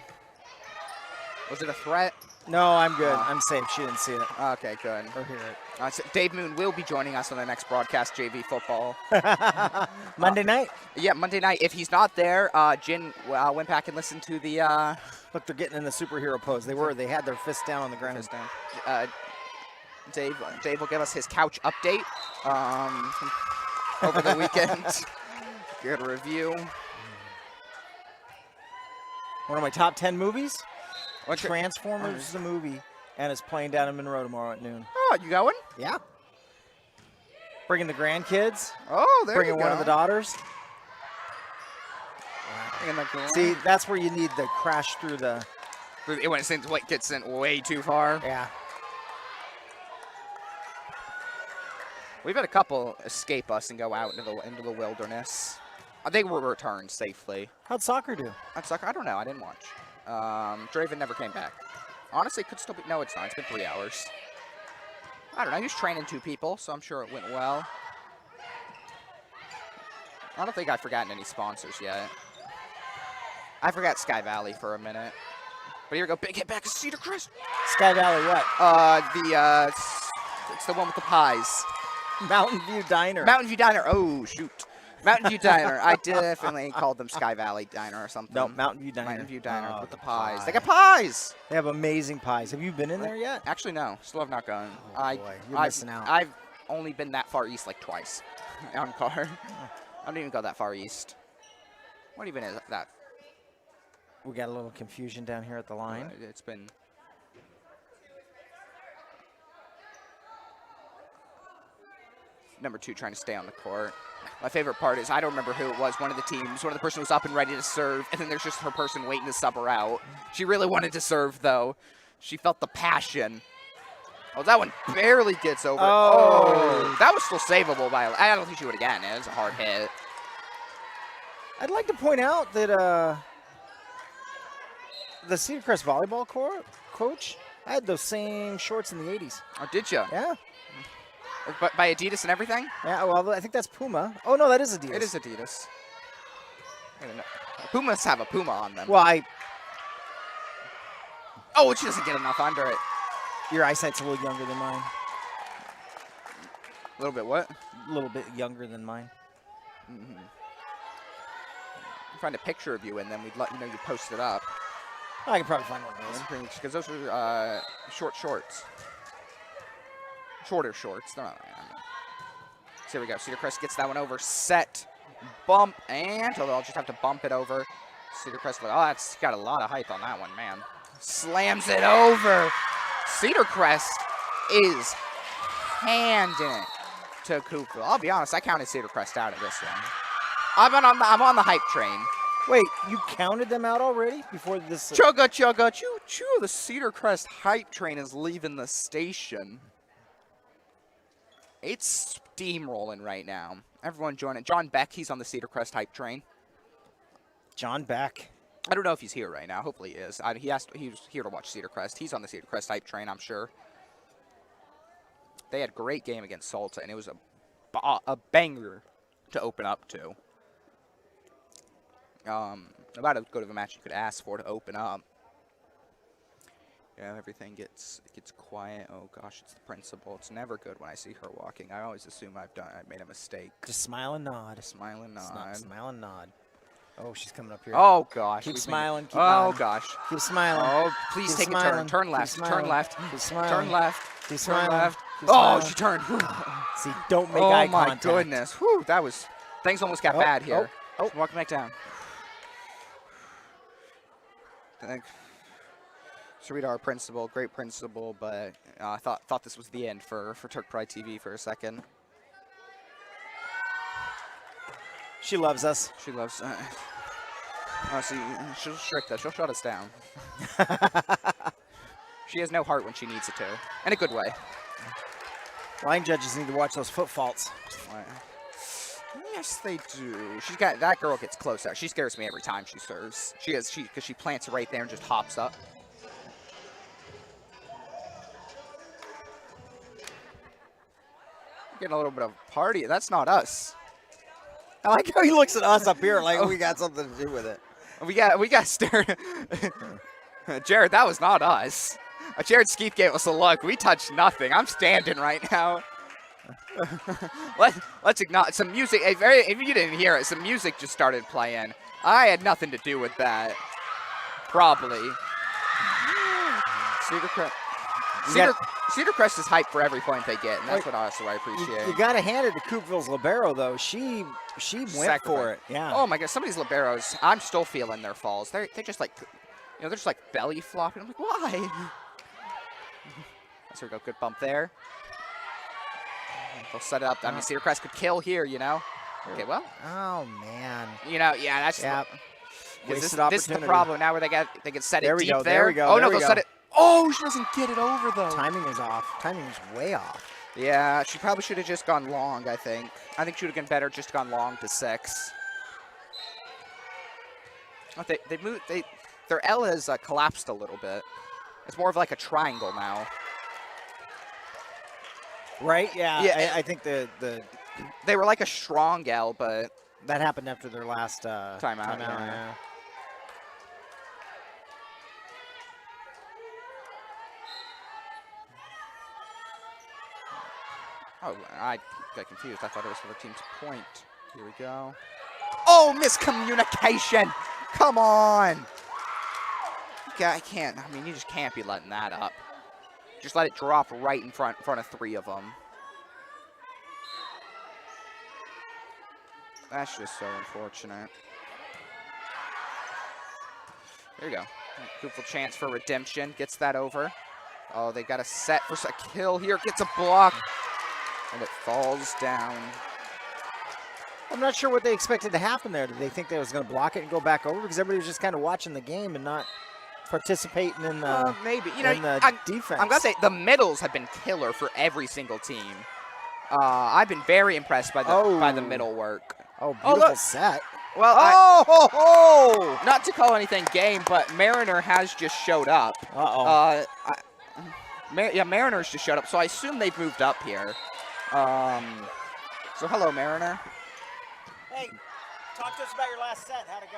it a threat? No, I'm good. I'm safe. She didn't see it Okay, good. or hear it. So Dave Moon will be joining us on the next broadcast, JV Football. Monday night? Yeah, Monday night. If he's not there, Jin went back and listened to the... Look, they're getting in the superhero pose. They had their fists down on the ground. Dave will give us his couch update over the weekend. Good review. One of my top 10 movies. What's your- Transformers is a movie, and it's playing down in Monroe tomorrow at noon. Oh, you going? Yeah. Bringing the grandkids. Oh, there Bringing you go. one of the daughters. Bringing the girl. See, that's where you need the crash through the. It went sent, gets sent way too far. Yeah. We've had a couple escape us and go out into the wilderness. They were returned safely. How'd soccer do? That sucker. I don't know. I didn't watch. Draven never came back. Honestly, it could still be. No, it's not. It's been 3 hours. I don't know. He was training 2 people, so I'm sure it went well. I don't think I've forgotten any sponsors yet. I forgot Sky Valley for a minute. But here we go. Big hit back to Cedar Crest. Sky Valley what? It's the one with the pies. Mountain View Diner. Mountain View Diner. Oh, shoot. Mountain View Diner. I definitely called them Sky Valley Diner or something. No, Mountain View Diner. Mountain View Diner Oh, with the pies. pie. They got pies. They have amazing pies. Have you been in there yet? Actually, no. Still have not gone. Oh, boy. You're missing out. I've only been that far east like twice on car. I don't even go that far east. What even is that? We got a little confusion down here at the line. It's been... Number 2 trying to stay on the court. My favorite part is I don't remember who it was. One of the teams, one of the person was up and ready to serve, and then there's just her person waiting to sub her out. She really wanted to serve, though. She felt the passion. Oh, that one barely gets over. Oh, that was still savable by. I don't think she would have gotten it. It was a hard hit. I'd like to point out that the Cedar Crest volleyball coach, I had those same shorts in the 80s. Oh, did you? Yeah. But by Adidas and everything? Yeah, well, I think that's Puma. Oh, no, that is Adidas. It is Adidas. Pumas have a Puma on them. Well, Oh, she doesn't get enough under it. your eyesight's a little younger than mine. A little bit what? A little bit younger than mine. Mm-hmm. Find a picture of you, and then we'd let you know you posted up. I could probably find one of those. Because those are short shorts. Shorter shorts. They're not, so here we go. Cedar Crest gets that one over. Set, bump, and I'll just have to bump it over. Cedar Crest, oh, that's got a lot of height on that one, man. Slams it over. Cedar Crest is handing it to Coupville. I'll be honest, I counted Cedar Crest out of this one. I'm on the hype train. Wait, you counted them out already before this? Chugga, chugga, choo, choo. The Cedar Crest hype train is leaving the station. It's steamrolling right now. Everyone join it. John Beck, he's on the Cedar Crest hype train. John Beck. I don't know if he's here right now. Hopefully he is. He was here to watch Cedar Crest. He's on the Cedar Crest hype train, I'm sure. They had a great game against Salta, and it was a banger to open up to. About as good of a match you could ask for to open up. Yeah, everything gets quiet. Oh gosh, it's the principal. It's never good when I see her walking. I always assume I made a mistake. Just smile and nod. Smile and nod. Smile and nod. Oh, she's coming up here. Oh gosh. Keep smiling. Keep oh nodding. gosh. Keep smiling. Oh, please Keep take smiling. a turn. Turn Keep left. smiling. Turn left. Keep smiling. Turn left. Keep Turn smiling. left. Keep Oh, smiling. she turned. See, don't make eye Oh my contact. goodness. Whew, that was. Things almost got bad here. Oh. Walking back down. Sarita, our principal, great principal, but I thought this was the end for Turk Pride TV for a second. She loves us. She loves. Oh, see, she'll strict us. She'll shut us down. She has no heart when she needs it to, in a good way. Line judges need to watch those foot faults. Yes, they do. She's got that girl gets close out. She scares me every time she serves. Because she plants it right there and just hops up. Getting a little bit of party. That's not us. I like how he looks at us up here like we got something to do with it. We got stared. Jared, that was not us. Jared Skeeth gave us a look. We touched nothing. I'm standing right now. Let's acknowledge some music. If you didn't hear it, some music just started playing. I had nothing to do with that. Probably. Cedar Crest is hyped for every point they get, and that's what honestly I appreciate. You got to hand it to Coupville's libero, though. She went for it. Yeah. Oh my God, some of these liberos, I'm still feeling their falls. They're just like, they're just like belly flopping. I'm like, why? There we go, good bump there. They'll set it up. I mean, Cedar Crest could kill here, you know. Okay, well. Oh man. You know, yeah, that's Wasted this is the problem now where they can set it deep there. There we go. Oh no, they'll set it. Oh, she doesn't get it over though. Timing is off. Timing is way off. Yeah, she probably should have just gone long, I think. I think she would have been better just gone long to 6. Oh, they moved. Their L has collapsed a little bit. It's more of like a triangle now. Right? Yeah. Yeah. I think They were like a strong L, but that happened after their last timeout. Yeah. Oh, I got confused. I thought it was for the team's point. Here we go. Oh, miscommunication. Come on. I can't. I mean, you just can't be letting that up. Just let it drop right in front of 3 of them. That's just so unfortunate. There you go. Coupville chance for redemption. Gets that over. Oh, they got a set for a kill here. Gets a block. And it falls down. I'm not sure what they expected to happen there. Did they think they was going to block it and go back over? Because everybody was just kind of watching the game and not participating in the, maybe. You know, defense. I'm going to say the middles have been killer for every single team. I've been very impressed by the middle work. Oh, beautiful set. Well, not to call anything game, but Mariner has just showed up. Mariner's just showed up, so I assume they've moved up here. So hello, Mariner. Hey, talk to us about your last set. How'd it go?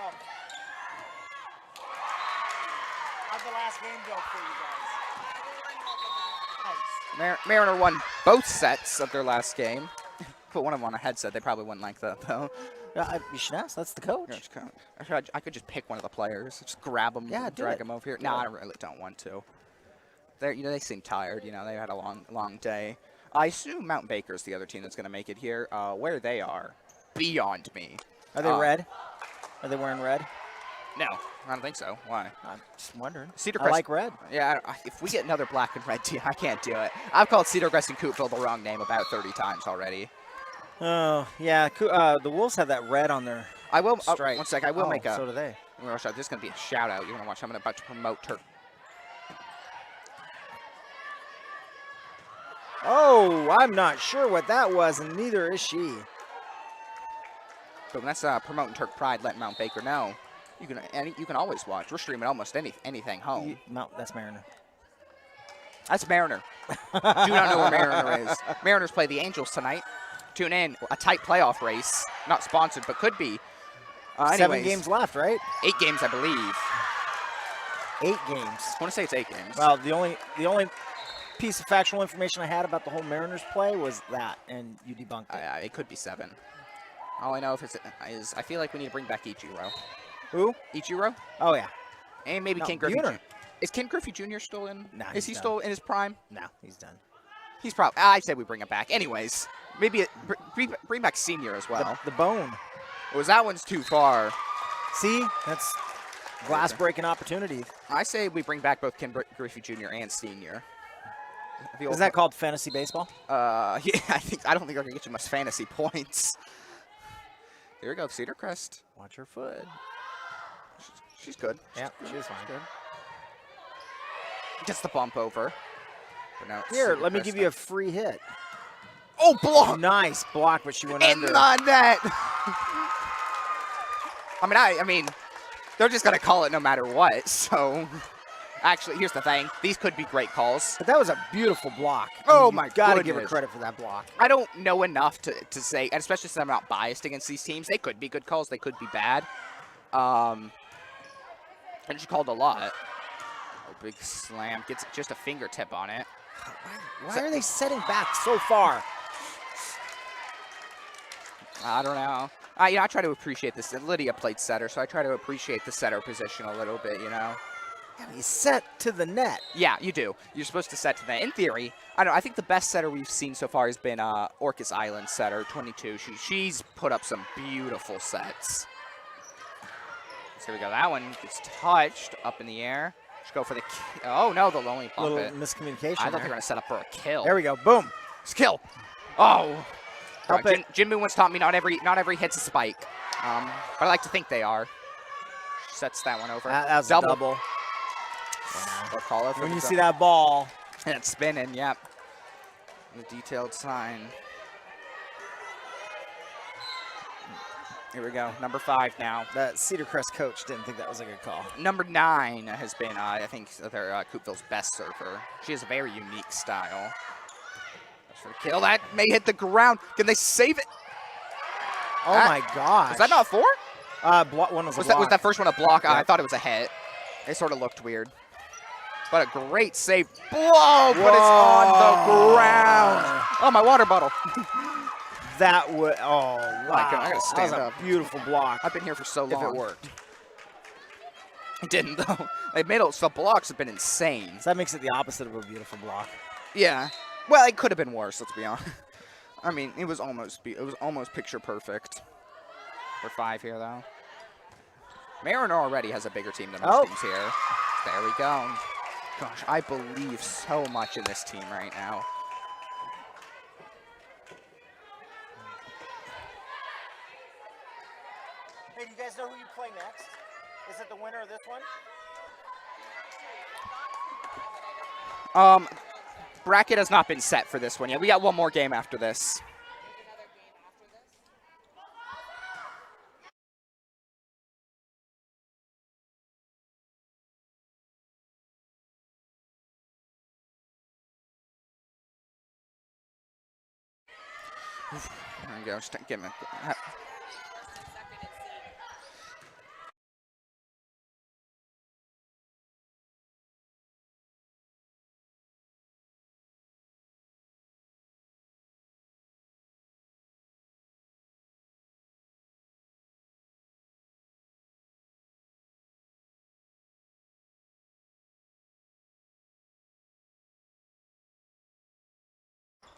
How'd the last game go for you guys? Nice. Mariner won both sets of their last game. Put one of them on a headset. They probably wouldn't like that, though. You should ask. That's the coach. I could just pick one of the players. Just grab them and drag them over here. No, I really don't want to. They seem tired. You know, they had a long day. I assume Mount Baker's the other team that's going to make it here. Where they are, beyond me. Are they red? Are they wearing red? No, I don't think so. Why? I'm just wondering. Cedar I Crest, like red. Yeah, if we get another black and red team, I can't do it. I've called Cedar Crest and Coupville the wrong name about 30 times already. Oh, yeah. The Wolves have that red on their stripe. One sec. I will make a. So do they. This is going to be a shout out. You're going to watch. I'm about to promote Turk. Oh, I'm not sure what that was, and neither is she. So that's promoting Turk Pride. Let Mount Baker know. You can always watch. We're streaming almost anything home. That's Mariner. That's Mariner. Do not know where Mariner is. Mariners play the Angels tonight. Tune in. A tight playoff race. Not sponsored, but could be. 7 games left, right? 8 games, I believe. 8 games. I want to say it's 8 games. Well, the only piece of factual information I had about the whole Mariners play was that, and you debunked it. It could be 7. All I know is I feel like we need to bring back Ichiro. Who? Ichiro? Oh, yeah. And maybe Ken Griffey Jr. Is Ken Griffey Jr. still in? No, is he still in his prime? No, he's done. He's probably. I say we bring him back. Anyways, maybe bring back Senior as well. The bone. That one's too far. See, that's glass-breaking opportunity. I say we bring back both Ken Griffey Jr. and Senior. Is that called fantasy baseball? Yeah, I don't think they're gonna get you much fantasy points. Here we go, Cedar Crest. Watch her foot. She's good. Yeah, she's fine. Good. Gets the bump over. But now here, let me give you a free hit. Oh, block! Nice block, but she went under. On that. I mean, they're just gonna call it no matter what. So, actually, here's the thing: these could be great calls. But that was a beautiful block. Oh my god! Gotta give her credit for that block. I don't know enough to say, and especially since I'm not biased against these teams. They could be good calls. They could be bad. And she called a lot. Oh, big slam. Gets just a fingertip on it. Why are they setting back so far? I don't know. I try to appreciate this. Lydia played setter, so I try to appreciate the setter position a little bit, you know? Yeah, you set to the net. Yeah, you do. You're supposed to set to the net. In theory, I think the best setter we've seen so far has been Orcas Island setter, 22. She's put up some beautiful sets. So here we go. That one gets touched up in the air. Just go for the oh, no, they'll only bump little it. Miscommunication. I thought they were going to set up for a kill. There we go. Boom. Skill. Oh. Jinmu once taught me not every hit's a spike. But I like to think they are. Sets that one over. That was double. Yeah. When you see that ball. And it's spinning, yep. The detailed sign. Here we go. Number 5 now. That Cedar Crest coach didn't think that was a good call. Number 9 has been, I think, their Coupville's best server. She has a very unique style. For a kill. That may hit the ground. Can they save it? Oh my gosh. Was that not 4? One was a block. Was that first one a block? Yeah. I thought it was a hit. It sort of looked weird. But a great save. Whoa, but it's on the ground. Oh, my water bottle. That would, oh, wow. I gotta stand that was up. a beautiful block. I've been here for so If long. it worked. It didn't, though. They made it, the blocks have been insane. So that makes it the opposite of a beautiful block. Yeah. Well, it could have been worse, let's be honest. I mean, it was almost picture perfect. For 5 here, though. Mariner already has a bigger team than most teams here. There we go. Gosh, I believe so much in this team right now. Hey, do you guys know who you play next? Is it the winner of this one? Bracket has not been set for this one yet. We got one more game after this. There we go. Just give me.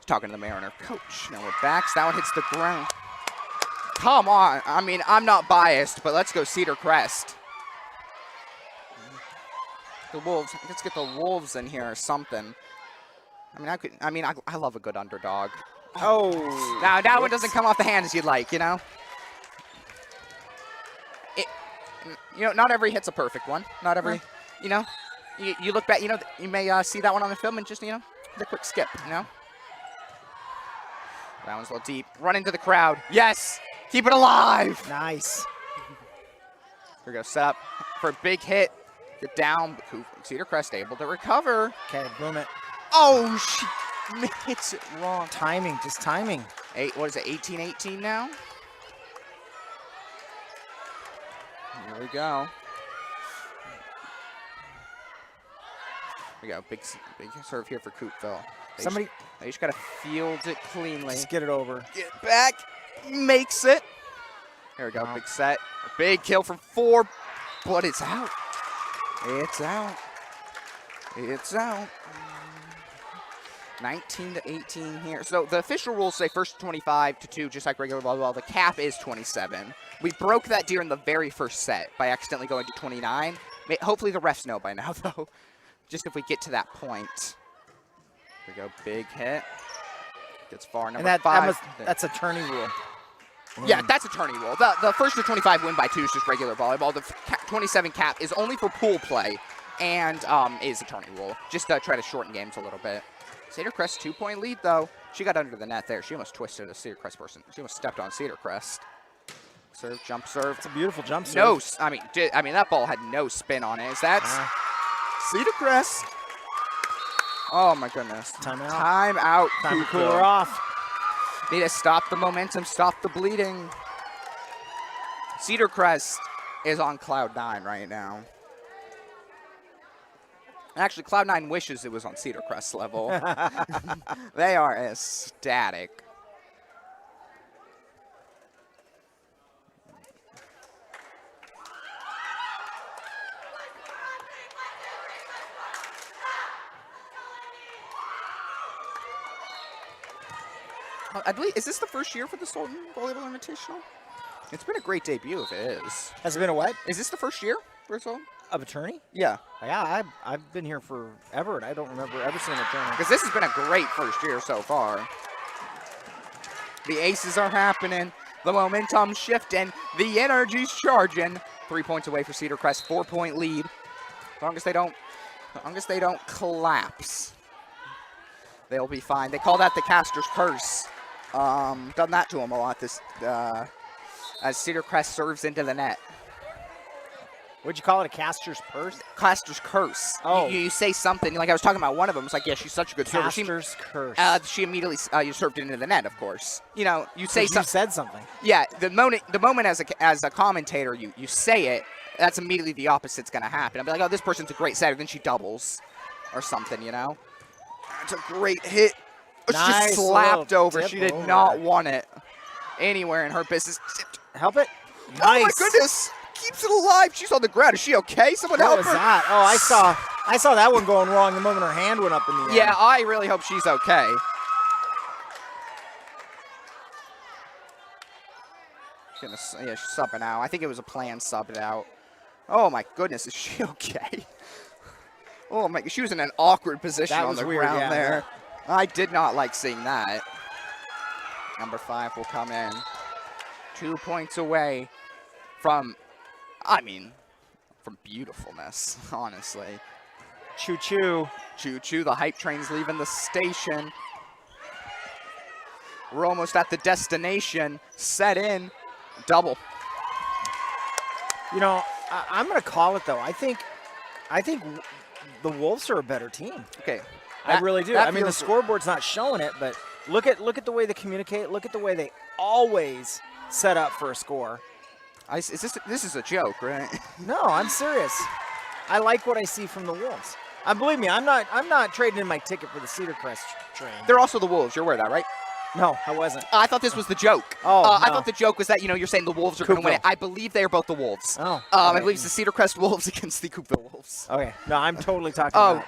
Talking to the Mariner coach. Now with backs, that one hits the ground. Come on. I mean, I'm not biased, but let's go Cedar Crest. The Wolves. Let's get the Wolves in here or something. I mean, I love a good underdog. Oh. Now that one doesn't come off the hand as you'd like, you know. Not every hit's a perfect one. Not every, you know. You look back, you may see that one on the film and just, the quick skip, That one's a little deep. Run into the crowd. Yes! Keep it alive! Nice. Here we go. Set up for a big hit. Get down. Cedar Crest able to recover. Okay, boom it. Oh, she hits it wrong. Timing, just timing. What is it, 18-18 now? Here we go. Here we go. Big serve here for Coupville. They just got to field it cleanly. Just get it over. Get back. Makes it. Here we go. Wow. Big set. A big kill from 4. But it's out. It's out. It's out. 19-18 here. So the official rules say first 25 to 2, just like regular volleyball. The cap is 27. We broke that during the very first set by accidentally going to 29. Hopefully the refs know by now, though. Just if we get to that point. Here we go, big hit. Gets far, number 5. That's a tourney rule. Yeah, that's a tourney rule. The first to 25 win by 2 is just regular volleyball. The 27 cap is only for pool play and is a tourney rule. Just to try to shorten games a little bit. Cedar Crest 2-point lead, though. She got under the net there. She almost twisted a Cedar Crest person. She almost stepped on Cedar Crest. Serve, jump serve. It's a beautiful jump serve. No, I mean that ball had no spin on it. Cedar Crest. Oh my goodness. Time out. Time out. Time to cool her off. Need to stop the momentum, stop the bleeding. Cedar Crest is on cloud 9 right now. Actually, cloud 9 wishes it was on Cedar Crest level. They are ecstatic. I believe, is this the first year for the Sultan Volleyball Invitational? It's been a great debut if it is. Has it been a what? Is this the first year for Sultan? Of a tourney? Yeah. Yeah, I've been here forever, and I don't remember ever seeing a tourney. Because this has been a great first year so far. The aces are happening. The momentum's shifting. The energy's charging. 3 points away for Cedar Crest. 4-point lead. As long as they don't collapse, they'll be fine. They call that the caster's curse. Done that to them a lot this as Cedar Crest serves into the net. What'd you call it, a caster's purse? Caster's curse. Oh. You say something, like I was talking about one of them. It's like, yeah, she's such a good server. Caster's curse. She immediately, you served it into the net, of course. You say something. You said something. Yeah, the moment as a commentator, you say it, that's immediately the opposite's going to happen. I'll be like, oh, this person's a great setter. Then she doubles or something, It's a great hit. It's Nice just slapped over. She did not want it. anywhere in her business. Help it. Oh my Nice. goodness! Keeps it alive. She's on the ground. Is she okay? Someone What help was her. that? Oh, I saw that one going wrong the moment her hand went up in the air. Yeah, I really hope she's okay. Yeah, she's subbing out. I think it was a planned sub out. Oh my goodness, is she okay? Oh my, she was in an awkward position That on was the weird, ground yeah, there. I did not like seeing that. Number 5 will come in. 2 points away from, from beautifulness, honestly. Choo-choo. Choo-choo, the hype train's leaving the station. We're almost at the destination. Set in. Double. You know, I'm going to call it, though. I think the Wolves are a better team. Okay. I really do. I mean, the scoreboard's not showing it, but look at the way they communicate. Look at the way they always set up for a score. This is a joke, right? No, I'm serious. I like what I see from the Wolves. Believe me, I'm not trading in my ticket for the Cedar Crest train. They're also the Wolves. You're aware of that, right? No, I wasn't. I thought this was the joke. Oh, I no. thought the joke was that, you're saying the Wolves are going to win it. I believe they are both the Wolves. Oh, I okay. believe it's the Cedar Crest Wolves against the Coupville Wolves. Okay, no, I'm totally talking Oh,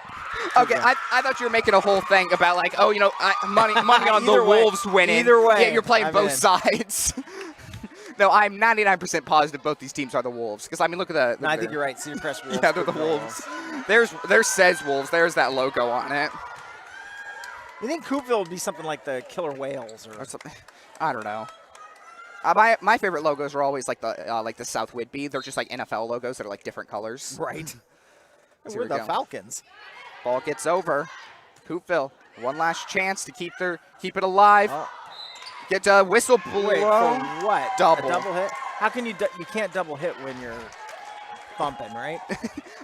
about. okay. I thought you were making a whole thing about like, money on the Either way. Wolves winning. Either way, Yeah, you're playing I'm both in. sides. No, I'm 99% positive both these teams are the Wolves. Because, look at the... No, I think you're right. Cedar Crest Wolves. Yeah, they're the Wolves. There's says Wolves. There's that logo on it. You think Coupville would be something like the Killer Whales or Or something. I don't know. My favorite logos are always like the South Whitby. They're just like NFL logos that are like different colors. right? Here We're we the go. Falcons. Ball gets over. Coupville, one last chance to keep it alive. Oh. Get a whistle blow. Wait, for what? Double. A double hit? How can you you can't double hit when you're thumping, right?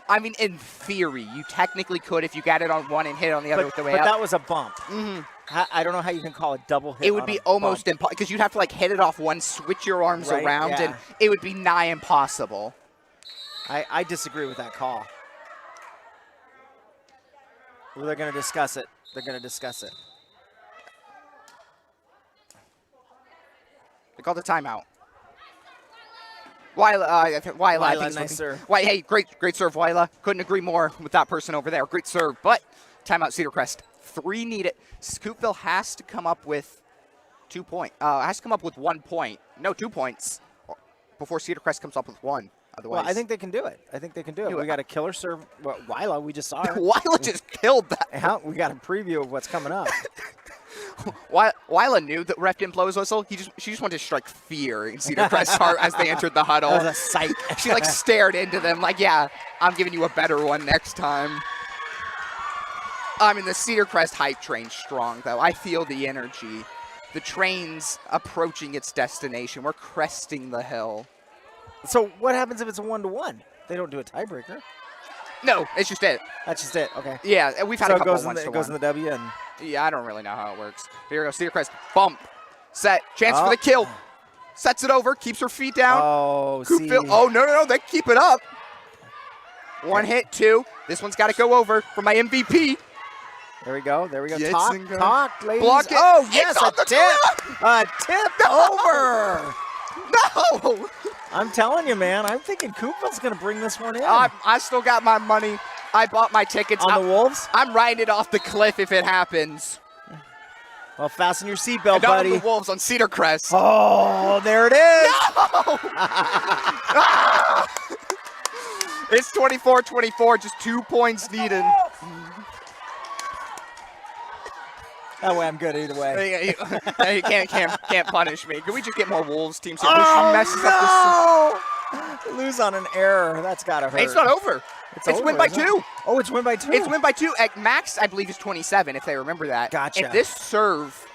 I mean, in theory, you technically could if you got it on one and hit it on the other with the way but up. that was a bump. Mhm. I don't know how you can call it double hit. It would on be a almost bump. impossible because you'd have to like hit it off one, switch your arms Right, around, yeah. and it would be nigh impossible. I disagree with that call. Well, they're going to discuss it. They're going to discuss it. They called a timeout. Wyla, nice serve. Hey, great serve, Wyla. Couldn't agree more with that person over there. Great serve, but timeout, Cedar Crest. 3 needed. Coupville has to come up with 2 points. Has to come up with 1 point. No, 2 points before Cedar Crest comes up with 1. Otherwise, Well, I think they can do it. We got a killer serve. Well, Wyla, we just saw her. Wyla just killed that. Yeah, we got a preview of what's coming up. Wyla knew that ref didn't blow his whistle. She just wanted to strike fear in Cedar Crest's heart as they entered the huddle. That was a sight. She like stared into them like, yeah, I'm giving you a better one next time. I mean, the Cedar Crest hype train's strong, though. I feel the energy. The train's approaching its destination. We're cresting the hill. So what happens if it's a 1-to-1? They don't do a tiebreaker. No, it's just it. That's just it. Okay. Yeah, we've had So a it couple goes, of it goes in the W and Yeah, I don't really know how it works. Here we go, Cedar Crest. Bump. Set. Chance for Oh. the kill. Sets it over. Keeps her feet down. oh, see. Coupville. Oh, no. They keep it up. 1 hit, 2. This one's got to go over for my MVP. There we go. Gets Talk, and go. talk, ladies. Block it. Oh, yes, It's on a the tip. A tip over. No. I'm telling you, man. I'm thinking Coupville's going to bring this one in. I still got my money. I bought my tickets. On the Wolves? I'm riding it off the cliff if it happens. Well, fasten your seatbelt, And on buddy. the Wolves on Cedar Crest. Oh, there it is. It's 24-24, just 2 points needed. That way I'm good either way. You can't punish me. Can we just get more Wolves teams here? She messes up Lose on an error. That's got to hurt. It's not over. It's over, win by isn't it? 2. Oh, it's win by 2. It's win by 2. At max, I believe, is 27, if they remember that. Gotcha. If this serve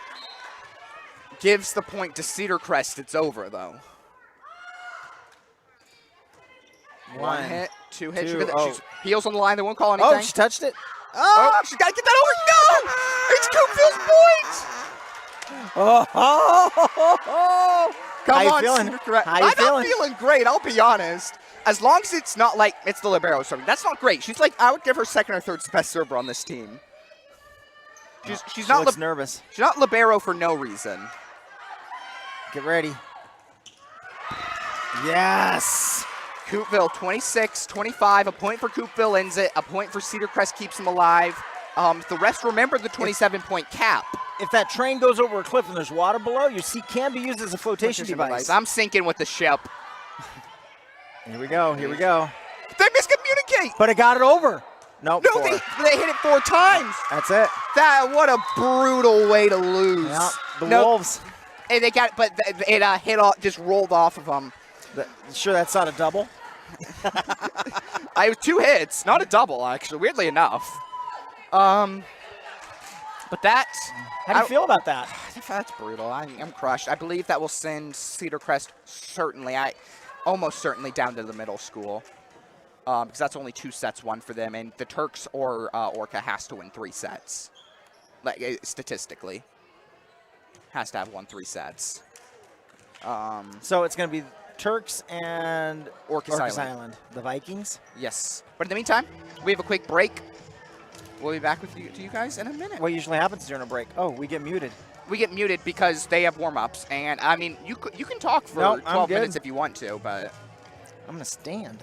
gives the point to Cedar Crest, it's over, though. 1 hit, 2 hits. two, She's oh. heels on the line. They won't call anything. Oh, she touched it. Oh, she's got to get that over. No! It's Coupville's point! Oh. Come How you on, feeling? Cedar Crest. How you I'm feeling? not feeling great, I'll be honest. As long as it's not like it's the libero serving. That's not great. She's like, I would give her second or third best server on this team. She's She not looks nervous. she's not libero for no reason. Get ready. Yes. Coupville 26-25. A point for Coupville ends it. A point for Cedar Crest keeps them alive. The rest remember the 27-point cap. If that train goes over a cliff and there's water below, your seat can be used as a flotation device. I'm sinking with the ship. Here we go. Here we go. They miscommunicate. But it got it over. Nope, No, they hit it 4 times. That's it. What a brutal way to lose. Yeah, the Wolves. And they got it, but it hit off, just rolled off of them. Sure, that's not a double. I have 2 hits, not a double actually. Weirdly enough. But that. How do you feel about that? That's brutal. I'm crushed. I believe that will send Cedar Crest almost certainly down to the middle school. Because that's only 2 sets won for them, and the Turks or Orca has to win 3 sets. Like statistically, has to have won 3 sets. So it's going to be Turks and Orcas Island. The Vikings. Yes. But in the meantime, we have a quick break. We'll be back with you guys in a minute. What usually happens during a break? Oh, we get muted. We get muted because they have warm-ups, and I mean, you can talk for 12 minutes if you want to, but I'm going to stand.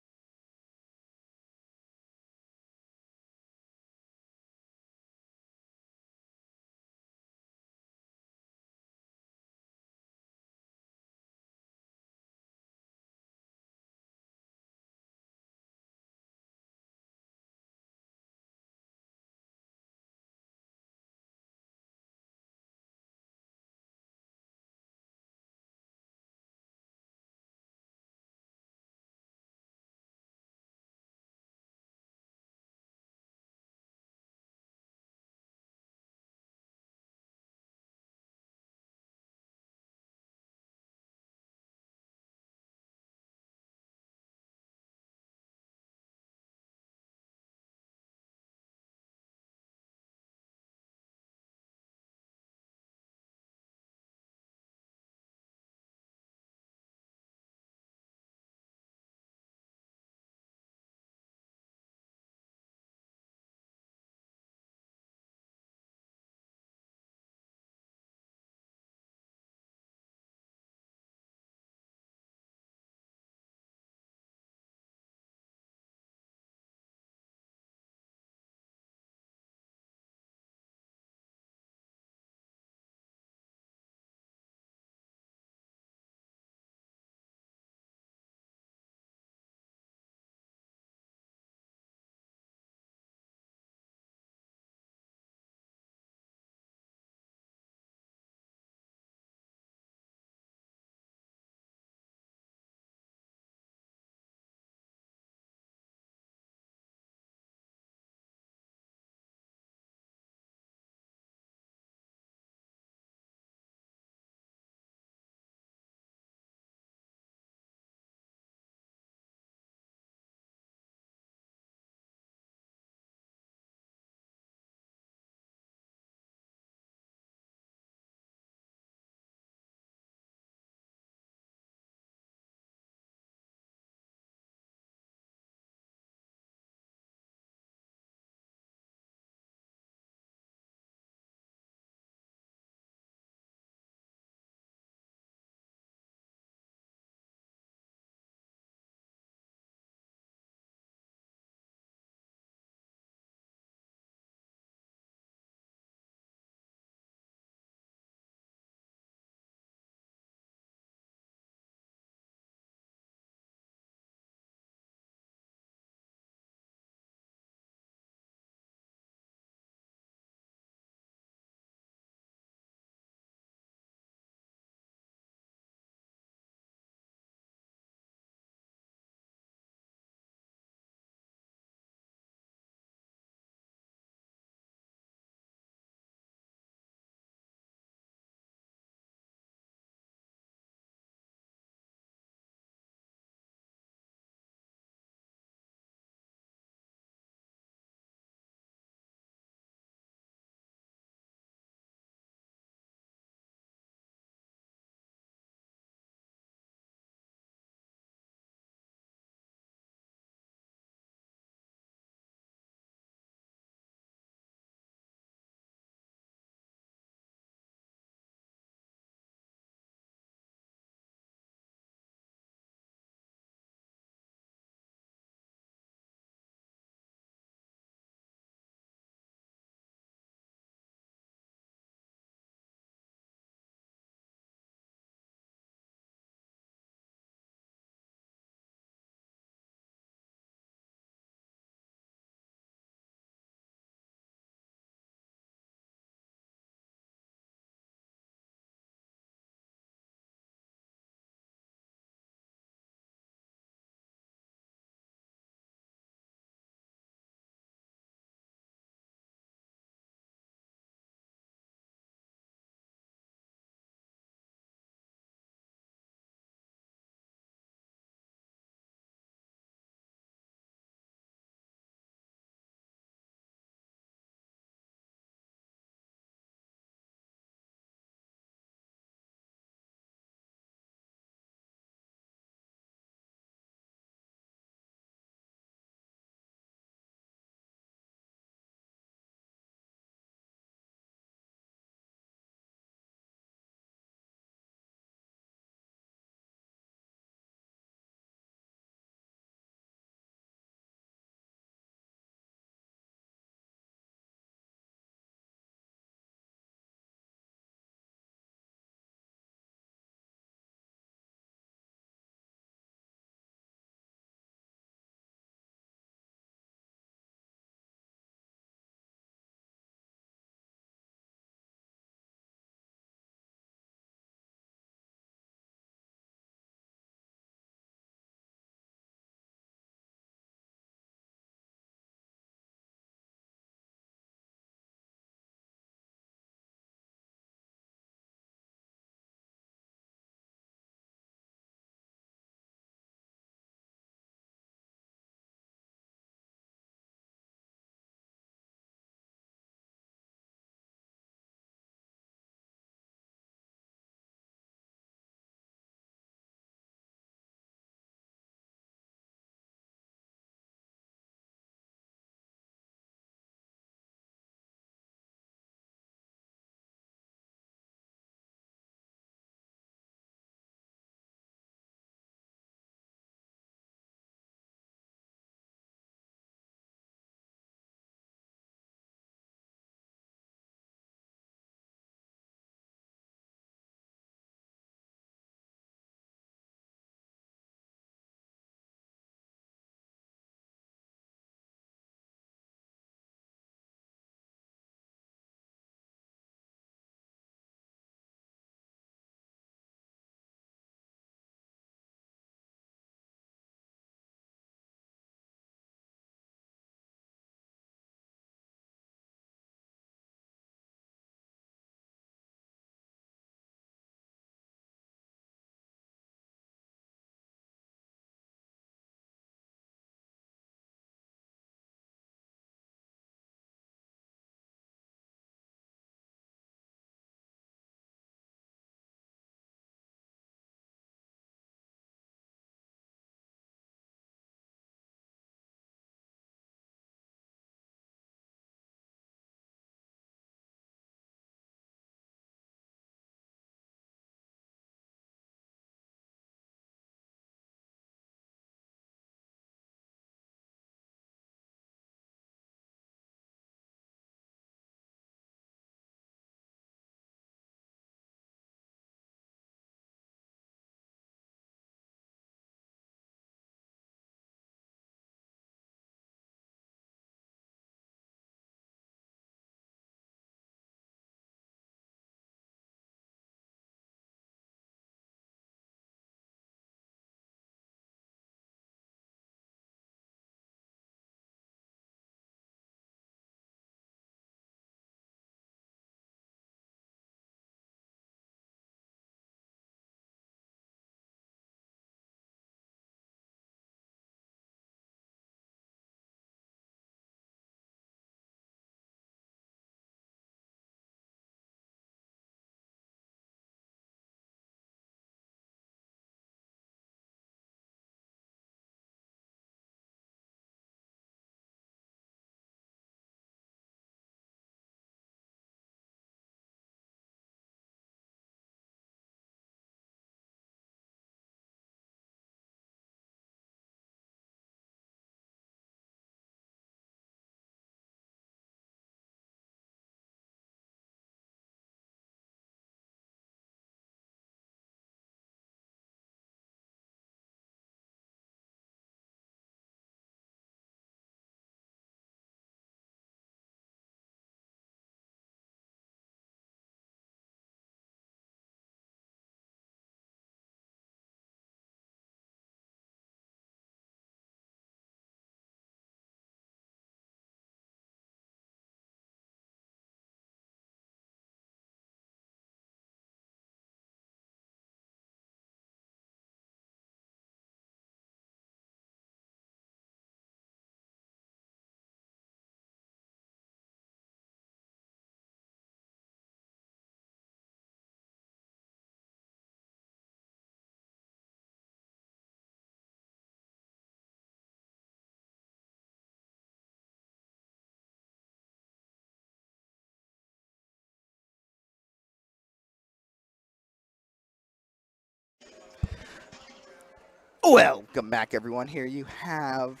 Welcome back, everyone. Here you have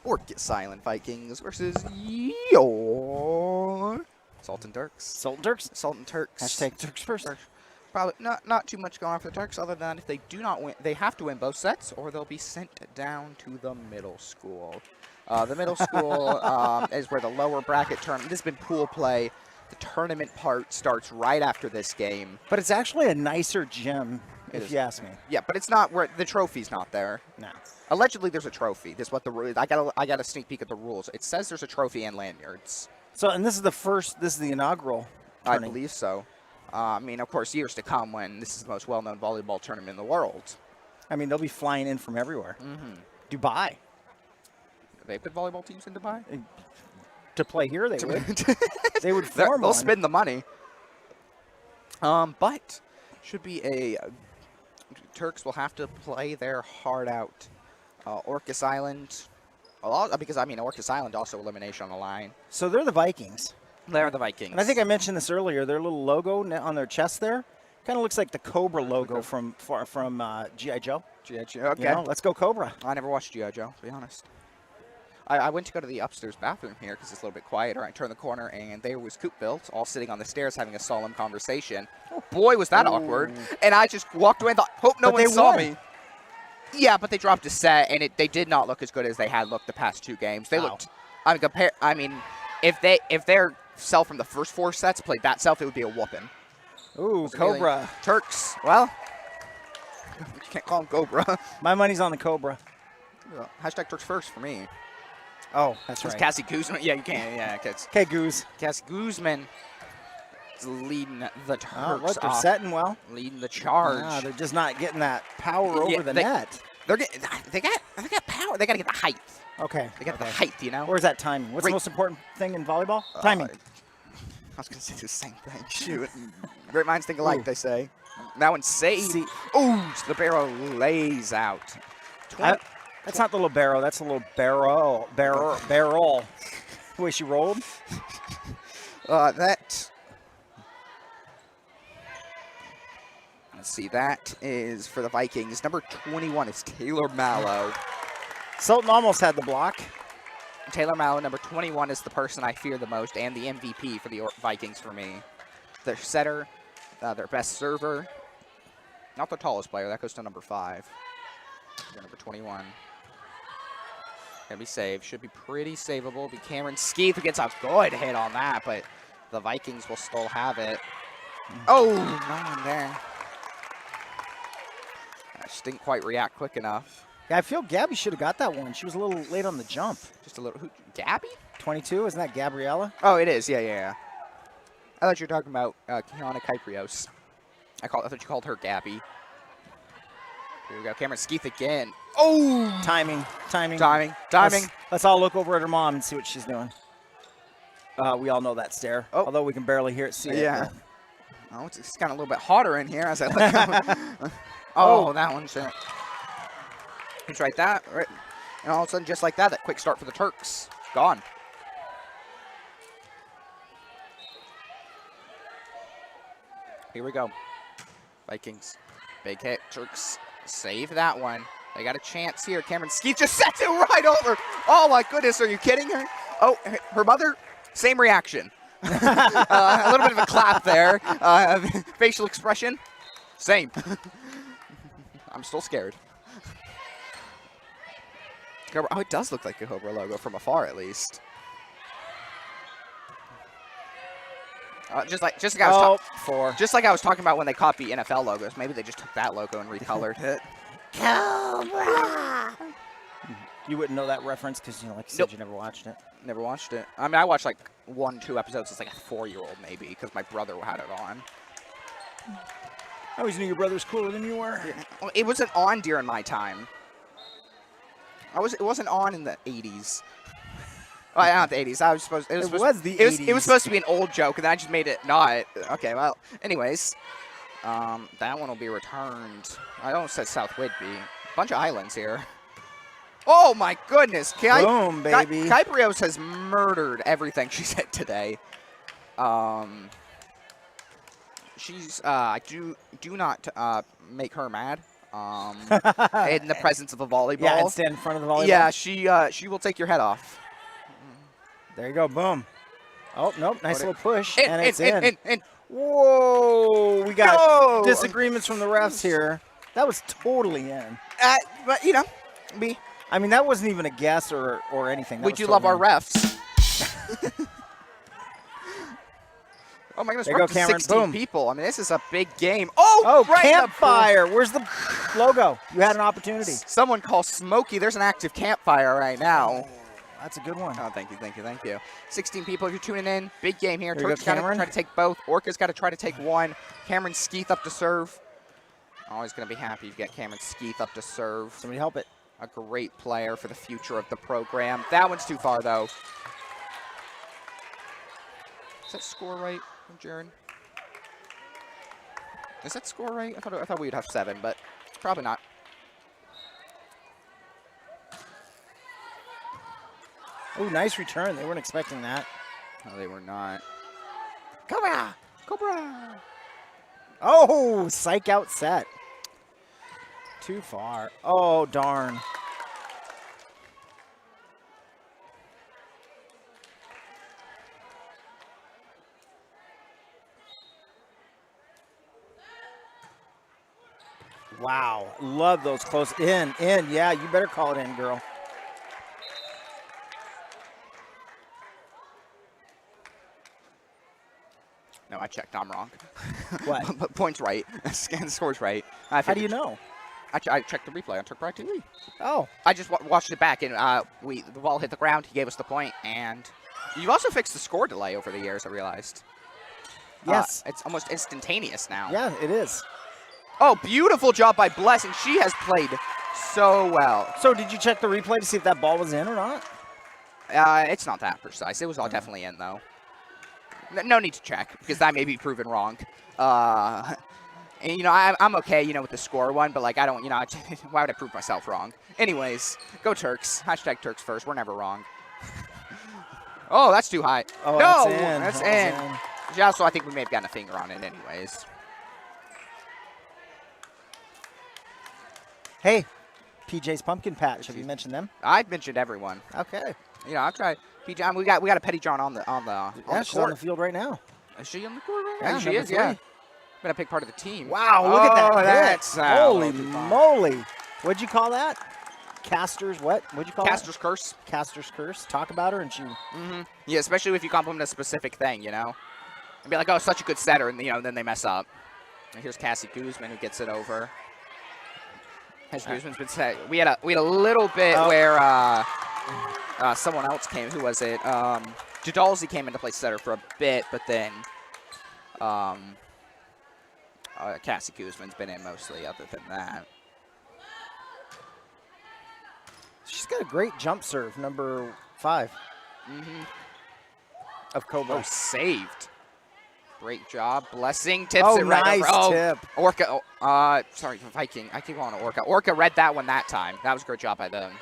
Orcas Island Vikings versus your Sultan Turks. Sultan Turks. Sultan Turks. Hashtag Turks first. Probably not too much going on for the Turks, other than if they do not win, they have to win both sets, or they'll be sent down to the middle school. The middle school is where the lower bracket tournament. This has been pool play. The tournament part starts right after this game. But it's actually a nicer gym, It if is. you ask me. Yeah, but it's not where the trophy's not there. No. Allegedly, there's a trophy. This is what the I got a sneak peek at the rules. It says there's a trophy and lanyards. So, and this is the inaugural I tourney. believe so. I mean, of course, years to come when this is the most well-known volleyball tournament in the world. I mean, they'll be flying in from everywhere. Dubai. They put volleyball teams in Dubai? To play here, they would. They would form They'll one. spend the money. But should be a Turks will have to play their heart out. Orcas Island, because I mean Orcas Island also elimination on the line. So they're the Vikings. They're the Vikings. And I think I mentioned this earlier. Their little logo on their chest there kind of looks like the Cobra logo from G.I. Joe. G.I. Joe. Okay. You know, let's go Cobra. I never watched G.I. Joe, to be honest. I went to go to the upstairs bathroom here because it's a little bit quieter. I turned the corner, and there was Coupville all sitting on the stairs having a solemn conversation. Oh, boy, was that awkward. And I just walked away and thought, hope no one saw me. Yeah, but they dropped a set, and they did not look as good as they had looked the past 2 games. They looked, I mean, if their self from the first 4 sets played that self, it would be a whooping. Ooh, Cobra. Really, Turks, well, you can't call them Cobra. My money's on the Cobra. Hashtag Turks first for me. Oh, that's right. Cassie Guzman. Yeah, you can. Yeah, Okay, Goose. Cassie Guzman is leading the Turks Look, they're off, setting well. leading the charge. Ah, they're just not getting that power over the net. They got power. They got to get the height. Okay. They got the height, you know. Or is that timing? What's the most important thing in volleyball? Timing. I was going to say the same thing. Shoot. Great minds think alike, they say. That one's saved. Ooh, so the barrel lays out. That's not the little barrel. That's a little barrel. The way she rolled. Let's see. That is for the Vikings. Number 21 is Taylor Mallow. Sultan almost had the block. Taylor Mallow, number 21, is the person I fear the most and the MVP for the Vikings for me. Their setter, their best server. Not the tallest player. That goes to number 5. Number 21. Gonna be saved. Should be pretty savable. Be Cameron Skeeth who gets a good hit on that, but the Vikings will still have it. Oh, no one there. I just didn't quite react quick enough. Yeah, I feel Gabby should have got that one. She was a little late on the jump. Just a little. Who, Gabby? 22, isn't that Gabriella? Oh, it is. Yeah. I thought you were talking about Kiana Kyprios. I thought you called her Gabby. Here we go. Cameron Skeeth again. Oh! Timing. Timing. Let's all look over at her mom and see what she's doing. We all know that stare, although we can barely see it. Yeah. Oh, it's gotten a little bit hotter in here as I look out. Oh, that one's it. He tried that, right? And all of a sudden, just like that, that quick start for the Turks. Gone. Here we go. Vikings. Big hit. Turks save that one. They got a chance here. Cameron Skeeth just sets it right over. Oh, my goodness. Are you kidding her? Oh, her mother, same reaction. A little bit of a clap there. Facial expression, same. I'm still scared. Oh, it does look like a Cobra logo from afar, at least. Just like I was talking about when they copied NFL logos. Maybe they just took that logo and recolored it. Cobra! You wouldn't know that reference because, like you said, you never watched it. Never watched it. I mean, I watched like 1-2 episodes. It's like a 4-year-old maybe because my brother had it on. I always knew your brother was cooler than you were. Well, it wasn't on during my time. It wasn't on in the 80s. Well, not the 80s. It was supposed to be an old joke, and then I just made it not. Okay, well, anyways. That one will be returned. I almost said South Whitby. Bunch of islands here. Oh, my goodness. Boom, baby. Kyprios has murdered everything she said today. She's, do not make her mad. in the presence of a volleyball. Yeah, and stand in front of the volleyball. Yeah, she will take your head off. There you go. Boom. Oh, nope. Nice little push. In, and it's in. Whoa. We got No. disagreements from the refs here. That was totally in. But, you know, I mean, that wasn't even a guess or anything. That we was do totally love our in. refs. Oh, my goodness. There We're you up go, to Cameron. 16 Boom. people. I mean, this is a big game. Oh, right in the campfire. Where's the logo? You had an opportunity. Someone call Smokey. There's an active campfire right now. That's a good one. Oh, thank you. 16 people if you're tuning in. Big game here. There you go, Turk's got to Cameron. try to take both. Orca's got to try to take one. Cameron Skeeth up to serve. Always going to be happy you get Cameron Skeeth up to serve. Somebody help it. A great player for the future of the program. That one's too far, though. Is that score right from Jaron? Is that score right? I thought we would have 7, but probably not. Oh, nice return. They weren't expecting that. No, they were not. Cobra! Cobra! Oh, psych out set. Too far. Oh, darn. Wow. Love those close. In. Yeah, you better call it in, girl. No, I checked. I'm wrong. What? But point's right. Scan score's right. How do you know? I checked the replay on Turk Pride TV. Oh. I just watched it back, and the ball hit the ground. He gave us the point, and you've also fixed the score delay over the years, I realized. Yes. It's almost instantaneous now. Yeah, it is. Oh, beautiful job by Blessing. She has played so well. So did you check the replay to see if that ball was in or not? It's not that precise. It was all definitely in, though. No need to check, because that may be proven wrong. And, you know, I'm okay, you know, with the score one, but, like, I don't, you know, why would I prove myself wrong? Anyways, go Turks. Hashtag Turks first. We're never wrong. Oh, that's too high. Oh, no, that's in. that's in. Yeah, so I think we may have gotten a finger on it anyways. Hey, PJ's Pumpkin Patch. Have you mentioned them? I've mentioned everyone. Okay. You know, I've tried. PJ, we got a Petty John on the Yeah, she's on court. the field right now. Is she on the court right now? Yeah, She number is, yeah. 3. Been a big part of the team. Wow, look at that. That's Holy moly. What'd you call that? Caster's what? What'd you call Caster's curse. that? Caster's curse. Talk about her and she... Yeah, especially if you compliment a specific thing, you know. And be like, oh, such a good setter, and, you know, then they mess up. And here's Cassie Guzman who gets it over. Guzman's been set. We had a little bit where someone else came. Who was it? Jadalzi came into play setter for a bit, but then Cassie Guzman's been in mostly other than that. She's got a great jump serve, number 5. Of Cobra. Oh, saved. Great job. Blessing tips Oh, it right nice over. tip. Orca. Sorry, Viking. I keep calling it Orca. Orca read that one that time. That was a great job by them.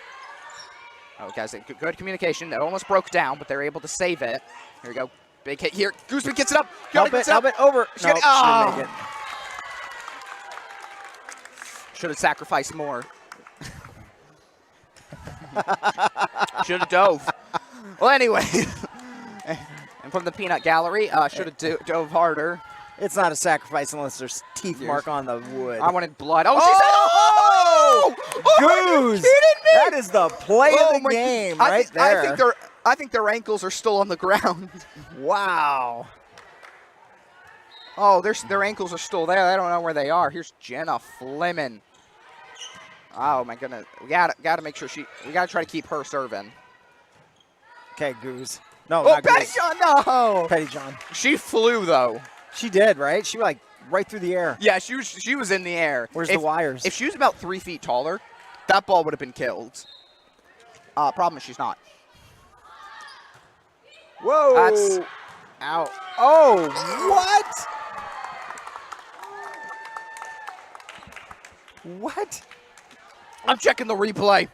Oh, guys, good communication. It almost broke down, but they're able to save it. Here we go. Big hit here. Guzman gets it up. Help it, over. She Nope, got she didn't make it. Should have sacrificed more. Should have dove. Well, anyway. And from the peanut gallery, should have dove harder. It's not a sacrifice unless there's teeth mark on the wood. I wanted blood. Oh, she said, oh! Goose! Are you kidding me? That is the play of the game right there. I think their ankles are still on the ground. Wow. Oh, their ankles are still there. I don't know where they are. Here's Jenna Fleming. Oh my goodness. We gotta make sure we gotta try to keep her serving. Okay, Goose. No, Oh, not Petty Goose. John, no! Petty John. She flew though. She did, right? She like right through the air. Yeah, she was in the air. Where's the wires? If she was about 3 feet taller, that ball would have been killed. Problem is she's not. Whoa. That's out. Oh, what? What? I'm checking the replay.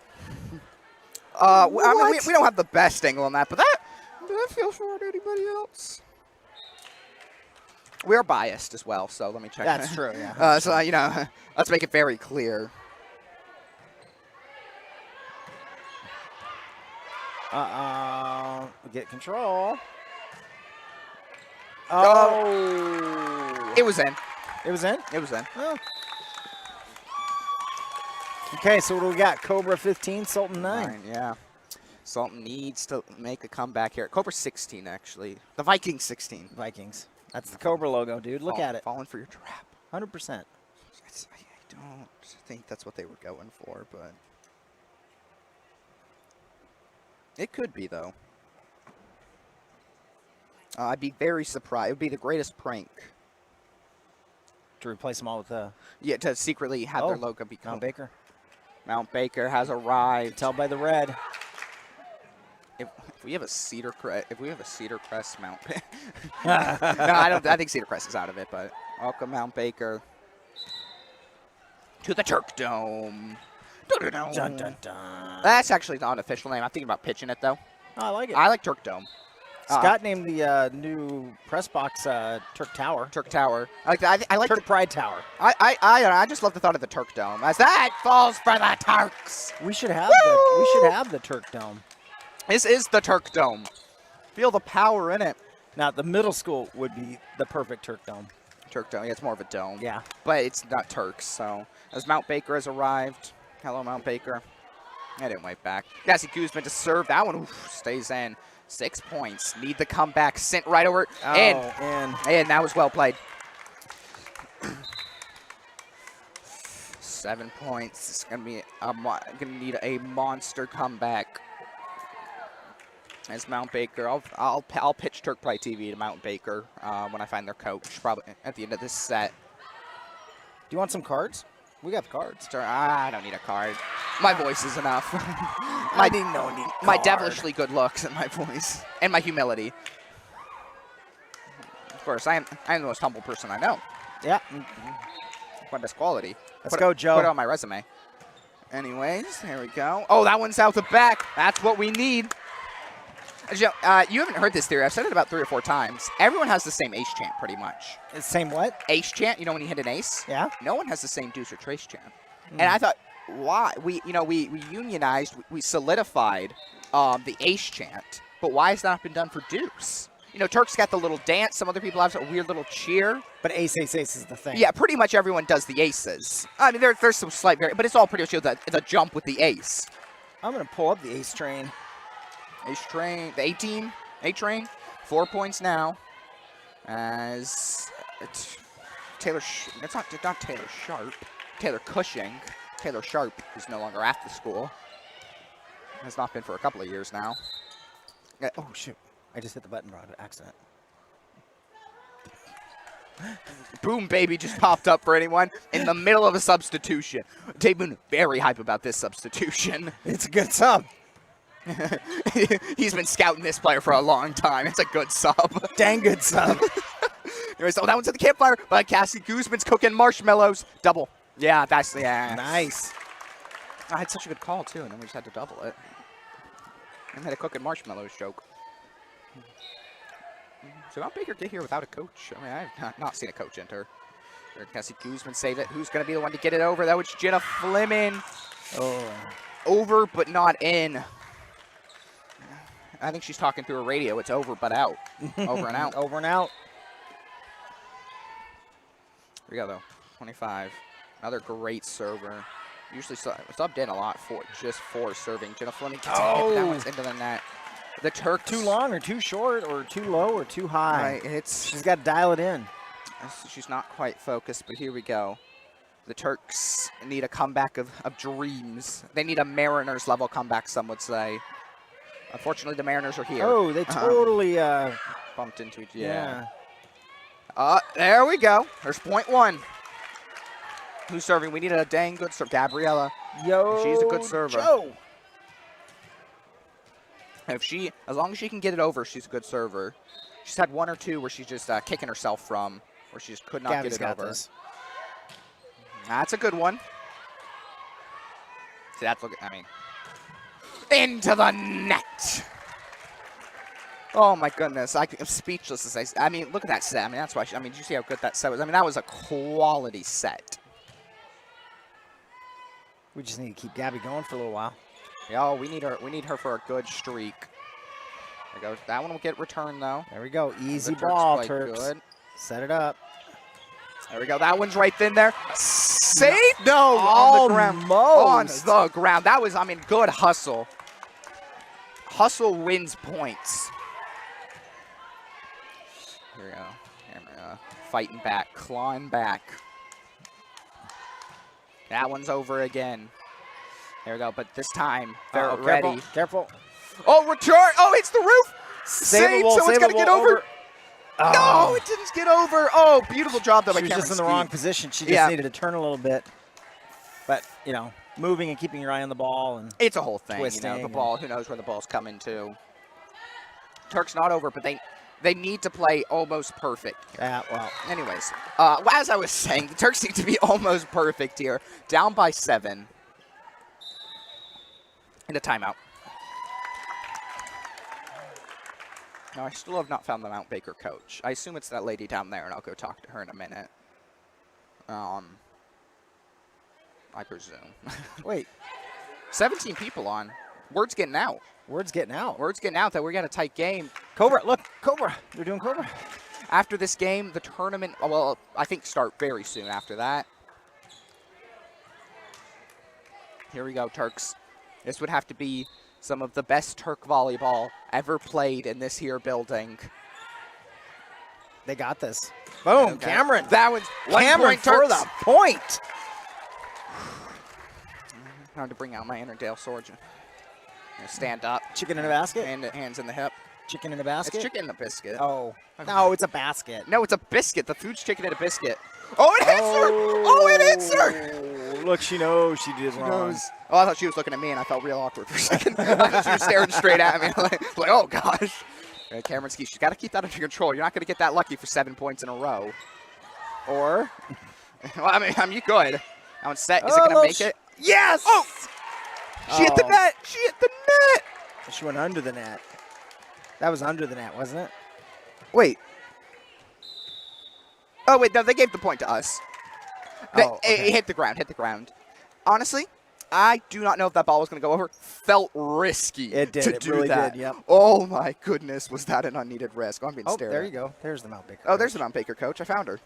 I mean, we don't have the best angle on that, but that feels for anybody else. We're biased as well, so let me check. That's true, yeah. So, you know, let's make it very clear. Get control. Oh. It was in. It was in? It was in. Oh. Okay, so what do we got? Cobra 15, Sultan 9. Yeah. Sultan needs to make a comeback here. Cobra 16, actually. The Vikings 16. Vikings. That's the Cobra logo, dude. Look at it. Falling for your trap. 100%. I don't think that's what they were going for, but it could be, though. I'd be very surprised. It would be the greatest prank. To replace them all with Yeah, to secretly have their logo become. Mount Baker. Mount Baker has arrived. Tell by the red. If we have a Cedar Crest Mount Baker. No, I don't. I think Cedar Crest is out of it, but welcome Mount Baker to the Turk Dome. Dun, dun, dun. That's actually the unofficial name. I'm thinking about pitching it though. Oh, I like it. I like Turk Dome. Scott named the new press box Turk Tower. Turk Tower. I like Turk Pride Tower. I just love the thought of the Turk Dome as that falls for the Turks. We should have the Turk Dome. This is the Turk Dome. Feel the power in it. Now the middle school would be the perfect Turk Dome. Turk Dome. Yeah, it's more of a dome. Yeah. But it's not Turks. So as Mount Baker has arrived. Hello, Mount Baker. I didn't wipe back. Cassie Guzman to serve. That one oof, stays in. 6 points. Need the comeback. Sent right over. And that was well played. 7 points. It's gonna need a monster comeback. As Mount Baker, I'll pitch Turk Pride TV to Mount Baker when I find their coach, probably at the end of this set. Do you want some cards? We got the cards. I don't need a card. My voice is enough. My devilishly good looks and my voice and my humility. Of course, I am the most humble person I know. Yeah. My best quality. Let's go, Joe. Put it on my resume. Anyways, there we go. Oh, that one's out the back. That's what we need. Joe, you haven't heard this theory. I've said it about 3 or 4 times. Everyone has the same ace chant, pretty much. Same what? Ace chant. You know when you hit an ace? Yeah. No one has the same deuce or trace chant. And I thought, why? We unionized, we solidified the ace chant, but why has that not been done for deuce? You know, Turk's got the little dance. Some other people have a weird little cheer. But ace is the thing. Yeah, pretty much everyone does the aces. I mean, there's some slight variation, but it's all pretty much the jump with the ace. I'm going to pull up the ace train. Ace train, the A-team, A-train, 4 points now. As Taylor, it's not Taylor Sharp, Taylor Cushing. Taylor Sharp is no longer at the school. Has not been for a couple of years now. Oh, shoot. I just hit the button by accident. Boom, baby, just popped up for anyone in the middle of a substitution. Dave Moon, very hype about this substitution. It's a good sub. He's been scouting this player for a long time. It's a good sub. Dang good sub. Anyways, so that one's at the campfire, but Cassie Guzman's cooking marshmallows. Double. Yeah, Nice. I had such a good call, too, and then we just had to double it. I had a cooking marshmallows joke. So Mount Baker get here without a coach. I mean, I've not seen a coach enter. Cassie Guzman save it. Who's going to be the one to get it over? That was Jenna Fleming. Oh. Over, but not in. I think she's talking through a radio. It's over, but out. Over and out. Over and out. Here we go, though. 25. Another great server. Usually subbed in a lot just for serving. Jenna Fleming gets a hit. That one's into the net. The Turks. Too long or too short or too low or too high. Right, she's got to dial it in. She's not quite focused, but here we go. The Turks need a comeback of dreams. They need a Mariners level comeback, some would say. Unfortunately, the Mariners are here. Oh, they totally bumped into each other. Yeah. There we go. There's point 1. Who's serving? We need a dang good server. Gabriella. Yo, she's a good server. Joe. As long as she can get it over, she's a good server. She's had 1 or 2 where she's just kicking herself from, where she just could not get it over. This. That's a good one. See, into the net. Oh my goodness, I'm speechless. I mean, look at that set. I mean, that's why. I mean, did you see how good that set was? I mean, that was a quality set. We just need to keep Gabby going for a little while. Yeah, we need her. We need her for a good streak. There goes. That one will get returned though. There we go. Easy The ball, played Turks. good. Set it up. There we go. That one's right in there. Safe? No, on the ground. On the ground. That was, I mean, good hustle. Hustle wins points. Here we go. Here we go. Fighting back, clawing back. That one's over again. There we go. But this time, they're ready. Careful. Oh, return. Oh, it's the roof. Save. Someone's got to get over. Oh. No, it didn't get over. Oh, beautiful job though by She was Cameron just in the Ski. wrong position. She just needed to turn a little bit. But, you know, moving and keeping your eye on the ball. And it's a whole thing, twisting, you know, the ball, who knows where the ball's coming to. Turk's not over, but they need to play almost perfect. Yeah, well. Anyways, as I was saying, the Turks need to be almost perfect here. Down by 7. And a timeout. No, I still have not found the Mount Baker coach. I assume it's that lady down there, and I'll go talk to her in a minute. I presume. Wait. 17 people on. Word's getting out. Word's getting out. Word's getting out that we got a tight game. Cobra, look, Cobra. They're doing Cobra. After this game, the tournament, well, I think start very soon after that. Here we go, Turks. This would have to be some of the best Turk volleyball ever played in this here building. They got this. Boom, Okay. Cameron. That one's Cameron for the point. Time to bring out my inner Dale Sorgen. Stand up. Chicken in a basket? Hands in the hip. Chicken in a basket? It's chicken in a biscuit. Oh. No, it's a basket. No, it's a biscuit. The food's chicken in a biscuit. Oh, it hits her! Oh, it hits her! Look, she knows she did wrong. Oh, I thought she was looking at me, and I felt real awkward for a second. I thought she was staring straight at me. like, oh, gosh. Cameron Ski, she's got to keep that under control. You're not going to get that lucky for 7 points in a row. Or? Well, I mean, you could. That one's set. Is it going to make it? Yes! Oh! She hit the net! She hit the net! She went under the net. That was under the net, wasn't it? Wait. Oh, wait, no, they gave the point to us. It hit the ground, Honestly, I do not know if that ball was going to go over. Felt risky It did. to It do really that. did, yep. Oh, my goodness, was that an unneeded risk? I'm being stared there at. you go. There's the Mount Baker Oh, there's coach. the Mount Baker coach. I found her.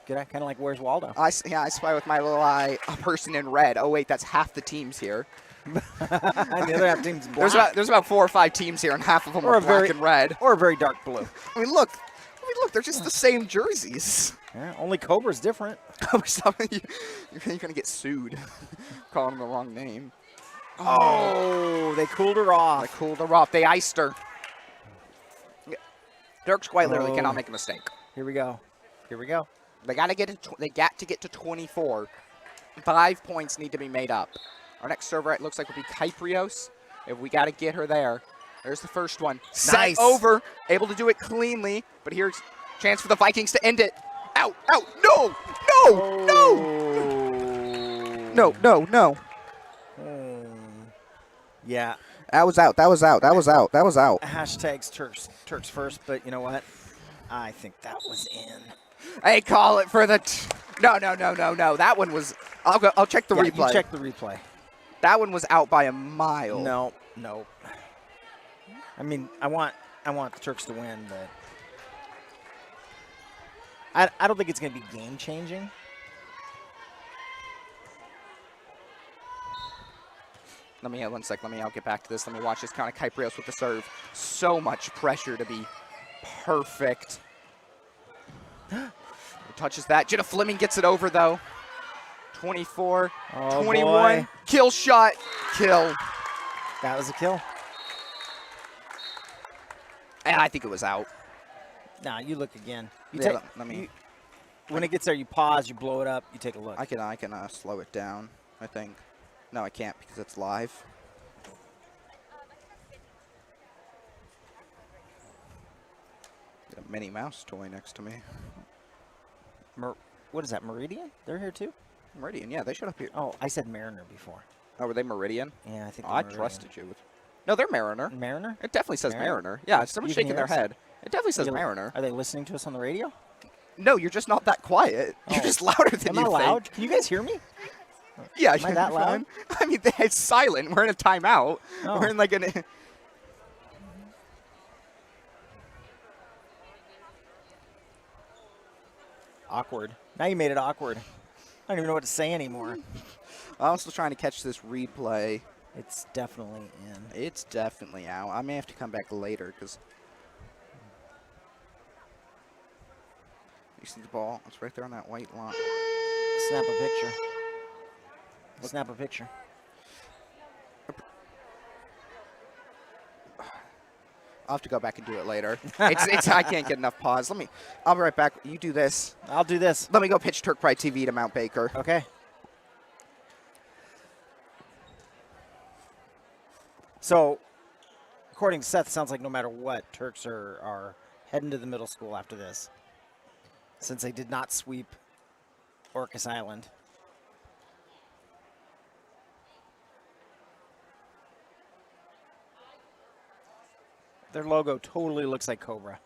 Good. Kind of like Where's Waldo? I spy with my little eye a person in red. Oh, wait, that's half the teams here. And the other half team's black. There's about 4 or 5 teams here, and half of them Or are a black very- and red. Or a very dark blue. I mean, look, they're just the same jerseys. Yeah, only Cobra's different. You're going to get sued calling them the wrong name. Oh, they cooled her off. They cooled her off. They iced her. Dirks quite literally cannot make a mistake. Here we go. Here we go. They got to get to 24. 5 points need to be made up. Our next server, it looks like, will be Kyprios. If we got to get her there. There's the first one. Nice. Set over. Able to do it cleanly. But here's a chance for the Vikings to end it. Out. Out. No. No. No. No. No. No. Yeah. That was out. That was out. That was out. That was out. Hashtags Turks first, but you know what? I think that was in. Hey, call it for the. No. That one was. I'll check the replay. You check the replay. That one was out by a mile. No. I mean, I want the Turks to win, but I don't think it's going to be game changing. Let me 1 sec. I'll get back to this. Let me watch this kind of Kyprios with the serve. So much pressure to be perfect. Touches that. Jenna Fleming gets it over though. 24, 21. Boy. Kill shot. Kill. That was a kill. And I think it was out. Nah, you look again. When it gets there, you pause, you blow it up, you take a look. I can slow it down, I think. No, I can't because it's live. Got a Minnie Mouse toy next to me. What is that, Meridian? They're here too? Meridian, yeah, they showed up here. Oh, I said Mariner before. Oh, were they Meridian? Yeah, I think I trusted you. No, they're Mariner. Mariner? It definitely says Mariner. Yeah, someone's You can shaking their hear us? head. It definitely says Mariner. Are they listening to us on the radio? No, you're just not that quiet. You're just louder than Am you I loud? think. Can you guys hear me? Yeah, Am I that you're loud? fine. I mean, it's silent. We're in a timeout. Oh. We're in like an... Awkward. Now you made it awkward. I don't even know what to say anymore. I'm still trying to catch this replay. It's definitely in. It's definitely out. I may have to come back later because... You see the ball? It's right there on that white line. Snap a picture. Snap a picture. I'll have to go back and do it later. I can't get enough pause. I'll be right back. You do this. I'll do this. Let me go pitch Turk Pride TV to Mount Baker. Okay. So, according to Seth, it sounds like no matter what, Turks are heading to the middle school after this, since they did not sweep Orcas Island. Their logo totally looks like Cobra.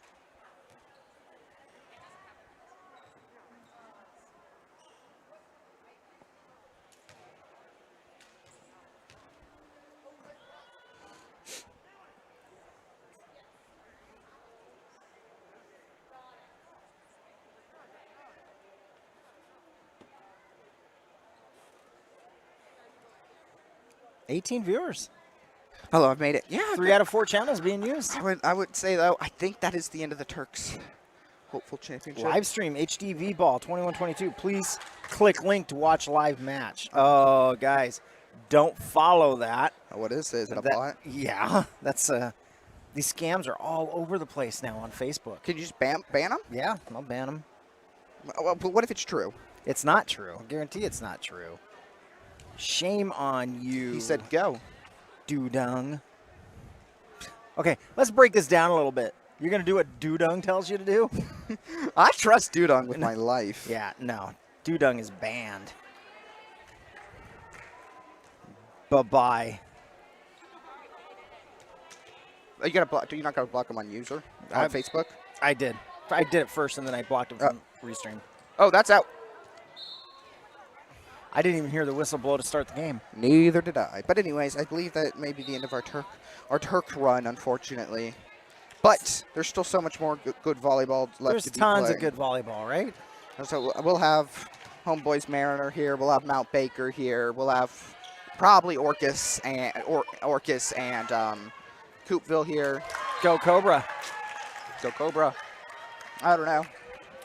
$18 viewers. Hello, I've made it. Yeah. 3 out of 4 channels being used. I would say, though, I think that is the end of the Turks' hopeful championship. Live stream HDV ball 21-22. Please click link to watch live match. Oh, guys, don't follow that. Oh, what is it? Is it a bot? Yeah, that's these scams are all over the place now on Facebook. Can you just ban them? Yeah, I'll ban them. Well, but what if it's true? It's not true. I guarantee it's not true. Shame on you. He said go. Dudung. Okay, let's break this down a little bit. You're going to do what Dudung tells you to do? I trust Dudung with my life. Yeah, no. Dudung is banned. Bye-bye. You gotta block. You're not gonna block him on user on Facebook. I did. I did it first, and then I blocked him from Restream. Oh, that's out. I didn't even hear the whistle blow to start the game. Neither did I. But anyways, I believe that may be the end of our Turk run, unfortunately. But there's still so much more good volleyball left There's to be tons played. of good volleyball, right? So we'll have Homeboys Mariner here. We'll have Mount Baker here. We'll have probably Orcas and Coupville here. Go Cobra. Go Cobra. I don't know.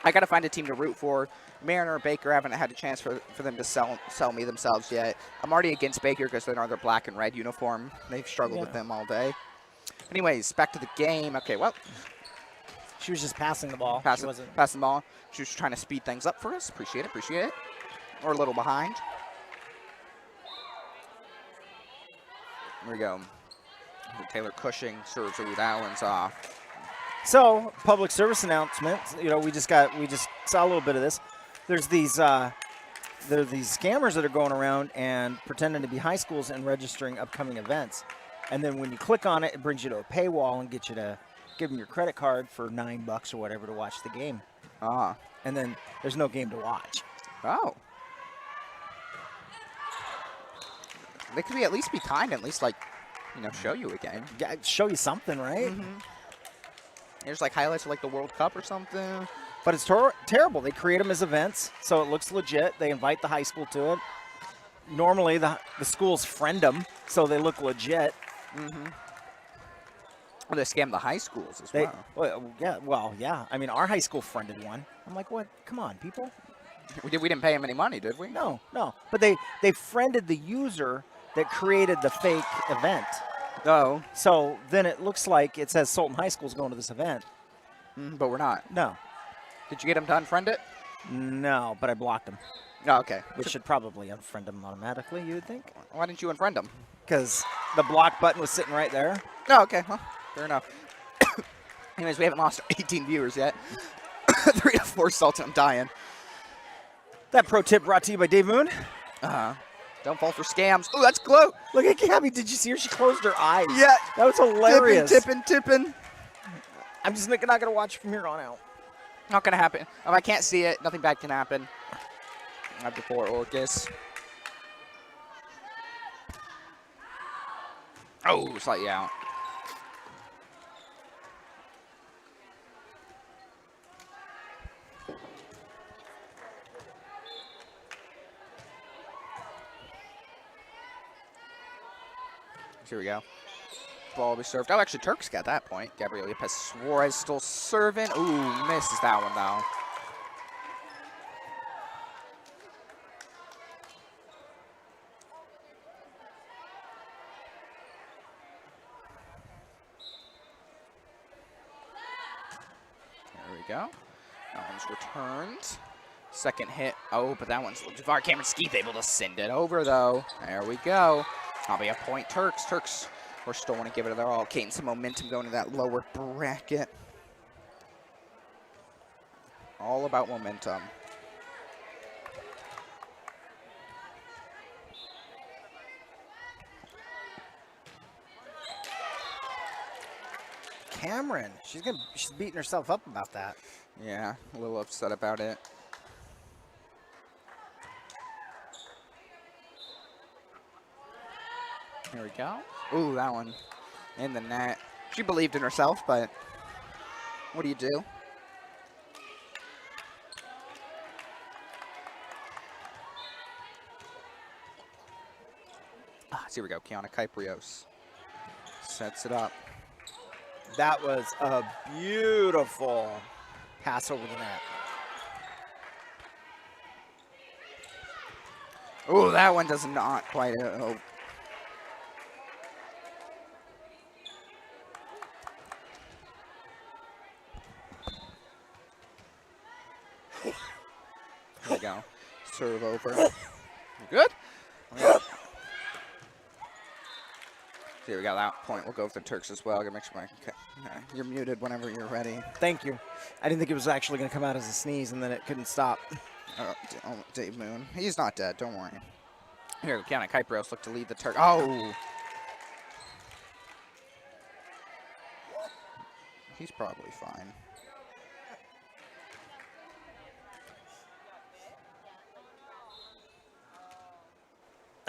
I got to find a team to root for. Mariner or Baker haven't had a chance for them to sell me themselves yet. I'm already against Baker because they're in their black and red uniform. They've struggled with them all day. Anyways, back to the game. Okay, well. She was just passing the ball. Passing the ball. She was trying to speed things up for us. Appreciate it. Or a little behind. There we go. Taylor Cushing serves her with Allen's off. So, public service announcement. You know, we just saw a little bit of this. There's these scammers that are going around and pretending to be high schools and registering upcoming events. And then when you click on it, it brings you to a paywall and gets you to give them your credit card for $9 or whatever to watch the game. Ah. And then there's no game to watch. Oh. They could at least be kind, at least like, show you a game. Yeah, show you something, right? Mm-hmm. There's like highlights of like the World Cup or something. But it's terrible. They create them as events, so it looks legit. They invite the high school to it. Normally, the schools friend them, so they look legit. Mm-hmm. Well, they scam the high schools as well. Yeah. I mean, our high school friended one. I'm like, what? Come on, people. We didn't pay them any money, did we? No. But they friended the user that created the fake event. Oh. So then it looks like it says Sultan High School's going to this event. But we're not. No. Did you get him to unfriend it? No, but I blocked him. Oh, okay. Which should probably unfriend him automatically, you would think. Why didn't you unfriend him? Because the block button was sitting right there. Oh, okay. Well, fair enough. Anyways, we haven't lost 18 viewers yet. 3 to 4 Sultan. I'm dying. That pro tip brought to you by Dave Moon. Uh-huh. Don't fall for scams. Oh, that's close. Look at Gabby. Did you see her? She closed her eyes. Yeah. That was hilarious. Tipping. I'm just not going to watch from here on out. Not going to happen. If I can't see it, nothing bad can happen. Right before Orcas. Oh, slightly out. Here we go. Ball will be served. Oh, actually, Turks got that point. Gabriel Lopez Suarez still serving. Ooh, misses that one, though. There we go. That one's returned. Second hit. Oh, but that one's Javar Cameron Skeeth able to send it over, though. There we go. That'll be a point, Turks. Turks, we're still want to give it their all. Gaining some momentum going to that lower bracket. All about momentum. Cameron, she's beating herself up about that. Yeah, a little upset about it. Here we go. Ooh, that one in the net. She believed in herself, but what do you do? So here we go. Kiana Kyprios sets it up. That was a beautiful pass over the net. Ooh, that one does not quite. Oh. There we go. Serve over. You good? Yeah. Here we go. That point. We'll go with the Turks as well. Gotta make sure you're muted whenever you're ready. Thank you. I didn't think it was actually going to come out as a sneeze, and then it couldn't stop. Dave Moon. He's not dead. Don't worry. Here we go. Kiana Kyprios look to lead the Turk. Oh. He's probably fine.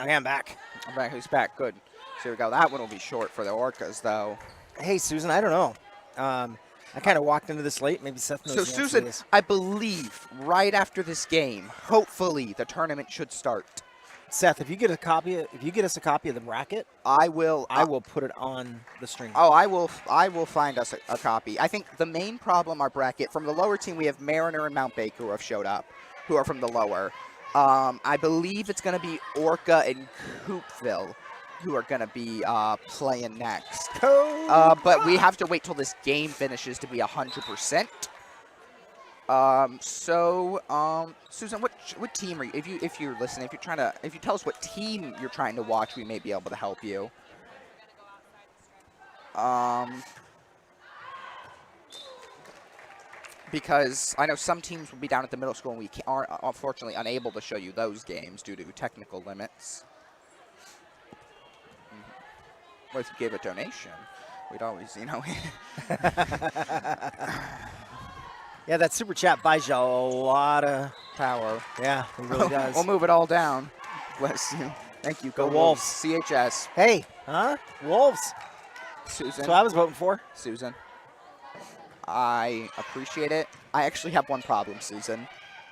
Okay, I'm back. I'm back. Who's back? Good. So here we go. That one will be short for the Orcas, though. Hey, Susan, I don't know. I kind of walked into this late. Maybe Seth knows. So, the answer to Susan, this. I believe right after this game, hopefully the tournament should start. Seth, if you get us a copy of the bracket, I will put it on the stream. Oh, I will find us a copy. I think the main problem our bracket from the lower team, we have Mariner and Mount Baker who have showed up, who are from the lower. I believe it's going to be Orca and Coupville who are going to be playing next. But we have to wait till this game finishes to be 100%. Susan, what team are you? If you're listening, if you tell us what team you're trying to watch, we may be able to help you. Because I know some teams will be down at the middle school, and we are unfortunately unable to show you those games due to technical limits. Well, if you gave a donation, we'd always, Yeah, that super chat buys you a lot of power. Yeah, it really does. We'll move it all down. Bless you. Thank you. Go Wolves. CHS. Hey, huh? Wolves. Susan. That's what I was voting for. Susan. I appreciate it. I actually have one problem, Susan.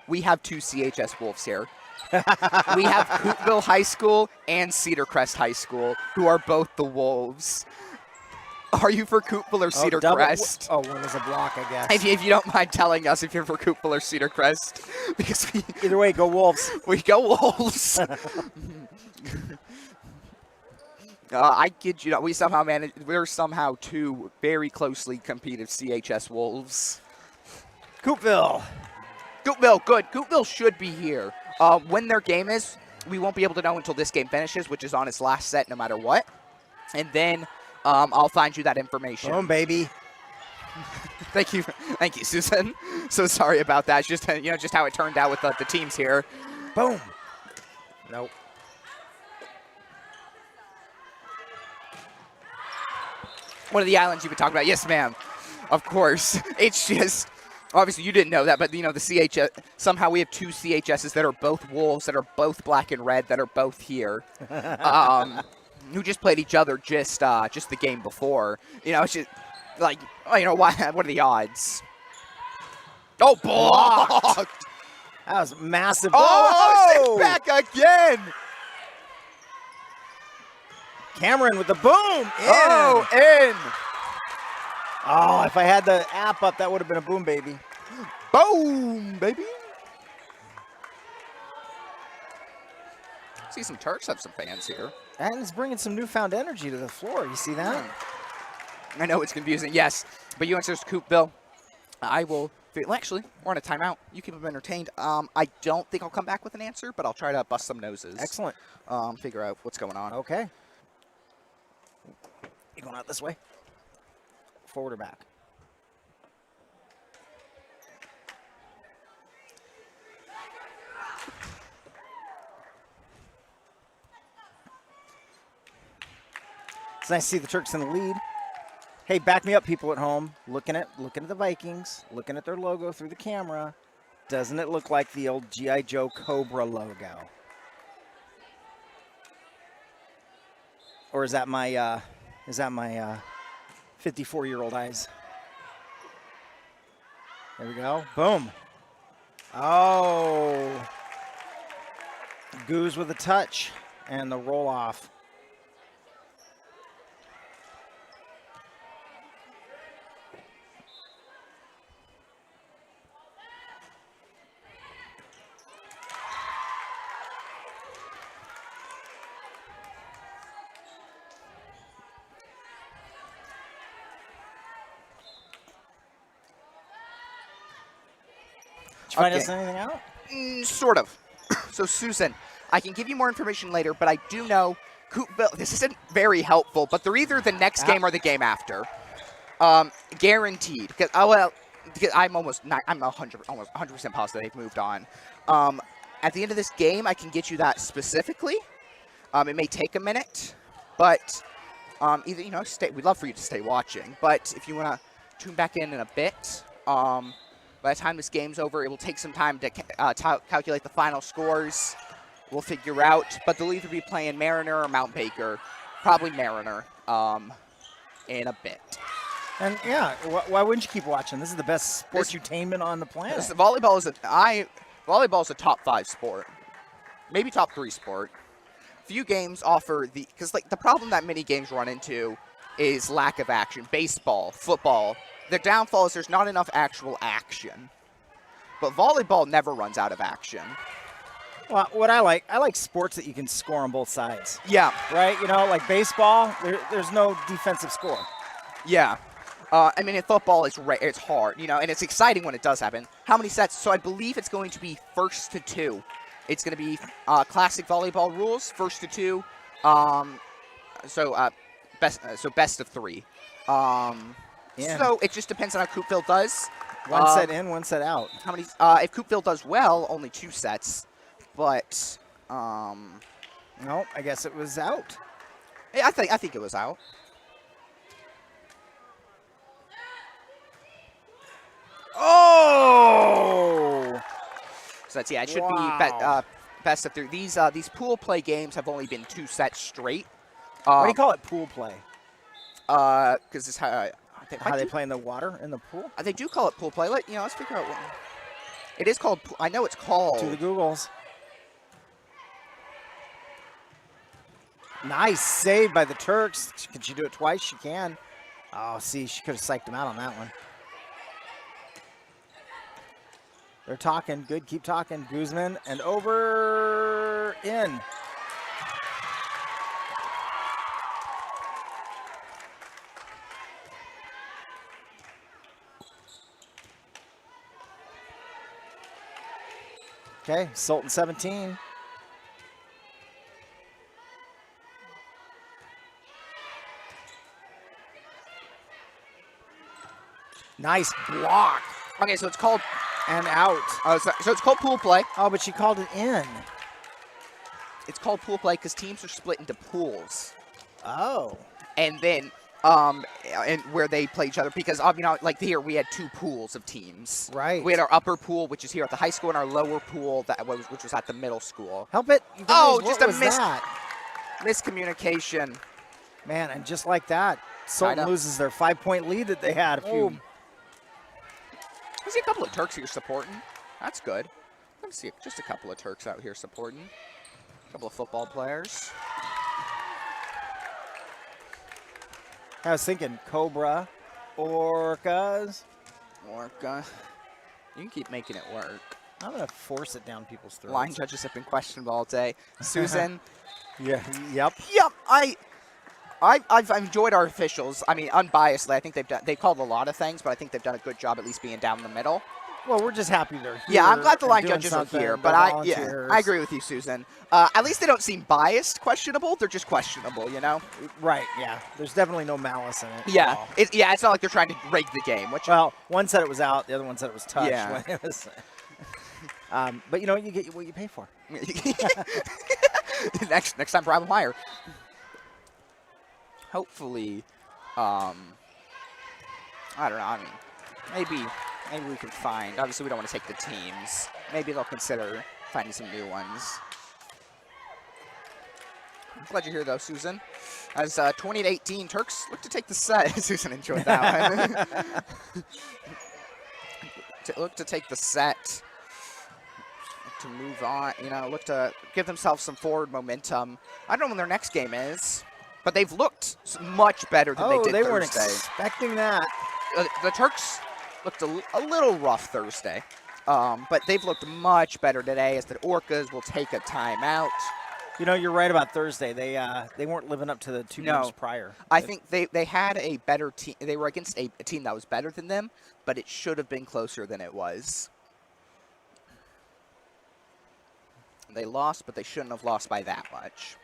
We have two CHS Wolves here. We have Coupville High School and Cedar Crest High School, who are both the Wolves. Are you for Coupville or Cedar Crest? Oh, one is a block, I guess. If you don't mind telling us if you're for Coupville or Cedar Crest. Because either way, go Wolves. We go Wolves. I kid you not. We're somehow two very closely competed CHS Wolves. Coupville. Coupville, good. Coupville should be here. When their game is, we won't be able to know until this game finishes, which is on its last set no matter what. And then I'll find you that information. Boom, baby. Thank you, Susan. So sorry about that. It's just just how it turned out with the teams here. Boom. Nope. One of the islands you've been talking about. Yes, ma'am. Of course. It's just, obviously you didn't know that, but you know, the CHS, somehow we have 2 CHSs that are both wolves, that are both black and red, that are both here. Who just played each other just the game before. You know, it's just like, oh, you know, what are the odds? Oh, blocked! That was massive. Oh, back again! Cameron with the boom. In. Oh, in! Oh, if I had the app up, that would have been a boom, baby. Boom, baby! See, some Turks have some fans here. And it's bringing some newfound energy to the floor. You see that? I know it's confusing, yes. But UNC's Coupville. I will. Well, actually, we're on a timeout. You keep them entertained. I don't think I'll come back with an answer, but I'll try to bust some noses. Excellent. Figure out what's going on. Okay. You going out this way? Forward or back? It's nice to see the Turks in the lead. Hey, back me up, people at home. Looking at the Vikings, looking at their logo through the camera. Doesn't it look like the old G.I. Joe Cobra logo? Or is that my 54-year-old eyes? There we go. Boom. Oh. Goose with a touch and the roll off. Did you find us anything out? Sort of. So, Susan, I can give you more information later, but I do know Coupville, this isn't very helpful, but they're either the next game or the game after. Guaranteed. Because, I'm almost 100% positive they've moved on. At the end of this game, I can get you that specifically. It may take a minute, but either, you know, we'd love for you to stay watching. But if you want to tune back in a bit, by the time this game's over, it will take some time to calculate the final scores. We'll figure out, but they'll either be playing Mariner or Mount Baker. Probably Mariner in a bit. And yeah, why wouldn't you keep watching? This is the best sportsutainment on the planet. Volleyball is a top 5 sport, maybe top 3 sport. Few games offer because like the problem that many games run into is lack of action. Baseball, football. The downfall is there's not enough actual action. But volleyball never runs out of action. Well, what I like sports that you can score on both sides. Yeah. Right? You know, like baseball, there's no defensive score. Yeah. I mean, in football, it's hard, you know, and it's exciting when it does happen. How many sets? So I believe it's going to be 1st to 2. It's going to be classic volleyball rules, 1st to 2. Best of 3. So it just depends on how Coupville does. One set in, one set out. How many? If Coupville does well, only 2 sets. But no, I guess it was out. I think it was out. Oh! So that's it should be best of 3. These pool play games have only been 2 sets straight. Why do you call it pool play? Because it's how they play in the water in the pool. They do call it pool play. Let's figure out what it is called. I know it's called. To the Googles. Nice save by the Turks. Can she do it twice? She can. Oh, see, she could have psyched him out on that one. They're talking. Good. Keep talking. Guzman and over in. Okay, Sultan 17. Nice block. Okay, so it's called and out. Oh, so it's called pool play. Oh, but she called it in. It's called pool play because teams are split into pools. Oh. And then and where they play each other because like here we had 2 pools of teams. Right. We had our upper pool, which is here at the high school, and our lower pool which was at the middle school. Help it. You guys, Oh, what just a was that? miscommunication. Man, and just like that, Sultan up. loses their 5-point lead that they had a few. I see a couple of Turks here supporting. That's good. Let me see just a couple of Turks out here supporting. A couple of football players. I was thinking Cobra, Orcas. Orca. You can keep making it work. I'm going to force it down people's throats. Line judges have been questionable all day. Susan. Yeah. Yep. Yep. I've enjoyed our officials. I mean, unbiasedly, I think they've called a lot of things, but I think they've done a good job at least being down the middle. Well, we're just happy they're here. Yeah, I'm glad the line doing judges are something. here, They're but I volunteers. agree with you, Susan. At least they don't seem biased, questionable. They're just questionable, you know? Right, yeah. There's definitely no malice in it. Yeah, at all. it's not like they're trying to break the game. Which Well, one said it was out, the other one said it was touched. Yeah. When it was, but you know, you get what you pay for. next time, bribe them higher. Hopefully, I don't know. I mean, maybe we can find. Obviously, we don't want to take the teams. Maybe they'll consider finding some new ones. I'm glad you're here, though, Susan. As 20-18, Turks look to take the set. Susan enjoyed that one. Look to take the set. To move on, you know, look to give themselves some forward momentum. I don't know when their next game is, but they've looked much better than they did they Thursday. weren't expecting that. The Turks looked a little rough Thursday, but they've looked much better today as the Orcas will take a timeout. You know, you're right about Thursday. They weren't living up to the 2 games prior. I think they had a better team. They were against a team that was better than them, but it should have been closer than it was. They lost, but they shouldn't have lost by that much.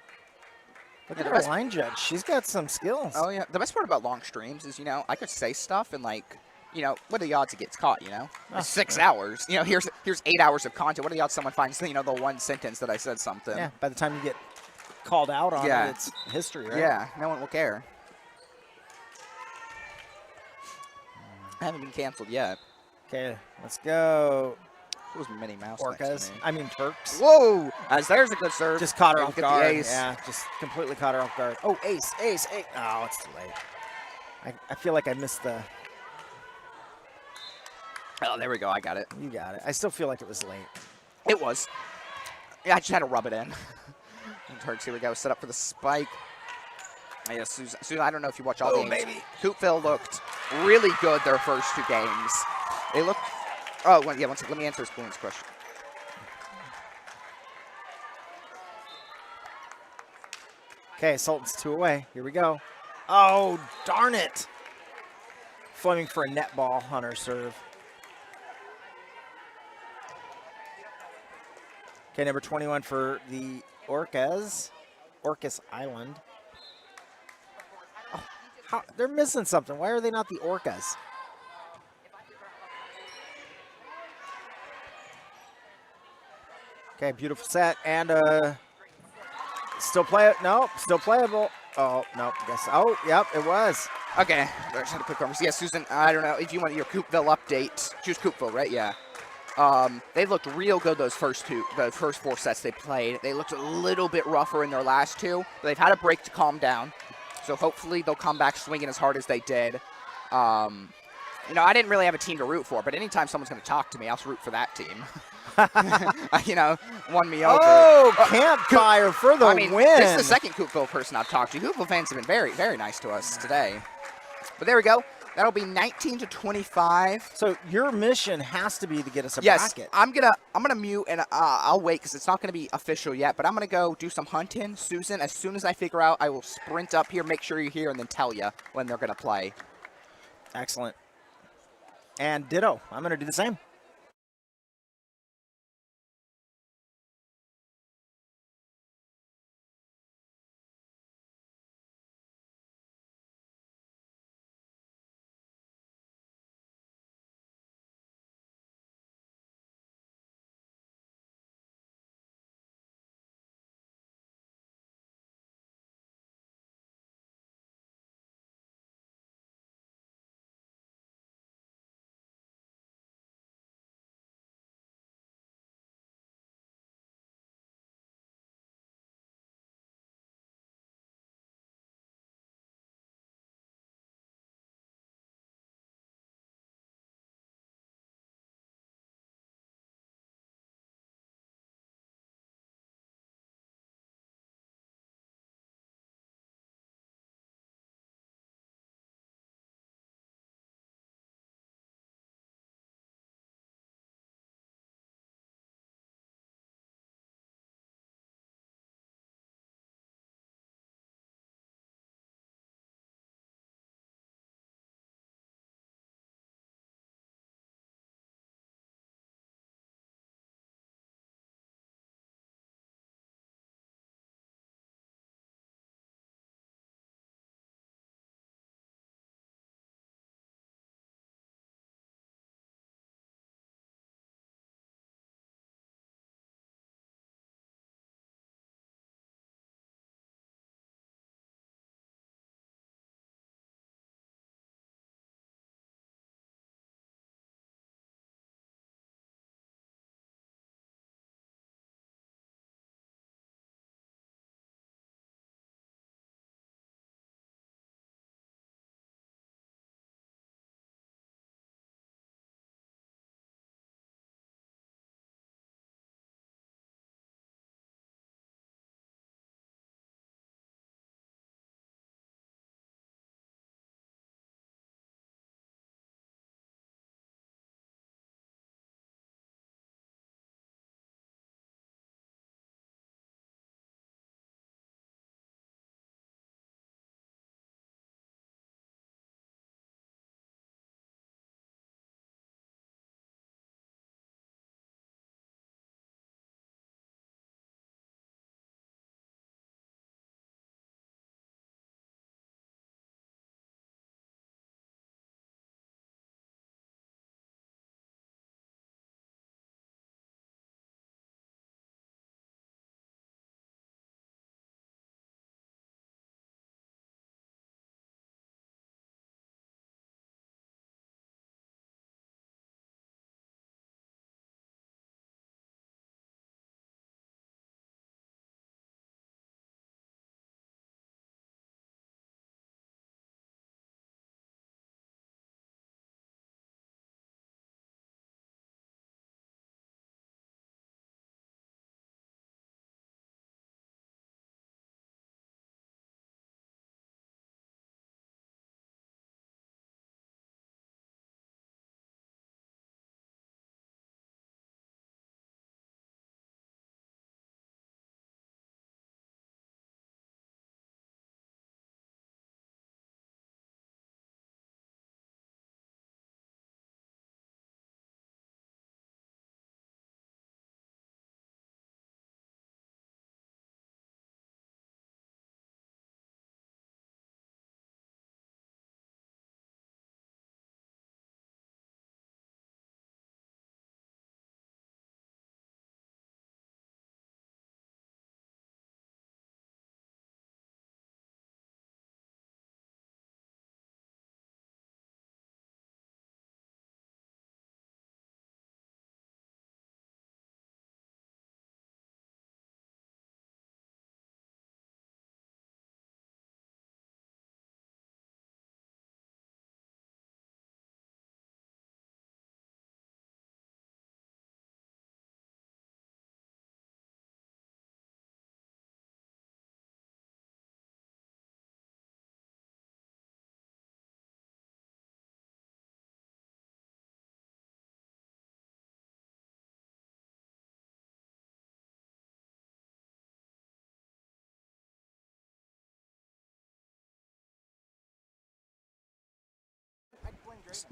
Look at our line judge. She's got some skills. Oh, yeah. The best part about long streams is, you know, I could say stuff and, like, you know, what are the odds it gets caught, you know? 6 hours. You know, here's 8 hours of content. What are the odds someone finds, you know, the one sentence that I said something? Yeah, by the time you get called out on it, it's history, right? Yeah, no one will care. I haven't been canceled yet. Okay, let's go. It was Minnie Mouse Orcas. I mean Turks. Whoa! As there's a good serve. Just caught her Able off to get the guard. ace. Yeah, just completely caught her off guard. Oh, ace. Oh, it's too late. I feel like I missed the... Oh, there we go. I got it. You got it. I still feel like it was late. It was. Yeah, I just had to rub it in. And Turks, here we go. Set up for the spike. Yeah, Susan, I don't know if you watch all the games. Maybe. Coupville looked really good their first 2 games. They looked... Oh, well, yeah, one second. Let me answer Spoon's question. Okay, Sultan's 2 away. Here we go. Oh, darn it. Fleming for a net ball on her serve. Okay, number 21 for the Orcas. Orcas Island. Oh, they're missing something. Why are they not the Orcas? Okay, beautiful set. And still play it. Nope, still playable. Oh, nope. Guess. Oh, yep, it was. Okay, there's a quick conversation. Yeah, Susan, I don't know if you want your Coupville update. Choose Coupville, right? Yeah. They looked real good those first 4 sets they played. They looked a little bit rougher in their last 2, but they've had a break to calm down. So hopefully they'll come back swinging as hard as they did. You know, I didn't really have a team to root for, but anytime someone's going to talk to me, I'll root for that team. You know, won me over. Oh, campfire for the win. This is the second Coupville person I've talked to. Coupville fans have been very, very nice to us today. But there we go. That'll be 19-25. So your mission has to be to get us a yes, bracket. I'm gonna mute and I'll wait because it's not gonna be official yet. But I'm gonna go do some hunting. Susan, as soon as I figure out, I will sprint up here, make sure you're here, and then tell you when they're gonna play. Excellent. And ditto. I'm gonna do the same.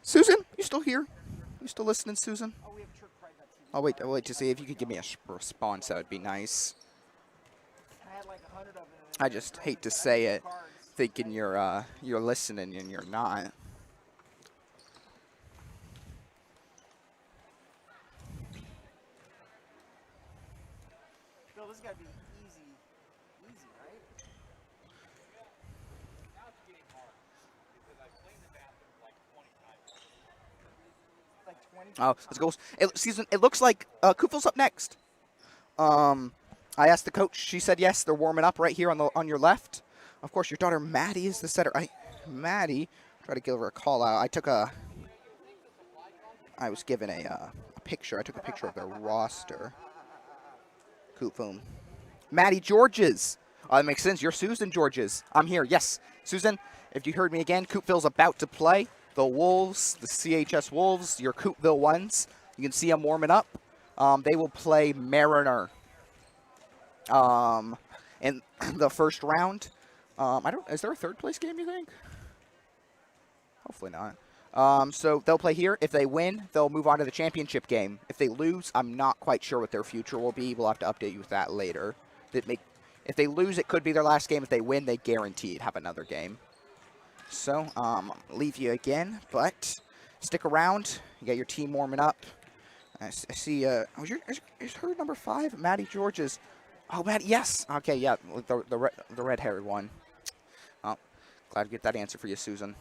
Susan, you still here? You still listening, Susan? I'll wait to see if you could give me a response. That would be nice. I just hate to say it, thinking you're listening and you're not. Bill, this has got to be easy, right? Oh, let's go. It looks like Coupville's up next. I asked the coach. She said yes. They're warming up right here on your left. Of course, your daughter Maddie is the setter. Maddie, try to give her a call out. I was given a picture. I took a picture of their roster. Coupville. Maddie Georges. That makes sense. You're Susan Georges. I'm here. Yes, Susan. If you heard me again, Coupville's about to play. The Wolves, the CHS Wolves, your Coupville ones. You can see them warming up. They will play Mariner in the first round. Is there a third place game, you think? Hopefully not. So they'll play here. If they win, they'll move on to the championship game. If they lose, I'm not quite sure what their future will be. We'll have to update you with that later. If they lose, it could be their last game. If they win, they guaranteed have another game. So, leave you again, but stick around. You got your team warming up. I see, is her number 5? Maddie Georges. Oh, Maddie, yes. Okay, yeah, the red-haired one. Oh, glad to get that answer for you, Susan.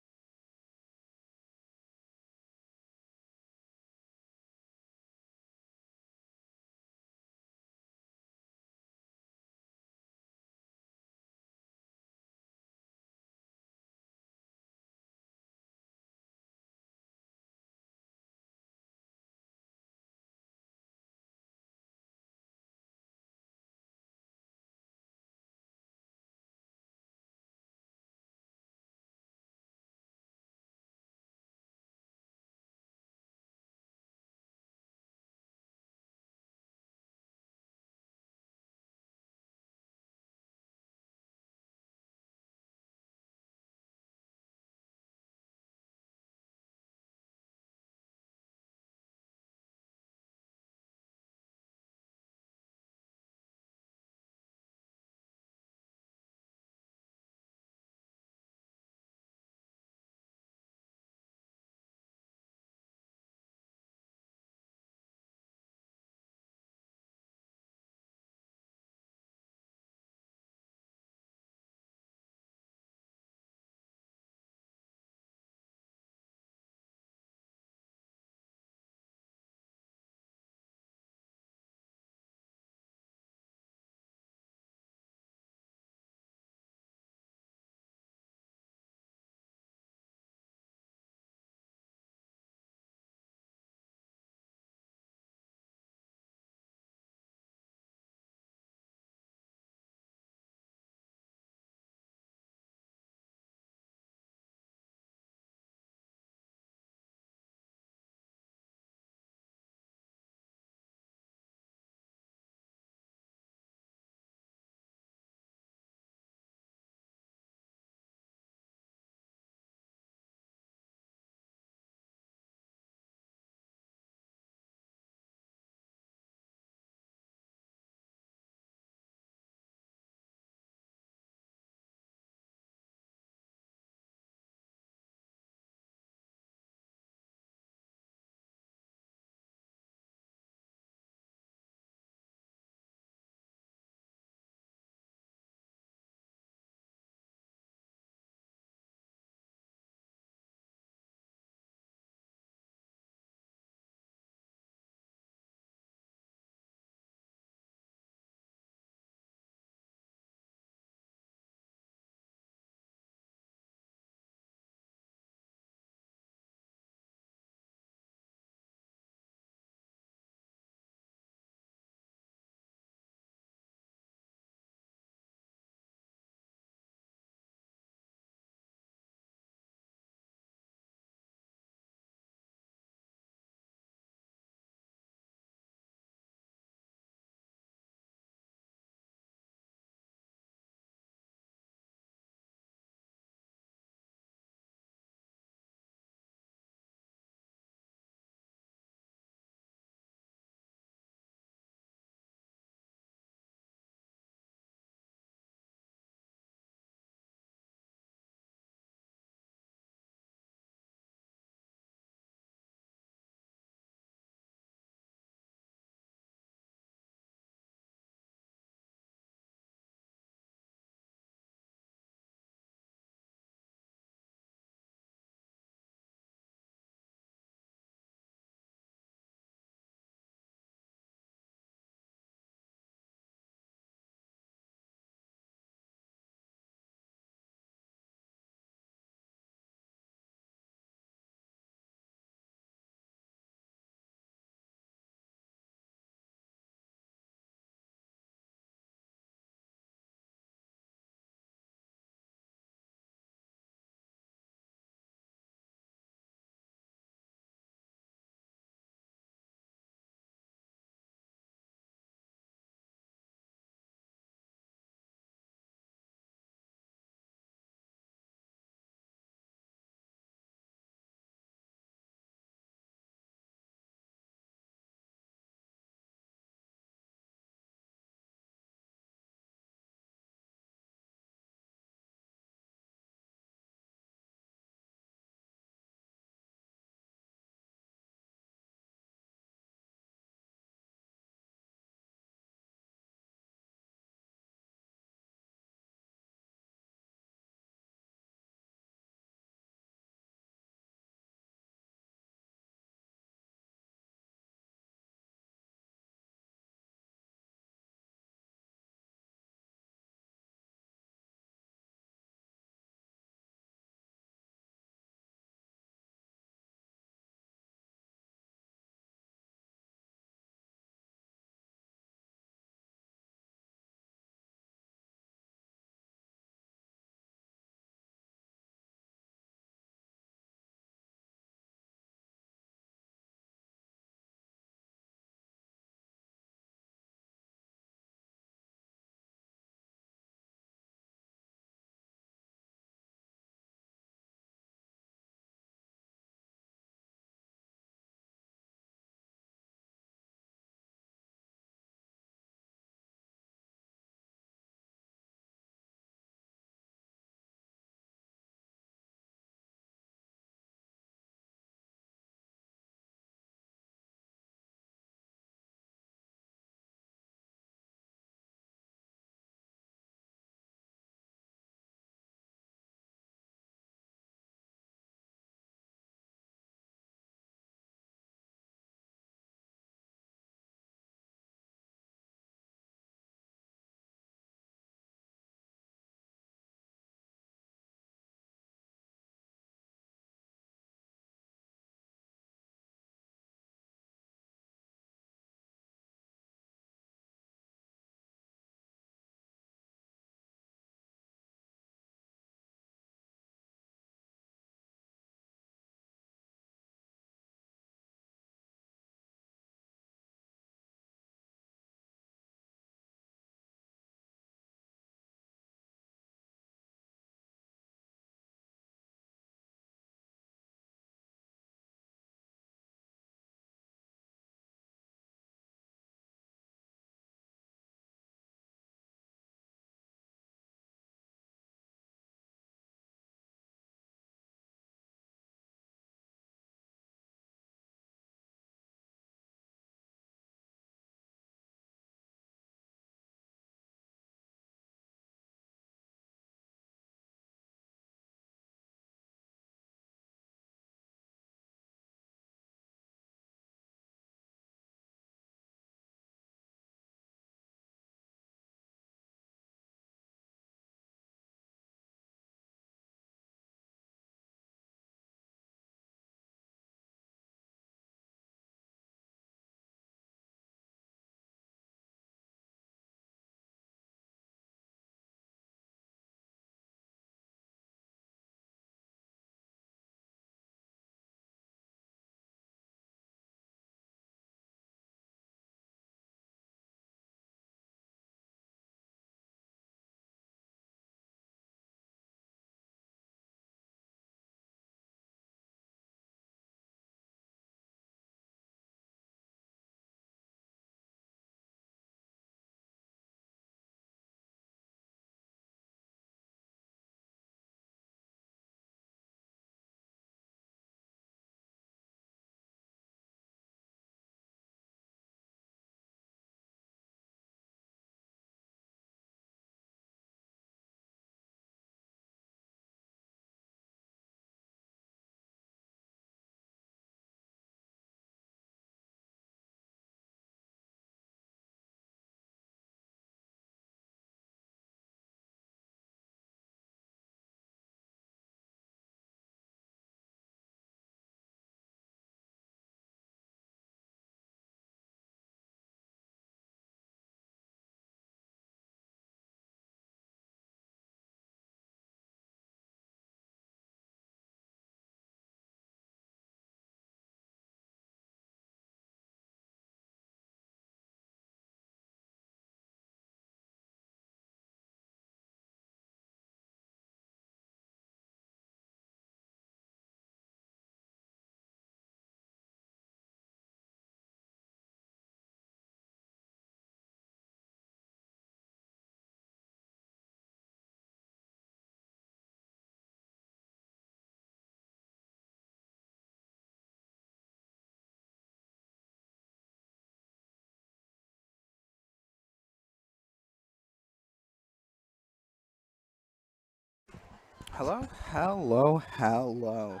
Hello, hello, hello,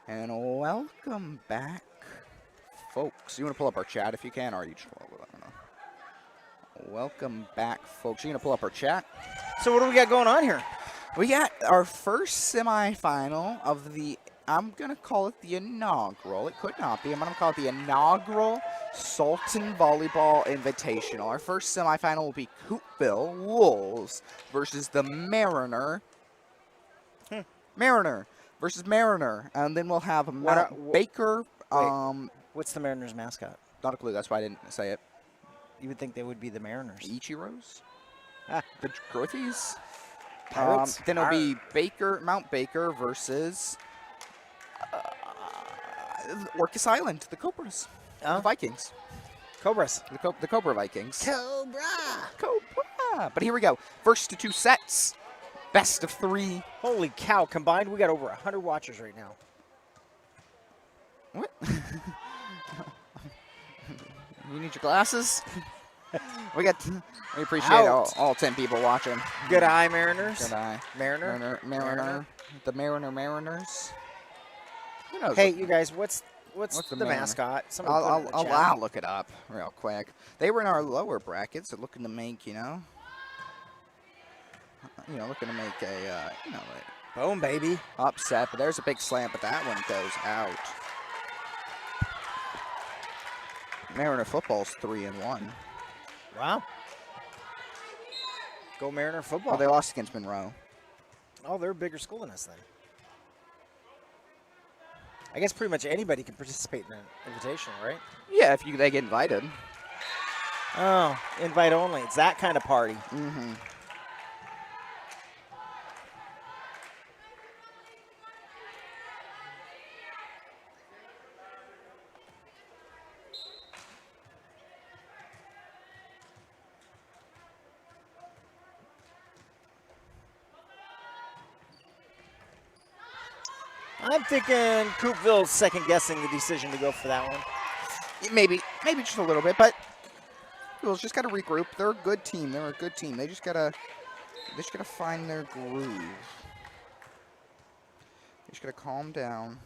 and welcome back, folks. You want to pull up our chat if you can, or you just I don't know. Welcome back, folks. You gonna pull up our chat? So what do we got going on here? We got our first semifinal of the. I'm gonna call it the inaugural. It could not be. I'm gonna call it the inaugural Sultan Volleyball Invitational. Our first semifinal will be Coupville Wolves versus the Mariner versus Mariner, and then we'll have Baker. What's the Mariners mascot? Not a clue. That's why I didn't say it. You would think they would be the Mariners. Ichiros, Ah, the Griffeys. Pirates. Then it'll be Mount Baker versus Orcas Island, the Cobras, the Vikings, Cobras. the Cobra Vikings. Cobra. But here we go. First to 2 sets. Best of 3. Holy cow! Combined, we got over 100 watchers right now. What? You need your glasses? We appreciate all 10 people watching. Good eye, Mariners. Good eye. Mariner. The Mariners. Who knows? Hey, you guys, what's the Mariner? mascot? Somebody put it in the chat. I'll look it up real quick. They were in our lower brackets, so looking to make, looking to make a, Boom, baby. upset. But there's a big slam, but that one goes out. Mariner football's 3-1. Wow. Go Mariner football. Oh, they lost against Monroe. Oh, they're a bigger school than us then. I guess pretty much anybody can participate in an invitation, right? Yeah, if they get invited. Oh, invite only. It's that kind of party. Mm-hmm. I'm thinking Coupville's second-guessing the decision to go for that one. Maybe just a little bit, but Coupville's just got to regroup. They're a good team. They just gotta find their groove. They just gotta calm down.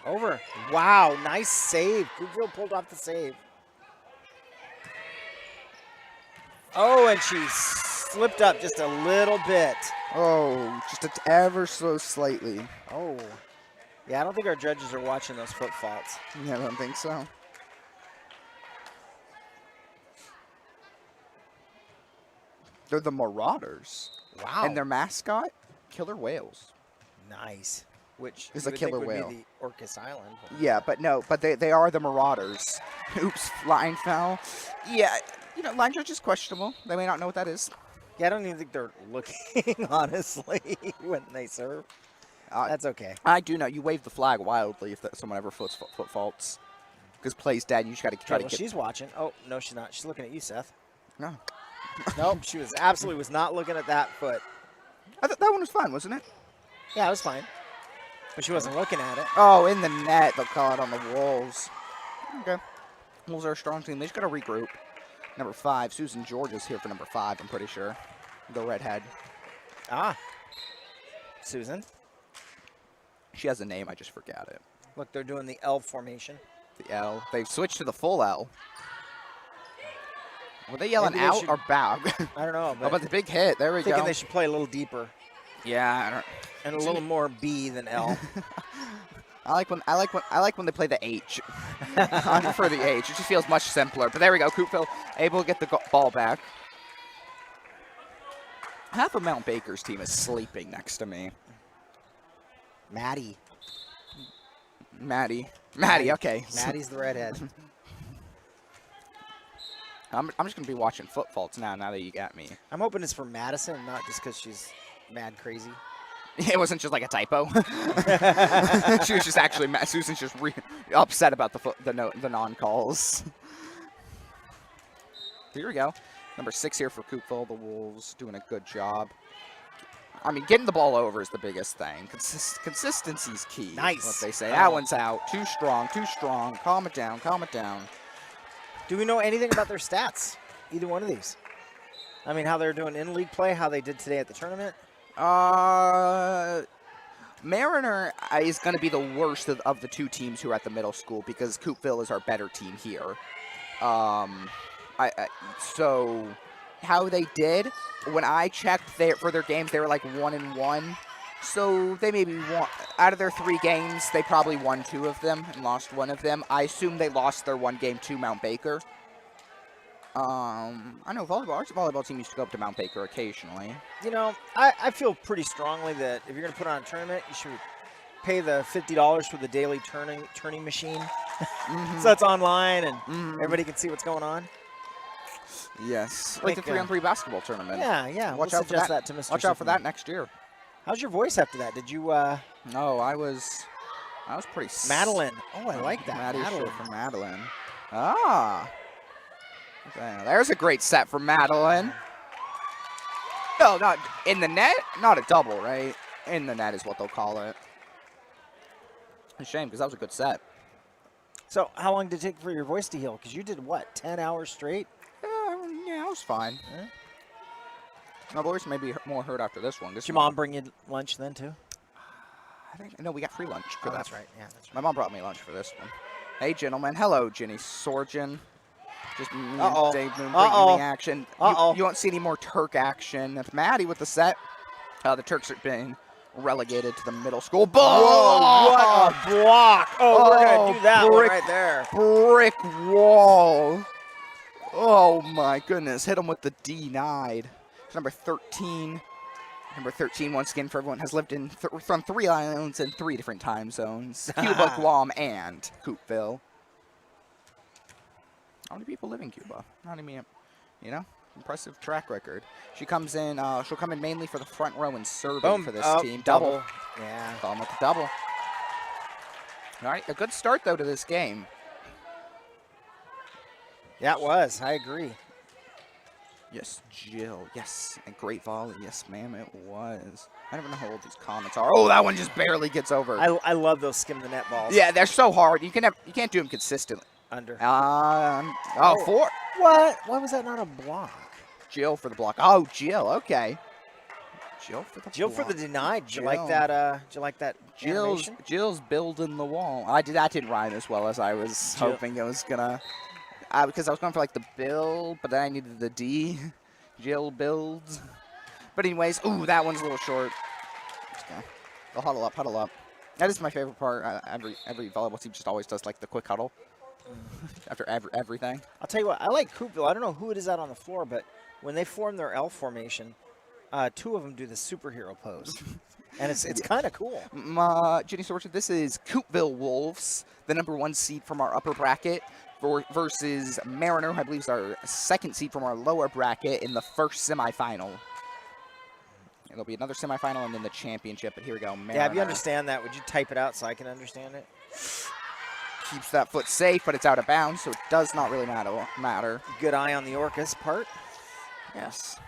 Over. Wow, nice save. Coupville pulled off the save. Oh, and she slipped up just a little bit. Oh, just ever so slightly. Oh. Yeah, I don't think our judges are watching those foot faults. Yeah, I don't think so. They're the Marauders. Wow. And their mascot, killer whales. Nice. Which is you a would think killer would whale. be the Orcas Island. Yeah, but they are the Marauders. Oops, line foul. Yeah, line judge is questionable. They may not know what that is. Yeah, I don't even think they're looking, honestly, when they serve. That's okay. I do know. You wave the flag wildly if someone ever foot faults. Because play's dead, you just got to try to get... She's watching. Oh, no, she's not. She's looking at you, Seth. No. Nope, she was not looking at that foot. I thought that one was fun, wasn't it? Yeah, it was fine. But she wasn't looking at it. Oh, in the net. They'll call it on the Wolves. Okay. Wolves are a strong team. They just got to regroup. Number 5, Susan George is here for number 5, I'm pretty sure. The redhead. Ah. Susan. She has a name, I just forgot it. Look, they're doing the L formation. The L. They've switched to the full L. Were they yelling Maybe they out should- or back? I don't know, Oh, but the big hit. There we thinking go. they should play a little deeper Yeah, I don't. and a little more B than L. I like when they play the H. I prefer the H. It just feels much simpler. But there we go. Coupville able to get the ball back. Half of Mount Baker's team is sleeping next to me. Maddie. Maddie, okay. Maddie's the redhead. I'm just going to be watching foot faults now that you got me. I'm hoping it's for Madison, not just because she's mad crazy. It wasn't just like a typo. She was just actually mad. Susan's just upset about the non-calls. Here we go. Number 6 here for Coupville. The Wolves doing a good job. I mean, getting the ball over is the biggest thing. Consistency's key. Nice. What they say. That one's out. Too strong. Calm it down. Do we know anything about their stats? Either one of these? I mean, how they're doing in league play, how they did today at the tournament. Mariner is going to be the worst of the two teams who are at the middle school because Coupville is our better team here. So how they did, when I checked for their games, they were like 1-1. So they maybe won, out of their 3 games, they probably won 2 of them and lost 1 of them. I assume they lost their 1 game to Mount Baker. I know our volleyball team used to go up to Mount Baker occasionally. You know, I feel pretty strongly that if you're going to put on a tournament, you should pay the $50 for the daily turning machine. So it's online and everybody can see what's going on. Yes, like the 3-on-3 basketball tournament. Yeah. Watch we'll out for suggest that. to Mr. Watch out for Superman. that next year. How's your voice after that? Did you? No, I was pretty. Madeline. Oh, I like that. Maddie Madeline. from Madeline. Ah. Okay, there's a great set from Madeline. No, not in the net. Not a double, right? In the net is what they'll call it. A shame because that was a good set. So, how long did it take for your voice to heal? Because you did what, 10 hours straight? Yeah, I was fine. Yeah. My voice may be more hurt after this one. Did your mom bring you lunch then too? I think no, we got free lunch for that. That's right. Yeah, that's right. My mom brought me lunch for this one. Hey, gentlemen. Hello, Ginny Sorgen. Just me and Dave Moon bringing the action. You won't see any more Turk action. That's Maddie with the set. The Turks are being relegated to the middle school. Whoa, what a block. Oh, we're going to do that one right there. Brick wall. Oh, my goodness. Hit him with the denied. It's number 13. Number 13, once again, for everyone, has lived in from 3 islands in 3 different time zones. Cuba, Guam, and Coupville. How many people live in Cuba? Not even, you know, impressive track record. She comes in, she'll come in mainly for the front row and serving for this team. Double. Yeah. Call him with the double. All right, a good start, though, to this game. Yeah, it was. I agree. Yes, Jill. Yes, and great volley. Yes, ma'am, it was. I don't know how old these comments are. Oh, that one just barely gets over. I love those skim the net balls. Yeah, they're so hard. You can't do them consistently. Under. 4. What? Why was that not a block? Jill for the block. Oh, Jill. Okay. Jill for the Jill block. for the denied. Did you Jill. like that? Did you like that? Animation? Jill's building the wall. That didn't rhyme as well as I was hoping it was gonna. Because I was going for like the build, but then I needed the D. Jill builds. But anyways, ooh, that one's a little short. Okay. They'll huddle up, huddle up. That is my favorite part. Every volleyball team just always does like the quick huddle after everything. I'll tell you what, I like Coupville. I don't know who it is out on the floor, but when they form their L formation, 2 of them do the superhero pose. And it's kind of cool. Jenny Sorcha, this is Coupville Wolves, the number 1 seed from our upper bracket, versus Mariner, who I believe is our 2nd seed from our lower bracket in the first semifinal. There'll be another semifinal and then the championship, but here we go. Mariner. Yeah, if you understand that, would you type it out so I can understand it? Keeps that foot safe, but it's out of bounds, so it does not really matter. Good eye on the Orcas part. Yes.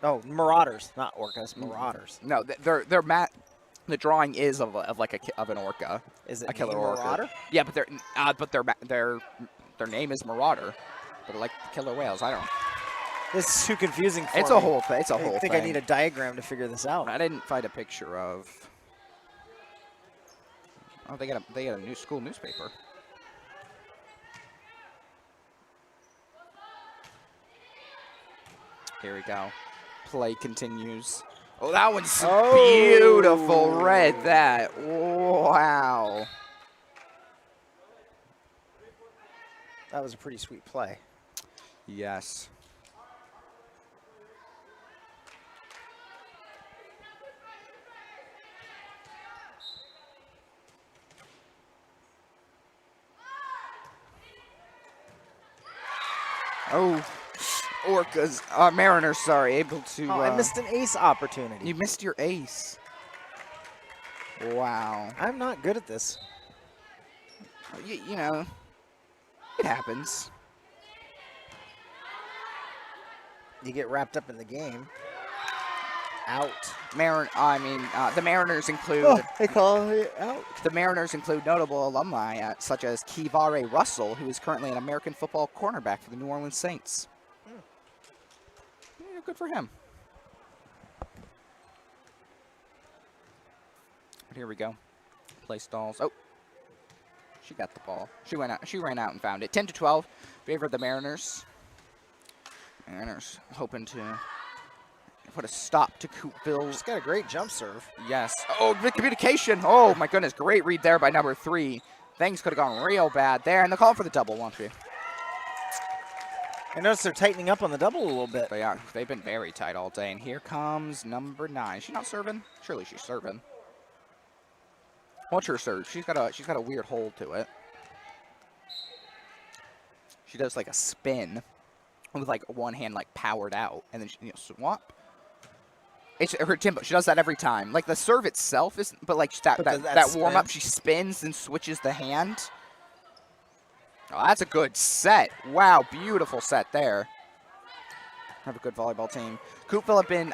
Oh, Marauders, not Orcas, Marauders. No, the drawing is of an Orca. Is it a killer Marauder? Orca? Yeah, but their name is Marauder. But they're like killer whales. I don't know. This is too confusing for me. It's a whole thing. It's a whole thing. I think I need a diagram to figure this out. I didn't find a picture of. Oh, they got a new school newspaper. Here we go. Play continues. Oh, that one's beautiful. Read that. Wow. That was a pretty sweet play. Yes. Oh, Orcas, Mariners, sorry, able to. Oh, I missed an ace opportunity. You missed your ace. Wow. I'm not good at this. You know, it happens. You get wrapped up in the game. Out. The Mariners include. Oh, they call it out. The Mariners include notable alumni such as Kivare Russell, who is currently an American football cornerback for the New Orleans Saints. good for him. But here we go. Play stalls. Oh, she got the ball. She went out. She ran out and found it. 10-12, favor of the Mariners. Mariners hoping to put a stop to Coupville. She's got a great jump serve. Yes. Oh, good communication. Oh my goodness, great read there by number 3. Things could have gone real bad there, and they're calling for the double, won't we? I noticed they're tightening up on the double a little bit. They are. They've been very tight all day, and here comes number 9. Is she not serving? Surely she's serving. Watch her serve. She's got a weird hold to it. She does like a spin with like one hand like powered out, and then she, swap. It's her tempo. She does that every time. Like the serve itself is, but like that warm up, she spins and switches the hand. Oh, that's a good set. Wow, beautiful set there. Have a good volleyball team. Coupville have been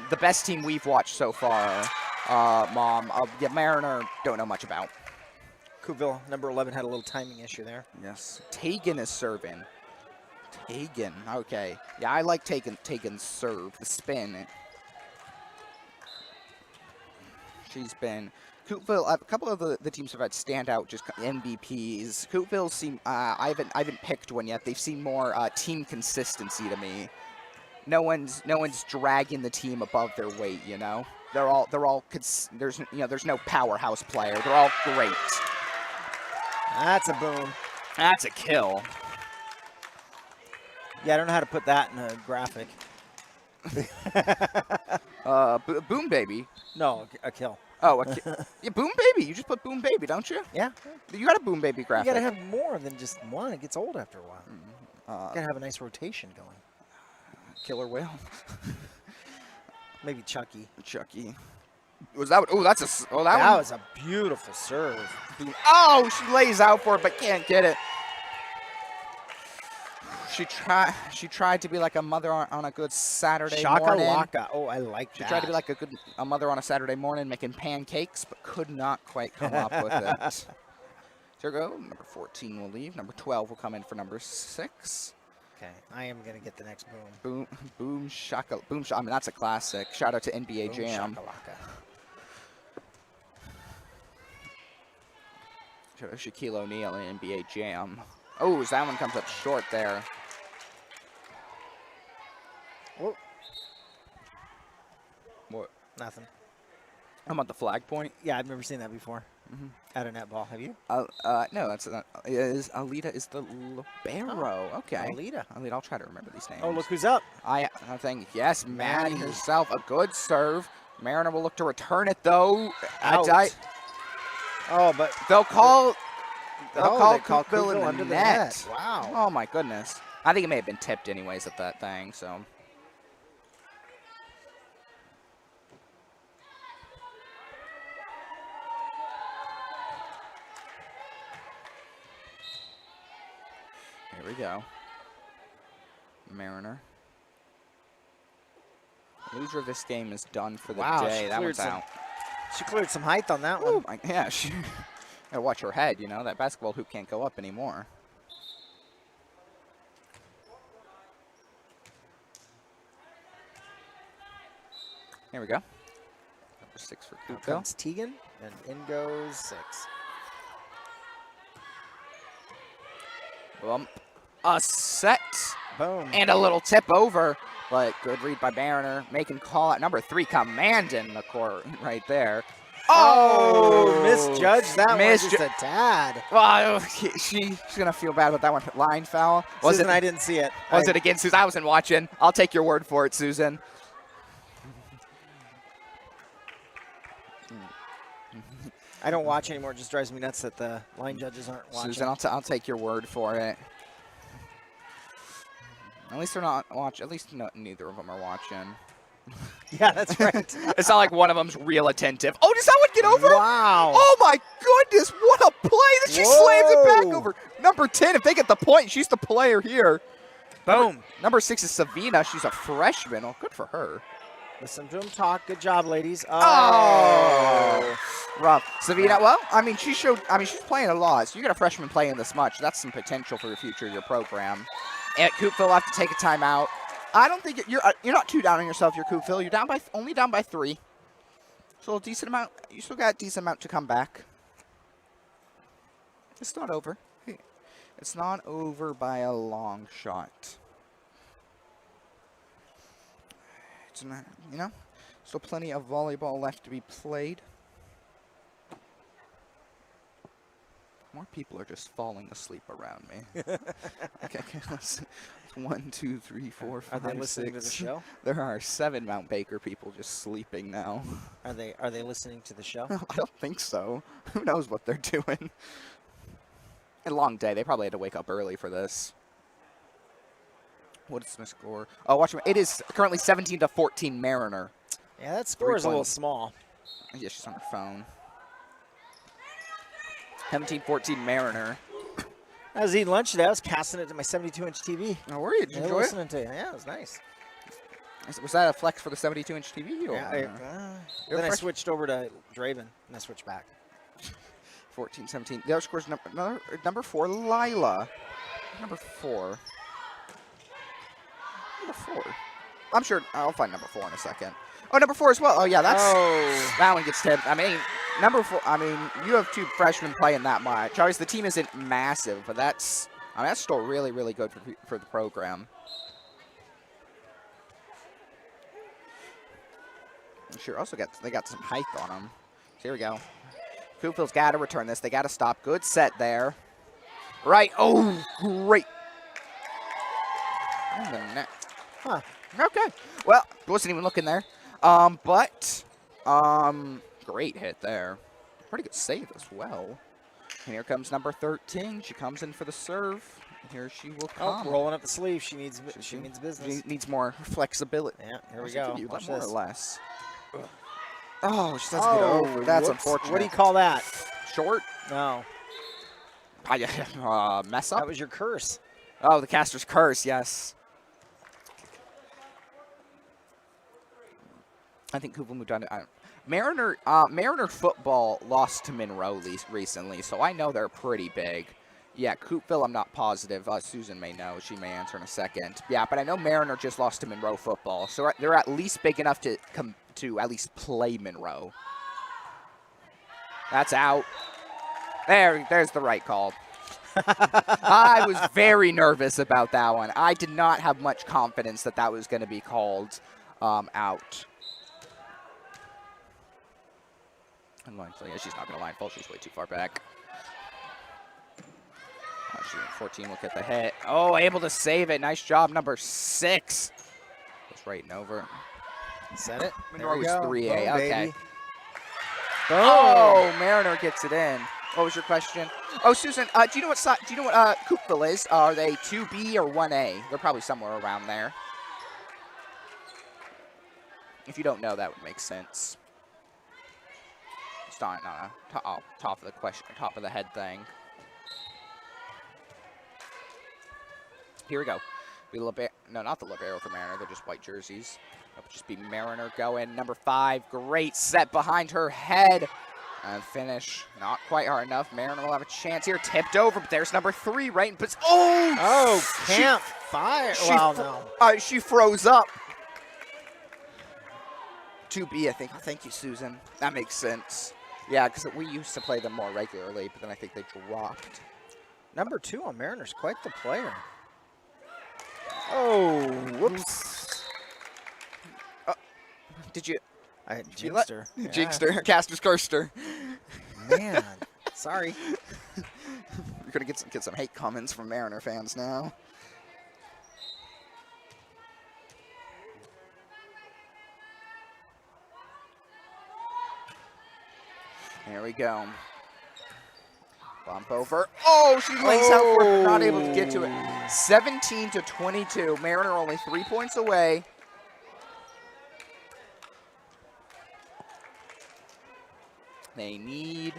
the best team we've watched so far. Mom, yeah, Mariner don't know much about. Coupville, number 11, had a little timing issue there. Yes. Tegan is serving. Tegan, okay. Yeah, I like Tegan's serve, the spin. She's been Coupville. A couple of the teams have had standout just MVPs. Coupville seem I haven't picked one yet. They've seen more team consistency to me. No one's dragging the team above their weight. You know, they're all there's no powerhouse player. They're all great. That's a boom. That's a kill. Yeah, I don't know how to put that in a graphic. Boom baby. No, a kill. Oh, yeah, boom baby. You just put boom baby, don't you? Yeah. You got a boom baby graphic. You gotta have more than just one. It gets old after a while. You gotta have a nice rotation going. Killer whale. Maybe Chucky. Chucky. Was that? Oh, that's a. Oh, that was a beautiful serve. Oh, she lays out for it, but can't get it. She tried to be like a mother on a good Saturday morning. Shaka-laka. Oh, I like that. She tried to be like a mother on a Saturday morning making pancakes, but could not quite come up with it. There we go. Number 14 will leave. Number 12 will come in for number 6. Okay, I am gonna get the next boom. Boom shaka. I mean, that's a classic. Shout out to NBA Boom Jam. Shaka-laka. Shout out to Shaquille O'Neal and NBA Jam. Oh, that one comes up short there. Whoa. What? Nothing. How about the flag point? Yeah, I've never seen that before. At a net ball, have you? No, that's not. Alita is the libero. Okay. Alita. I'll try to remember these names. Oh, look who's up. I think, yes, Maddie herself. A good serve. Mariner will look to return it, though. Out. Oh, but they'll call Coupville Coupville under in the the net. Wow. Oh, my goodness. I think it may have been tipped anyways at that thing, so. Here we go. Mariner. Loser of this game is done for the day. That one's out. She cleared some height on that Ooh, one. yeah, she gotta watch her head, you know. That basketball hoop can't go up anymore. Here we go. Number 6 for Here Coupville. comes Tegan, and in goes 6. Bump. A set. Boom. And a little tip over. But good read by Mariner. Making call at number 3. Commanding the court right there. Oh, misjudged that one just a tad. Well, she's going to feel bad about that one. Line foul. Susan, I didn't see it. Was it against Susan? I wasn't watching. I'll take your word for it, Susan. I don't watch anymore. It just drives me nuts that the line judges aren't watching. Susan, I'll take your word for it. At least they're not watching. At least neither of them are watching. Yeah, that's right. It's not like one of them's real attentive. Oh, does that one get over? Wow. Oh, my goodness. What a play that she slams it back over. Number 10, if they get the point, she's the player here. Boom. Number 6 is Savina. She's a freshman. Oh, good for her. Listen to him talk. Good job, ladies. Oh. Rough. Savina, well, I mean, she's playing a lot. So you got a freshman playing this much. That's some potential for the future of your program. And Coupville will have to take a timeout. I don't think you're not too down on yourself, your Coupville. You're down by only down by 3. So a decent amount. You still got a decent amount to come back. It's not over. It's not over by a long shot. It's not, you know, still plenty of volleyball left to be played. More people are just falling asleep around me. Okay, let's 1, 2, 3, 4, 5, Are they listening to the 6. show? There are 7 Mount Baker people just sleeping now. Are they listening to the show? I don't think so. Who knows what they're doing? A long day. They probably had to wake up early for this. What is my score? Oh, watch me. It is currently 17-14 Mariner. Yeah, that score is a little points. small. Yeah, she's on her phone. 17-14 Mariner. I was eating lunch today. I was casting it to my 72-inch TV. Oh, were you? Did you enjoy it? Listening to you. Yeah, it was nice. Was that a flex for the 72-inch TV? Or? Yeah, then I switched over to Draven, and I switched back. 14-17. The other score's number 4, Lila. Number 4. Number 4. I'm sure I'll find number 4 in a second. Oh, number 4 as well. Oh, yeah, that's that one gets tipped. I mean, number 4. I mean, you have 2 freshmen playing that much. Obviously, the team isn't massive, but that's still really, really good for the program. I'm sure also they got some height on them. So here we go. Coupville's got to return this. They got to stop. Good set there. Right. Oh, great. On the net. Huh. Okay. Well, wasn't even looking there. Great hit there. Pretty good save as well. And here comes number 13. She comes in for the serve. And here she will come. Oh, rolling up the sleeve. She needs business. She needs more flexibility. Yeah, here we go. Watch More this. or less. Oh, she doesn't get over. That's whoops. unfortunate. What do you call that? Short? No. Mess up? That was your curse. Oh, the caster's curse, yes. I think Coupville moved on to Mariner football lost to Monroe recently, so I know they're pretty big. Yeah, Coupville, I'm not positive. Susan may know. She may answer in a second. Yeah, but I know Mariner just lost to Monroe football, so they're at least big enough to come to at least play Monroe. That's out. There's the right call. I was very nervous about that one. I did not have much confidence that was going to be called out. Unlikely. Yeah, she's not going to line full. She's way too far back. 14 will get the hit. Oh, able to save it. Nice job, number 6. Just right and over. Set it. Monroe was 3A. Boom, okay. baby. Oh, Mariner gets it in. What was your question? Oh, Susan, do you know what Coupville is? Are they 2B or 1A? They're probably somewhere around there. If you don't know, that would make sense. It's not top of the question, top of the head thing. Here we go. No, not the libero for Mariner. They're just white jerseys. It'll just be Mariner going. Number 5. Great set behind her head. And finish. Not quite hard enough. Mariner will have a chance here. Tipped over, but there's number 3 right in position. Oh, can't fire. Wow, no. She froze up. 2B, I think. Oh, thank you, Susan. That makes sense. Yeah, because we used to play them more regularly, but then I think they dropped. Number 2 on Mariner's quite the player. Oh, whoops. Did you? I jinxed her. Yeah. Jinxed her. Caster's cursed her. Man, sorry. We're going to get some hate comments from Mariner fans now. There we go. Bump over. Oh, she lays out for it, not able to get to it. 17-22. Mariner only 3 points away. They need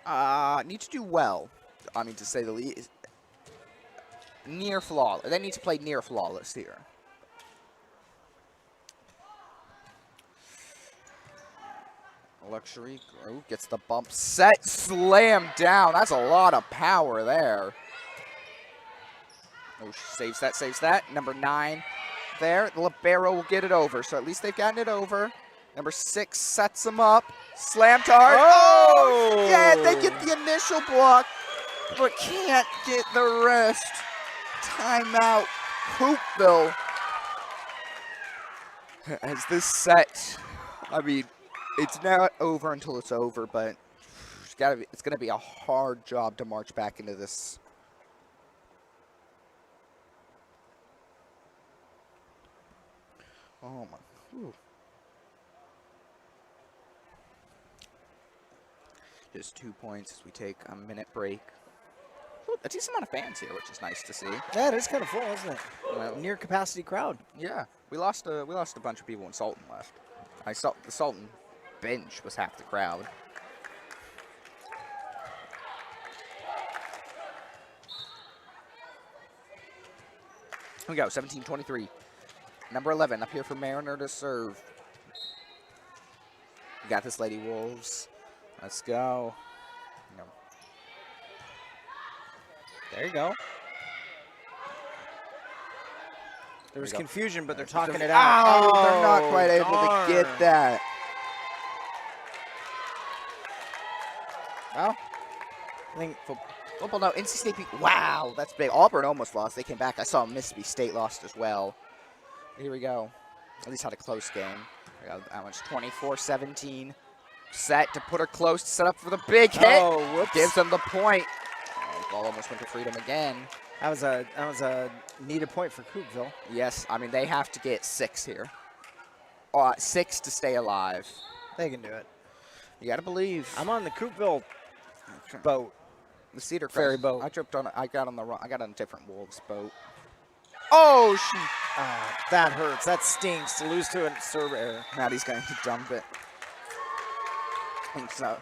to do well. I mean, to say the least. Near flawless. They need to play near flawless here. Luxury Grove gets the bump set, slam down. That's a lot of power there. Oh, she saves that. Number 9 there. The libero will get it over. So at least they've gotten it over. Number 6 sets them up. Slam hard. Oh! Yeah, they get the initial block, but can't get the rest. Timeout, Coupville. As this set, I mean, it's not over until it's over, but it's going to be a hard job to march back into this. Oh my. Whew. Just 2 points as we take a minute break. Ooh, a decent amount of fans here, which is nice to see. Yeah, it is kind of full, isn't it? Well, Near capacity crowd. yeah, we lost a bunch of people when Sultan left. I saw the Sultan bench was half the crowd. Here we go, 17-23. Number 11 up here for Mariner to serve. We got this, Lady Wolves. Let's go. No. There you go. There was confusion, but they're talking it out. Oh, they're not quite able to get that. Well, I think football, no, NC State beat. Wow, that's big. Auburn almost lost. They came back. I saw Mississippi State lost as well. Here we go. At least had a close game. We got how much? 24-17. Set to put her close, set up for the big hit. Oh, whoops. Gives them the point. Oh, ball almost went to freedom again. That was a needed point for Coupville. Yes, I mean, they have to get 6 here. 6 to stay alive. They can do it. You got to believe. I'm on the Coupville boat. The Cedar Crest ferry boat. I tripped on it. I got on a different Wolves boat. Oh, That hurts. That stinks to lose to a serve error. Maddie's going to dump it. I think so.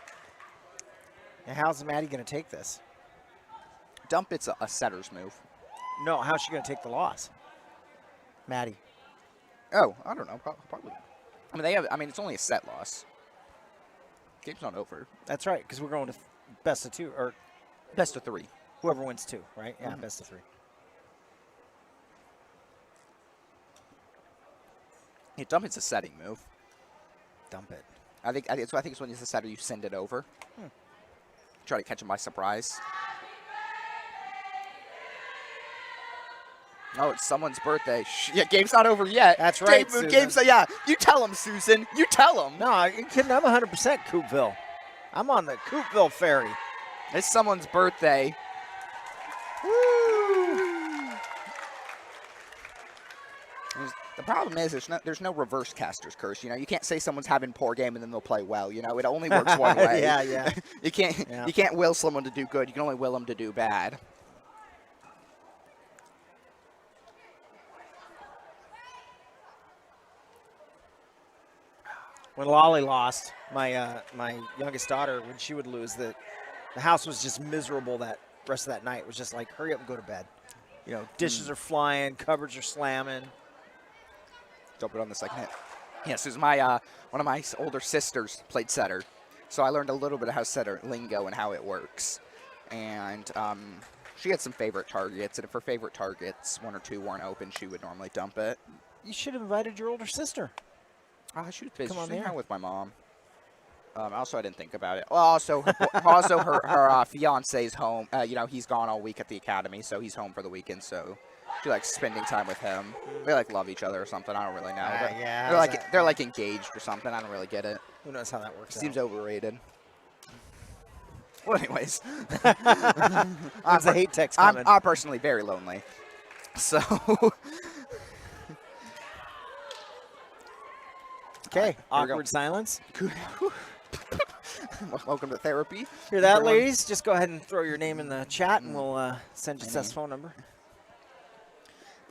And how's Maddie going to take this? Dump it's a setter's move. No, how's she going to take the loss? Maddie. Oh, I don't know. Probably. I mean, it's only a set loss. Game's not over. That's right, because we're going to best of 2, or Best of 3. whoever wins 2, right? Yeah, best of 3. Yeah, dump it's a setting move. Dump it. I think it's when it's a setter, you send it over. Try to catch him by surprise. Oh, it's someone's birthday. Yeah, game's not over yet. That's right, Yeah, you tell him, Susan. You tell him. No, I'm 100% Coupville. I'm on the Coupville ferry. It's someone's birthday. The problem is there's no reverse caster's curse. You know, you can't say someone's having poor game and then they'll play well. You know, it only works one way. Yeah. You can't will someone to do good. You can only will them to do bad. When Lolly lost, my youngest daughter, when she would lose, the house was just miserable. That rest of that night it was just like, hurry up and go to bed. You know, dishes are flying, cupboards are slamming. Dump it on the second hit. Yes, it was one of my older sisters played setter, so I learned a little bit of how setter lingo and how it works. And she had some favorite targets, and if her favorite targets, 1 or 2, weren't open, she would normally dump it. You should have invited your older sister. She was busy. Come on, She was there. out with my mom. Also, I didn't think about it. Well, also, her fiance's home. You know, he's gone all week at the academy, so he's home for the weekend. So she likes spending time with him. They like love each other or something. I don't really know. But yeah. they're like engaged or something. I don't really get it. Who knows how that works? Seems overrated. Well, anyways, When's the hate text coming? I'm personally very lonely. So. Okay, we go. awkward silence. Welcome to therapy. Hear that, everyone. ladies? Just go ahead and throw your name in the chat, and we'll send you Seth's phone number.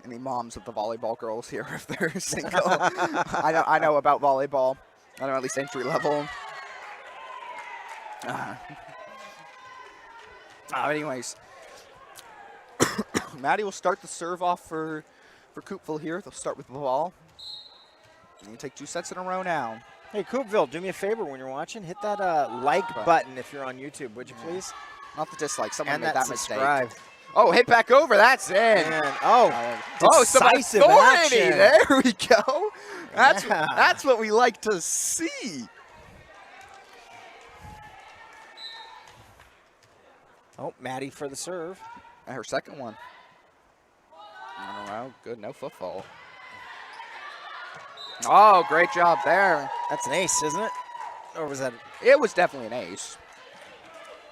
Any moms of the volleyball girls here, if they're single? I know about volleyball. I know at least entry level. Anyways, Maddie will start the serve off for Coupville here. They'll start with the ball. And you take 2 sets in a row now. Hey, Coupville, do me a favor when you're watching. Hit that like button if you're on YouTube, would you please? Not the dislike. Someone And made that that subscribe. mistake. Oh, hit back over. That's in. And, oh, some decisive authority. action. There we go. Yeah. That's what we like to see. Oh, Maddie for the serve. Her second one. Oh, well, good. No foot fault. Oh, great job there. That's an ace, isn't it? Or was that? It was definitely an ace.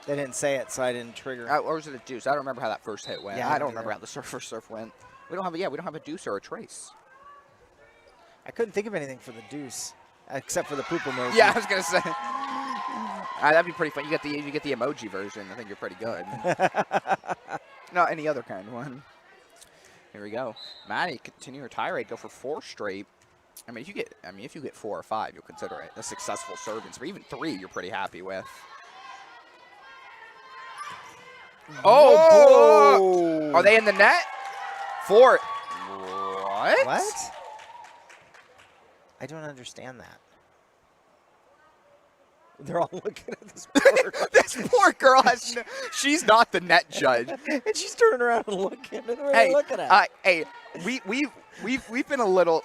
They didn't say it, so I didn't trigger. Or was it a deuce? I don't remember how that first hit went. Yeah, I don't remember how the first serve went. We don't have a deuce or a trace. I couldn't think of anything for the deuce, except for the poop emoji. Yeah, I was gonna say. That'd be pretty fun. You get the emoji version. I think you're pretty good. No, any other kind of one. Here we go. Maddie, continue her tirade. Go for 4 straight. I mean, if you get 4 or 5, you'll consider it a successful service. But even 3, you're pretty happy with. Oh, blocked. Are they in the net? 4. What? What? I don't understand that. They're all looking at this poor girl. This poor girl she's not the net judge. And she's turning around and looking. And what are they looking at? Hey, we've been a little.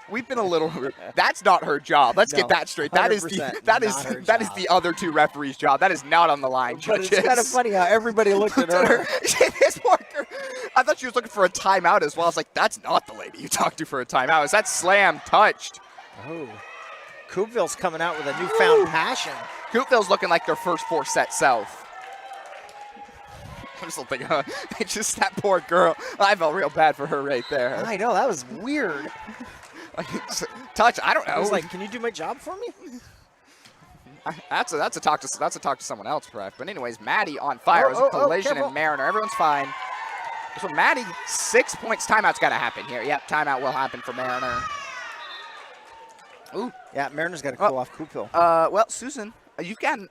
That's not her job. Let's get that straight. That is the other 2 referees' job. That is not on the line, But judges. it's kind of funny how everybody looked at her. This poor girl. I thought she was looking for a timeout as well. I was like, that's not the lady you talked to for a timeout. Is that slam touched? Oh, Coupville's coming out with a newfound passion. Coupville's looking like their first 4-set self. I'm just thinking, just that poor girl. I felt real bad for her right there. I know, that was weird. Touch, I don't know. I was like, can you do my job for me? That's a talk to someone else, perhaps. But anyways, Maddie on fire. It was a collision and Mariner. Everyone's fine. So Maddie, 6 points. Timeout's got to happen here. Yep, timeout will happen for Mariner. Ooh. Yeah, Mariner's got to cool off Coupville. Well, Susan, you've gotten.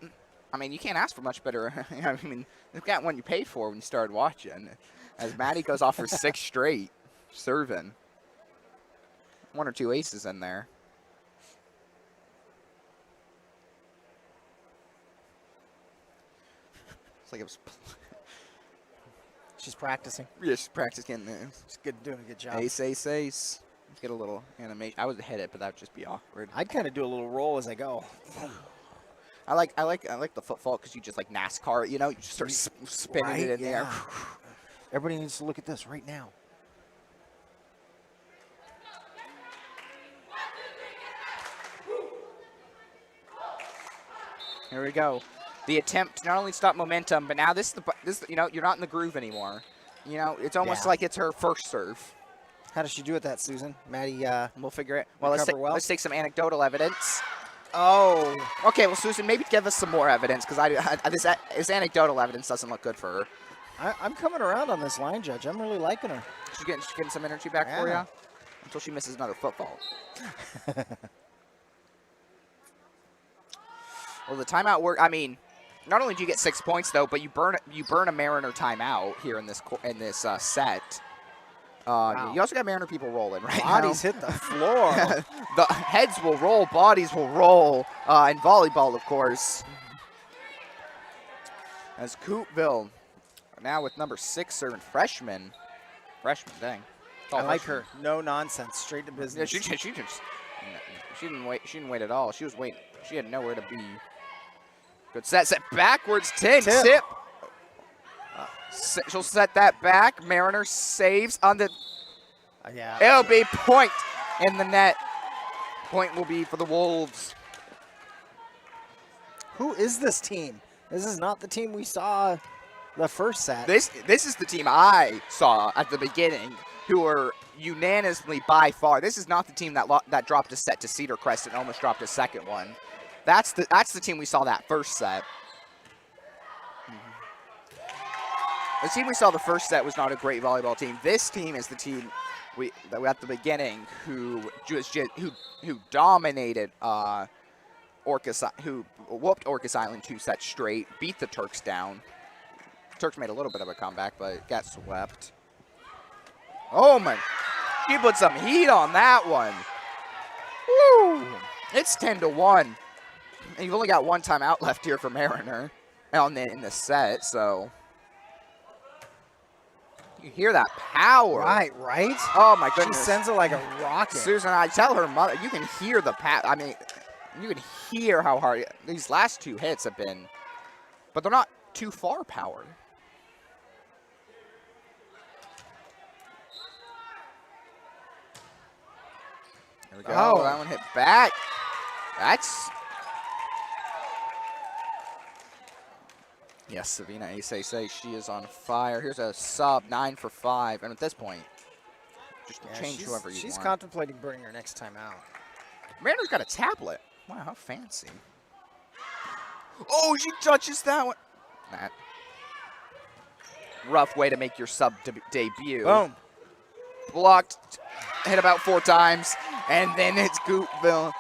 I mean, you can't ask for much better. I mean, you've got one you paid for when you started watching. As Maddie goes off for 6 straight, serving. 1 or 2 aces in there. It's like it was. She's practicing. Yeah, she's practicing there. She's doing a good job. Ace, ace, ace. Let's get a little animation. I would hit it, but that would just be awkward. I'd kind of do a little roll as I go. I like the foot fault because you just like NASCAR it, you know, you just start spinning it in there. Everybody needs to look at this right now. Here we go. The attempt to not only stop momentum, but now this you know, you're not in the groove anymore. You know, it's almost like it's her first serve. How does she do with that, Susan? Maddie, we'll figure it. Well, let's take some anecdotal evidence. Oh. Okay, well, Susan, maybe give us some more evidence because this anecdotal evidence doesn't look good for her. I'm coming around on this line, Judge. I'm really liking her. She's getting some energy back for you until she misses another football. Well, the timeout work. I mean, not only do you get 6 points though, but you burn a Mariner timeout here in this set. Wow. You also got Mariner people rolling right Bodies now. hit the floor. The heads will roll, bodies will roll in volleyball, of course. As Coupville now with number 6 serving freshman, dang. I like her. No nonsense, straight to business. Yeah, she didn't wait. She didn't wait at all. She was waiting. She had nowhere to be. Good set backwards. Tip. She'll set that back. Mariner saves on the. Yeah. It'll be point in the net. Point will be for the Wolves. Who is this team? This is not the team we saw the first set. This is the team I saw at the beginning, who were unanimously by far. This is not the team that dropped a set to Cedar Crest and almost dropped a second one. That's the team we saw that first set. The team we saw the first set was not a great volleyball team. This team is the team that at the beginning who dominated Orcas, who whooped Orcas Island 2 sets straight, beat the Turks down. Turks made a little bit of a comeback, but got swept. Oh my! She put some heat on that one. Woo! It's 10-1. And you've only got 1 timeout left here for Mariner in the set, so. You hear that power. Right. Oh, my She goodness. sends it like a rocket. Susan, I tell her mother, you can hear the I mean, you can hear how hard these last 2 hits have been, but they're not too far powered. There we go. Oh. That one hit back. That's... Yes, Savina Ace say she is on fire. Here's a sub 9 for 5, and at this point, just change whoever you She's want. contemplating burning her next time out. Mariner's got a tablet. Wow, how fancy. Oh, she touches that one. That rough way to make your sub debut. Boom. Blocked, hit about 4 times, and then it's Coupville.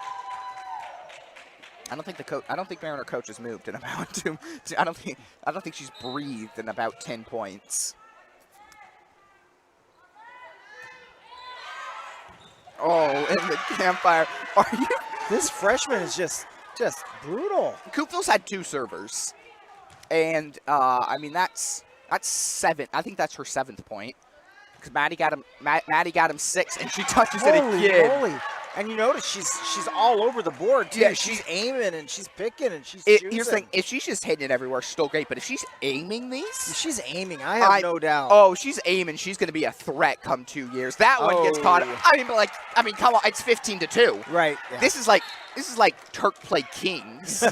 I don't think Mariner coach has moved in about 2. I don't think she's breathed in about 10 points. Oh, in the campfire. Are you? This freshman is just brutal. Coupville's had 2 servers, and I mean that's 7. I think that's her 7th point, because Maddie got him 6, and she touches it again. Holy. And you notice she's all over the board too. Yeah, she's aiming and she's picking and she's choosing. Here's the thing: if she's just hitting it everywhere, still great. But if she's aiming these, If she's aiming, I have no doubt. oh, she's aiming. She's going to be a threat come 2 years. That one gets caught. I mean, come on, it's 15-2. Right. Yeah. This is like Turk play Kings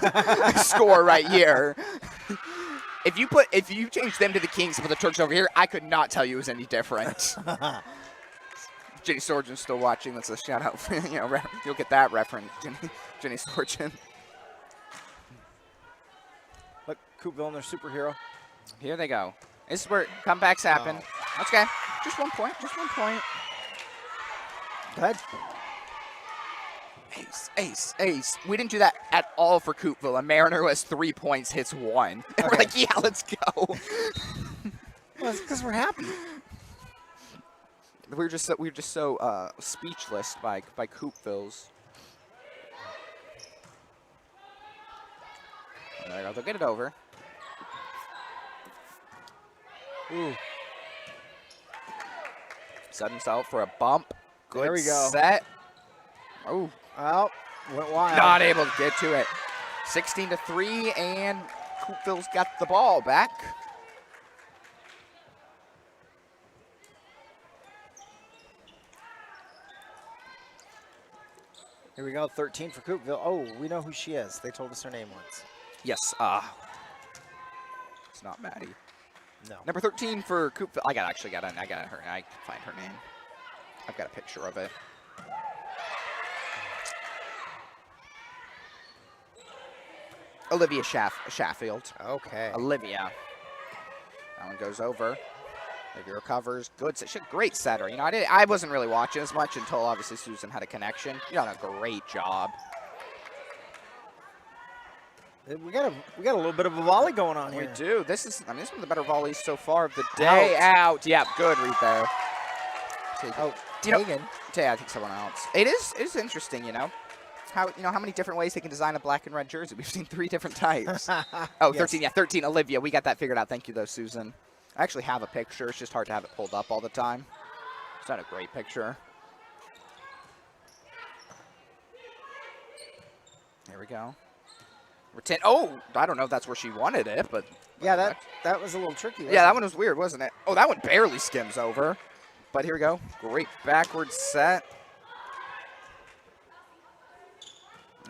score right here. If you change them to the Kings and put the Turks over here, I could not tell you it was any different. Jenny Sorgen's still watching. That's a shout out. You'll get that reference, Jenny Sorgen. Look, Coupville and their superhero. Here they go. This is where comebacks happen. Oh. Okay, just 1 point. Just 1 point. Go ahead. Ace. We didn't do that at all for Coupville. A Mariner who has 3 points hits 1. And we're Okay. like, yeah, let's go. Well, it's because we're happy. We were just so speechless by Coupville's. There you go. They'll get it over. Ooh. Set himself for a bump. Good There we go. set. Oh, Well, went wild. not able to get to it. 16-3, and Coupville's got the ball back. Here we go, 13 for Coupville. Oh, we know who she is. They told us her name once. Yes. It's not Maddie. No. Number 13 for Coupville. I can find her name. I've got a picture of it. Olivia Shaffield. Okay. Olivia. That one goes over. Olivia recovers. Good set. She's a great setter. I wasn't really watching as much until obviously Susan had a connection. She done a great job. We got a little bit of a volley going on here. We do. This is one of the better volleys so far of the day. Out. Yeah, good read there. Oh, Tegan. I think someone else. It is interesting, how many different ways they can design a black and red jersey. We've seen 3 different types. Oh, Yes. 13. Yeah, 13. Olivia. We got that figured out. Thank you, though, Susan. I actually have a picture. It's just hard to have it pulled up all the time. It's not a great picture. There we go. We're 10. Oh, I don't know if that's where she wanted it, but Yeah, that was a little tricky. yeah, that one was weird, wasn't it? Oh, that one barely skims over. But here we go. Great backward set.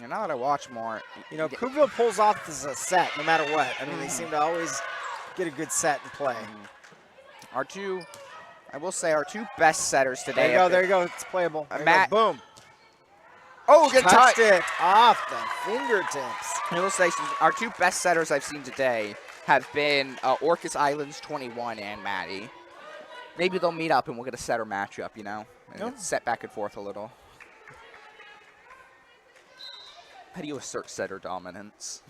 Now that I watch more, Coupville pulls off this set no matter what. I mean, they seem to always get a good set and play. our 2 best setters today. There you go. It's playable. There you go. Matt- Boom. Oh, good touch. Touched it off the fingertips. I will say our 2 best setters I've seen today have been Orcas Islands 21 and Maddie. Maybe they'll meet up and we'll get a setter matchup, and set back and forth a little. How do you assert setter dominance?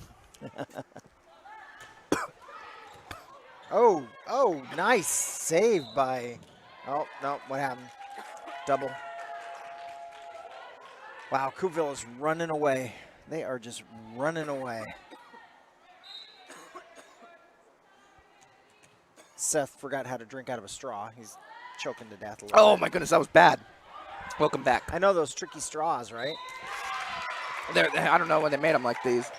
Oh, nice save by. Oh, no, what happened? Double. Wow, Coupville is running away. They are just running away. Seth forgot how to drink out of a straw. He's choking to death a little Oh bit. my goodness, that was bad. Welcome back. I know those tricky straws, right? I don't know when they made them like these.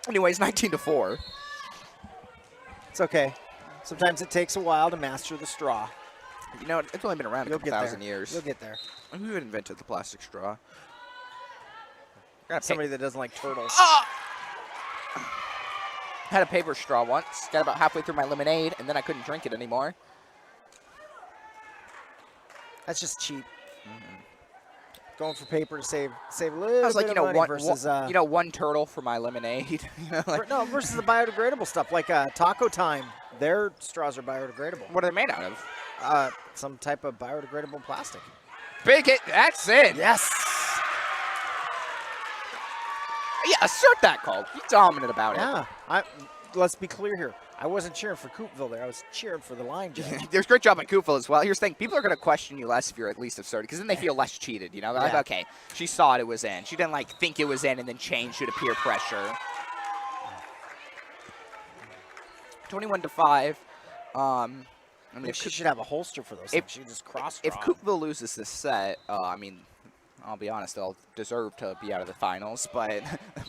Anyways, 19-4. It's okay. Sometimes it takes a while to master the straw. You know, it's only been around a You'll couple get thousand there. years. You'll get there. Who invented the plastic straw? Somebody that doesn't like turtles. Had a paper straw once. Got about halfway through my lemonade, and then I couldn't drink it anymore. That's just cheap. Going for paper to save a little I was like, bit you know, of money versus one turtle for my lemonade. You know, like, no, versus the biodegradable stuff like Taco Time. Their straws are biodegradable. what are they made out of? Some type of biodegradable plastic. Big hit. That's it. Yes. Yeah, assert that call. Be dominant about it. Yeah. Let's be clear here. I wasn't cheering for Coupville there. I was cheering for the line judge. There's a great job at Coupville as well. Here's the thing. People are going to question you less if you're at least absurd, because then they feel less cheated, you know? They're like, Yeah. okay, she saw it was in. She didn't, like, think it was in and then change due to peer pressure. 21-5. I mean, if She should have a holster for those things. She can just cross If draw. Coupville loses this set, I mean, I'll be honest, they'll deserve to be out of the finals. But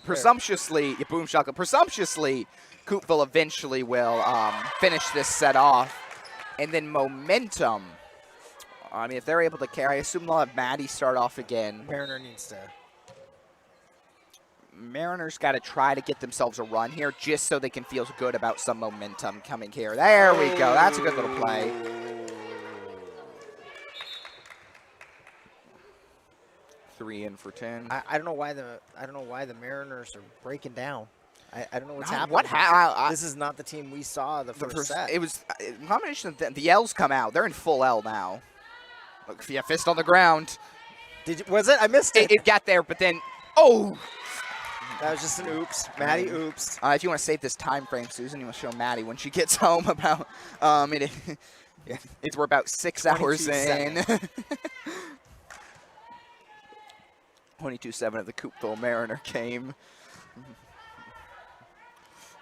presumptuously, boom shaka, presumptuously, Coupville eventually will finish this set off. And then momentum. I mean, if they're able to carry, I assume they'll have Maddie start off again. Mariner needs to. Mariners got to try to get themselves a run here just so they can feel good about some momentum coming here. There we go. That's a good little play. Three in for 10. I don't know why the Mariners are breaking down. I don't know what's happening. What This is not the team we saw the first set. It was a combination of the L's come out. They're in full L now. Look, yeah, fist on the ground. Was it? I missed it. It got there, but then, oh! That was just an oops. Maddie, oops. If you want to save this time frame, Susan, you want to show Maddie when she gets home about, we're about 6 hours in. 22-7 of the Coupville Mariner game.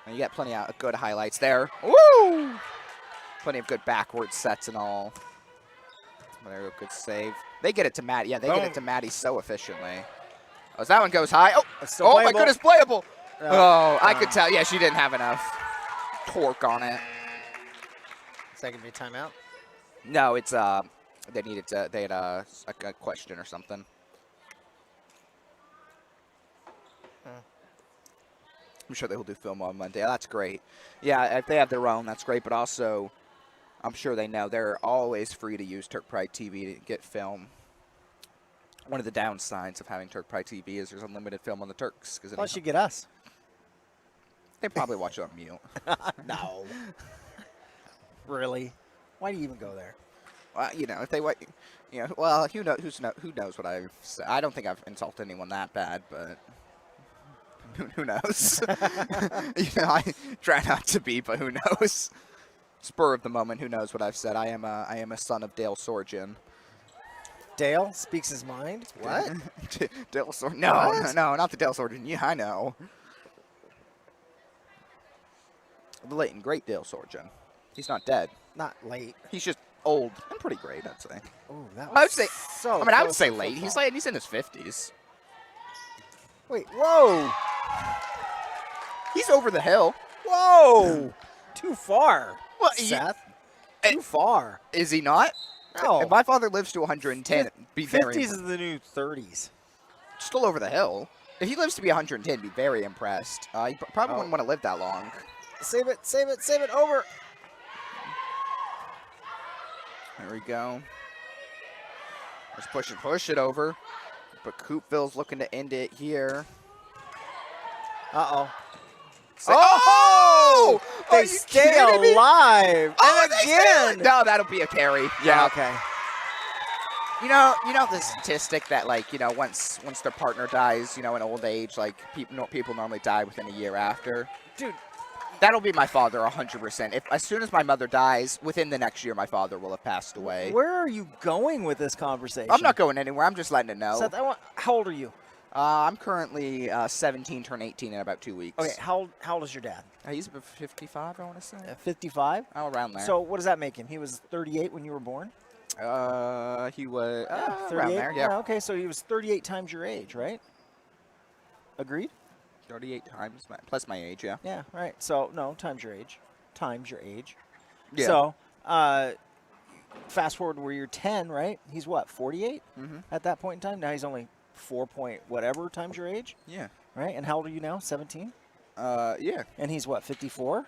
And you got plenty of good highlights there. Woo! Plenty of good backward sets and all. There we go, good save. They get it to Maddie. Yeah, they get it to Maddie so efficiently. Oh, that one goes high. Oh, oh my goodness, playable. I could tell. Yeah, she didn't have enough torque on it. Is that gonna be a timeout? No, it's they needed to. They had a question or something. I'm sure they will do film on Monday. That's great. Yeah, if they have their own, that's great. But also, I'm sure they know they're always free to use Turk Pride TV to get film. One of the downsides of having Turk Pride TV is there's unlimited film on the Turks. Plus, you get us. They probably watch it on mute. No. Really? Why do you even go there? Well, you know, if they want, you know, well, who knows what I've said. I don't think I've insulted anyone that bad, but who knows? You know, I try not to be, but who knows? Spur of the moment, who knows what I've said? I am a son of Dale Sorgen. Dale speaks his mind? What? Dale Sorgen? No, no, not the Dale Sorgen. Yeah, I know. The late and great Dale Sorgen. He's not dead. Not late. He's just old and pretty great, I'd say. Oh, that was I would say. so. I mean, I would close say to late. football. He's in his 50s. Wait, whoa. He's over the hill. Whoa. Too far. Well, Seth. Too far. Is he not? No. If my father lives to 110, be very 50s is the new 30s. still over the hill. If he lives to be 110, be very impressed. He probably wouldn't want to live that long. Save it, save it, save it, over. There we go. Let's push it over. But Coupville's looking to end it here. Uh-oh. Oh! They Are you stay kidding me? alive. Oh, and they stay again. No, that'll be a carry. Yeah, okay. You know the statistic that, like, you know, once their partner dies, you know, in old age, like people normally die within a year after. Dude, that'll be my father 100%. As soon as my mother dies, within the next year, my father will have passed away. where are you going with this conversation? I'm not going anywhere. I'm just letting it know. Seth, how old are you? I'm currently 17, turn 18 in about 2 weeks. Okay, how old is your dad? He's about 55, I want to say. 55? Oh, around there. So what does that make him? He was 38 when you were born? He was around 38? there, yeah. Okay, so he was 38 times your age, right? Agreed? 38 times plus my age, yeah. Yeah, right. So, no, times your age. Times your age. Yeah. So, fast forward where you're 10, right? He's what, 48 at that point in time? Now he's only 4 point whatever times your age, Yeah. right? And how old are you now? 17? Yeah. And he's what, 54?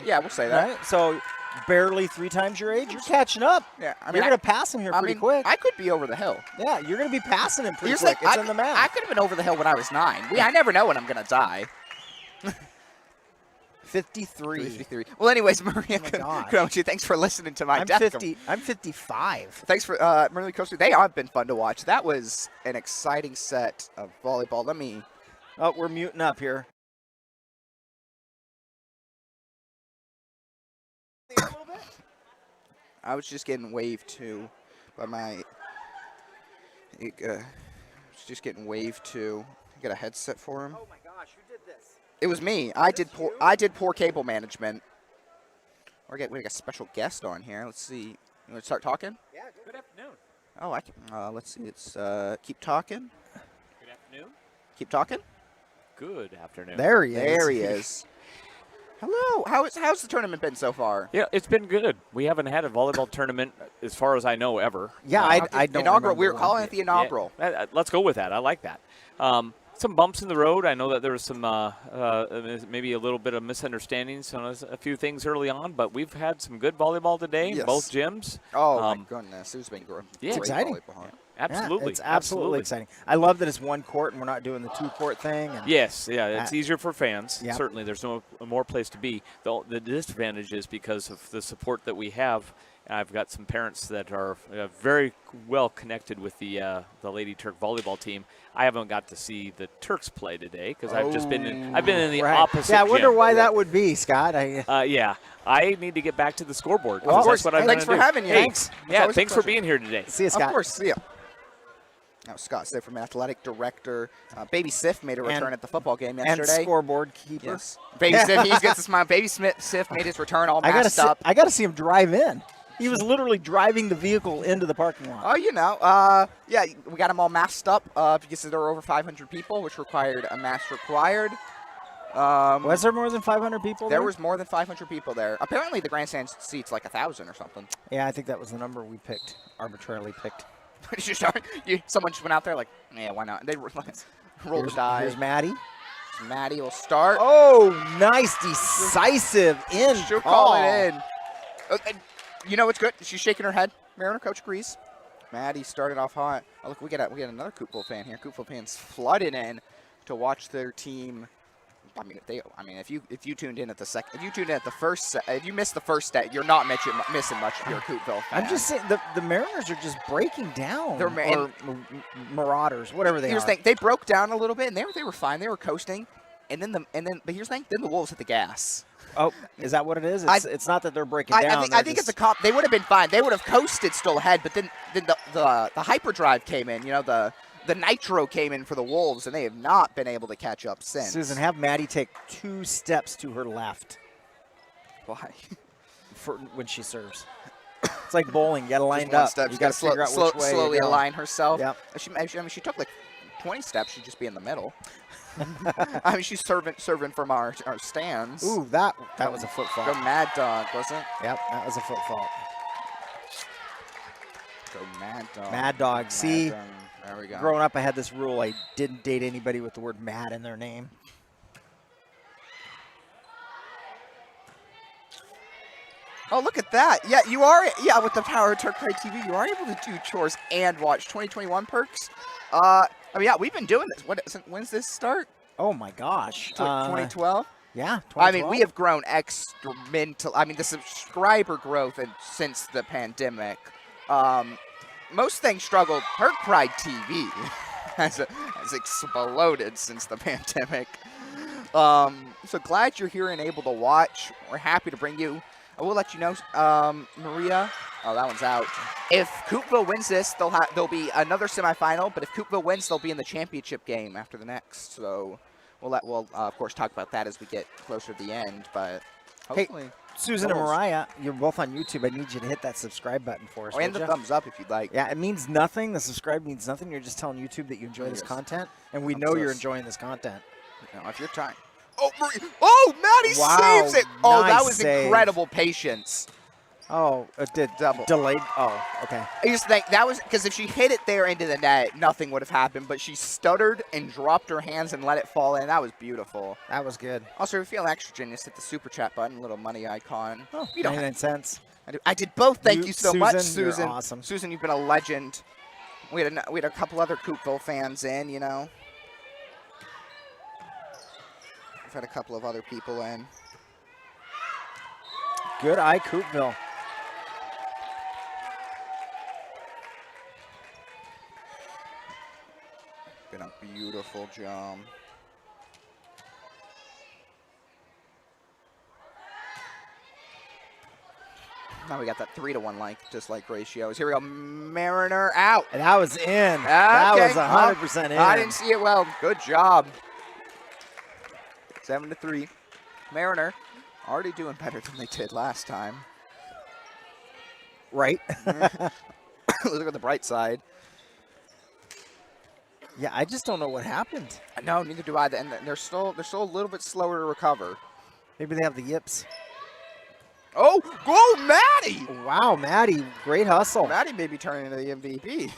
Yeah, we'll say that. Right? So, barely 3 times your age. You're catching up. Yeah, I mean, you're going to pass him here pretty quick. I could be over the hill. Yeah, you're going to be passing him pretty Here's quick. like, It's in the math. I could have been over the hill when I was 9. I never know when I'm going to die. 53. 53. Well, anyways, Maria, gosh. thanks for listening to my I'm death. 50. I'm 55. Thanks for Maria Coaster. They have been fun to watch. That was an exciting set of volleyball. Let me. Oh, we're muting up here. I was just getting waved to by my. Just getting waved to. I got a headset for him. Oh my gosh, who did this? It was me. I did poor cable management. We got a special guest on here. Let's see. You want to start talking? Yeah, good afternoon. Oh, I can. Let's see. It's keep talking. Good afternoon. Keep talking. Good afternoon. There he is. There he is. Hello. How's the tournament been so far? Yeah, it's been good. We haven't had a volleyball tournament, as far as I know, ever. Yeah, I don't inaugural. We were remember calling one. it the inaugural. Yeah, let's go with that. I like that. Some bumps in the road. I know that there was some maybe a little bit of misunderstandings on a few things early on, but we've had some good volleyball today in both gyms. Oh my goodness, it's been great. Yeah, it's exciting. Absolutely. Yeah, it's absolutely exciting. I love that it's one court and we're not doing the 2-court thing. And Yes, yeah, it's easier for fans. Yep. Certainly, there's no more place to be. The disadvantage is because of the support that we have. I've got some parents that are very well connected with the Lady Turk volleyball team. I haven't got to see the Turks play today because I've just been in the opposite. Yeah, I wonder gym. why that would be, Scott. Yeah, I need to get back to the scoreboard. Well, That's course. what I'm Thanks for gonna do. having you. Hey, Thanks. Yeah, always a thanks for pleasure. being here today. See you, Scott. Of course, see ya. Now, Scott's there from athletic director. Baby Sif made a return at the football game yesterday. And scoreboard keeper. Yes. Baby Sif, he gets a smile. Baby Sif made his return all masked up. I got to see him drive in. He was literally driving the vehicle into the parking lot. Oh, yeah, we got them all masked up because there were over 500 people, which required a mask required. Was there more than 500 people There was more than 500 people there. Apparently, the grandstand seats like 1,000 or something. Yeah, I think that was the number we picked, arbitrarily picked. Someone just went out there like, yeah, why not? They rolled the die. Here's Maddie. Maddie will start. Oh, nice, decisive in She'll call. call it in. You know what's good? She's shaking her head. Mariner coach agrees. Maddie started off hot. Oh, look, we got another Coupville fan here. Coupville fans flooded in to watch their team. If you tuned in at the second, if you tuned in at the first set, if you missed the first set, you're not missing much if you're a Coupville fan. I'm just saying the Mariners are just breaking down. They're or Marauders, whatever they Here's are. the thing: they broke down a little bit, and they were fine. They were coasting, but here's the thing: then the Wolves hit the gas. Oh, is that what it is? It's not that they're breaking down. I think it's a comp. They would have been fine. They would have coasted still ahead, but then the hyperdrive came in. You know, the nitro came in for the Wolves, and they have not been able to catch up since. Susan, have Maddie take 2 steps to her left. Why? For when she serves. It's like bowling. You got to line Just it one up. step. You She's got to figure out which way slowly you're going. align herself. Yep. She took like 20 steps. She'd just be in the middle. She's serving from our stands. Ooh, that was a foot Go fault. Mad Dog, wasn't it? Yep, that was a foot fault. Go Mad Dog. Mad Dog. See, Dog. There we go. growing up, I had this rule. I didn't date anybody with the word mad in their name. Oh, look at that. Yeah, you are. Yeah, with the power of Turk Pride TV, you are able to do chores and watch 2021 perks. We've been doing this. When's this start? Oh, my gosh. 2012? Yeah, 2012. We have grown exponential. The subscriber growth since the pandemic. Most things struggled. Turk Pride TV has exploded since the pandemic. So glad you're here and able to watch. We're happy to bring you I will let you know, Maria. Oh, that one's out. If Coupville wins this, there'll be another semifinal. But if Coupville wins, they'll be in the championship game after the next. So we'll of course talk about that as we get closer to the end. But hopefully, hey, Susan and Mariah, you're both on YouTube. I need you to hit that subscribe button for us. and the thumbs up if you'd like. Yeah, it means nothing. The subscribe means nothing. You're just telling YouTube that you enjoy this content, and we know you're enjoying this content. Now, if you're trying. Oh, Maria. Oh, Maddie saves it. Oh, that was incredible patience. Oh, it did Double. delayed. Oh, okay. I just think that was because if she hit it there into the net, nothing would have happened. But she stuttered and dropped her hands and let it fall in. That was beautiful. That was good. Also, if you feel extra, just hit the super chat button, little money icon. Oh, you don't 99 cents. I did both. Thank you so much, Susan. You're awesome. Susan, you've been a legend. We had a couple other Coupville fans in, you know. We've had a couple of other people in. Good eye, Coupville. Been a beautiful jump. Now we got that 3-to-1 just like ratios. Here we go. Mariner out. And that was in. Okay. That was 100% in. I didn't see it well. Good job. 7-3. Mariner already doing better than they did last time. Right. Look at the bright side. Yeah, I just don't know what happened. No, neither do I. And they're still a little bit slower to recover. Maybe they have the yips. Oh, go Maddie! Wow, Maddie, great hustle. Maddie may be turning into the MVP.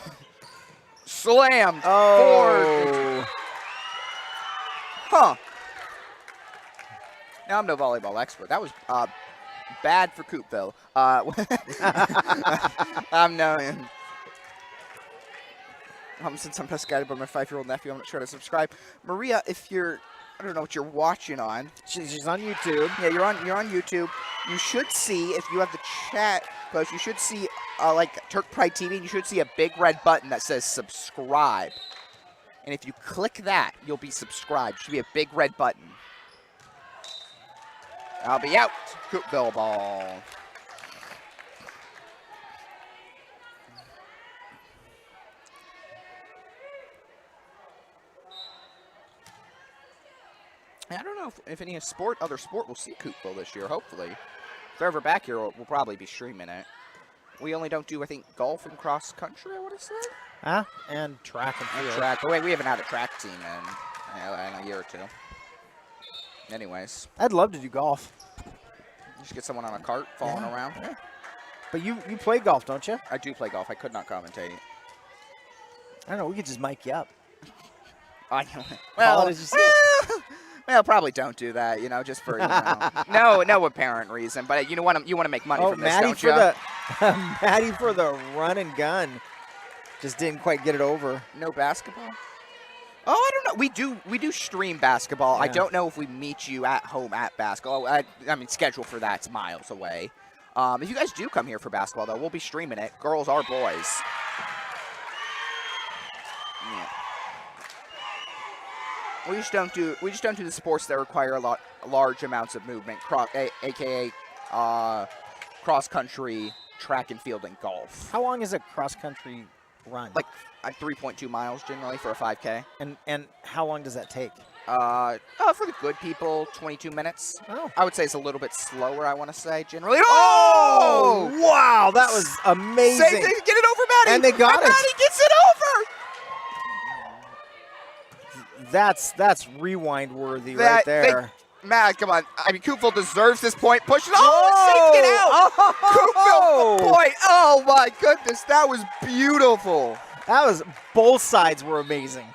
Slammed. Oh. Huh. Now I'm no volleyball expert. That was bad for Coupville. I'm knowing. Since I'm best guided by my 5-year-old nephew, I'm not sure to subscribe. Maria, if you're, I don't know what you're watching on. She's on YouTube. Yeah, you're on YouTube. You should see, if you have the chat close, you should see like Turk Pride TV, and you should see a big red button that says subscribe. And if you click that, you'll be subscribed. It should be a big red button. I'll be out. Coupville ball. I don't know if any other sport will see Coupville this year, hopefully. If they're ever back here, we'll probably be streaming it. We only don't do, I think, golf and cross country, I would have said. Huh? And track and field. Track. Oh, wait, we haven't had a track team in a year or two. Anyways. I'd love to do golf. You should get someone on a cart falling around. Yeah. But you play golf, don't you? I do play golf. I could not commentate. I don't know. We could just mic you up. I know. Well, well, probably don't do that, just for, no apparent reason. But you want to make money from this, don't you? Maddie for the run and gun. Just didn't quite get it over. No basketball? Oh, I don't know. We do stream basketball. Yeah. I don't know if we meet you at home at basketball. I mean, schedule for that's miles away. If you guys do come here for basketball, though, we'll be streaming it. Girls or boys. Yeah. We just don't do the sports that require large amounts of movement, aka cross country, track and field, and golf. How long is a cross country run? Like 3.2 miles generally for a 5K. And how long does that take? For the good people, 22 minutes. Oh. I would say it's a little bit slower, I want to say, generally. Oh! Wow, that was amazing. Get it over, Maddie. And they got it. Maddie gets it over. That's rewind worthy right there. Matt, come on. I mean, Coupville deserves this point. Push it. Oh, take it out. Coupville point. Oh, my goodness. That was beautiful. That was, both sides were amazing.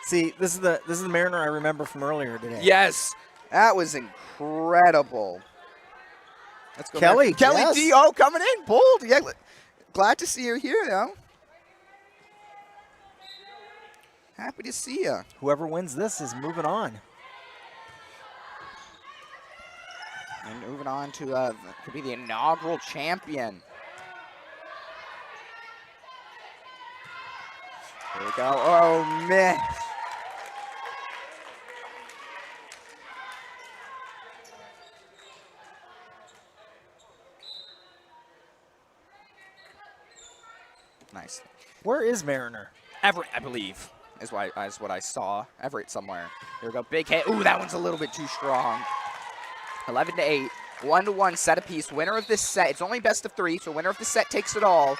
See, this is the Mariner I remember from earlier today. Yes. That was incredible. Let's go Kelly. Kelly yes. D.O. coming in. Bold. Yeah, glad to see you here, though. Happy to see you. Whoever wins this is moving on. And moving on to could be the inaugural champion. Here we go. Oh, man. Nice. Where is Mariner? Everett, I believe, is what I saw. Everett somewhere. Here we go. Big hit. Ooh, that one's a little bit too strong. 11-8. 1-1 set apiece. Winner of this set. It's only best of 3, so winner of the set takes it all.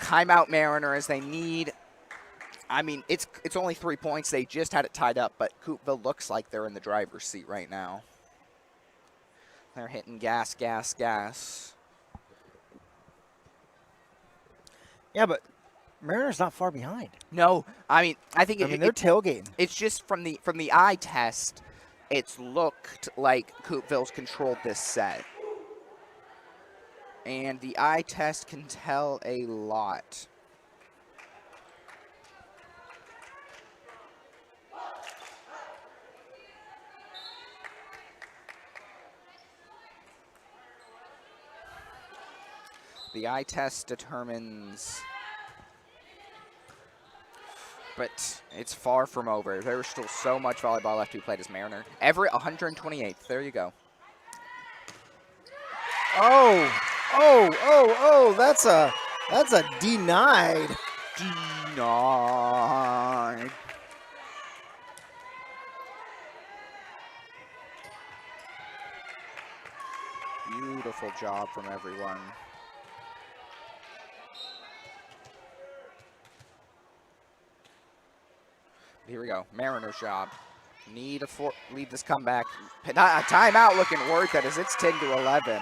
Timeout Mariner as they need. I mean, it's only 3 points. They just had it tied up, but Coupville looks like they're in the driver's seat right now. They're hitting gas, gas, gas. Yeah, but Mariner's not far behind. No, I mean, I think they're tailgating. It's just from the eye test, it's looked like Coupville's controlled this set. And the eye test can tell a lot. The eye test determines, but it's far from over. There's still so much volleyball left to be played as Mariner. Everett 128th. There you go. Oh, that's a denied. Denied. Beautiful job from everyone. Here we go. Mariner's job. Need to lead this comeback. Timeout looking worth it as it's 10-11.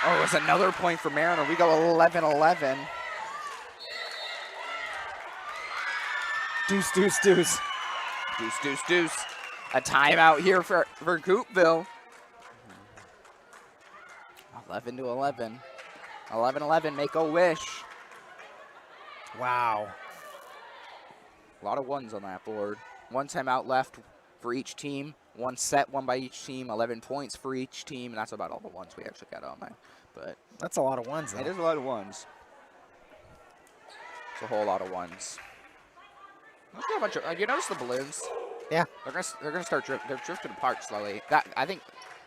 Oh, it's another point for Mariner. We go 11-11. Deuce, deuce, deuce. Deuce, deuce, deuce. A timeout here for Coupville. 11-11. 11-11, make a wish. Wow. A lot of ones on that board. One timeout left for each team. One set, one by each team. 11 points for each team. And that's about all the ones we actually got on there. But that's a lot of ones, though. It is a lot of ones. It's a whole lot of ones. A bunch of, you notice the balloons? Yeah. They're gonna start they're drifting apart slowly. I think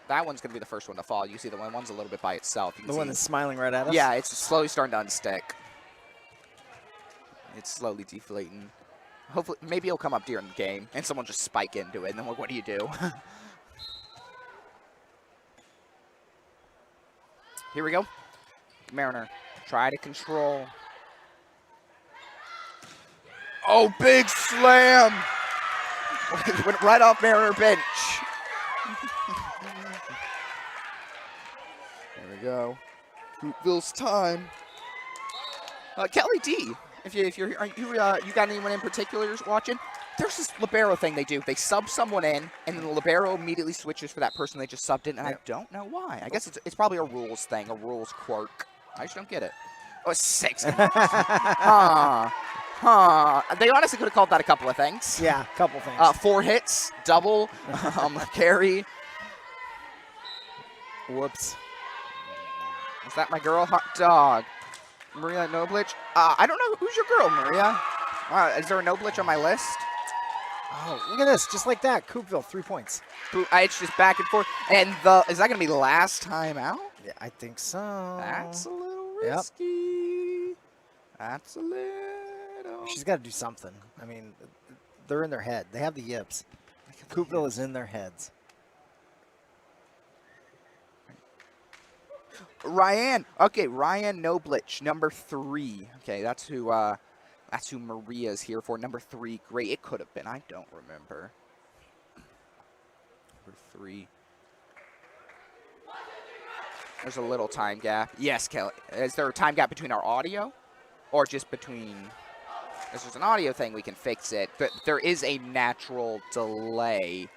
that one's gonna be the first one to fall. You see the one's a little bit by itself. You can the one see. that's smiling right at us? Yeah, it's slowly starting to unstick. It's slowly deflating. Hopefully, maybe it'll come up during the game, and someone just spike into it, and then what do you do? Here we go. Mariner, try to control. Oh, big slam! Went right off Mariner bench. There we go. Coupville's time. Kelly D, if you got anyone in particular watching? There's this libero thing they do. They sub someone in, and then the libero immediately switches for that person they just subbed in, and I don't know why. I guess it's probably a rules thing, a rules quirk. I just don't get it. Oh, 6. They honestly could have called that a couple of things. Yeah, a couple things. 4 hits, double, carry. Whoops. Is that my girl? Hot dog. Maria Noblich. I don't know. Who's your girl, Maria? Is there a Noblich on my list? Oh, look at this. Just like that. Coupville, 3 points. It's just back and forth. And is that going to be the last time out? Yeah, I think so. That's a little risky. That's a little. She's got to do something. I mean, they're in their head. They have the yips. Coupville is in their heads. Ryan. Okay, Ryan Noblich, number 3. Okay, that's who Maria's here for. Number 3. Great. It could have been. I don't remember. Number 3. There's a little time gap. Yes, Kelly. Is there a time gap between our audio? Or just between... If there's an audio thing, we can fix it. But there is a natural delay.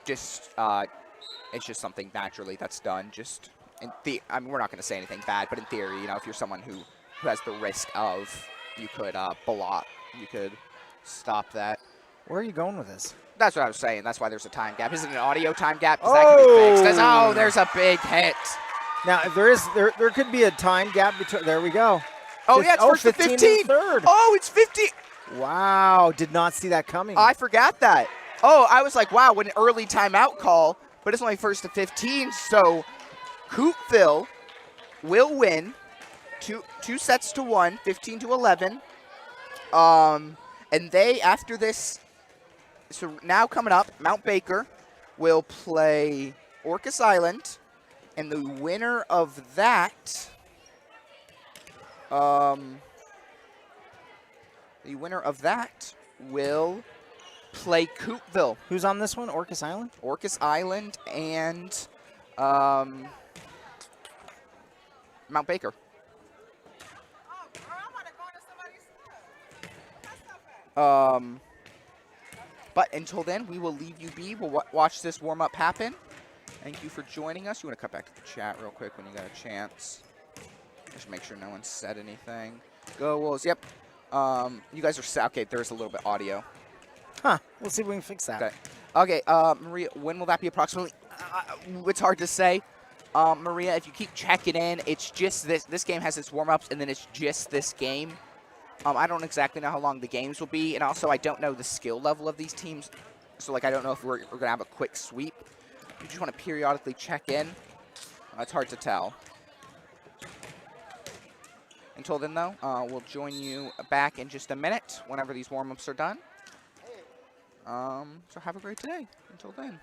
It's just something naturally that's done. Just I mean, we're not going to say anything bad, but in theory, if you're someone who has the risk of, you could block, you could stop that. Where are you going with this? That's what I was saying. That's why there's a time gap. Is it an audio time gap? Because that can be fixed. There's a big hit Now, if there could be a time gap between. There we go. Oh, yeah, it's first to 15 in 15. the third. Oh, it's 15. Wow, did not see that coming. I forgot that. Oh, I was like, wow, what an early timeout call, but it's only first to 15, so Coupville will win two sets to 1, 15 to 11. And they, after this, so now coming up, Mount Baker will play Orcas Island, and the winner of that, will play Coupville. Who's on this one? Orcas Island? Orcas Island and Mount Baker. But until then, we will leave you be. We'll watch this warm-up happen. Thank you for joining us. You want to cut back to the chat real quick when you got a chance. Just make sure no one said anything. Go Wolves. Yep. You guys are set. Okay, there's a little bit audio. Huh. We'll see if we can fix that. Okay. Maria, when will that be approximately? It's hard to say. Maria, if you keep checking in, it's just this. This game has its warm-ups, and then it's just this game. I don't exactly know how long the games will be, and also I don't know the skill level of these teams. So, like, I don't know if we're going to have a quick sweep. You just want to periodically check in. It's hard to tell. Until then, though, we'll join you back in just a minute whenever these warm-ups are done. So have a great day. Until then.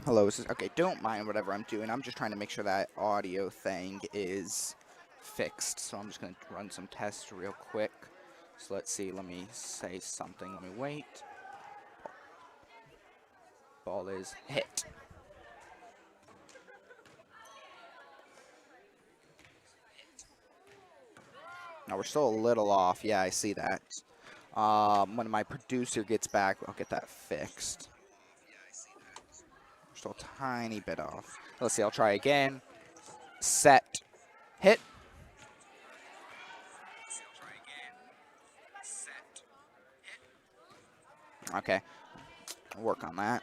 Hello, okay, don't mind whatever I'm doing. I'm just trying to make sure that audio thing is fixed. So I'm just going to run some tests real quick. So let's see, let me say something. Let me wait. Ball is hit. Now we're still a little off. Yeah, I see that. When my producer gets back, I'll get that fixed. We're still a tiny bit off. Let's see, I'll try again. Set. Hit. Okay. I'll work on that.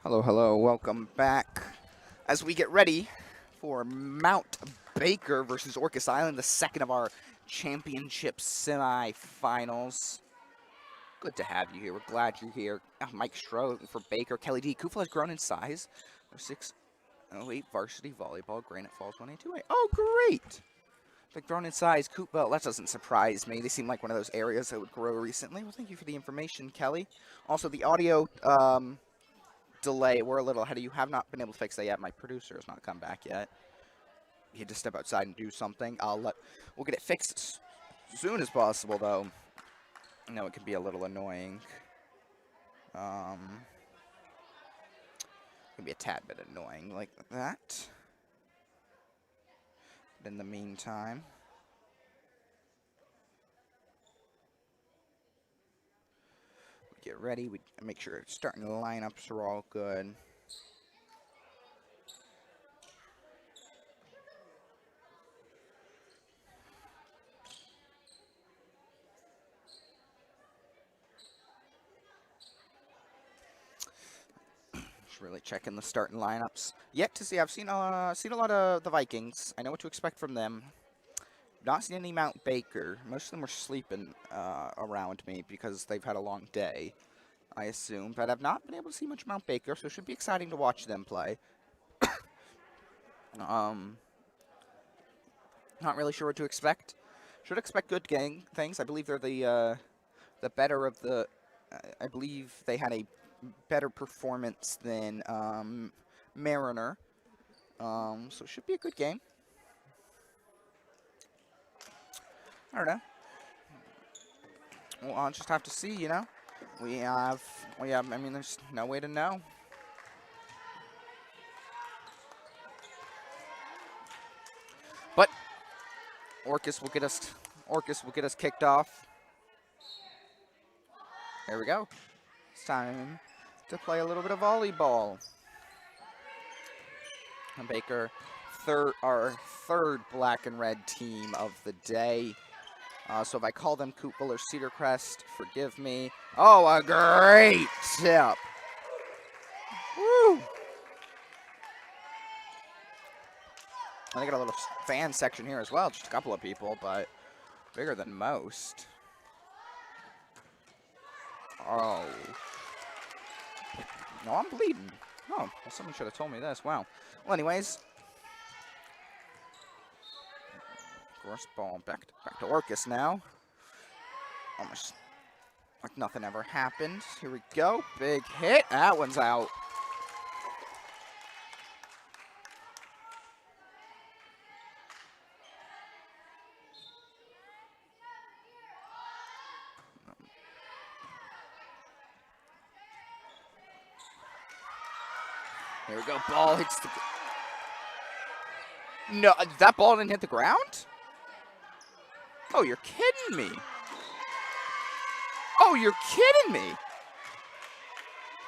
Hello, hello, welcome back. As we get ready for Mount Baker versus Orcas Island, the second of our championship semifinals. Good to have you here. We're glad you're here. Mike Stroh for Baker. Kelly D. Coupville has grown in size. 608 varsity volleyball. Granite Falls 182. Oh, great. They've grown in size. Coupville, that doesn't surprise me. They seem like one of those areas that would grow recently. Well, thank you for the information, Kelly. Also, the audio delay. We're a little ahead of you. Have not been able to fix that yet. My producer has not come back yet. He had to step outside and do something. We'll get it fixed as soon as possible, though. I know it can be a little annoying. It can be a tad bit annoying like that. But in the meantime, we get ready. We make sure starting the lineups are all good. Really checking the starting lineups. Yet to see. I've seen a lot of the Vikings. I know what to expect from them. Not seen any Mount Baker. Most of them are sleeping around me because they've had a long day, I assume. But I've not been able to see much Mount Baker, so it should be exciting to watch them play. Not really sure what to expect. Should expect good things. I believe they're the better of the. I believe they had a better performance than Mariner, so it should be a good game. I don't know. Well, I'll just have to see, you know. We have. I mean, there's no way to know. But Orcas will get us kicked off. There we go. It's time to play a little bit of volleyball. And Baker, our third black and red team of the day. So if I call them Coupville or Cedar Crest, forgive me. Oh, a great tip. Woo! They got a little fan section here as well. Just a couple of people, but bigger than most. Oh. No, I'm bleeding. Oh, well, someone should have told me this. Wow. Well, anyways. Of course, ball back to Orcas now. Almost like nothing ever happened. Here we go. Big hit. That one's out. Here we go. Ball hits the. No, that ball didn't hit the ground? Oh, you're kidding me. Oh, you're kidding me.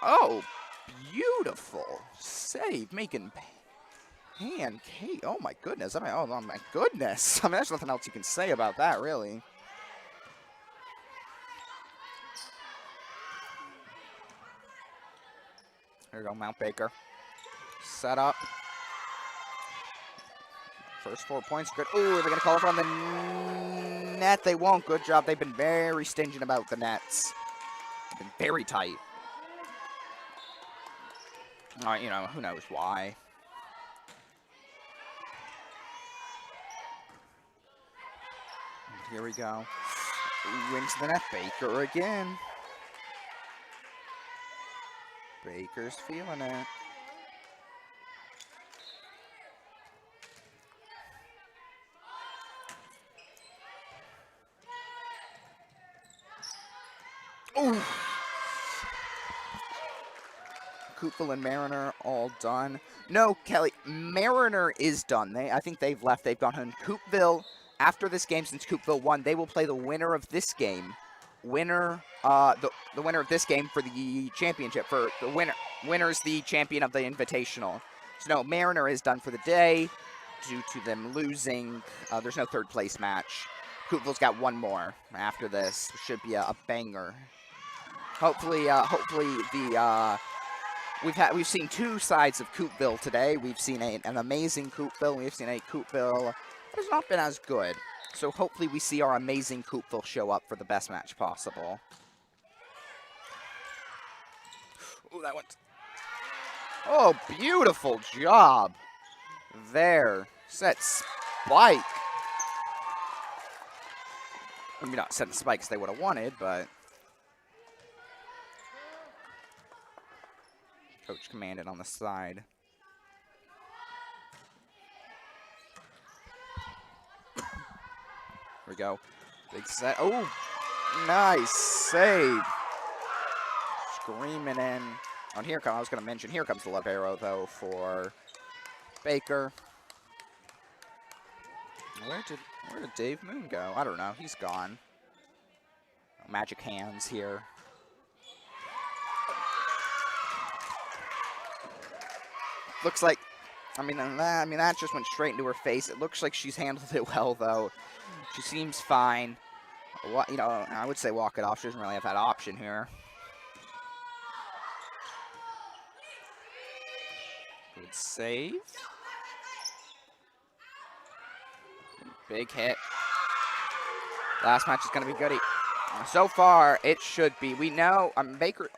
Oh, beautiful save. Making pancake. Oh, my goodness. Oh, my goodness. I mean, there's nothing else you can say about that, really. Here we go, Mount Baker. Set up. First 4 points. Good. Ooh, are they going to call it on the net? They won't. Good job. They've been very stinging about the nets. They've been very tight. You know, who knows why. And here we go. Wins the net. Baker again. Baker's feeling it. Ooh. Coupville and Mariner all done. No, Kelly, Mariner is done. I think they've left. They've gone home. Coupville, after this game, since Coupville won, they will play the winner of this game. The winner of this game for the championship. For the winner's the champion of the Invitational. So no, Mariner is done for the day due to them losing. There's no third place match. Coupville's got one more after this. Should be a banger. Hopefully the we've seen two sides of Coupville today. We've seen an amazing Coupville. We've seen a Coupville that has not been as good. So hopefully we see our amazing Coupville show up for the best match possible. Ooh, that went. Oh, beautiful job there. Set spike. I mean, not setting spikes they would have wanted, but Coach commanded on the side. Here we go. Big set. Oh, nice save. Screaming in. On here comes, I was going to mention, here comes the libero, though, for Baker. Where did Dave Moon go? I don't know. He's gone. Magic hands here. Looks like, that just went straight into her face. It looks like she's handled it well, though. She seems fine. You know, I would say walk it off. She doesn't really have that option here. Good save. Big hit. Last match is going to be goody. So far, it should be. We know, Baker,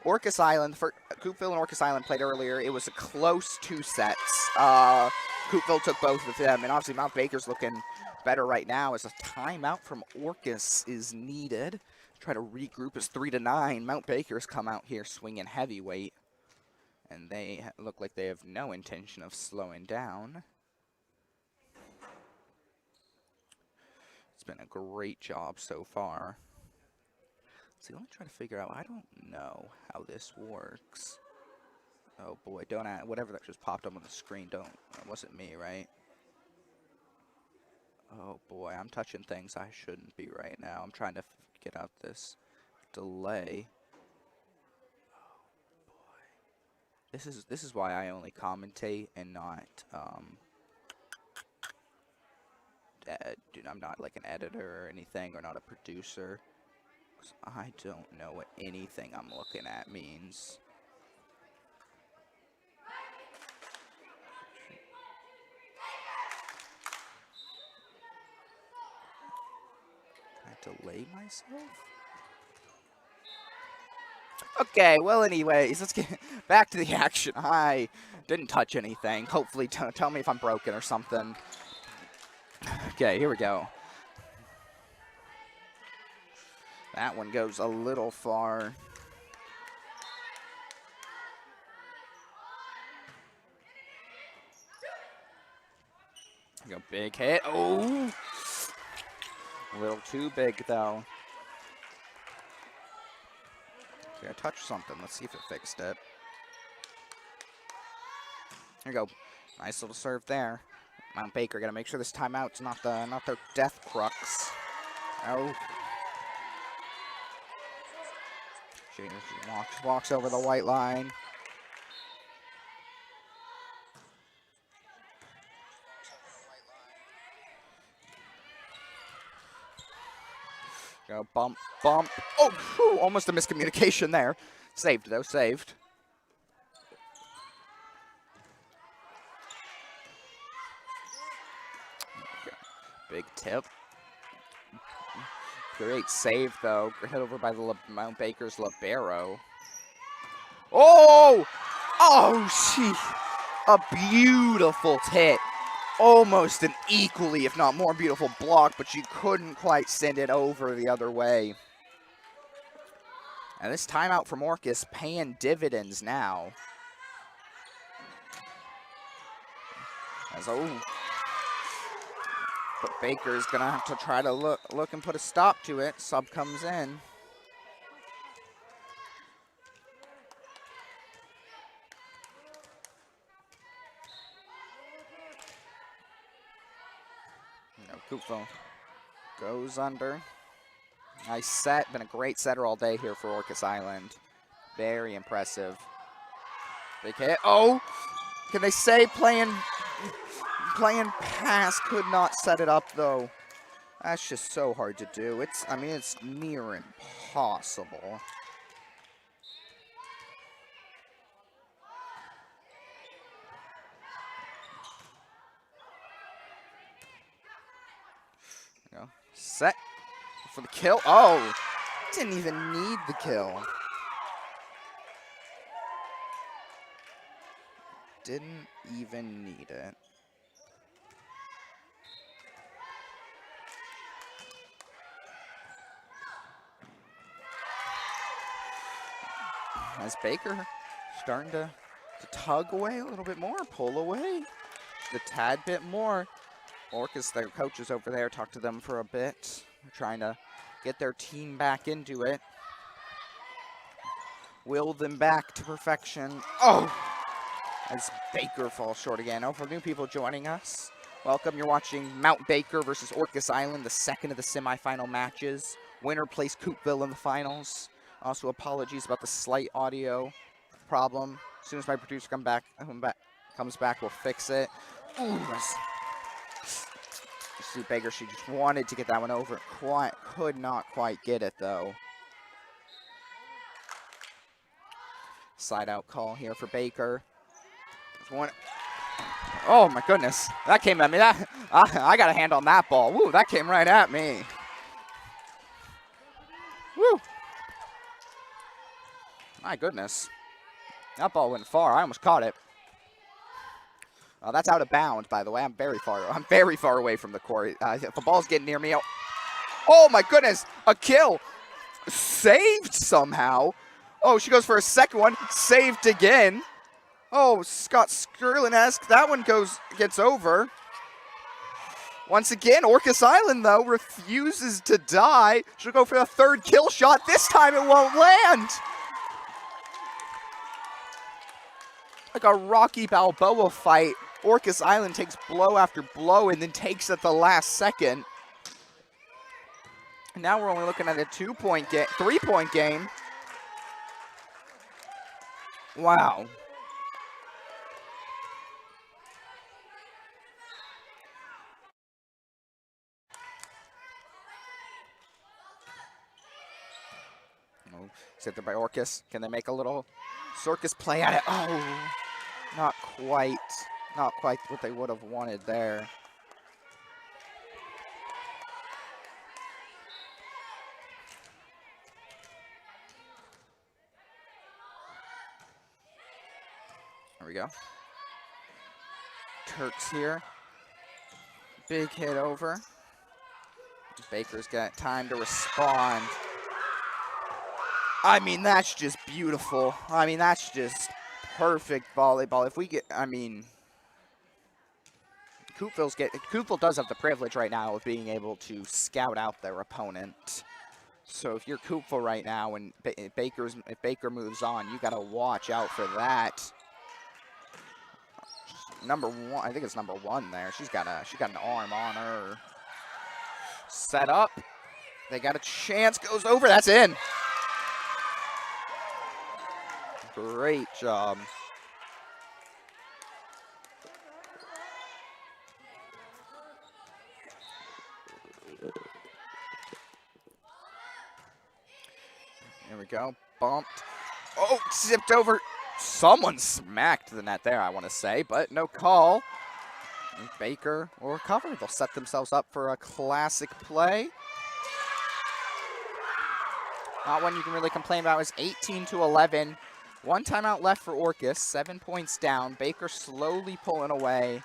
Orcas Island, Coupville and Orcas Island played earlier. It was a close 2 sets. Coupville took both of them, and obviously Mount Baker's looking better right now as a timeout from Orcas is needed. Try to regroup as 3-9. Mount Baker's come out here swinging heavyweight, and they look like they have no intention of slowing down. It's been a great job so far. See, let me try to figure out. I don't know how this works. Oh boy, whatever that just popped up on the screen. It wasn't me, right? Oh boy, I'm touching things I shouldn't be right now. I'm trying to get out this delay. Oh boy, this is why I only commentate and not I'm not like an editor or anything, or not a producer. I don't know what anything I'm looking at means. Can I delay myself? Okay, well anyways, let's get back to the action. I didn't touch anything. Hopefully tell me if I'm broken or something. Okay, here we go. That one goes a little far. Go big hit. Oh! A little too big, though. Okay, I touched something. Let's see if it fixed it. Here we go. Nice little serve there. Mount Baker gotta make sure this timeout's not their death crux. Oh. She walks over the white line. Go bump, bump. Oh, whew, almost a miscommunication there. Saved, though, saved. Big tip. Great save, though. Hit over by the Mount Baker's libero. Oh! Oh, gee. A beautiful hit. Almost an equally, if not more beautiful block, but she couldn't quite send it over the other way. And this timeout from Orcas paying dividends now. As but Baker's gonna have to try to look and put a stop to it. Sub comes in. Coupville goes under. Nice set. Been a great setter all day here for Orcas Island. Very impressive. Big hit. Oh! Can they say playing pass could not set it up, though. That's just so hard to do. It's near impossible. Go. Set for the kill. Oh, didn't even need the kill. Didn't even need it. As Baker starting to tug away a little bit more, pull away just a tad bit more. Orcas, their coaches over there, talk to them for a bit. They're trying to get their team back into it. Will them back to perfection. Oh! As Baker falls short again. Oh, for new people joining us, welcome. You're watching Mount Baker versus Orcas Island, the second of the semifinal matches. Winner plays Coupville in the finals. Also, apologies about the slight audio problem. As soon as my producer comes back, we'll fix it. Ooh, you see Baker, she just wanted to get that one over. Could not quite get it, though. Side out call here for Baker. Oh, my goodness. That came at me. I got a hand on that ball. Woo, that came right at me. Woo. My goodness. That ball went far. I almost caught it. That's out of bounds, by the way. I'm very far away from the court. If the ball's getting near me. Oh, my goodness. A kill. Saved somehow. Oh, she goes for a second one. Saved again. Oh, Scott Skurlin-esque. That one gets over. Once again, Orcas Island, though, refuses to die. She'll go for the third kill shot. This time it won't land. Like a Rocky Balboa fight, Orcas Island takes blow after blow and then takes at the last second. And now we're only looking at a 3-point game. Wow. Oh, set there by Orcas. Can they make a little circus play at it? Oh, not quite. Not quite what they would have wanted there. There we go. Turks here. Big hit over. Baker's got time to respond. I mean, that's just beautiful. I mean, that's just perfect volleyball. If we get, I mean, Coupville does have the privilege right now of being able to scout out their opponent. So if you're Coupville right now and if Baker moves on, you got to watch out for that. Number one, I think it's number one there. She got an arm on her. Set up. They got a chance. Goes over. That's in. Great job. There we go. Bumped. Oh, zipped over. Someone smacked the net there, I want to say, but no call. And Baker will recover. They'll set themselves up for a classic play. Not one you can really complain about. It's 18-11. One timeout left for Orcas. 7 points down. Baker slowly pulling away.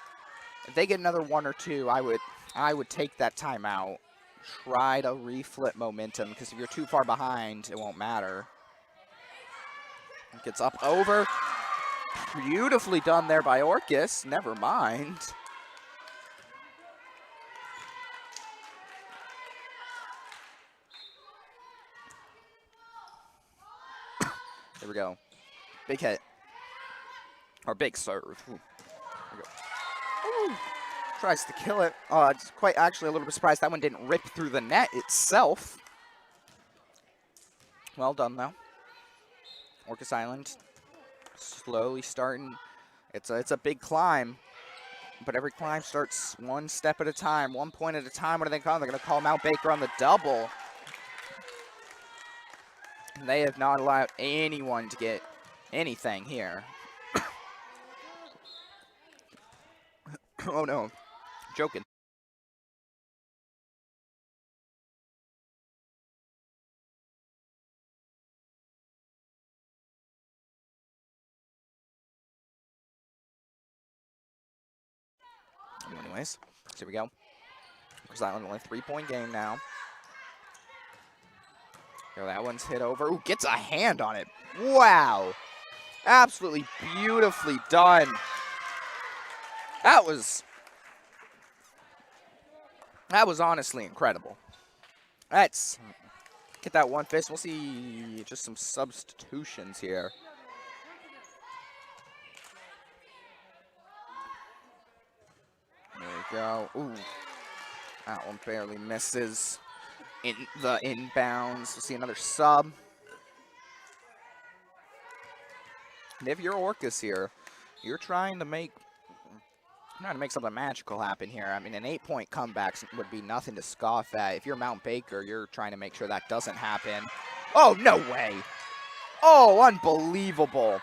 If they get another one or two, I would take that timeout. Try to reflip momentum, because if you're too far behind, it won't matter. Gets up over. Beautifully done there by Orcas. Never mind. There we go. Big hit. Or big serve. Ooh. There we go. Ooh. Tries to kill it. It's quite actually a little bit surprised that one didn't rip through the net itself. Well done, though. Orcas Island slowly starting. It's a big climb, but every climb starts one step at a time, 1 point at a time. What are they calling? They're going to call Mount Baker on the double. They have not allowed anyone to get anything here. Oh no, joking. Anyways, so here we go. Orcas Island only 3-point game now. Here, that one's hit over. Ooh, gets a hand on it. Wow. Absolutely beautifully done. That was honestly incredible. Let's get that one fist. We'll see just some substitutions here. There we go. Ooh, that one barely misses. In the inbounds, we'll see another sub. And if you're Orcas here, you're trying to make something magical happen here. I mean, an 8-point comeback would be nothing to scoff at. If you're Mount Baker, you're trying to make sure that doesn't happen. Oh, no way. Oh, unbelievable.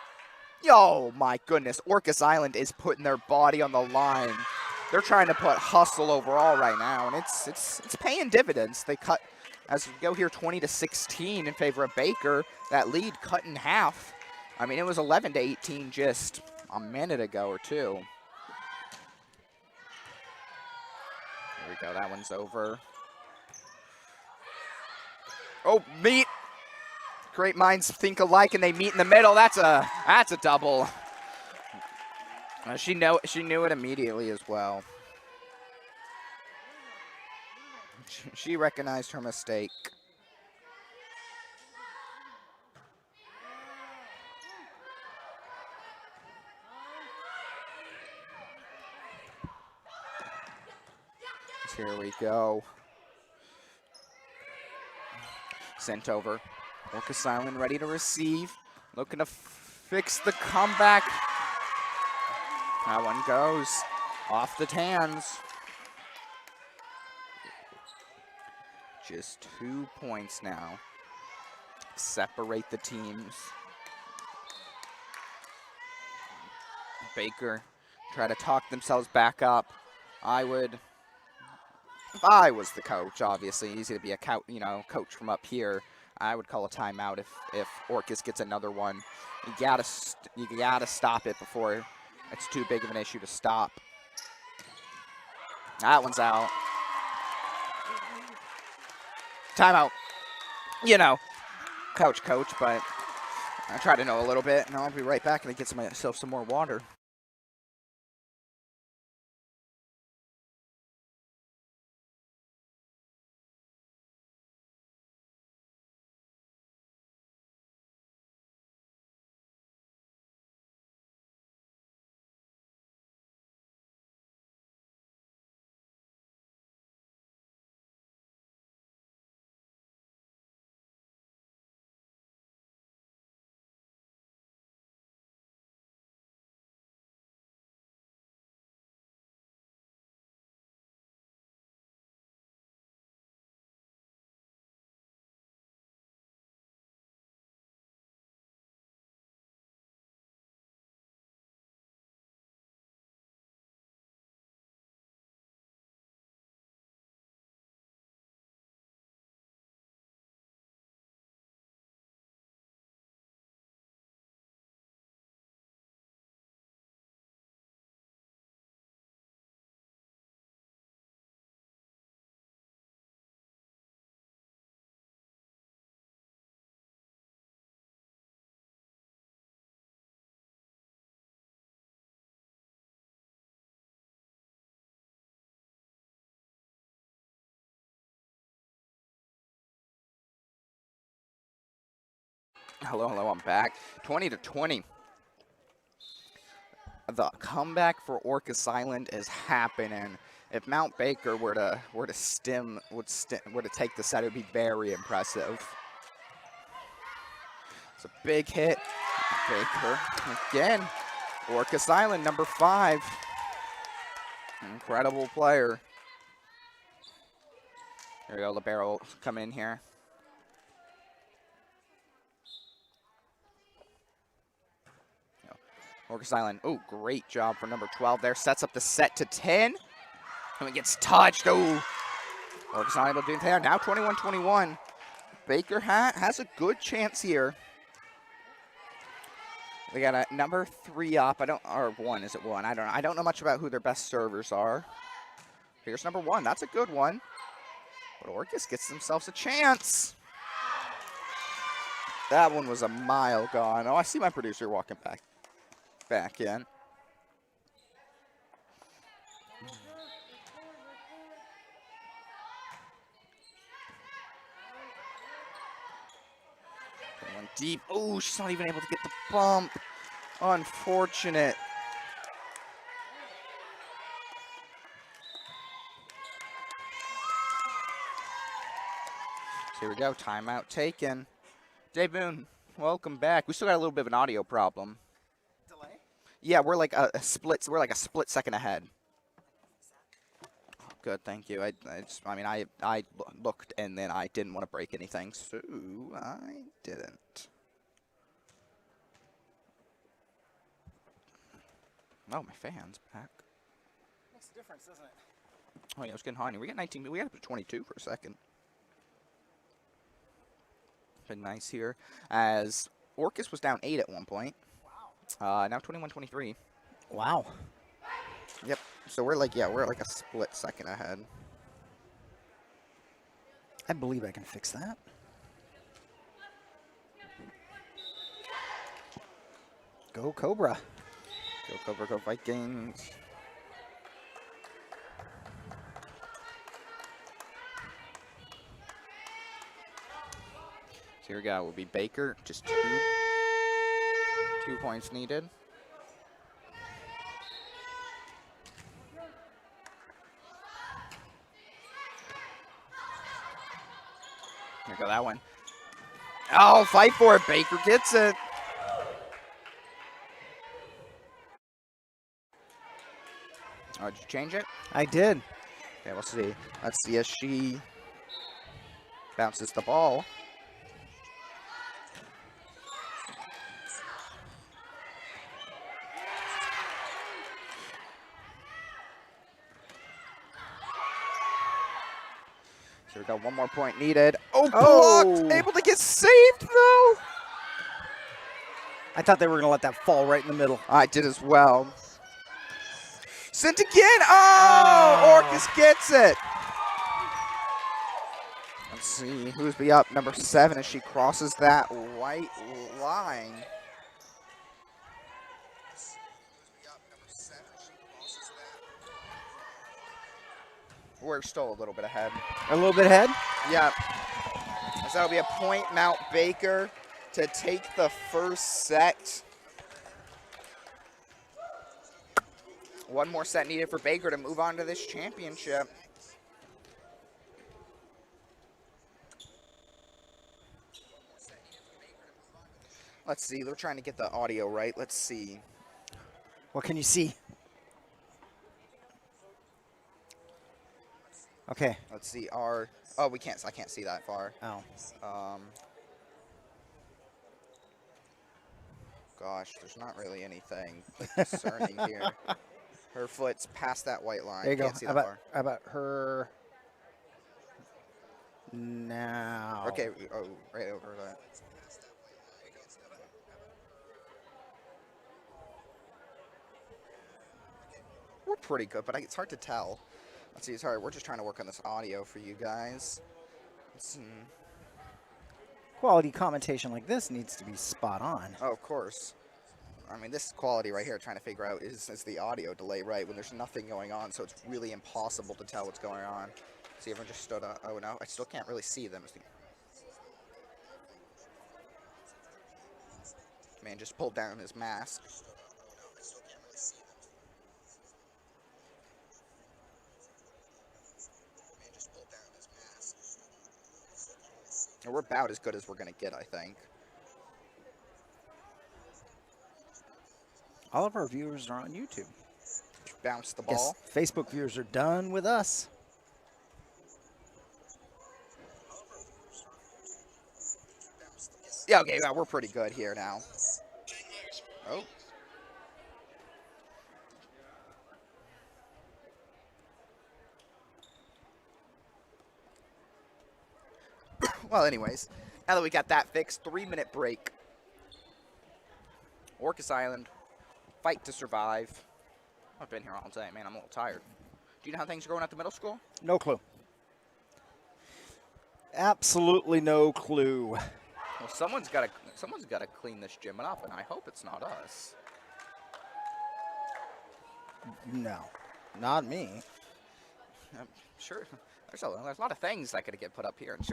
Oh, my goodness. Orcas Island is putting their body on the line. They're trying to put hustle overall right now, and it's paying dividends. They cut, as we go here, 20-16 in favor of Baker. That lead cut in half. I mean, it was 11-18 just a minute ago or two. There we go. That one's over. Oh, meet. Great minds think alike, and they meet in the middle. That's a double. She knew it immediately as well. She recognized her mistake. Here we go. Sent over. Orcas Island ready to receive. Looking to fix the comeback. That one goes off the hands. Just 2 points now. Separate the teams. Baker try to talk themselves back up. If I was the coach, obviously easy to be a coach from up here. I would call a timeout if Orcas gets another one. You gotta stop it before it's too big of an issue to stop. That one's out. Timeout. Coach, but I try to know a little bit, and I'll be right back and get myself some more water. Hello, I'm back. 20-20. The comeback for Orcas Island is happening. If Mount Baker were to take the set, it would be very impressive. It's a big hit. Baker again. Orcas Island, number 5. Incredible player. There we go. Libero coming in here. Orcas Island, oh, great job for number 12 there. Sets up the set to 10. And it gets touched. Oh, Orcas Island will do it there. Now 21-21. Baker has a good chance here. They got a number 3 up. Or 1, is it 1? I don't know. I don't know much about who their best servers are. Here's number 1. That's a good one. But Orcas gets themselves a chance. That one was a mile gone. Oh, I see my producer walking back in. One deep. Oh, she's not even able to get the bump. Unfortunate. So here we go. Timeout taken. Dave Boone, welcome back. We still got a little bit of an audio problem. Delay? Yeah, we're like a split. We're like a split second ahead. Good, thank you. I looked and then I didn't want to break anything, so I didn't. Oh, my fan's back. Makes a difference, doesn't it? Oh yeah, it was getting hot. We got 19. We got up to 22 for a second. Been nice here, as Orcas was down 8 at one point. Wow. Now 21-23. Wow. Yep. So we're like a split second ahead. I believe I can fix that. Go Cobra. Go Cobra, go Vikings. So here we go. Will be Baker. Just 2 points needed. Here go that one. Oh, fight for it. Baker gets it. Oh, did you change it? I did. Okay, we'll see. Let's see as she bounces the ball. So we got 1 more point needed. Oh, blocked! Able to get saved, though! I thought they were going to let that fall right in the middle. I did as well. Sent again! Oh! Orcas gets it! Let's see who's be up. Number 7 as she crosses that white line. We're still a little bit ahead. A little bit ahead? Yep. So that'll be a point, Mount Baker, to take the first set. 1 more set needed for Baker to move on to this championship. Let's see. They're trying to get the audio right. Let's see. What can you see? Okay. Let's see. Oh, we can't. I can't see that far. Oh. Gosh, there's not really anything concerning here. Her foot's past that white line. There you go. Can't see How that far. about her now? Okay. Oh, right over that. We're pretty good, but it's hard to tell. Let's see. Sorry, we're just trying to work on this audio for you guys. Quality commentation like this needs to be spot on. Oh, of course. I mean, this quality right here, trying to figure out is the audio delay right when there's nothing going on, so it's really impossible to tell what's going on. See, everyone just stood up. Oh, no, I still can't really see them. Man just pulled down his mask. We're about as good as we're going to get, I think. All of our viewers are on YouTube. Bounce the ball. Yes, Facebook viewers are done with us. Yeah, okay, yeah, we're pretty good here now. Oh. Well, anyways, now that we got that fixed, 3-minute break. Orcas Island, fight to survive. I've been here all day, man. I'm a little tired. Do you know how things are going at the middle school? No clue. Absolutely no clue. Well, someone's got to clean this gym up, and I hope it's not us. No, not me. I'm sure there's a lot of things that could get put up here, and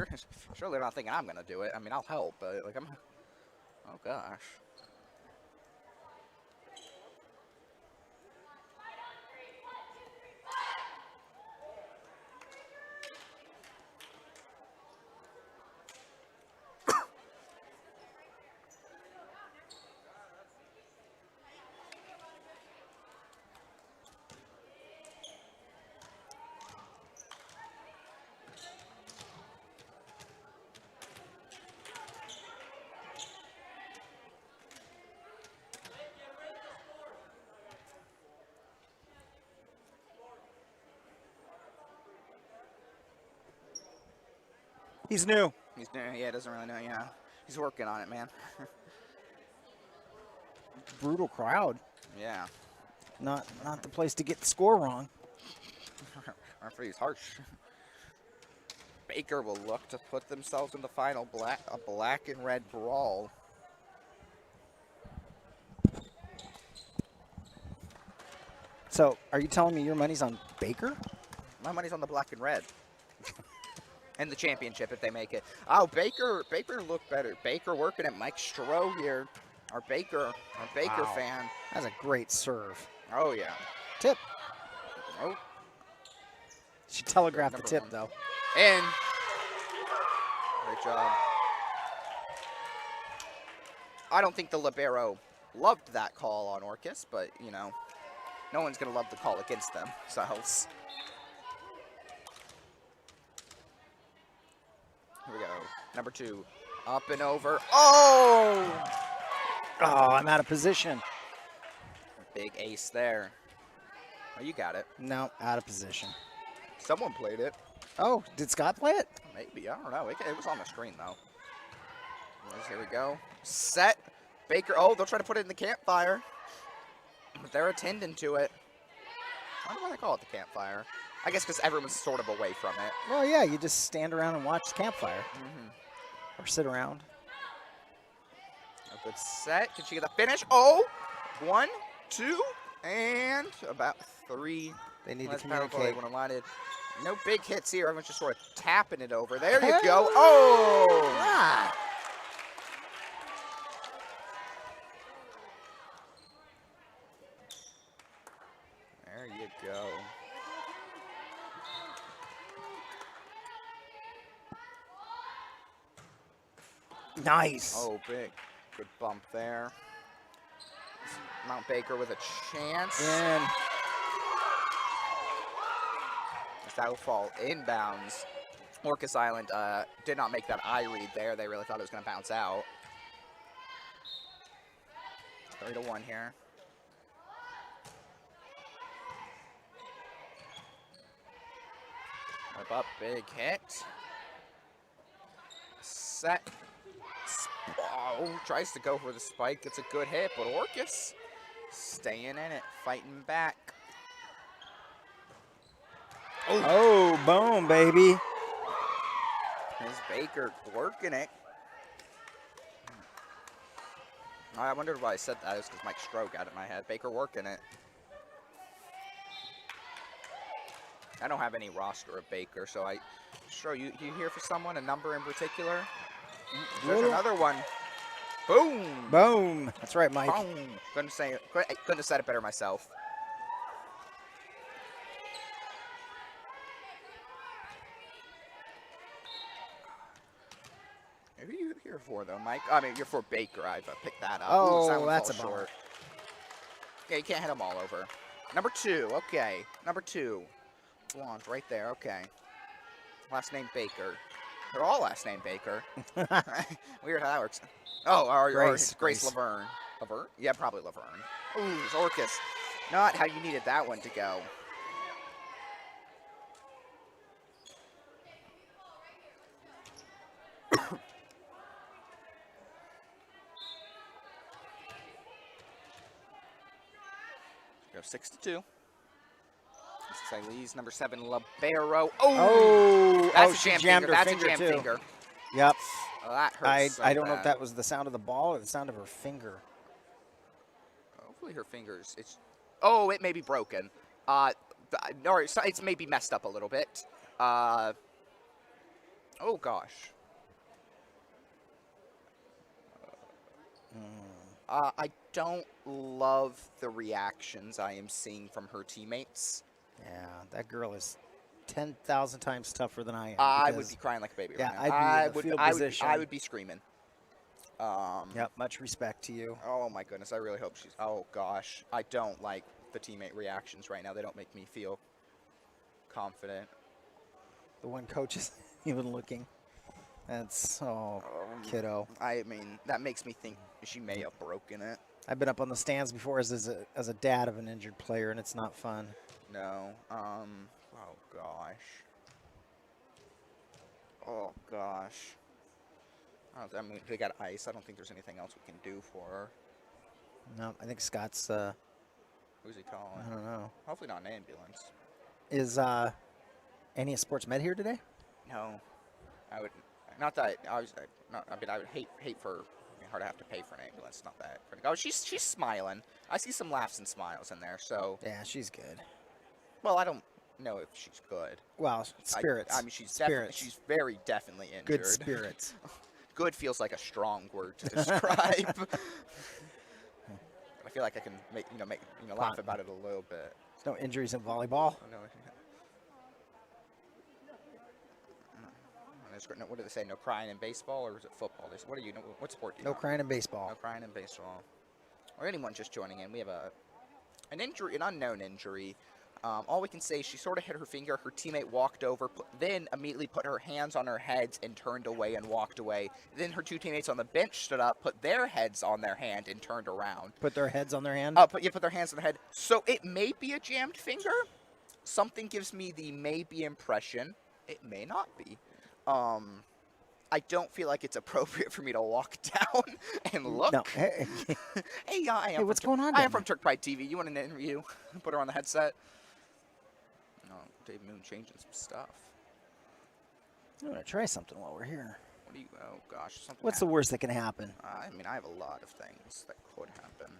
surely they're not thinking I'm gonna do it. I mean, I'll help, but like oh gosh. He's new. Yeah, doesn't really know. Yeah, he's working on it, man. Brutal crowd. Yeah. Not the place to get the score wrong. Referee's harsh. Baker will look to put themselves in the final a black and red brawl. So, are you telling me your money's on Baker? My money's on the black and red. And the championship if they make it. Oh, Baker looked better. Baker working at Mike Stroh here. Our Baker Wow. fan. That's a great serve. Oh yeah. Tip. Oh, She telegraphed the Number tip, one. though. and great job. I don't think the libero loved that call on Orcas, but you know, no one's gonna love the call against themselves. Here we go. Number 2. Up and over. Oh! Oh, I'm out of position. Big ace there. Oh, you got it. No, out of position. Someone played it. Oh, did Scott play it? Maybe. I don't know. It was on the screen, though. Here we go. Set. Baker. Oh, they'll try to put it in the campfire. But they're attending to it. I don't know why they call it the campfire. I guess because everyone's sort of away from it. Well, yeah, you just stand around and watch the campfire. Mm-hmm. Or sit around. A good set. Can she get the finish? Oh! 1, 2, and about 3. They need That's to powerful. They communicate. would have wanted. No big hits here. Everyone's just sort of tapping it over. There you go. Oh! Ah. There you go. Nice. Oh, big. Good bump there. Mount Baker with a chance. And That will fall inbounds. Orcas Island did not make that eye read there. They really thought it was going to bounce out. 3-1 here. Up, big hit. Set. Oh, tries to go for the spike. It's a good hit, but Orcas staying in it, fighting back. oh, boom, baby. There's Baker working it. I wondered why I said that. It's because Mike Stroh got it in my head. Baker working it. I don't have any roster of Baker, so Stroh, you here for someone, a number in particular? There's another one. Boom! Boom. That's right, Mike. Boom! Couldn't have said it better myself. Who are you here for, though, Mike? I mean, you're for Baker. I've picked that up. Oh, Ooh, that one that's falls a bummer. short. Yeah, you can't hit them all over. Number 2, okay. Number 2. Blonde, right there, okay. Last name Baker. They're all last name Baker. Weird how that works. Oh, Grace Laverne. Laverne? Yeah, probably Laverne. Ooh, it's Orcas. Not how you needed that one to go. Go 6-2. Silees, number 7, Libero. That's a she jam jammed finger. her That's a finger jam too. finger. Yep. Oh, that hurts. I don't know if that was the sound of the ball or the sound of her finger. Hopefully her fingers. Oh, it may be broken. Or it's maybe messed up a little bit. Oh gosh. I don't love the reactions I am seeing from her teammates. Yeah, that girl is 10,000 times tougher than I am. I would be crying like a baby yeah, right now. I'd be in the field position. I would be screaming. Yep, much respect to you. Oh my goodness, I really hope she's. Oh gosh, I don't like the teammate reactions right now. They don't make me feel confident. The one coach is even looking. That's kiddo. I mean, that makes me think she may have broken it. I've been up on the stands before as a dad of an injured player, and it's not fun. No. Oh gosh. Oh gosh. I mean, they got ice. I don't think there's anything else we can do for her. No, I think Scott's. Who's he calling? I don't know. Hopefully not an ambulance. Is any sports med here today? No, I would. Not that I was. I mean, I would hate for her to have to pay for an ambulance. Not that. Oh, she's smiling. I see some laughs and smiles in there. So. Yeah, she's good. Well, I don't know if she's good. Well, spirits. I mean, she's spirits. She's very definitely injured. Good spirits. Good feels like a strong word to describe. I feel like I can laugh about it a little bit. There's no injuries in volleyball. Oh, no. What do they say? No crying in baseball, or is it football? What do you know? What sport do you know? No crying in baseball. No crying in baseball. Or anyone just joining in, we have an injury, an unknown injury. All we can say is she sort of hit her finger. Her teammate walked over, then immediately put her hands on her heads and turned away and walked away. Then her two teammates on the bench stood up, put their heads on their hand, and turned around. Put their heads on their hand? Put their hands on their head. So it may be a jammed finger. Something gives me the maybe impression. It may not be. I don't feel like it's appropriate for me to walk down and look. No. Hey, hey, what's going on? I am from Turk Pride TV. You want an interview? Put her on the headset. No, Dave Moon changing some stuff. I'm gonna try something while we're here. What do you? Oh gosh, something. What's the worst that can happen? I mean, I have a lot of things that could happen.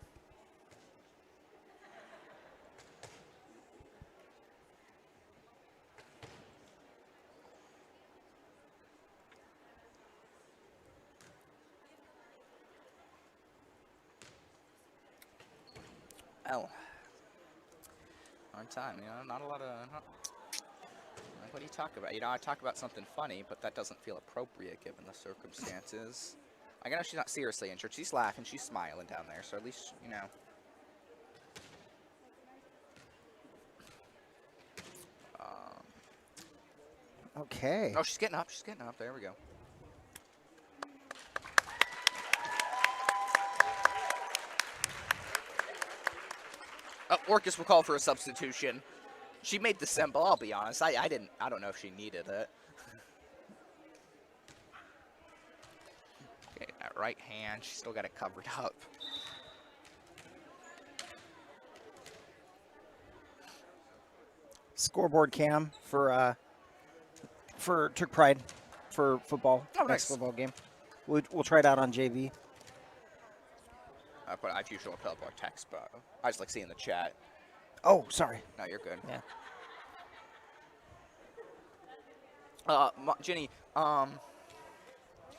Well, on time, not a lot of. What do you talk about? I talk about something funny, but that doesn't feel appropriate given the circumstances. I know she's not seriously injured. She's laughing. She's smiling down there, so at least, Okay. Oh, she's getting up. She's getting up. There we go. Orcas will call for a substitution. She made the symbol, I'll be honest. I don't know if she needed it. Okay, that right hand, she's still got it covered up. Scoreboard cam for Turk Pride for football. Oh, next nice. football game. We'll try it out on JV. I usually pull up our text, but I just like seeing the chat. Oh, sorry. No, you're good. Yeah. Jenny,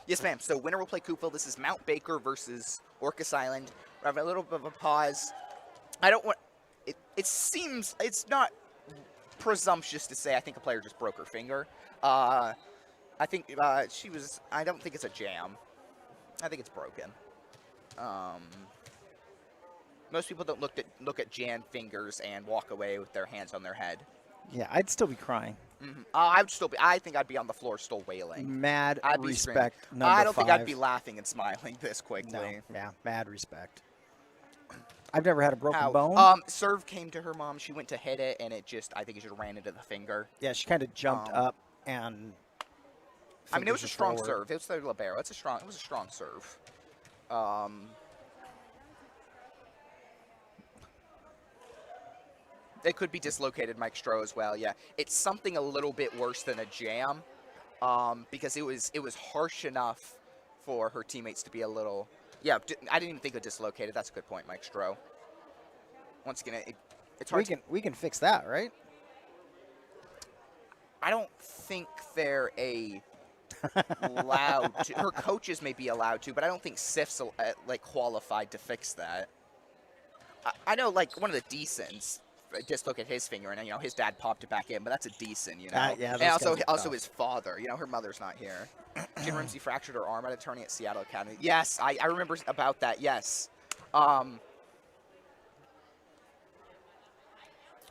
yes, ma'am. So winner will play Coupville. This is Mount Baker versus Orcas Island. We have a little bit of a pause. I don't want. It seems it's not presumptuous to say I think a player just broke her finger. I think she was. I don't think it's a jam. I think it's broken. Most people don't look at jammed fingers and walk away with their hands on their head. Yeah, I'd still be crying. Mm-hmm. I would still be. I think I'd be on the floor still wailing. Mad I'd be respect. screaming. Number I don't think 5. I'd be laughing and smiling this quickly. No, yeah, mad respect. I've never had a broken bone. Serve came to her mom. She went to hit it, and I think it just ran into the finger. Yeah, she kind of jumped up and. I mean, it was a strong forward. serve. It was the libero. It was a strong serve. It could be dislocated Mike Stroh as well, yeah. It's something a little bit worse than a jam, because it was harsh enough for her teammates to be a little... Yeah, I didn't even think of dislocated. That's a good point, Mike Stroh. Once again, it's hard We can fix that, right? I don't think they're allowed to. Her coaches may be allowed to, but I don't think SIF's like qualified to fix that. I know, like, one of the decents dislocated his finger, and his dad popped it back in, but that's a decent, Yeah, and also his father, her mother's not here. Jen Ramsey fractured her arm at a tourney at Seattle Academy. Yes, I remember about that. Yes.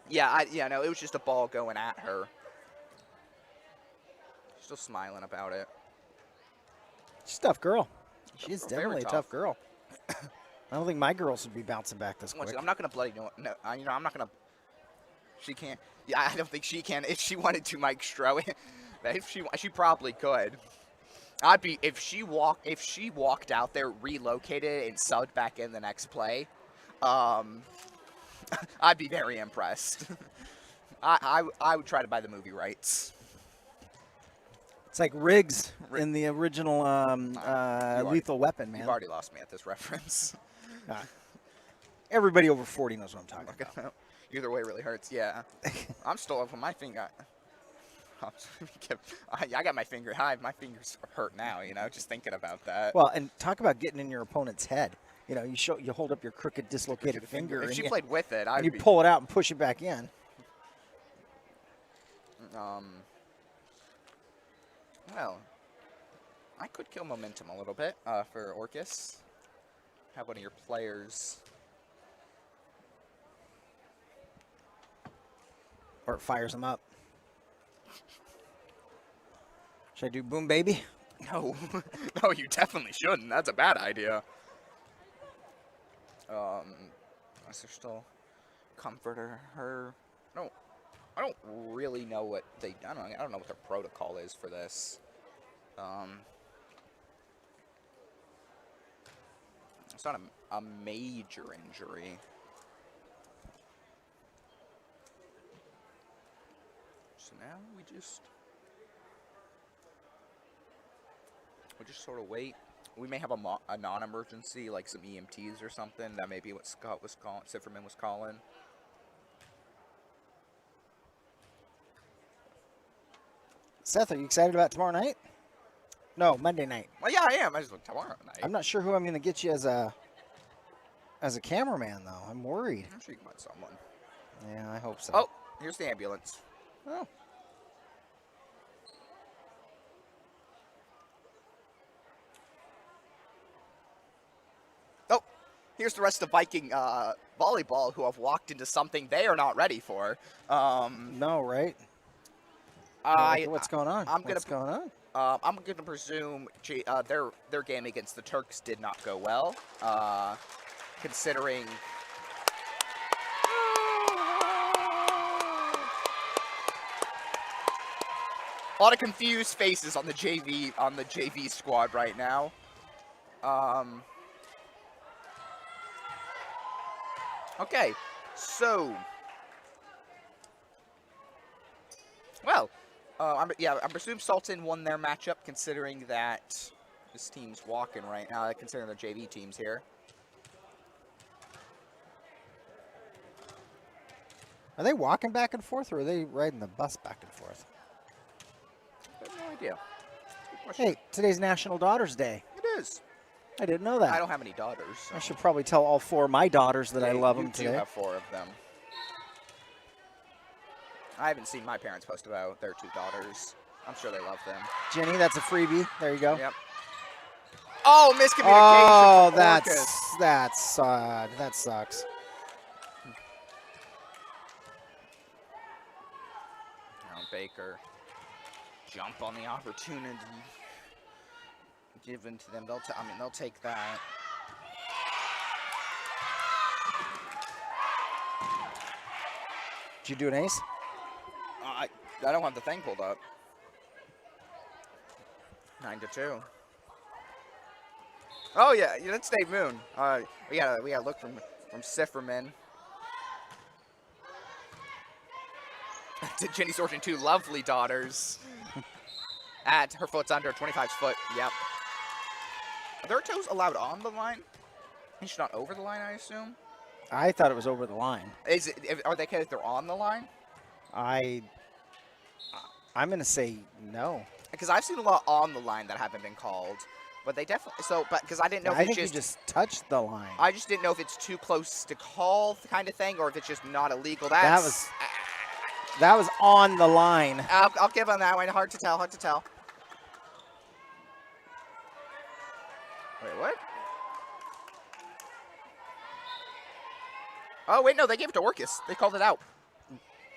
Yeah, no, it was just a ball going at her. Still smiling about it. She's a tough girl. She's Very definitely a tough. tough girl. I don't think my girls would be bouncing back this quick. I'm not gonna bloody no. I'm not gonna. She can't. Yeah, I don't think she can. If she wanted to, Mike Stroh, she probably could. If she walked out there, relocated, and subbed back in the next play. I'd be very impressed. I would try to buy the movie rights. It's like Riggs in the original Lethal Weapon, man. You've already lost me at this reference. Everybody over 40 knows what I'm talking about. Either way really hurts. Yeah. I'm still up on my finger. I got my finger high. My fingers hurt now, just thinking about that. Well, and talk about getting in your opponent's head. You hold up your crooked, dislocated finger. If and she you, played with it, and you pull it out and push it back in. Well, I could kill momentum a little bit for Orcas. Have one of your players. Or it fires them up. Should I do boom, baby? No. No, you definitely shouldn't. That's a bad idea. Is there still comforter her? No. I don't really know what I don't know what their protocol is for this. It's not a major injury. So now we just sort of wait. We may have a non-emergency, like some EMTs or something. That may be what Scott was calling, Sifferman was calling. Seth, are you excited about tomorrow night? No, Monday night. Well, yeah, I am. I just look tomorrow night. I'm not sure who I'm going to get you as a cameraman, though. I'm worried. I'm sure you can find someone. Yeah, I hope so. Oh, here's the ambulance. Oh. Oh, here's the rest of Viking volleyball who have walked into something they are not ready for. No, right? What's going on? What's going on? I'm gonna presume their game against the Turks did not go well, considering. A lot of confused faces on the JV squad right now. Okay, so well. I presume Sultan won their matchup, considering that this team's walking right now, considering their JV teams here. Are they walking back and forth, or are they riding the bus back and forth? I have no idea. Good question. Hey, today's National Daughters Day. It is. I didn't know that. I don't have any daughters. So. I should probably tell all 4 of my daughters that I love them today. You have 4 of them. I haven't seen my parents post about their 2 daughters. I'm sure they love them. Jenny, that's a freebie. There you go. Yep. Oh, miscommunication. Oh, from Orcas. that sucks. Now Baker jump on the opportunity given to them. They'll take that. Did you do an ace? I don't have the thing pulled up. 9-2. Oh yeah, that's Dave Moon. We gotta look from Sifferman. Jenny Sorkin, 2 lovely daughters. Her foot's under, 25's foot, yep. Are their toes allowed on the line? It's not over the line, I assume? I thought it was over the line. Are they okay if they're on the line? I'm going to say no. Because I've seen a lot on the line that haven't been called. But they definitely, because I didn't know if I it's think you just touched the line. I just didn't know if it's too close to call kind of thing, or if it's just not illegal. That was on the line. I'll give on that one. Hard to tell. Wait, what? Oh wait, no, they gave it to Orcas. They called it out.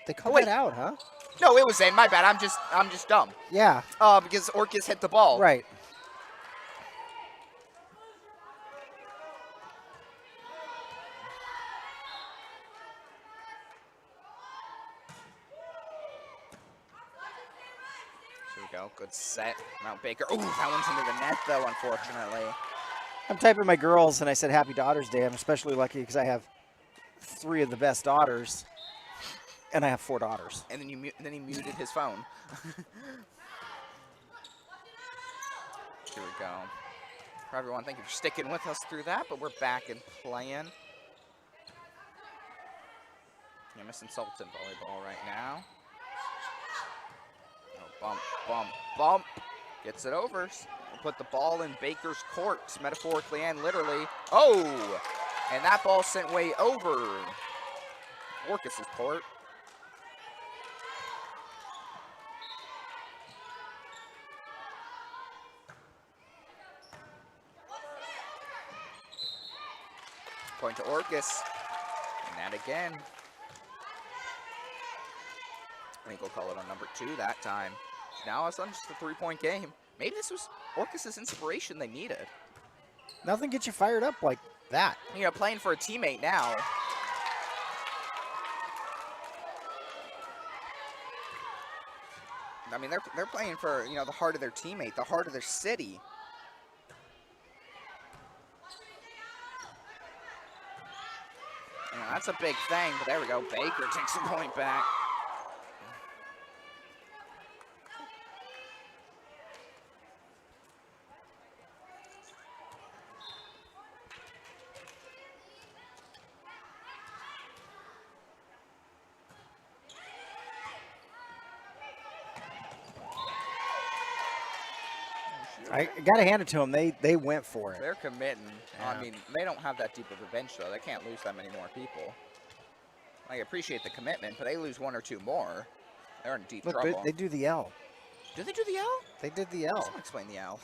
They called it out, huh? No, it was in. My bad. I'm just dumb. Yeah. Because Orcas hit the ball. Right. Here we go. Good set. Mount Baker. Ooh, that one's into the net though, unfortunately. I'm typing my girls, and I said Happy Daughter's Day. I'm especially lucky because I have 3 of the best daughters, and I have 4 daughters. And then he muted his phone. Here we go. For everyone, thank you for sticking with us through that, but we're back and playing. You're missing Sultan Volleyball right now. Oh, bump. Gets it over. We'll put the ball in Baker's court, metaphorically and literally. Oh! And that ball sent way over Orcas' court. Point to Orcas. And that again. I think we'll call it on number 2 that time. Now it's on just a 3-point game. Maybe this was Orcas' inspiration they needed. Nothing gets you fired up like that. You know, playing for a teammate now. I mean, they're playing for, you know, the heart of their teammate, the heart of their city. You know, that's a big thing, but there we go. Baker takes the point back. I got to hand it to them. They went for it. They're committing. Yeah. I mean, they don't have that deep of a bench, though. They can't lose that many more people. I appreciate the commitment, but they lose 1 or 2 more. They're in deep Look, trouble. they do the L. Do they do the L? They did the L. Someone explain the L.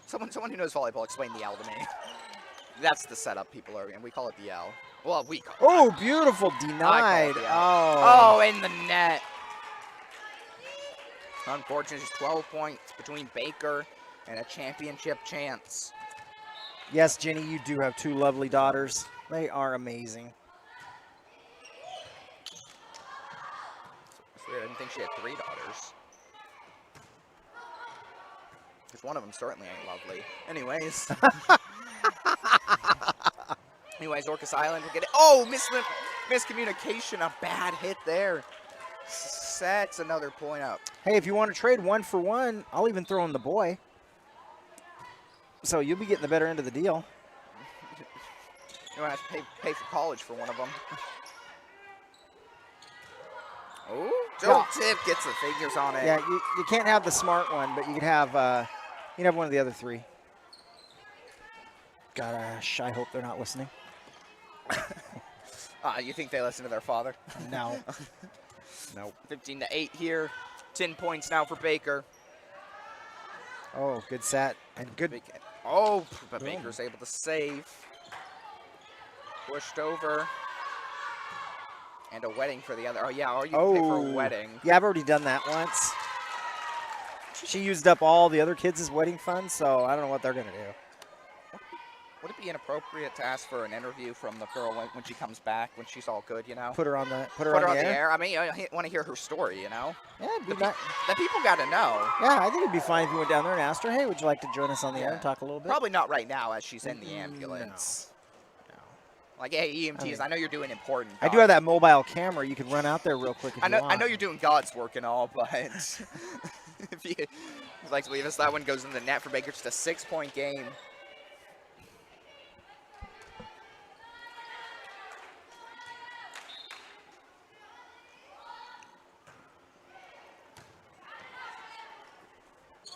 Someone who knows volleyball, explain the L to me. That's the setup people are in. We call it the L. Well, we call it Oh, beautiful. Denied. the L. Oh. Oh, in the net. Unfortunately, just 12 points between Baker and a championship chance. Yes, Jenny, you do have 2 lovely daughters. They are amazing. It's weird. I didn't think she had 3 daughters. Because one of them certainly ain't lovely. Anyways. Orcas Island will get it. Oh, miscommunication. A bad hit there. Sets another point up. Hey, if you want to trade 1 for 1, I'll even throw in the boy. So you'll be getting the better end of the deal. You want to pay for college for one of them. Oh, Joe Tip gets the figures on it. Yeah, you can't have the smart one, but you can have one of the other 3. Gosh, I hope they're not listening. You think they listen to their father? No. Nope. 15-8 here. 10 points now for Baker. Oh, good set and good. Oh, but Boom. Baker's able to save. Pushed over. And a wedding for the other. Oh, yeah, or you can pay for a wedding. Yeah, I've already done that once. She used up all the other kids' wedding funds, so I don't know what they're going to do. Would it be inappropriate to ask for an interview from the girl when she comes back, when she's all good, you know? Put her on the air. I mean, I want to hear her story, you know? Yeah, the people got to know. Yeah, I think it'd be fine if you went down there and asked her, hey, would you like to join us on the air and talk a little bit? Probably not right now as she's in the ambulance. No. Like, hey, EMTs, I know you're doing important. I do have that mobile camera. You can run out there real quick if I you want. know you're doing God's work and all, but if you'd like to leave us, that one goes in the net for Baker. Just a 6-point game.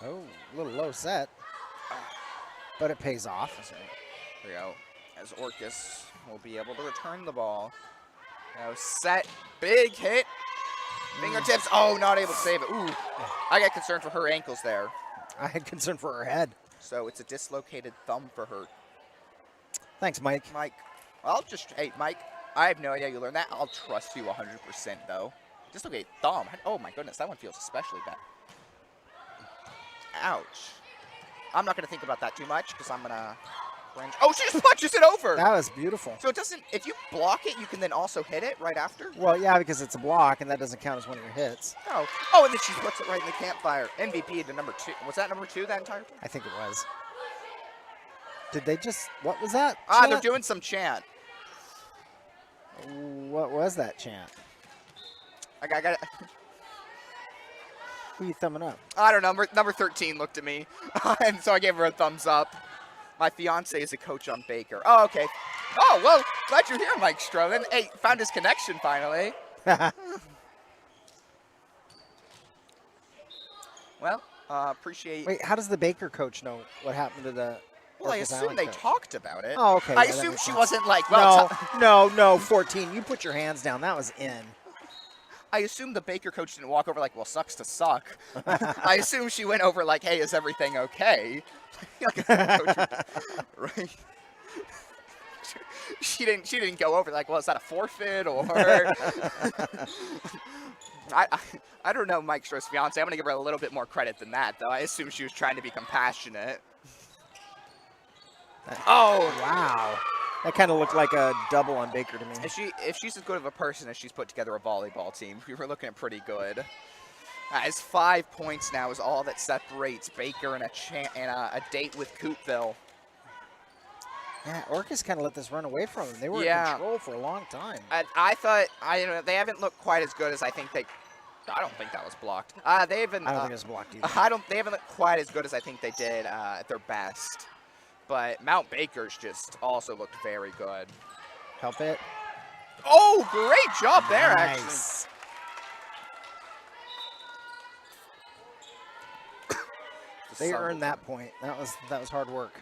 Oh, a little low set, but it pays off. There we go. As Orcas will be able to return the ball. Now set, big hit, fingertips. Oh, not able to save it. Ooh, I got concerned for her ankles there. I had concern for her head. So it's a dislocated thumb for her. Thanks, Mike. Mike, hey, Mike, I have no idea you learned that. I'll trust you 100% though. Dislocated thumb. Oh my goodness, that one feels especially bad. Ouch. I'm not gonna think about that too much because I'm gonna cringe. Oh, she just punches it over. That was beautiful. So it doesn't, if you block it, you can then also hit it right after? Well, yeah, because it's a block, and that doesn't count as one of your hits. Oh, and then she puts it right in the campfire. MVP to number 2. Was that number 2 that entire time? I think it was. Did they just, what was that? They're chant? doing some chant. What was that chant? I got it. Who are you thumbing up? I don't know. Number 13 looked at me, and so I gave her a thumbs up. My fiance is a coach on Baker. Oh, okay. Oh, well, glad you're here, Mike Stroman. Hey, found his connection finally. Well, appreciate. Wait, how does the Baker coach know what happened to the? Well, I Orcas assume Island they coach? talked about it. Oh, okay. I yeah, that assume makes she sense. wasn't like, well, No, 14. You put your hands down. That was in. I assume the Baker coach didn't walk over like, well, sucks to suck. I assume she went over like, hey, is everything okay? Like a coach would- right? She didn't go over like, well, is that a forfeit or? I don't know Mike Stroh's fiance. I'm gonna give her a little bit more credit than that, though. I assume she was trying to be compassionate. Oh Wow. That kind of looked like a double on Baker to me. If she's as good of a person as she's put together a volleyball team, we were looking at pretty good. As 5 points now is all that separates Baker and a date with Coupville. Yeah, Orcas kind of let this run away from them. They were in Yeah. control for a long time. I thought they haven't looked quite as good as I think they. I don't think that was blocked. They haven't. I don't think it was blocked either. They haven't looked quite as good as I think they did at their best. But Mount Baker's just also looked very good. Help it. Oh, great job there, actually. Nice. They earned that point. That was hard work.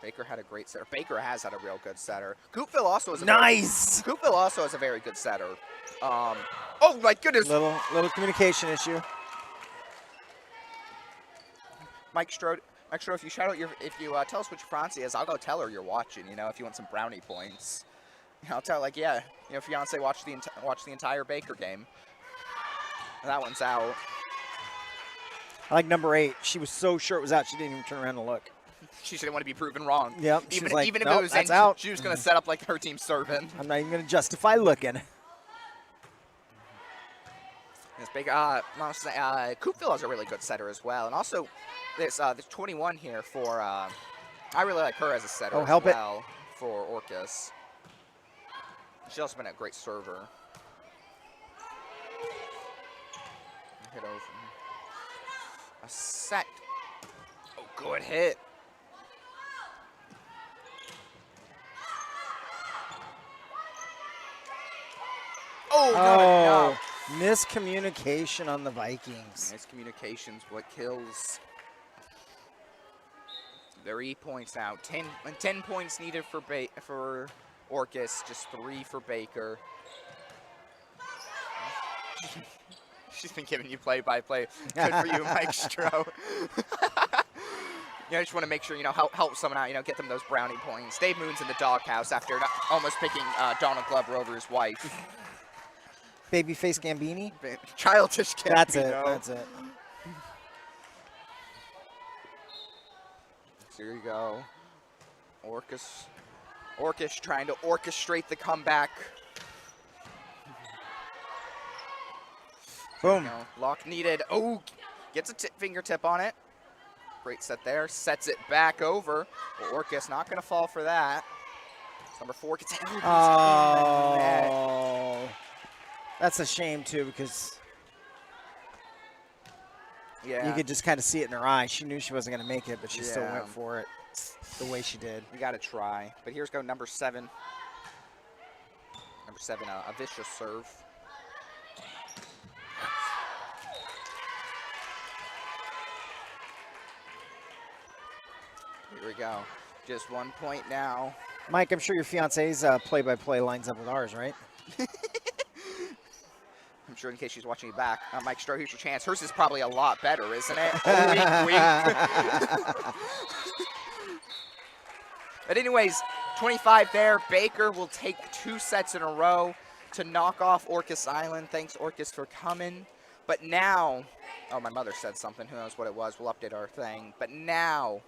Baker had a great setter. Baker has had a real good setter. Coupville also is a Coupville also has a very good setter. Oh my goodness. Little communication issue. Mike Stroh, if you tell us which fiance is, I'll go tell her you're watching. You know, if you want some brownie points, I'll tell her, like, yeah, fiance watch the entire Baker game. And that one's out. I like number 8. She was so sure it was out, she didn't even turn around and look. She didn't want to be proven wrong. Yep. Even like, if nope, it was that's in, out. she was going to set up like her team's serving. I'm not even going to justify looking. Yes, Baker. Coupville has a really good setter as well, and also there's 21 here for. I really like her as a setter as well for Orcas. She's also been a great server. Hit over. A set. Oh, good hit. Oh, not enough. Miscommunication on the Vikings. Miscommunication's what kills. 3 points out. 10 points needed for Orcas. Just 3 for Baker. She's been giving you play-by-play. Good for you, Mike Stroh. I just want to make sure, help someone out, get them those brownie points. Dave Moon's in the doghouse after almost picking Donald Glover over his wife. Babyface Gambini? Childish Gambino. That's it. Here you go. Orcas trying to orchestrate the comeback. Boom. Lock needed. Oh, gets a fingertip on it. Great set there. Sets it back over. Well, Orcas not going to fall for that. Number 4 gets elbows in the net. Oh, that's a shame too, because Yeah. you could just kind of see it in her eye. She knew she wasn't going to make it, but she still Yeah. went for it the way she did. You got to try. But here's go number 7. Number 7, a vicious serve. Here we go. Just 1 point now. Mike, I'm sure your fiance's play-by-play lines up with ours, right? I'm sure in case she's watching you back. Mike Stroh, here's your chance. Hers is probably a lot better, isn't it? Oh, wink, wink. But anyways, 25 there. Baker will take 2 sets in a row to knock off Orcas Island. Thanks, Orcas, for coming. But now, oh, my mother said something. Who knows what it was? We'll update our thing. But now,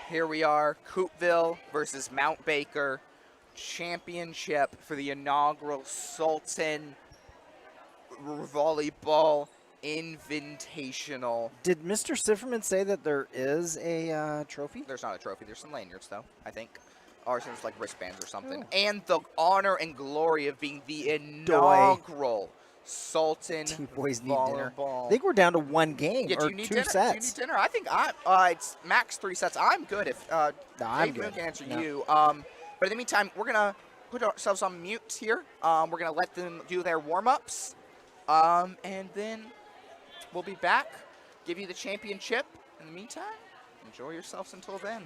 here we are, Coupville versus Mount Baker. Championship for the inaugural Sultan Volleyball Invitational. Did Mr. Sifferman say that there is a trophy? There's not a trophy. There's some lanyards, though, I think. Or it's like wristbands or something. And the honor and glory of being the inaugural Sultan Boys need dinner. Volleyball. I think we're down to 1 game Yeah, do or you need 2 dinner? sets. Do you need dinner? I think it's max 3 sets. I'm good if No, I'm Dave Moon good. can answer No. you. But in the meantime, we're going to put ourselves on mute here. We're going to let them do their warm-ups. And then we'll be back, give you the championship. In the meantime, enjoy yourselves until then.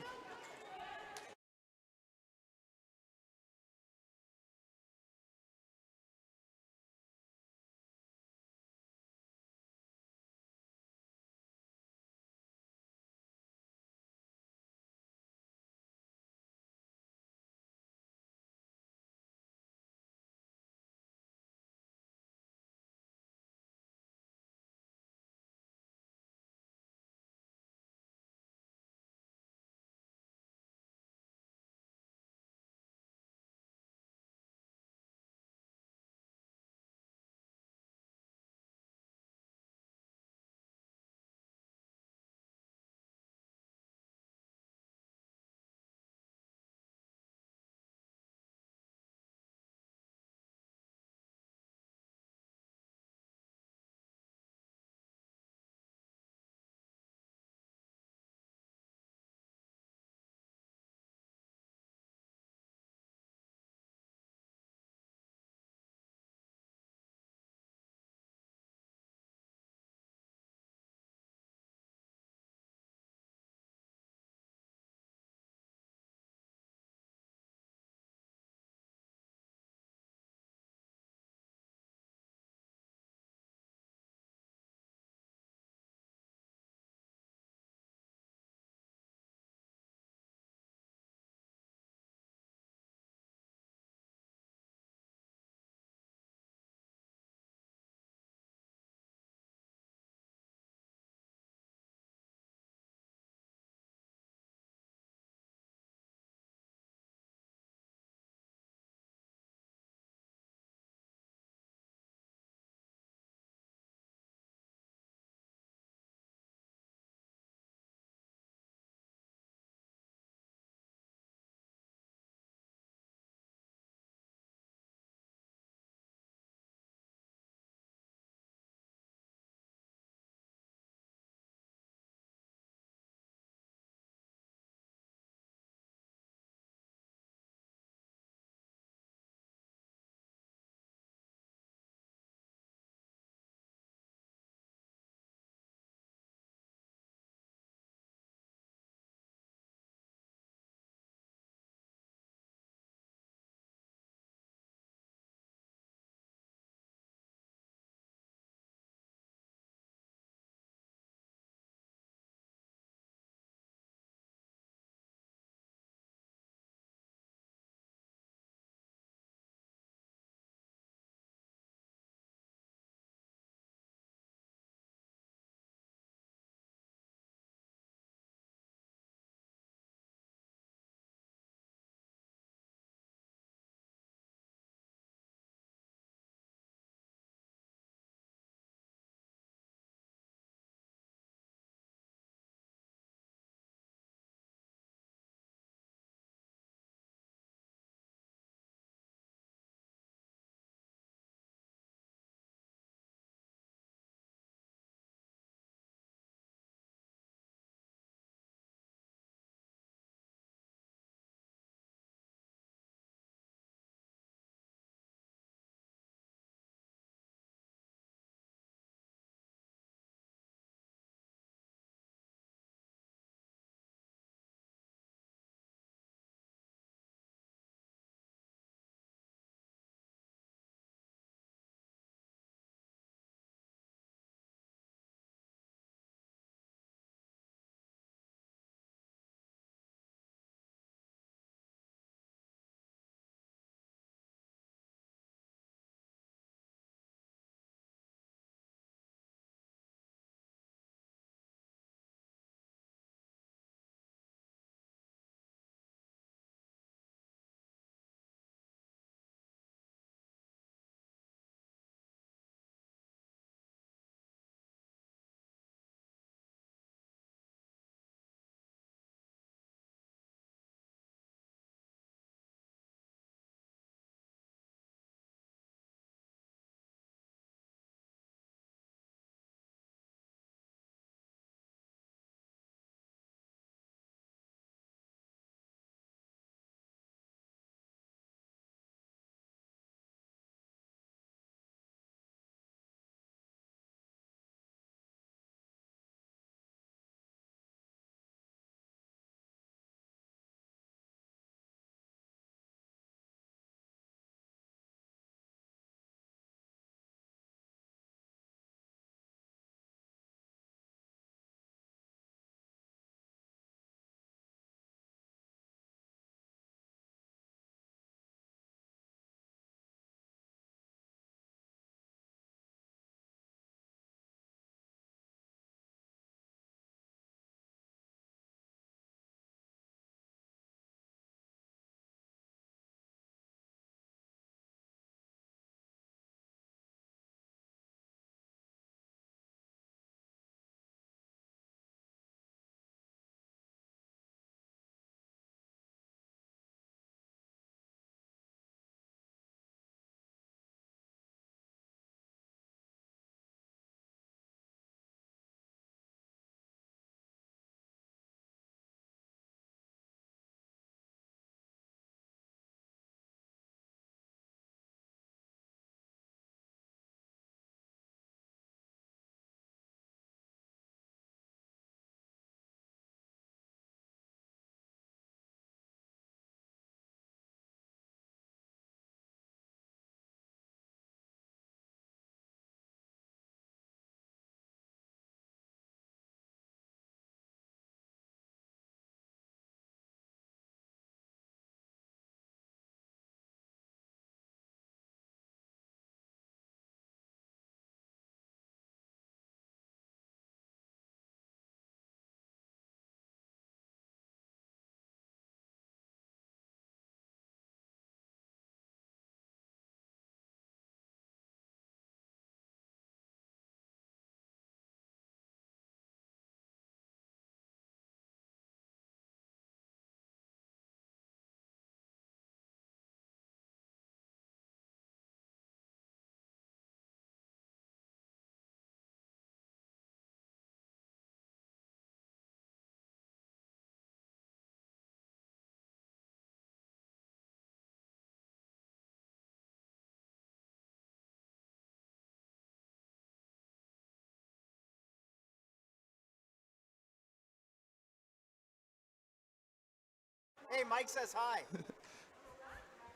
Hey, Mike says hi.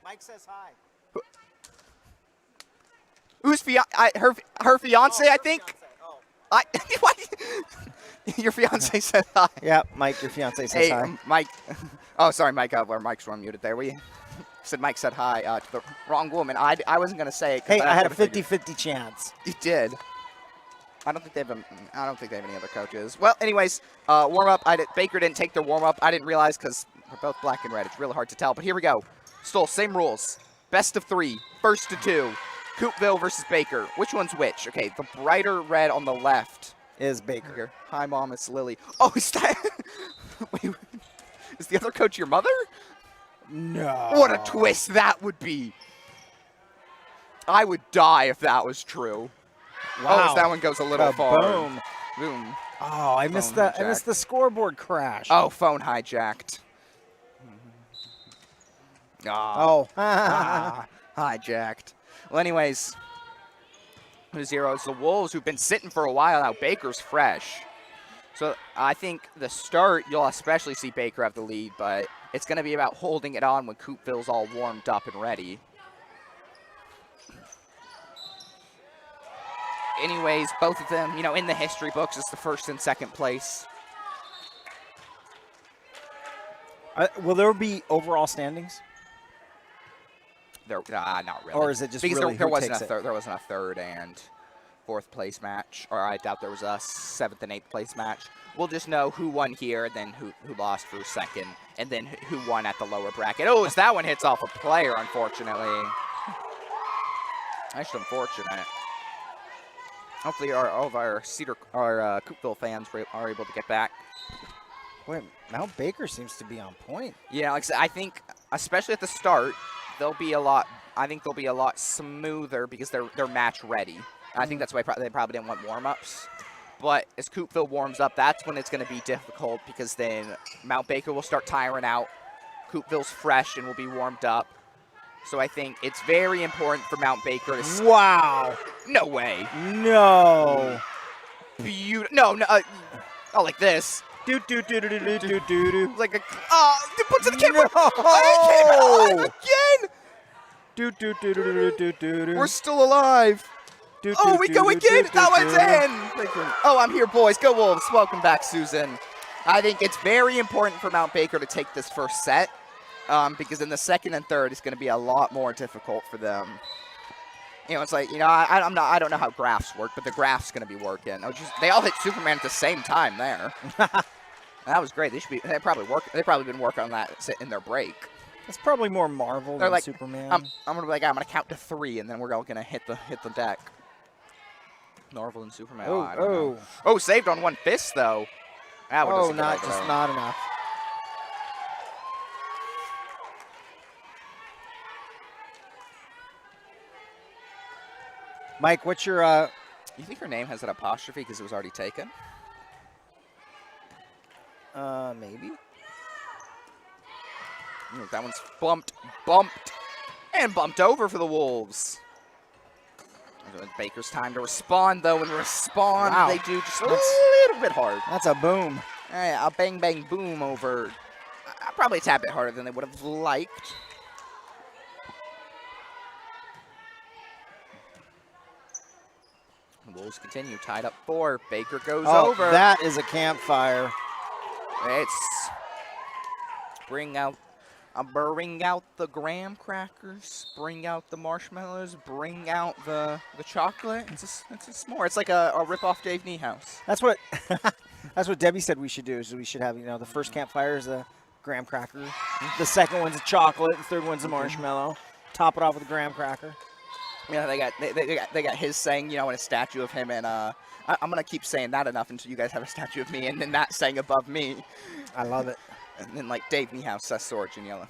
Mike says hi. Who's her fiance? I think. Oh. What? Your fiance said hi. Yeah, Mike, your fiance says Hey, hi. Mike. Oh, sorry, Mike. Our mics were unmuted there. We said Mike said hi to the wrong woman. I wasn't gonna say it. 'Cause Hey, I had a would've figured- 50-50 chance. You did. I don't think they have any other coaches. Well, anyways, warm up. Baker didn't take their warm up. I didn't realize because we're both black and red. It's really hard to tell. But here we go. Still same rules. Best of 3. First to 2. Coupville versus Baker. Which one's which? Okay, the brighter red on the left. Is Baker. Here. Hi, Mom. It's Lily. Oh, is that? Wait, is the other coach your mother? No. What a twist that would be. I would die if that was true. Wow. Oh, that one goes a little far. Boom. Boom. Oh, I missed Phone I missed hijacked. the scoreboard crash. Oh, phone hijacked. Oh. Hijacked. Well, anyways, 2-0 is the Wolves, who've been sitting for a while now. Baker's fresh. So I think the start, you'll especially see Baker have the lead, but it's going to be about holding it on when Coupville's all warmed up and ready. Anyways, both of them, you know, in the history books, it's the first and second place. Will there be overall standings? Not really. Or is it just because really there who wasn't takes it? there wasn't a third and fourth place match, or I doubt there was a 7th and 8th place match. We'll just know who won here, and then who lost for second, and then who won at the lower bracket. Oh, as that one hits off a player, unfortunately. That's unfortunate. Hopefully, all of our Coupville fans are able to get back. Wait, Mount Baker seems to be on point. Yeah, like I said, I think, especially at the start, they'll be a lot. I think they'll be a lot smoother because they're match ready. I think that's why they probably didn't want warm-ups. But as Coupville warms up, that's when it's going to be difficult because then Mount Baker will start tiring out. Coupville's fresh and will be warmed up. So I think it's very important for Mount Baker to. Wow. No way. No. No. Oh, like this. Do do do do do do do do. Like a. Oh, it puts it in the camera. No. Oh, it came alive again. Do do do do do do do do. We're still alive. Do, Oh, do, we do, go do, again. do, That do, one's do. in. Oh, I'm here, boys. Go Wolves. Welcome back, Susan. I think it's very important for Mount Baker to take this first set because in the second and third, it's going to be a lot more difficult for them. You know, it's like, you know, I don't know how graphs work, but the graph's going to be working. They all hit Superman at the same time there. That was great. They probably been working on that in their break. It's probably more Marvel They're than like, Superman. I'm gonna count to 3, and then we're all gonna hit the deck. Marvel and Superman. Oh, I don't know. Oh, saved on one fist though. That one doesn't get over. not enough. Mike, what's your You think her name has an apostrophe because it was already taken? maybe? That one's bumped, and bumped over for the Wolves. Baker's time to respond, though, and respond Wow. they do just a little bit hard. That's a boom. A bang, bang, boom over. Probably a tad bit harder than they would have liked. The Wolves continue, tied up 4. Baker goes over. That is a campfire. It's bring out the graham crackers, bring out the marshmallows, bring out the chocolate. It's a s'more. It's like a rip-off Dave Niehaus. That's what that's what Debbie said we should do. Is we should have, you know, the first campfire is a graham cracker, the second one's a chocolate, the third one's a marshmallow. Top it off with a graham cracker. Yeah, they got his saying, you know, and a statue of him, and I'm gonna keep saying that enough until you guys have a statue of me, and then that saying above me. I love it. And then like Dave Niehaus says Sorge in yellow.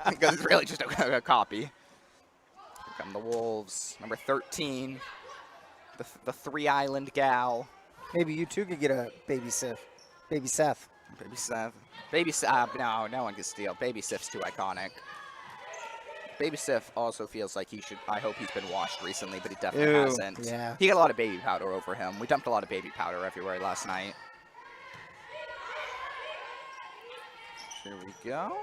Because it's really just a copy. Here come the Wolves, number 13, the 3-island gal. Maybe you too could get a baby Seth. Baby Seth. Baby Seth. No one can steal. Baby Sif's too iconic. Baby Sif also feels like he should. I hope he's been washed recently, but he definitely hasn't. Yeah. He got a lot of baby powder over him. We dumped a lot of baby powder everywhere last night. Here we go.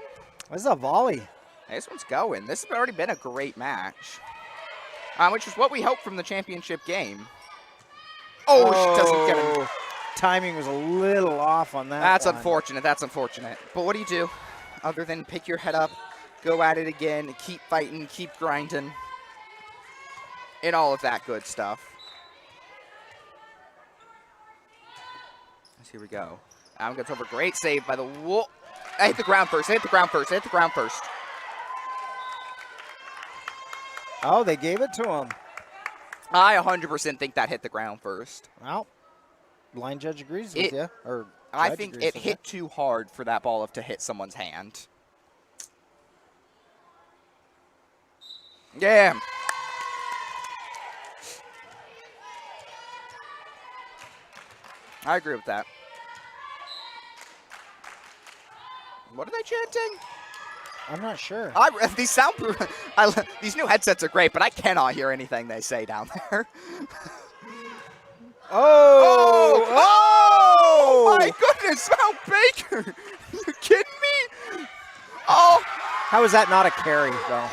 This is a volley. This one's going. This has already been a great match, which is what we hoped from the championship game. Oh, she doesn't get him. Timing was a little off on that. That's one. unfortunate. That's unfortunate. But what do you do other than pick your head up, go at it again, keep fighting, keep grinding, and all of that good stuff. Here we go. Allen gets over. Great save by the Wolf. I hit the ground first. I hit the ground first. I hit the ground first. Oh, they gave it to him. I 100% think that hit the ground first. Well, line judge agrees with you. Or I think it hit too hard for that ball to hit someone's hand. Yeah. I agree with that. What are they chanting? I'm not sure. These soundproof, these new headsets are great, but I cannot hear anything they say down there. Oh my goodness, Mount Baker! You kidding me? Oh! How is that not a carry, though?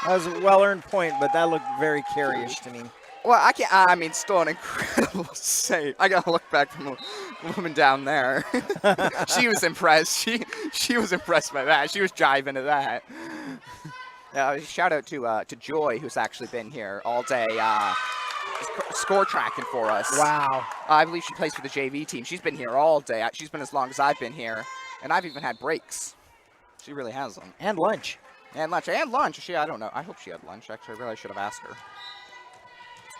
That was a well-earned point, but that looked very carry-ish to me. Well, I can't. I mean, still an incredible save. I gotta look back from the woman down there. She was impressed. She was impressed by that. She was jiving at that. Shout out to Joy, who's actually been here all day, score tracking for us. Wow. I believe she plays for the JV team. She's been here all day. She's been as long as I've been here, and I've even had breaks. She really has them. And lunch. And lunch. And lunch. I don't know. I hope she had lunch. Actually, I really should have asked her.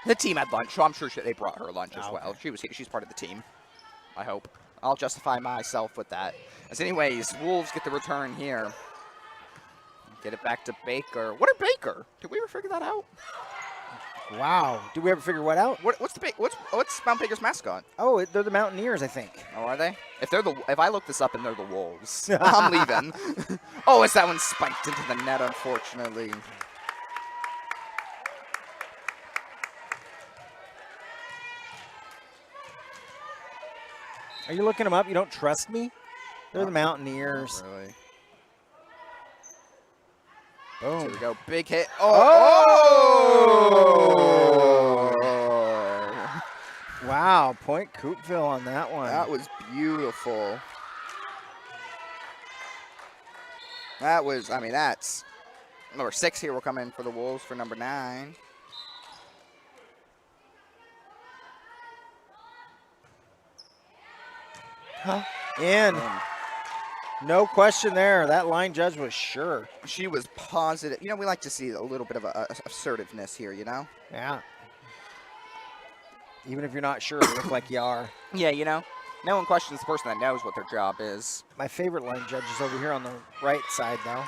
The team had lunch, so I'm sure they brought her lunch as well. Okay. She's part of the team, I hope. I'll justify myself with that. As anyways, Wolves get the return here. Get it back to Baker. What are Baker? Did we ever figure that out? Wow. Did we ever figure what out? What's Mount Baker's mascot? Oh, they're the Mountaineers, I think. Oh, are they? If I look this up and they're the Wolves, I'm leaving. Oh, it's that one spiked into the net, unfortunately. Are you looking them up? You don't trust me? They're the Mountaineers. Not really. Boom. Here we go. Big hit. Wow. Point Coupville on that one. That was beautiful. That was, I mean, that's number 6 here will come in for the Wolves for number 9. In. No question there. That line judge was sure. She was positive. You know, we like to see a little bit of assertiveness here, you know? Yeah. Even if you're not sure, it look like you are. Yeah, you know? No one questions the person that knows what their job is. My favorite line judge is over here on the right side, though.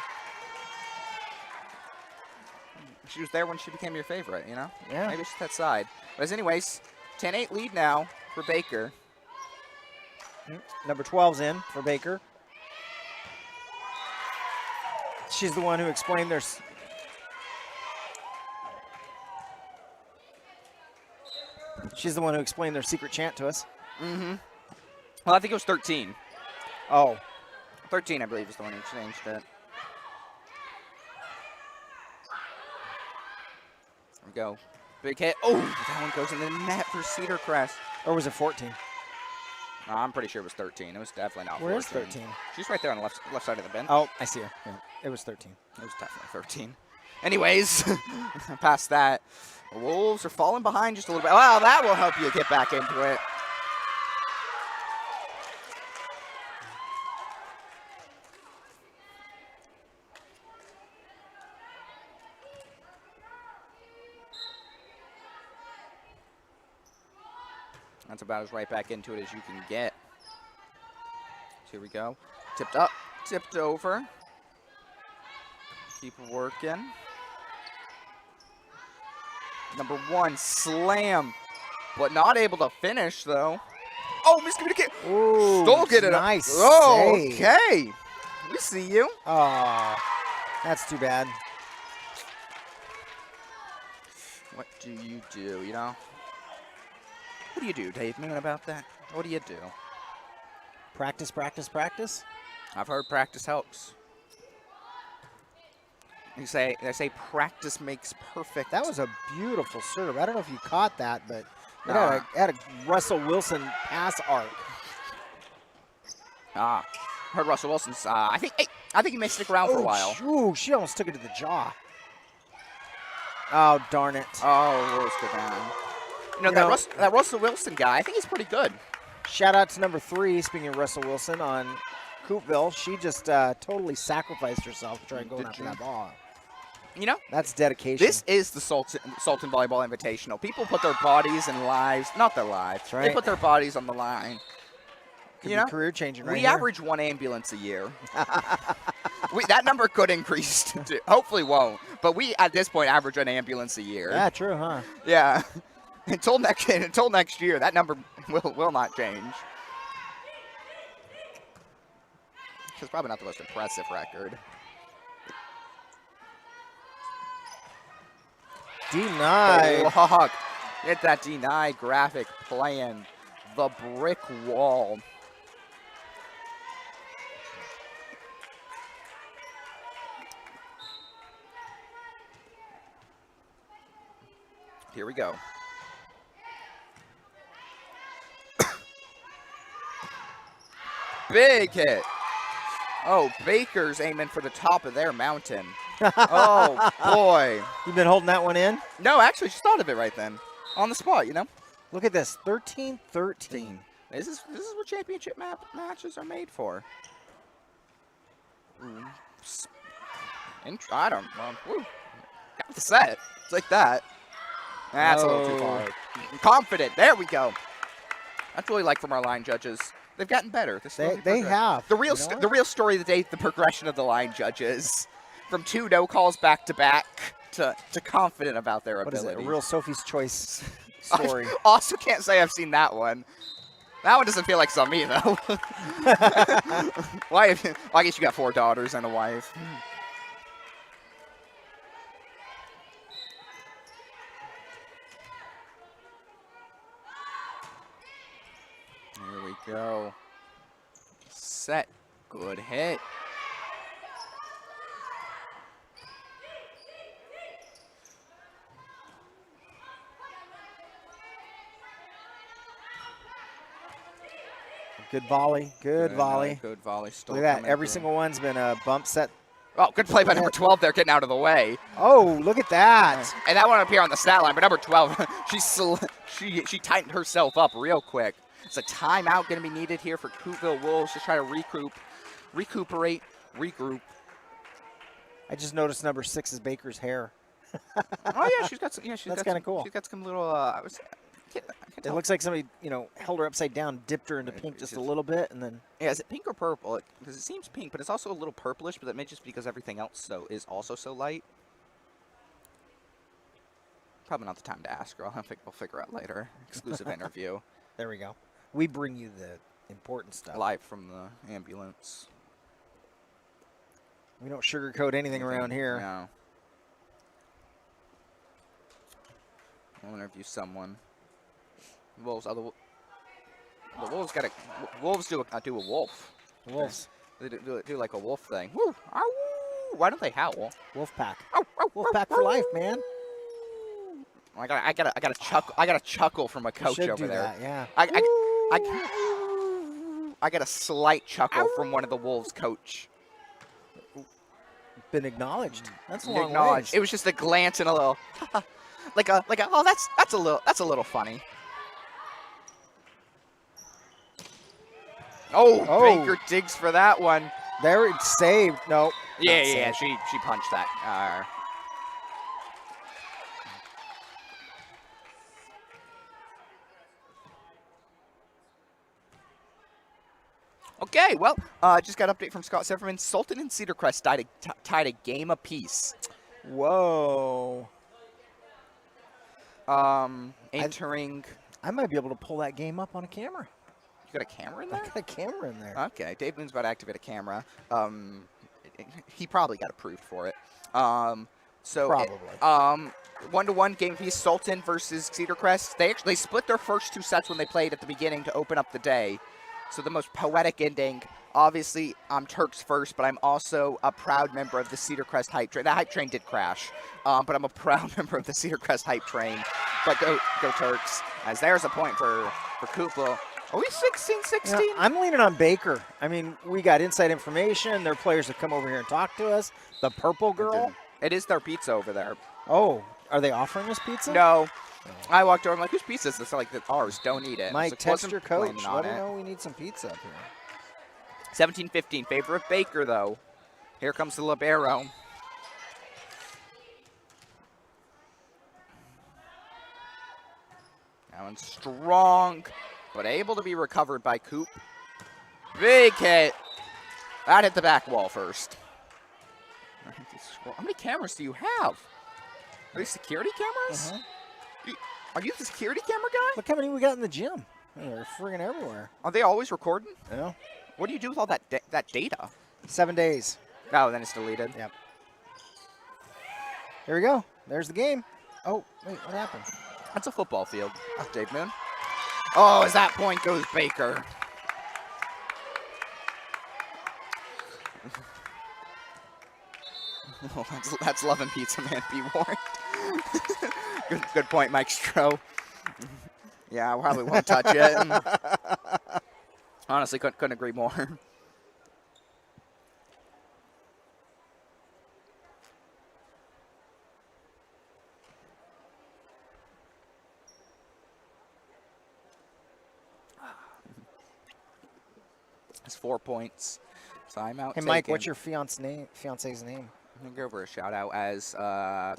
She was there when she became your favorite, you know? Yeah. Maybe it's that side. But as anyways, 10-8 lead now for Baker. Number 12's in for Baker. She's the one who explained their... She's the one who explained their secret chant to us. Mm-hmm. Well, I think it was 13. Oh. 13, I believe, is the one who changed it. There we go. Big hit. Oh, that one goes in the net for Cedar Crest. Or was it 14? No, I'm pretty sure it was 13. It was definitely not 14. Where is 13? She's right there on the left side of the bench. Oh, I see her. Yeah, it was 13. It was definitely 13. Anyways, past that, the Wolves are falling behind just a little bit. Well, that will help you get back into it. That's about as right back into it as you can get. So here we go. Tipped up, tipped over. Keep working. Number 1, slam. But not able to finish, though. Oh, miscommunication. Ooh, Still get it. nice Oh, save. okay. We see you. Oh, that's too bad. What do you do, you know? What do you do, Dave? Man, about that? What do you do? Practice, practice, practice. I've heard practice helps. They say practice makes perfect. That was a beautiful serve. I don't know if you caught that, but it Nah. had a Russell Wilson pass arc. Heard Russell Wilson's. I think he may stick around for a while. Ooh, she almost took it to the jaw. Oh, darn it. Oh, Rose go down. That Russell Wilson guy, I think he's pretty good. Shout out to number 3, speaking of Russell Wilson, on Coupville. She just totally sacrificed herself to try and go after that ball. You know, That's dedication. this is the Sultan Volleyball Invitational. People put their bodies and lives, not their lives, That's right. they put their bodies on the line. Could You be know, career changing right we here. average 1 ambulance a year. That number could increase, hopefully won't, but we, at this point, average an ambulance a year. Yeah, true, huh? Yeah. Until next year, that number will not change. It's probably not the most impressive record. Denied. Oh, look. Get that denied graphic playing the brick wall. Here we go. Big hit. Oh, Baker's aiming for the top of their mountain. Oh, boy. You've been holding that one in? No, actually, just thought of it right then. On the spot, you know? Look at this, 13-13. This is what championship matches are made for. I don't know. Woo. Got the set. It's like that. That's a little too far. Confident. There we go. That's what we like from our line judges. They've gotten better. They have. The real You know the real story of the day, the progression of the line judges, from 2 no calls back to back to confident about their What is ability. it, a real Sophie's Choice story? I also can't say I've seen that one. That one doesn't feel like it's on me though. Why? Well, I guess you got 4 daughters and a wife. Here we go. Set. Good hit. Good volley. Good volley. Good volley. Still Look at that. coming Every through. single one's been a bump set. Oh, good play by number 12 there, getting out of the way. Oh, look at that. And that won't appear on the stat line, but number 12, she tightened herself up real quick. It's a timeout going to be needed here for Coupville Wolves to try to recuperate, regroup. I just noticed number 6 is Baker's hair. Oh yeah, she's got some. Yeah, That's kinda cool. She's got some little. It looks like somebody, held her upside down, dipped her into Right, pink it's just a just- little bit, and then Yeah, is it pink or purple? Because it seems pink, but it's also a little purplish. But that may just because everything else is also so light. Probably not the time to ask her. We'll figure out later. Exclusive interview there we go. We bring you the important stuff. live from the ambulance. We don't sugarcoat anything around here. No. I'll interview someone. Wolves. The Wolves got Wolves do a wolf. Wolves. They do like a wolf thing. Woo! Ow! Why don't they howl? Wolf pack. Ow, ow, Wolf ow, pack for ow. life, man. I got a chuckle from a coach Should over do there. that, yeah. I got a slight chuckle from one of the Wolves coach. Been acknowledged. That's a long Acknowledged. ways. It was just a glance and a little, like a oh that's a little funny. Oh, Baker digs for that one. There it's saved. No. Yeah, not yeah, saved. she punched that. Okay, well, just got an update from Scott Severman. Sultan and Cedar Crest tied a game apiece. Whoa. Entering. I might be able to pull that game up on a camera. You got a camera in I there? got a camera in there. Okay, Dave Moon's about to activate a camera. He probably got approved for it. So Probably. 1-1 game piece. Sultan versus Cedar Crest. They split their first 2 sets when they played at the beginning to open up the day. So the most poetic ending. Obviously, I'm Turks first, but I'm also a proud member of the Cedar Crest Hype Train. The Hype Train did crash, but I'm a proud member of the Cedar Crest Hype Train. But go Turks, as there's a point for Coupville. Are we 16-16? Yeah, I'm leaning on Baker. I mean, we got inside information. There are players that come over here and talk to us. The purple girl. It is their pizza over there. Oh, are they offering us pizza? No. I walked over, I'm like, whose pizza is this? They're like, ours, don't eat it. Mike, Like, text your coach. planning on Let him it. know we need some pizza up here. 17-15, favor of Baker, though. Here comes the libero. That one's strong, but able to be recovered by Coop. Big hit. That hit the back wall first. How many cameras do you have? Are these security cameras? Are you the security camera guy? Look how many we got in the gym. They're friggin' everywhere. Are they always recording? Yeah. What do you do with all that that data? 7 days. Oh, then it's deleted. Yep. Here we go. There's the game. Oh, wait, what happened? That's a football field. Dave Moon. Oh, as that point goes Baker. Oh, that's Love and Pizza, man. Be warned. good point, Mike Stroh. Yeah, I probably won't touch it. Honestly, couldn't agree more. It's 4 points. Timeout. Hey, Mike, taken. what's your fiance's name? I'm going to give her a shout out as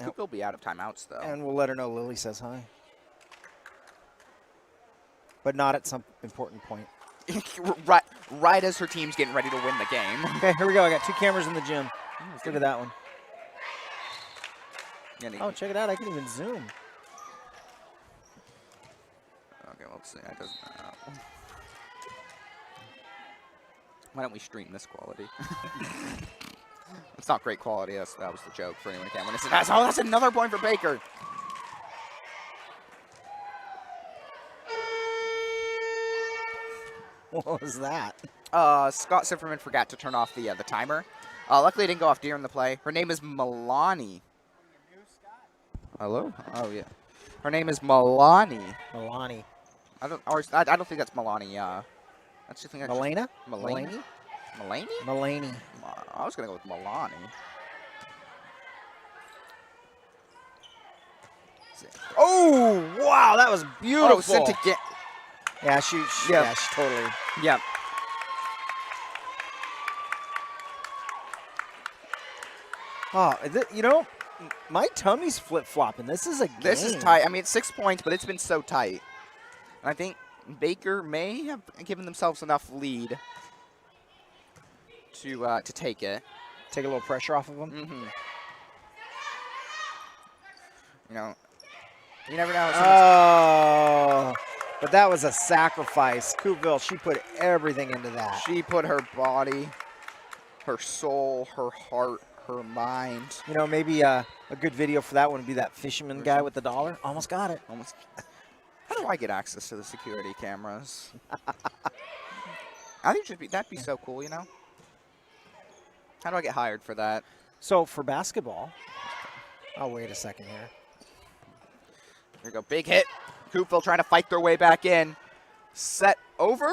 Coop will be out of timeouts, though. And we'll let her know Lily says hi. But not at some important point. right as her team's getting ready to win the game. Okay, here we go. I got 2 cameras in the gym. Let's look at that one. Oh, check it out. I can even zoom. Okay, well, let's see. That doesn't. Why don't we stream this quality? It's not great quality. That was the joke for anyone who can't witness it. Oh, that's another point for Baker. What was that? Scott Sifferman forgot to turn off the timer. Luckily, it didn't go off during the play. Her name is Milani. Hello? Oh, yeah. Her name is Milani. Milani. I don't think that's Milani. That's just Milena? Milani? Milani? Milani. I was going to go with Milani. Oh, wow, that was beautiful. Oh, sent again. Yeah, she totally. Yep. Oh, you know, my tummy's flip-flopping. This is a game. This is tight. I mean, it's 6 points, but it's been so tight. And I think Baker may have given themselves enough lead to take it. Take a little pressure off of them. Mm-hmm. You know, you never know. Oh, but that was a sacrifice. Coupville, she put everything into that. She put her body, her soul, her heart, her mind. You know, maybe a good video for that one would be that fisherman guy with the dollar. Almost got it. Almost. How do I get access to the security cameras? I think that'd be so cool, you know? How do I get hired for that? So for basketball, I'll wait a second here. Here we go, big hit. Coupville trying to fight their way back in. Set over.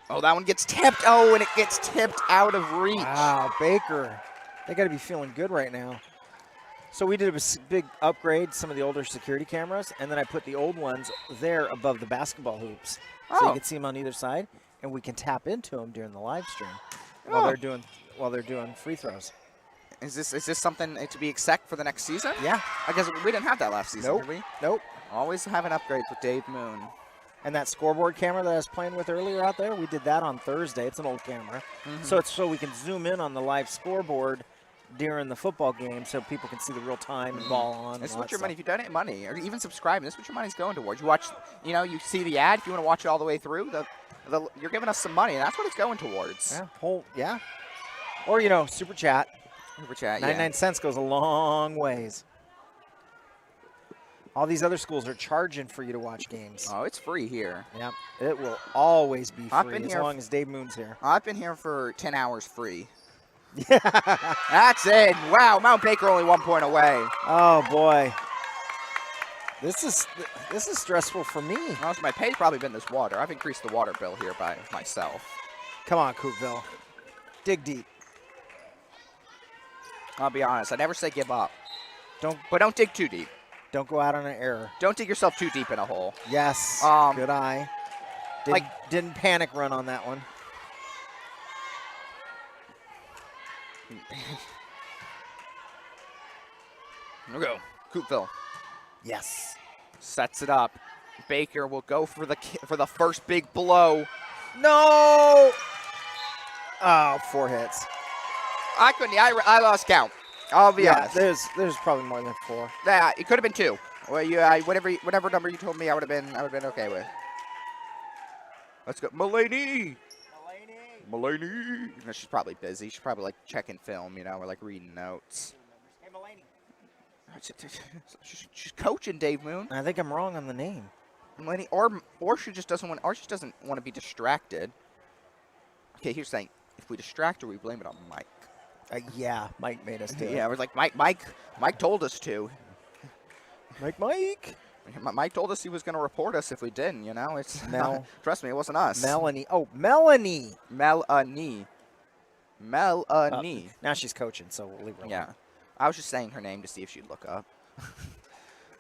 Oh, that one gets tipped. Oh, and it gets tipped out of reach. Wow, Baker. They got to be feeling good right now. So we did a big upgrade, some of the older security cameras, and then I put the old ones there above the basketball hoops. So you can see them on either side, and we can tap into them during the live stream while they're doing free throws. Is this something to be expect for the next season? Yeah. I guess we didn't have that last season, Nope. did we? Nope. Always having upgrades with Dave Moon. And that scoreboard camera that I was playing with earlier out there, we did that on Thursday. It's an old camera. So it's so we can zoom in on the live scoreboard during the football game so people can see the real time and ball on. This is what your money, if you donate money or even subscribing, this is what your money's going towards. You watch, you see the ad, if you want to watch it all the way through, you're giving us some money, and that's what it's going towards. Yeah. Or, super chat. Super chat, 99 cents goes a long ways. All these other schools are charging for you to watch games. Oh, it's free here. Yep. It will always be I've free been as here long as Dave Moon's here. I've been here for 10 hours free. That's it. Wow, Mount Baker only 1 point away. Oh boy. This is stressful for me. Honestly, my pay's probably been this water. I've increased the water bill here by myself. Come on, Coupville. Dig deep. I'll be honest. I never say give up. Don't dig too deep. Don't go out on an error. Don't dig yourself too deep in a hole. Yes. Good eye. Didn't panic run on that one. Here we go. Coupville Yes. sets it up. Baker will go for the first big blow. No. Oh, 4 hits. I couldn't. I lost count. I'll be honest. There's probably more than 4. Yeah, it could have been 2. Well, whatever number you told me, I would have been okay with. Let's go, Mulaney. Mulaney. No, she's probably busy. She's probably like checking film, or like reading notes. Hey, Mulaney. She's coaching Dave Moon. I think I'm wrong on the name. Mulaney, or she just doesn't want. Or she doesn't want to be distracted. Okay, here's the thing. If we distract her, we blame it on Mike. Yeah, Mike made us do it. Yeah, we're like Mike told us to. Mike. Mike told us he was going to report us if we didn't. It's Mel. Trust me, it wasn't us. Melanie. Oh, Melanie. Melanie. Now she's coaching, so we'll leave her alone. Yeah, I was just saying her name to see if she'd look up.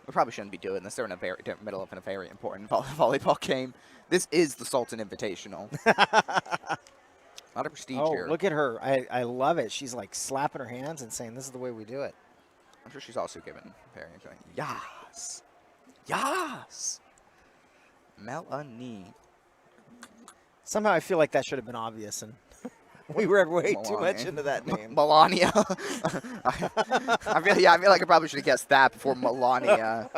We probably shouldn't be doing this. They're in the middle of a very important volleyball game. This is the Sultan Invitational. A lot of prestige here. Look at her. I love it. She's like slapping her hands and saying, this is the way we do it. I'm sure she's also given very going, Yas. Yas. Melanie. Somehow I feel like that should have been obvious, and we read way too much into that name. Melania. I feel like I probably should have guessed that before Melania.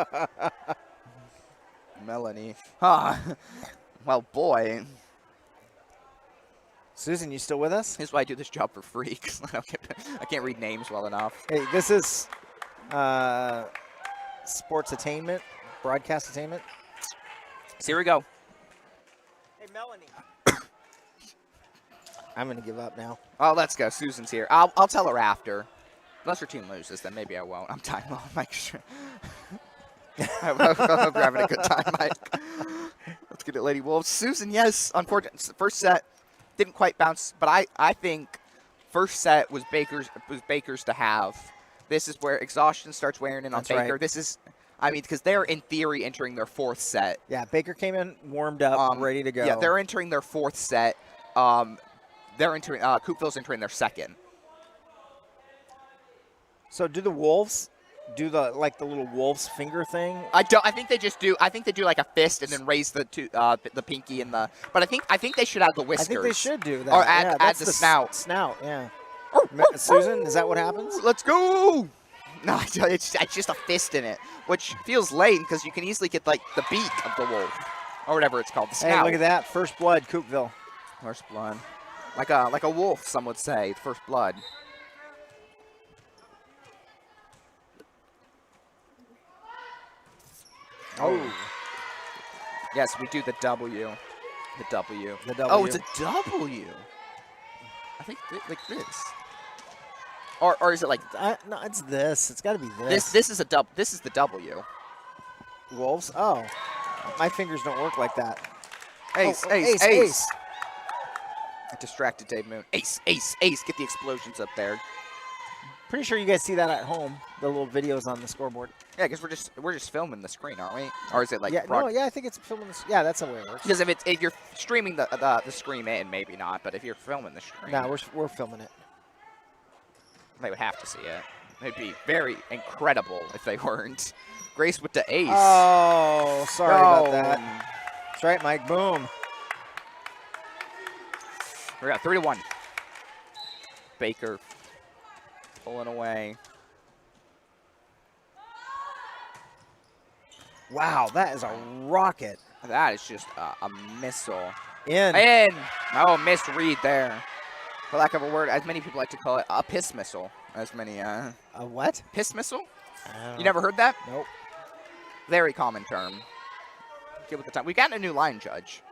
Melanie. Huh. Well, boy. Susan, you still with us? This is why I do this job for free, because I can't read names well enough. Hey, this is sports attainment, broadcast attainment. So here we go. Hey, Melanie. I'm going to give up now. Oh, let's go. Susan's here. I'll tell her after. Unless her team loses, then maybe I won't. I'm time low, Mike. I hope you're having a good time, Mike. Let's get it, Lady Wolves. Susan, yes. Unfortunately, first set didn't quite bounce, but I think first set was Baker's to have. This is where exhaustion starts wearing in on That's Baker. right. This is, because they're in theory entering their 4th set. Yeah, Baker came in, warmed up, ready to go. Yeah, they're entering their 4th set. They're entering. Coupville's entering their 2nd. So do the Wolves do the little wolf's finger thing? I think they just do. I think they do like a fist and then raise the pinky and the. But I think they should add the whiskers. I think they should do that. Or add that's the snout. Snout, yeah. Susan, is that what happens? Let's go. No, it's just a fist in it, which feels lame because you can easily get like the beak of the wolf or whatever it's called. The snout. Hey, look at that! First blood, Coupville. First blood, like a wolf, some would say. First blood. Oh. Yes, we do the W. The W. The W. Oh, it's a W. I think like this. Or is it like no, it's this. It's got to be this. This is a dub. This is the W. Wolves? Oh. My fingers don't work like that. Ace, Oh, ace, ace, ace. ace. I distracted Dave Moon. Ace, ace, ace. Get the explosions up there. Pretty sure you guys see that at home. The little videos on the scoreboard. Yeah, because we're just filming the screen, aren't we? Or is it like Yeah, I think it's filming this. Yeah, that's the way it works. Because if you're streaming the screen in, maybe not. But if you're filming the screen, No, we're filming it. they would have to see it. It'd be very incredible if they weren't. Grace with the ace. Oh, sorry about Oh. that. That's right, Mike. Boom. We got 3-1. Baker pulling away. Wow, that is a rocket. That is just a missile. In. In. Oh, misread there. For lack of a word, as many people like to call it, a piss missile. As many, A what? piss missile? I don't You know. never heard that? Nope. Very common term. Get with the time. We got a new line judge.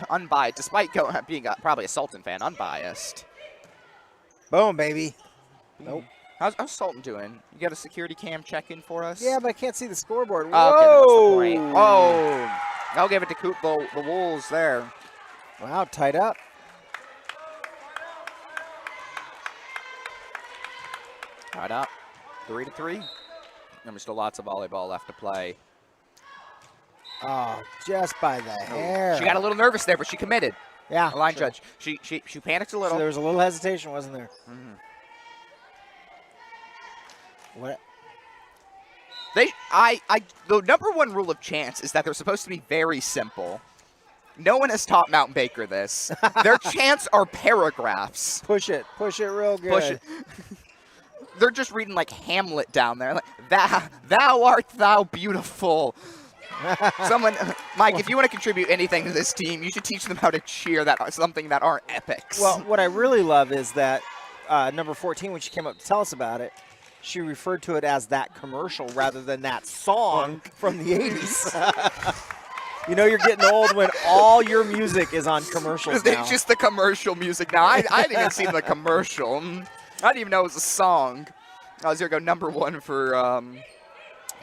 Unbiased, despite being probably a Sultan fan, unbiased. Boom, baby. Nope. How's Sultan doing? You got a security cam check-in for us? Yeah, but I can't see the scoreboard. Oh, okay, then what's the point? Whoa! Oh, I'll give it to Coupville, the Wolves there. Wow, tied up. Tied up, 3-3. There's still lots of volleyball left to play. Oh, just by the hair. She got a little nervous there, but she committed. Yeah. A line sure. judge. She panicked a little. So there was a little hesitation, wasn't there? Mhm. What? The number one rule of chants is that they're supposed to be very simple. No one has taught Mountain Baker this. Their chants are paragraphs. Push it real good. Push it. They're just reading like Hamlet down there. Like, thou art thou beautiful. Someone, Mike, if you want to contribute anything to this team, you should teach them how to cheer something that aren't epics. Well, what I really love is that number 14, when she came up to tell us about it, she referred to it as that commercial rather than that song from the 80s. You know you're getting old when all your music is on commercials now. It's just the commercial music now. I didn't even see the commercial. I didn't even know it was a song. I was going to go number one for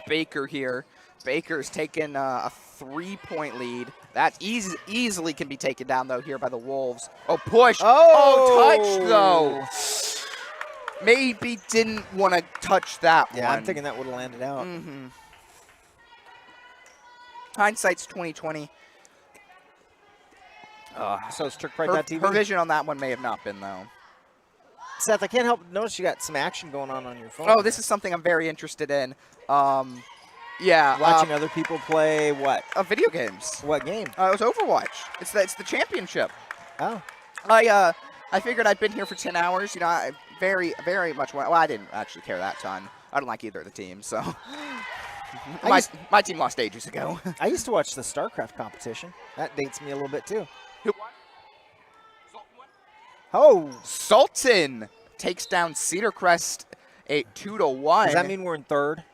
Baker here. Baker's taken a 3-point lead. That easily can be taken down, though, here by the Wolves. Oh, push. Oh, touch, though. Maybe didn't want to touch that one. Yeah, I'm thinking that would have landed out. Mm-hmm. Hindsight's 20/20. So it's trick.tv. Her vision on that one may have not been, though. Seth, I can't help but notice you got some action going on your phone. Oh, this is something I'm very interested in. Yeah. Watching other people play what? Video games. What game? It was Overwatch. It's the championship. Oh. I figured I'd been here for 10 hours. You know, I very, very much want. Well, I didn't actually care that ton. I don't like either of the teams, so. My team lost ages ago. I used to watch the StarCraft competition. That dates me a little bit, too. Who won? Sultan won? Oh. Sultan takes down Cedar Crest 2-1. Does that mean we're in third?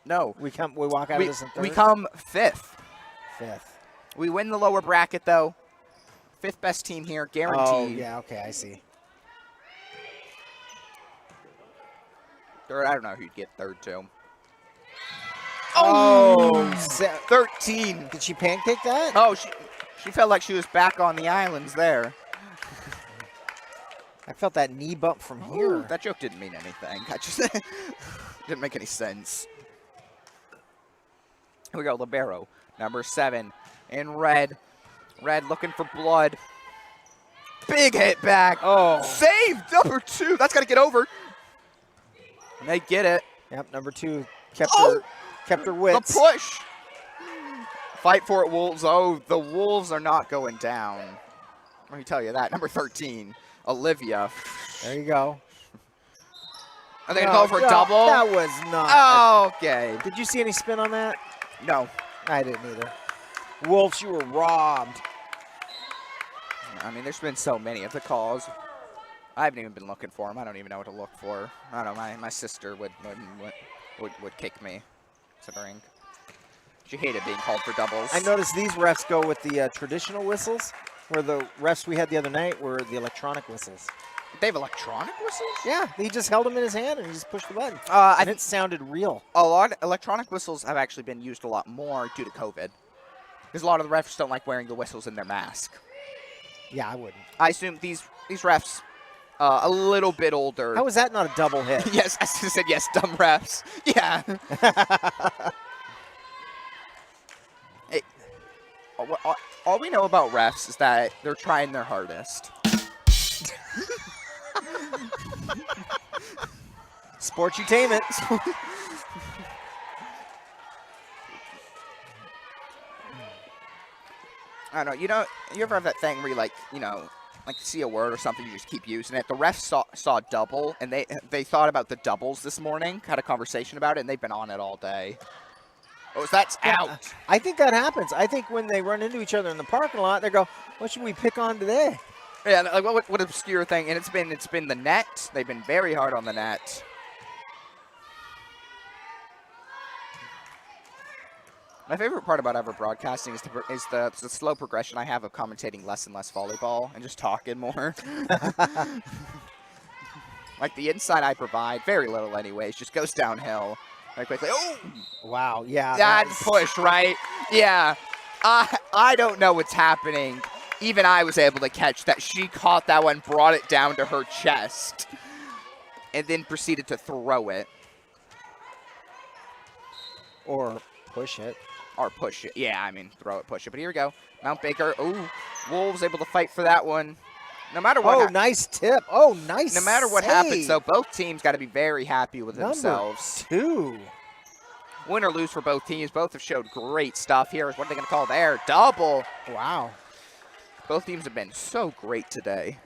No. We walk out of this in third? We come fifth. Fifth. We win the lower bracket, though. Fifth best team here, guaranteed. Oh, yeah, okay, I see. Third, I don't know who'd get third, too. Oh, 13. Did she pancake that? Oh, she felt like she was back on the islands there. I felt that knee bump from here. Ooh, that joke didn't mean anything. I just didn't make any sense. Here we go, libero, number 7, in red. Red looking for blood. Big hit back. Oh. Saved, number 2. That's got to get over. And they get it. Yep, number 2 kept her The wits. push. Fight for it, Wolves. Oh, the Wolves are not going down. Let me tell you that. Number 13, Olivia. There you go. Are they going to go for a double? That was not. Oh, okay. Did you see any spin on that? No. I didn't either. Wolves, you were robbed. I mean, there's been so many of the calls. I haven't even been looking for them. I don't even know what to look for. I don't know. My sister would kick me, considering she hated being called for doubles. I noticed these refs go with the traditional whistles, where the refs we had the other night were the electronic whistles. They have electronic whistles? Yeah, he just held them in his hand and he just pushed the button. And it sounded real. A lot of electronic whistles have actually been used a lot more due to COVID, because a lot of the refs don't like wearing the whistles in their mask. Yeah, I wouldn't. I assume these refs, a little bit older. How was that not a double hit? Yes, I said yes, dumb refs. Yeah. Hey, all we know about refs is that they're trying their hardest. Sportutainment. I don't know. You ever have that thing where you like see a word or something, you just keep using it. The refs saw double, and they thought about the doubles this morning, had a conversation about it, and they've been on it all day. Oh, that's out. I think that happens. I think when they run into each other in the parking lot, they go, "What should we pick on today?" Yeah, like what obscure thing? And it's been the net. They've been very hard on the net. My favorite part about ever broadcasting is the slow progression I have of commentating less and less volleyball and just talking more. Like the insight I provide, very little anyways, just goes downhill very quickly. Oh! Wow, yeah. That that's- push, right? Yeah. I don't know what's happening. Even I was able to catch that. She caught that one, brought it down to her chest, and then proceeded to throw it. Or push it. Or push it. Yeah, I mean, throw it, push it. But here we go. Mount Baker. Ooh, Wolves able to fight for that one. No matter what. Oh, nice tip. Oh, nice. No matter what happens, though, both teams got to be very happy with Number themselves. 2. Win or lose for both teams. Both have showed great stuff here. What are they going to call there? Double. Wow. Both teams have been so great today.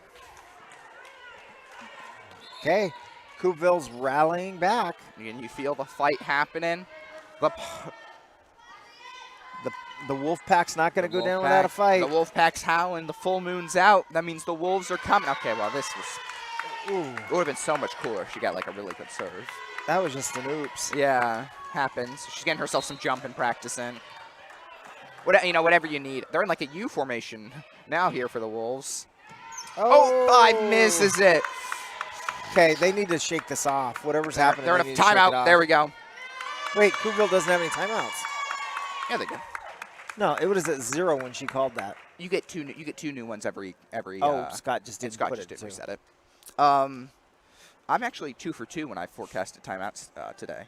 Okay. Coupville's rallying back. And you feel the fight happening. The Wolfpack's not going to go down without a fight. The Wolfpack's howling. The full moon's out. That means the Wolves are coming. Okay, well, this was... Ooh, It would have been so much cooler if she got, like, a really good serve. that was just an oops. Yeah, happens. She's getting herself some jumping practice in. Whatever you need. They're in, like, a U formation now here for the Wolves. Oh, 5 misses it. Okay, they need to shake this off. Whatever's happening. They're they in a need to shake it timeout. off. There we go. Wait, Coupville doesn't have any timeouts. Yeah, they do. No, it was at 0 when she called that. You get two new ones every. Oh, Scott just and didn't Scott put just it. didn't So. reset it. I'm actually 2 for 2 when I forecasted timeouts today.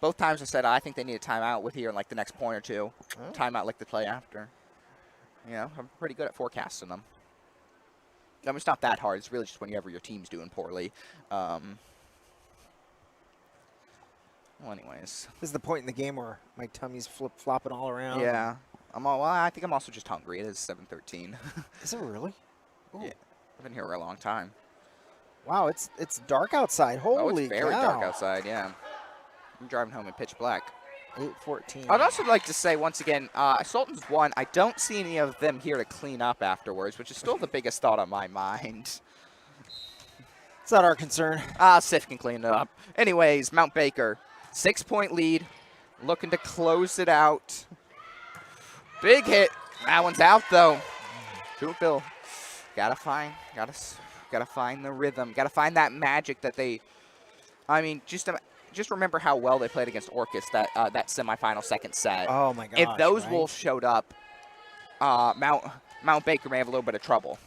Both times I said I think they need a timeout with here in like the next point or two. Oh. Timeout like the play after. You know, I'm pretty good at forecasting them. I mean, it's not that hard. It's really just whenever your team's doing poorly. Well, anyways. This is the point in the game where my tummy's flip-flopping all around. Yeah. I think I'm also just hungry. It is 7:13. Is it really? Ooh. Yeah. I've been here for a long time. Wow, it's dark outside. Holy Oh, it's very cow. dark outside, yeah. I'm driving home in pitch black. 8:14. I'd also like to say, once again, Sultan's won. I don't see any of them here to clean up afterwards, which is still the biggest thought on my mind. It's not our concern. Sif can clean it up. Anyways, Mount Baker, 6-point lead, looking to close it out. Big hit. That one's out, though. Coupville, gotta find the rhythm. Gotta find that magic that they. I mean, just remember how well they played against Orcas that semifinal second set. Oh my gosh. If those right? Wolves showed up, Mount Baker may have a little bit of trouble.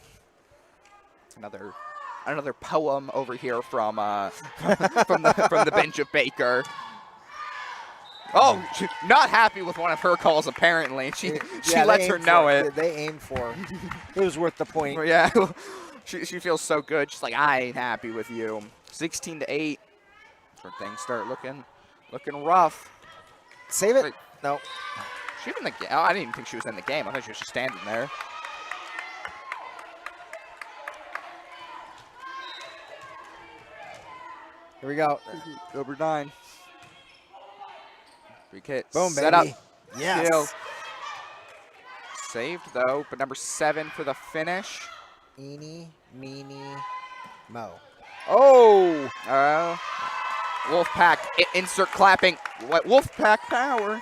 Another poem over here from from the bench of Baker. Oh, not happy with one of her calls apparently. She Yeah, lets they her aimed know for it. They aimed for. It was worth the point. Well, yeah, she feels so good. She's like, I ain't happy with you. 16-8. Where things start looking rough. Save it. Wait. No. She was in the game. I didn't even think she was in the game. I thought she was just standing there. Here we go. Number 9. Free hit. Boom, Set up. baby. Yes. Kill. Saved though, but number 7 for the finish. Eeny, meeny, mo. Oh! Wolfpack, insert clapping. What? Wolfpack power.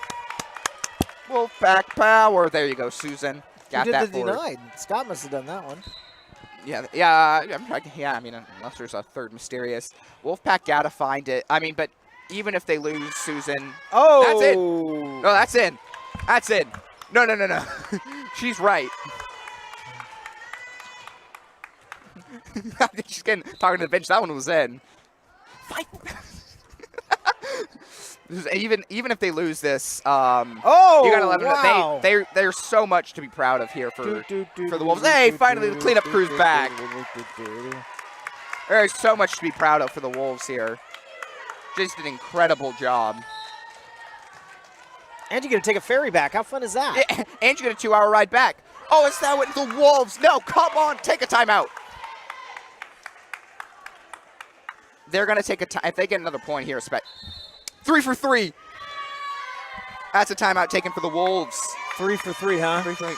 Wolfpack power. There you go, Susan. Got Who did that the for her. denied? Scott must have done that one. Yeah. I mean, unless there's a third mysterious. Wolfpack gotta find it. I mean, but even if they lose, Susan. Oh! That's it. No, that's in. That's in. No. She's right. She's talking to the bench. That one was in. Fight. even if they lose this, Oh! you gotta let them wow. know there's so much to be proud of here for the Wolves. Hey, finally the cleanup crew's back. There's so much to be proud of for the Wolves here. Just an incredible job. And you're going to take a ferry back. How fun is that? Yeah, and you get a 2-hour ride back. Oh, is that what the Wolves? No, come on, take a timeout. They're going to take a time. If they get another point here, 3 for 3. That's a timeout taken for the Wolves. 3 for 3, huh? 3 for 3.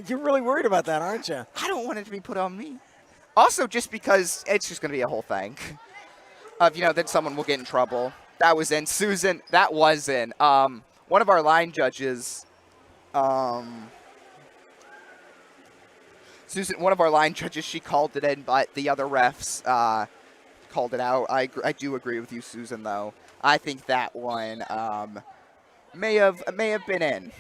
You're really worried about that, aren't you? I don't want it to be put on me. Also, just because it's just going to be a whole thing of, then someone will get in trouble. That was in. Susan, that was in. One of our line judges, Susan, one of our line judges, she called it in, but the other refs called it out. I do agree with you, Susan, though. I think that one may have been in.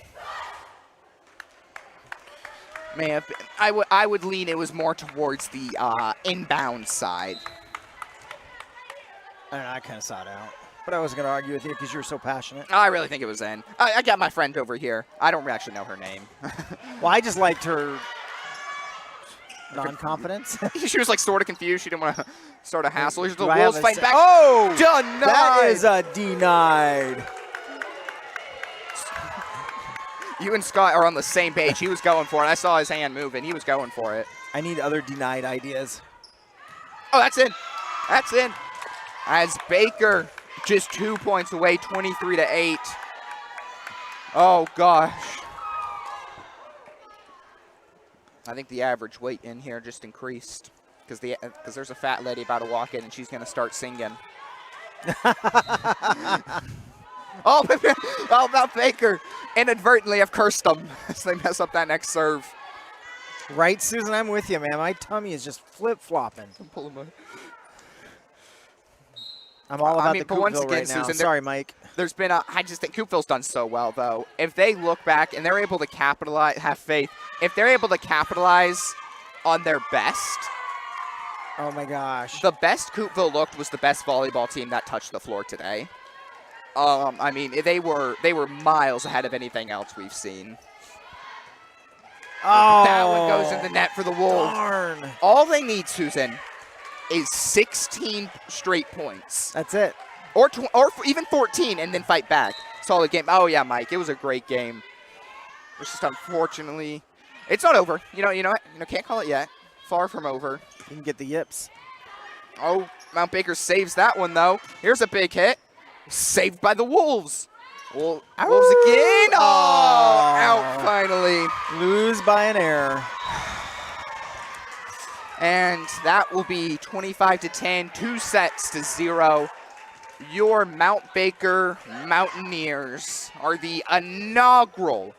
May have been. I would lean it was more towards the inbound side. I kind of saw it out. But I wasn't going to argue with you because you're so passionate. I really think it was in. I got my friend over here. I don't actually know her name. Well, I just liked her non-confidence. She was like sort of confused. She didn't want to start a hassle. Here's the Do I have Wolves a fighting se- back. Oh! Denied! That is a denied. You and Scott are on the same page. He was going for it. I saw his hand moving. He was going for it. I need other denied ideas. Oh, that's in. That's in. As Baker just 2 points away, 23-8. Oh, gosh. I think the average weight in here just increased because there's a fat lady about to walk in and she's going to start singing. Oh, about Baker. Inadvertently, I've cursed them as they mess up that next serve. Right, Susan? I'm with you, man. My tummy is just flip-flopping. I'm all about the but once Coupville again, right now. Susan, Sorry, Mike. There's been I just think Coupville's done so well, though. If they look back and they're able to capitalize, have faith, if they're able to capitalize on their best. Oh, my gosh. The best Coupville looked was the best volleyball team that touched the floor today. I mean, they were miles ahead of anything else we've seen. Oh, That one goes in the net for the Wolves. darn. All they need, Susan, is 16 straight points. That's it. Or even 14 and then fight back. Solid game. Oh, yeah, Mike, it was a great game. It's just unfortunately, it's not over. You know what? Can't call it yet. Far from over. You can get the yips. Oh, Mount Baker saves that one, though. Here's a big hit. Saved by the Wolves. Wolves again. Oh, out finally. Lose by an error. And that will be 25-10, 2-0. Your Mount Baker Mountaineers are the inaugural,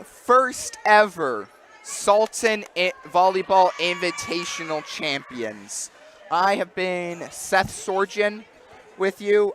first ever Sultan Volleyball Invitational champions. I have been Seth Sorgen with you,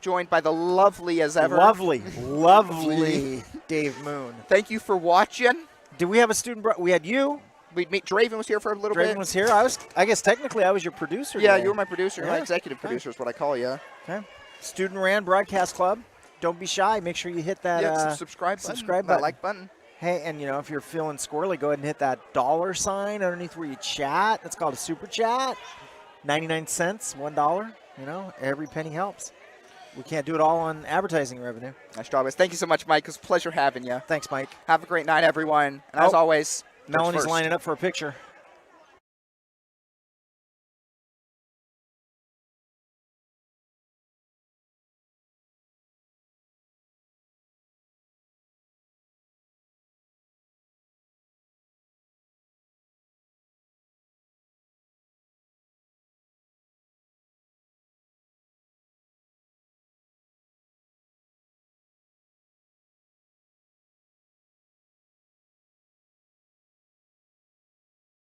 joined by the lovely as ever. Lovely Dave Moon. Thank you for watching. Did we have a student? We had you. Draven was here for a little Draven bit. was here. I guess technically I was your producer. Yeah, today. you were my producer. Yeah. My executive producer is what I call you. Okay. Student ran broadcast club. Don't be shy. Make sure you hit that subscribe button. subscribe That button. like button. Hey, and if you're feeling squirrely, go ahead and hit that $sign underneath where you chat. That's called a super chat. 99 cents, $1. Every penny helps. We can't do it all on advertising revenue. Nice job, guys. Thank you so much, Mike. It was a pleasure having you. Thanks, Mike. Have a great night, everyone. And as always, Melanie's first. lining up for a picture.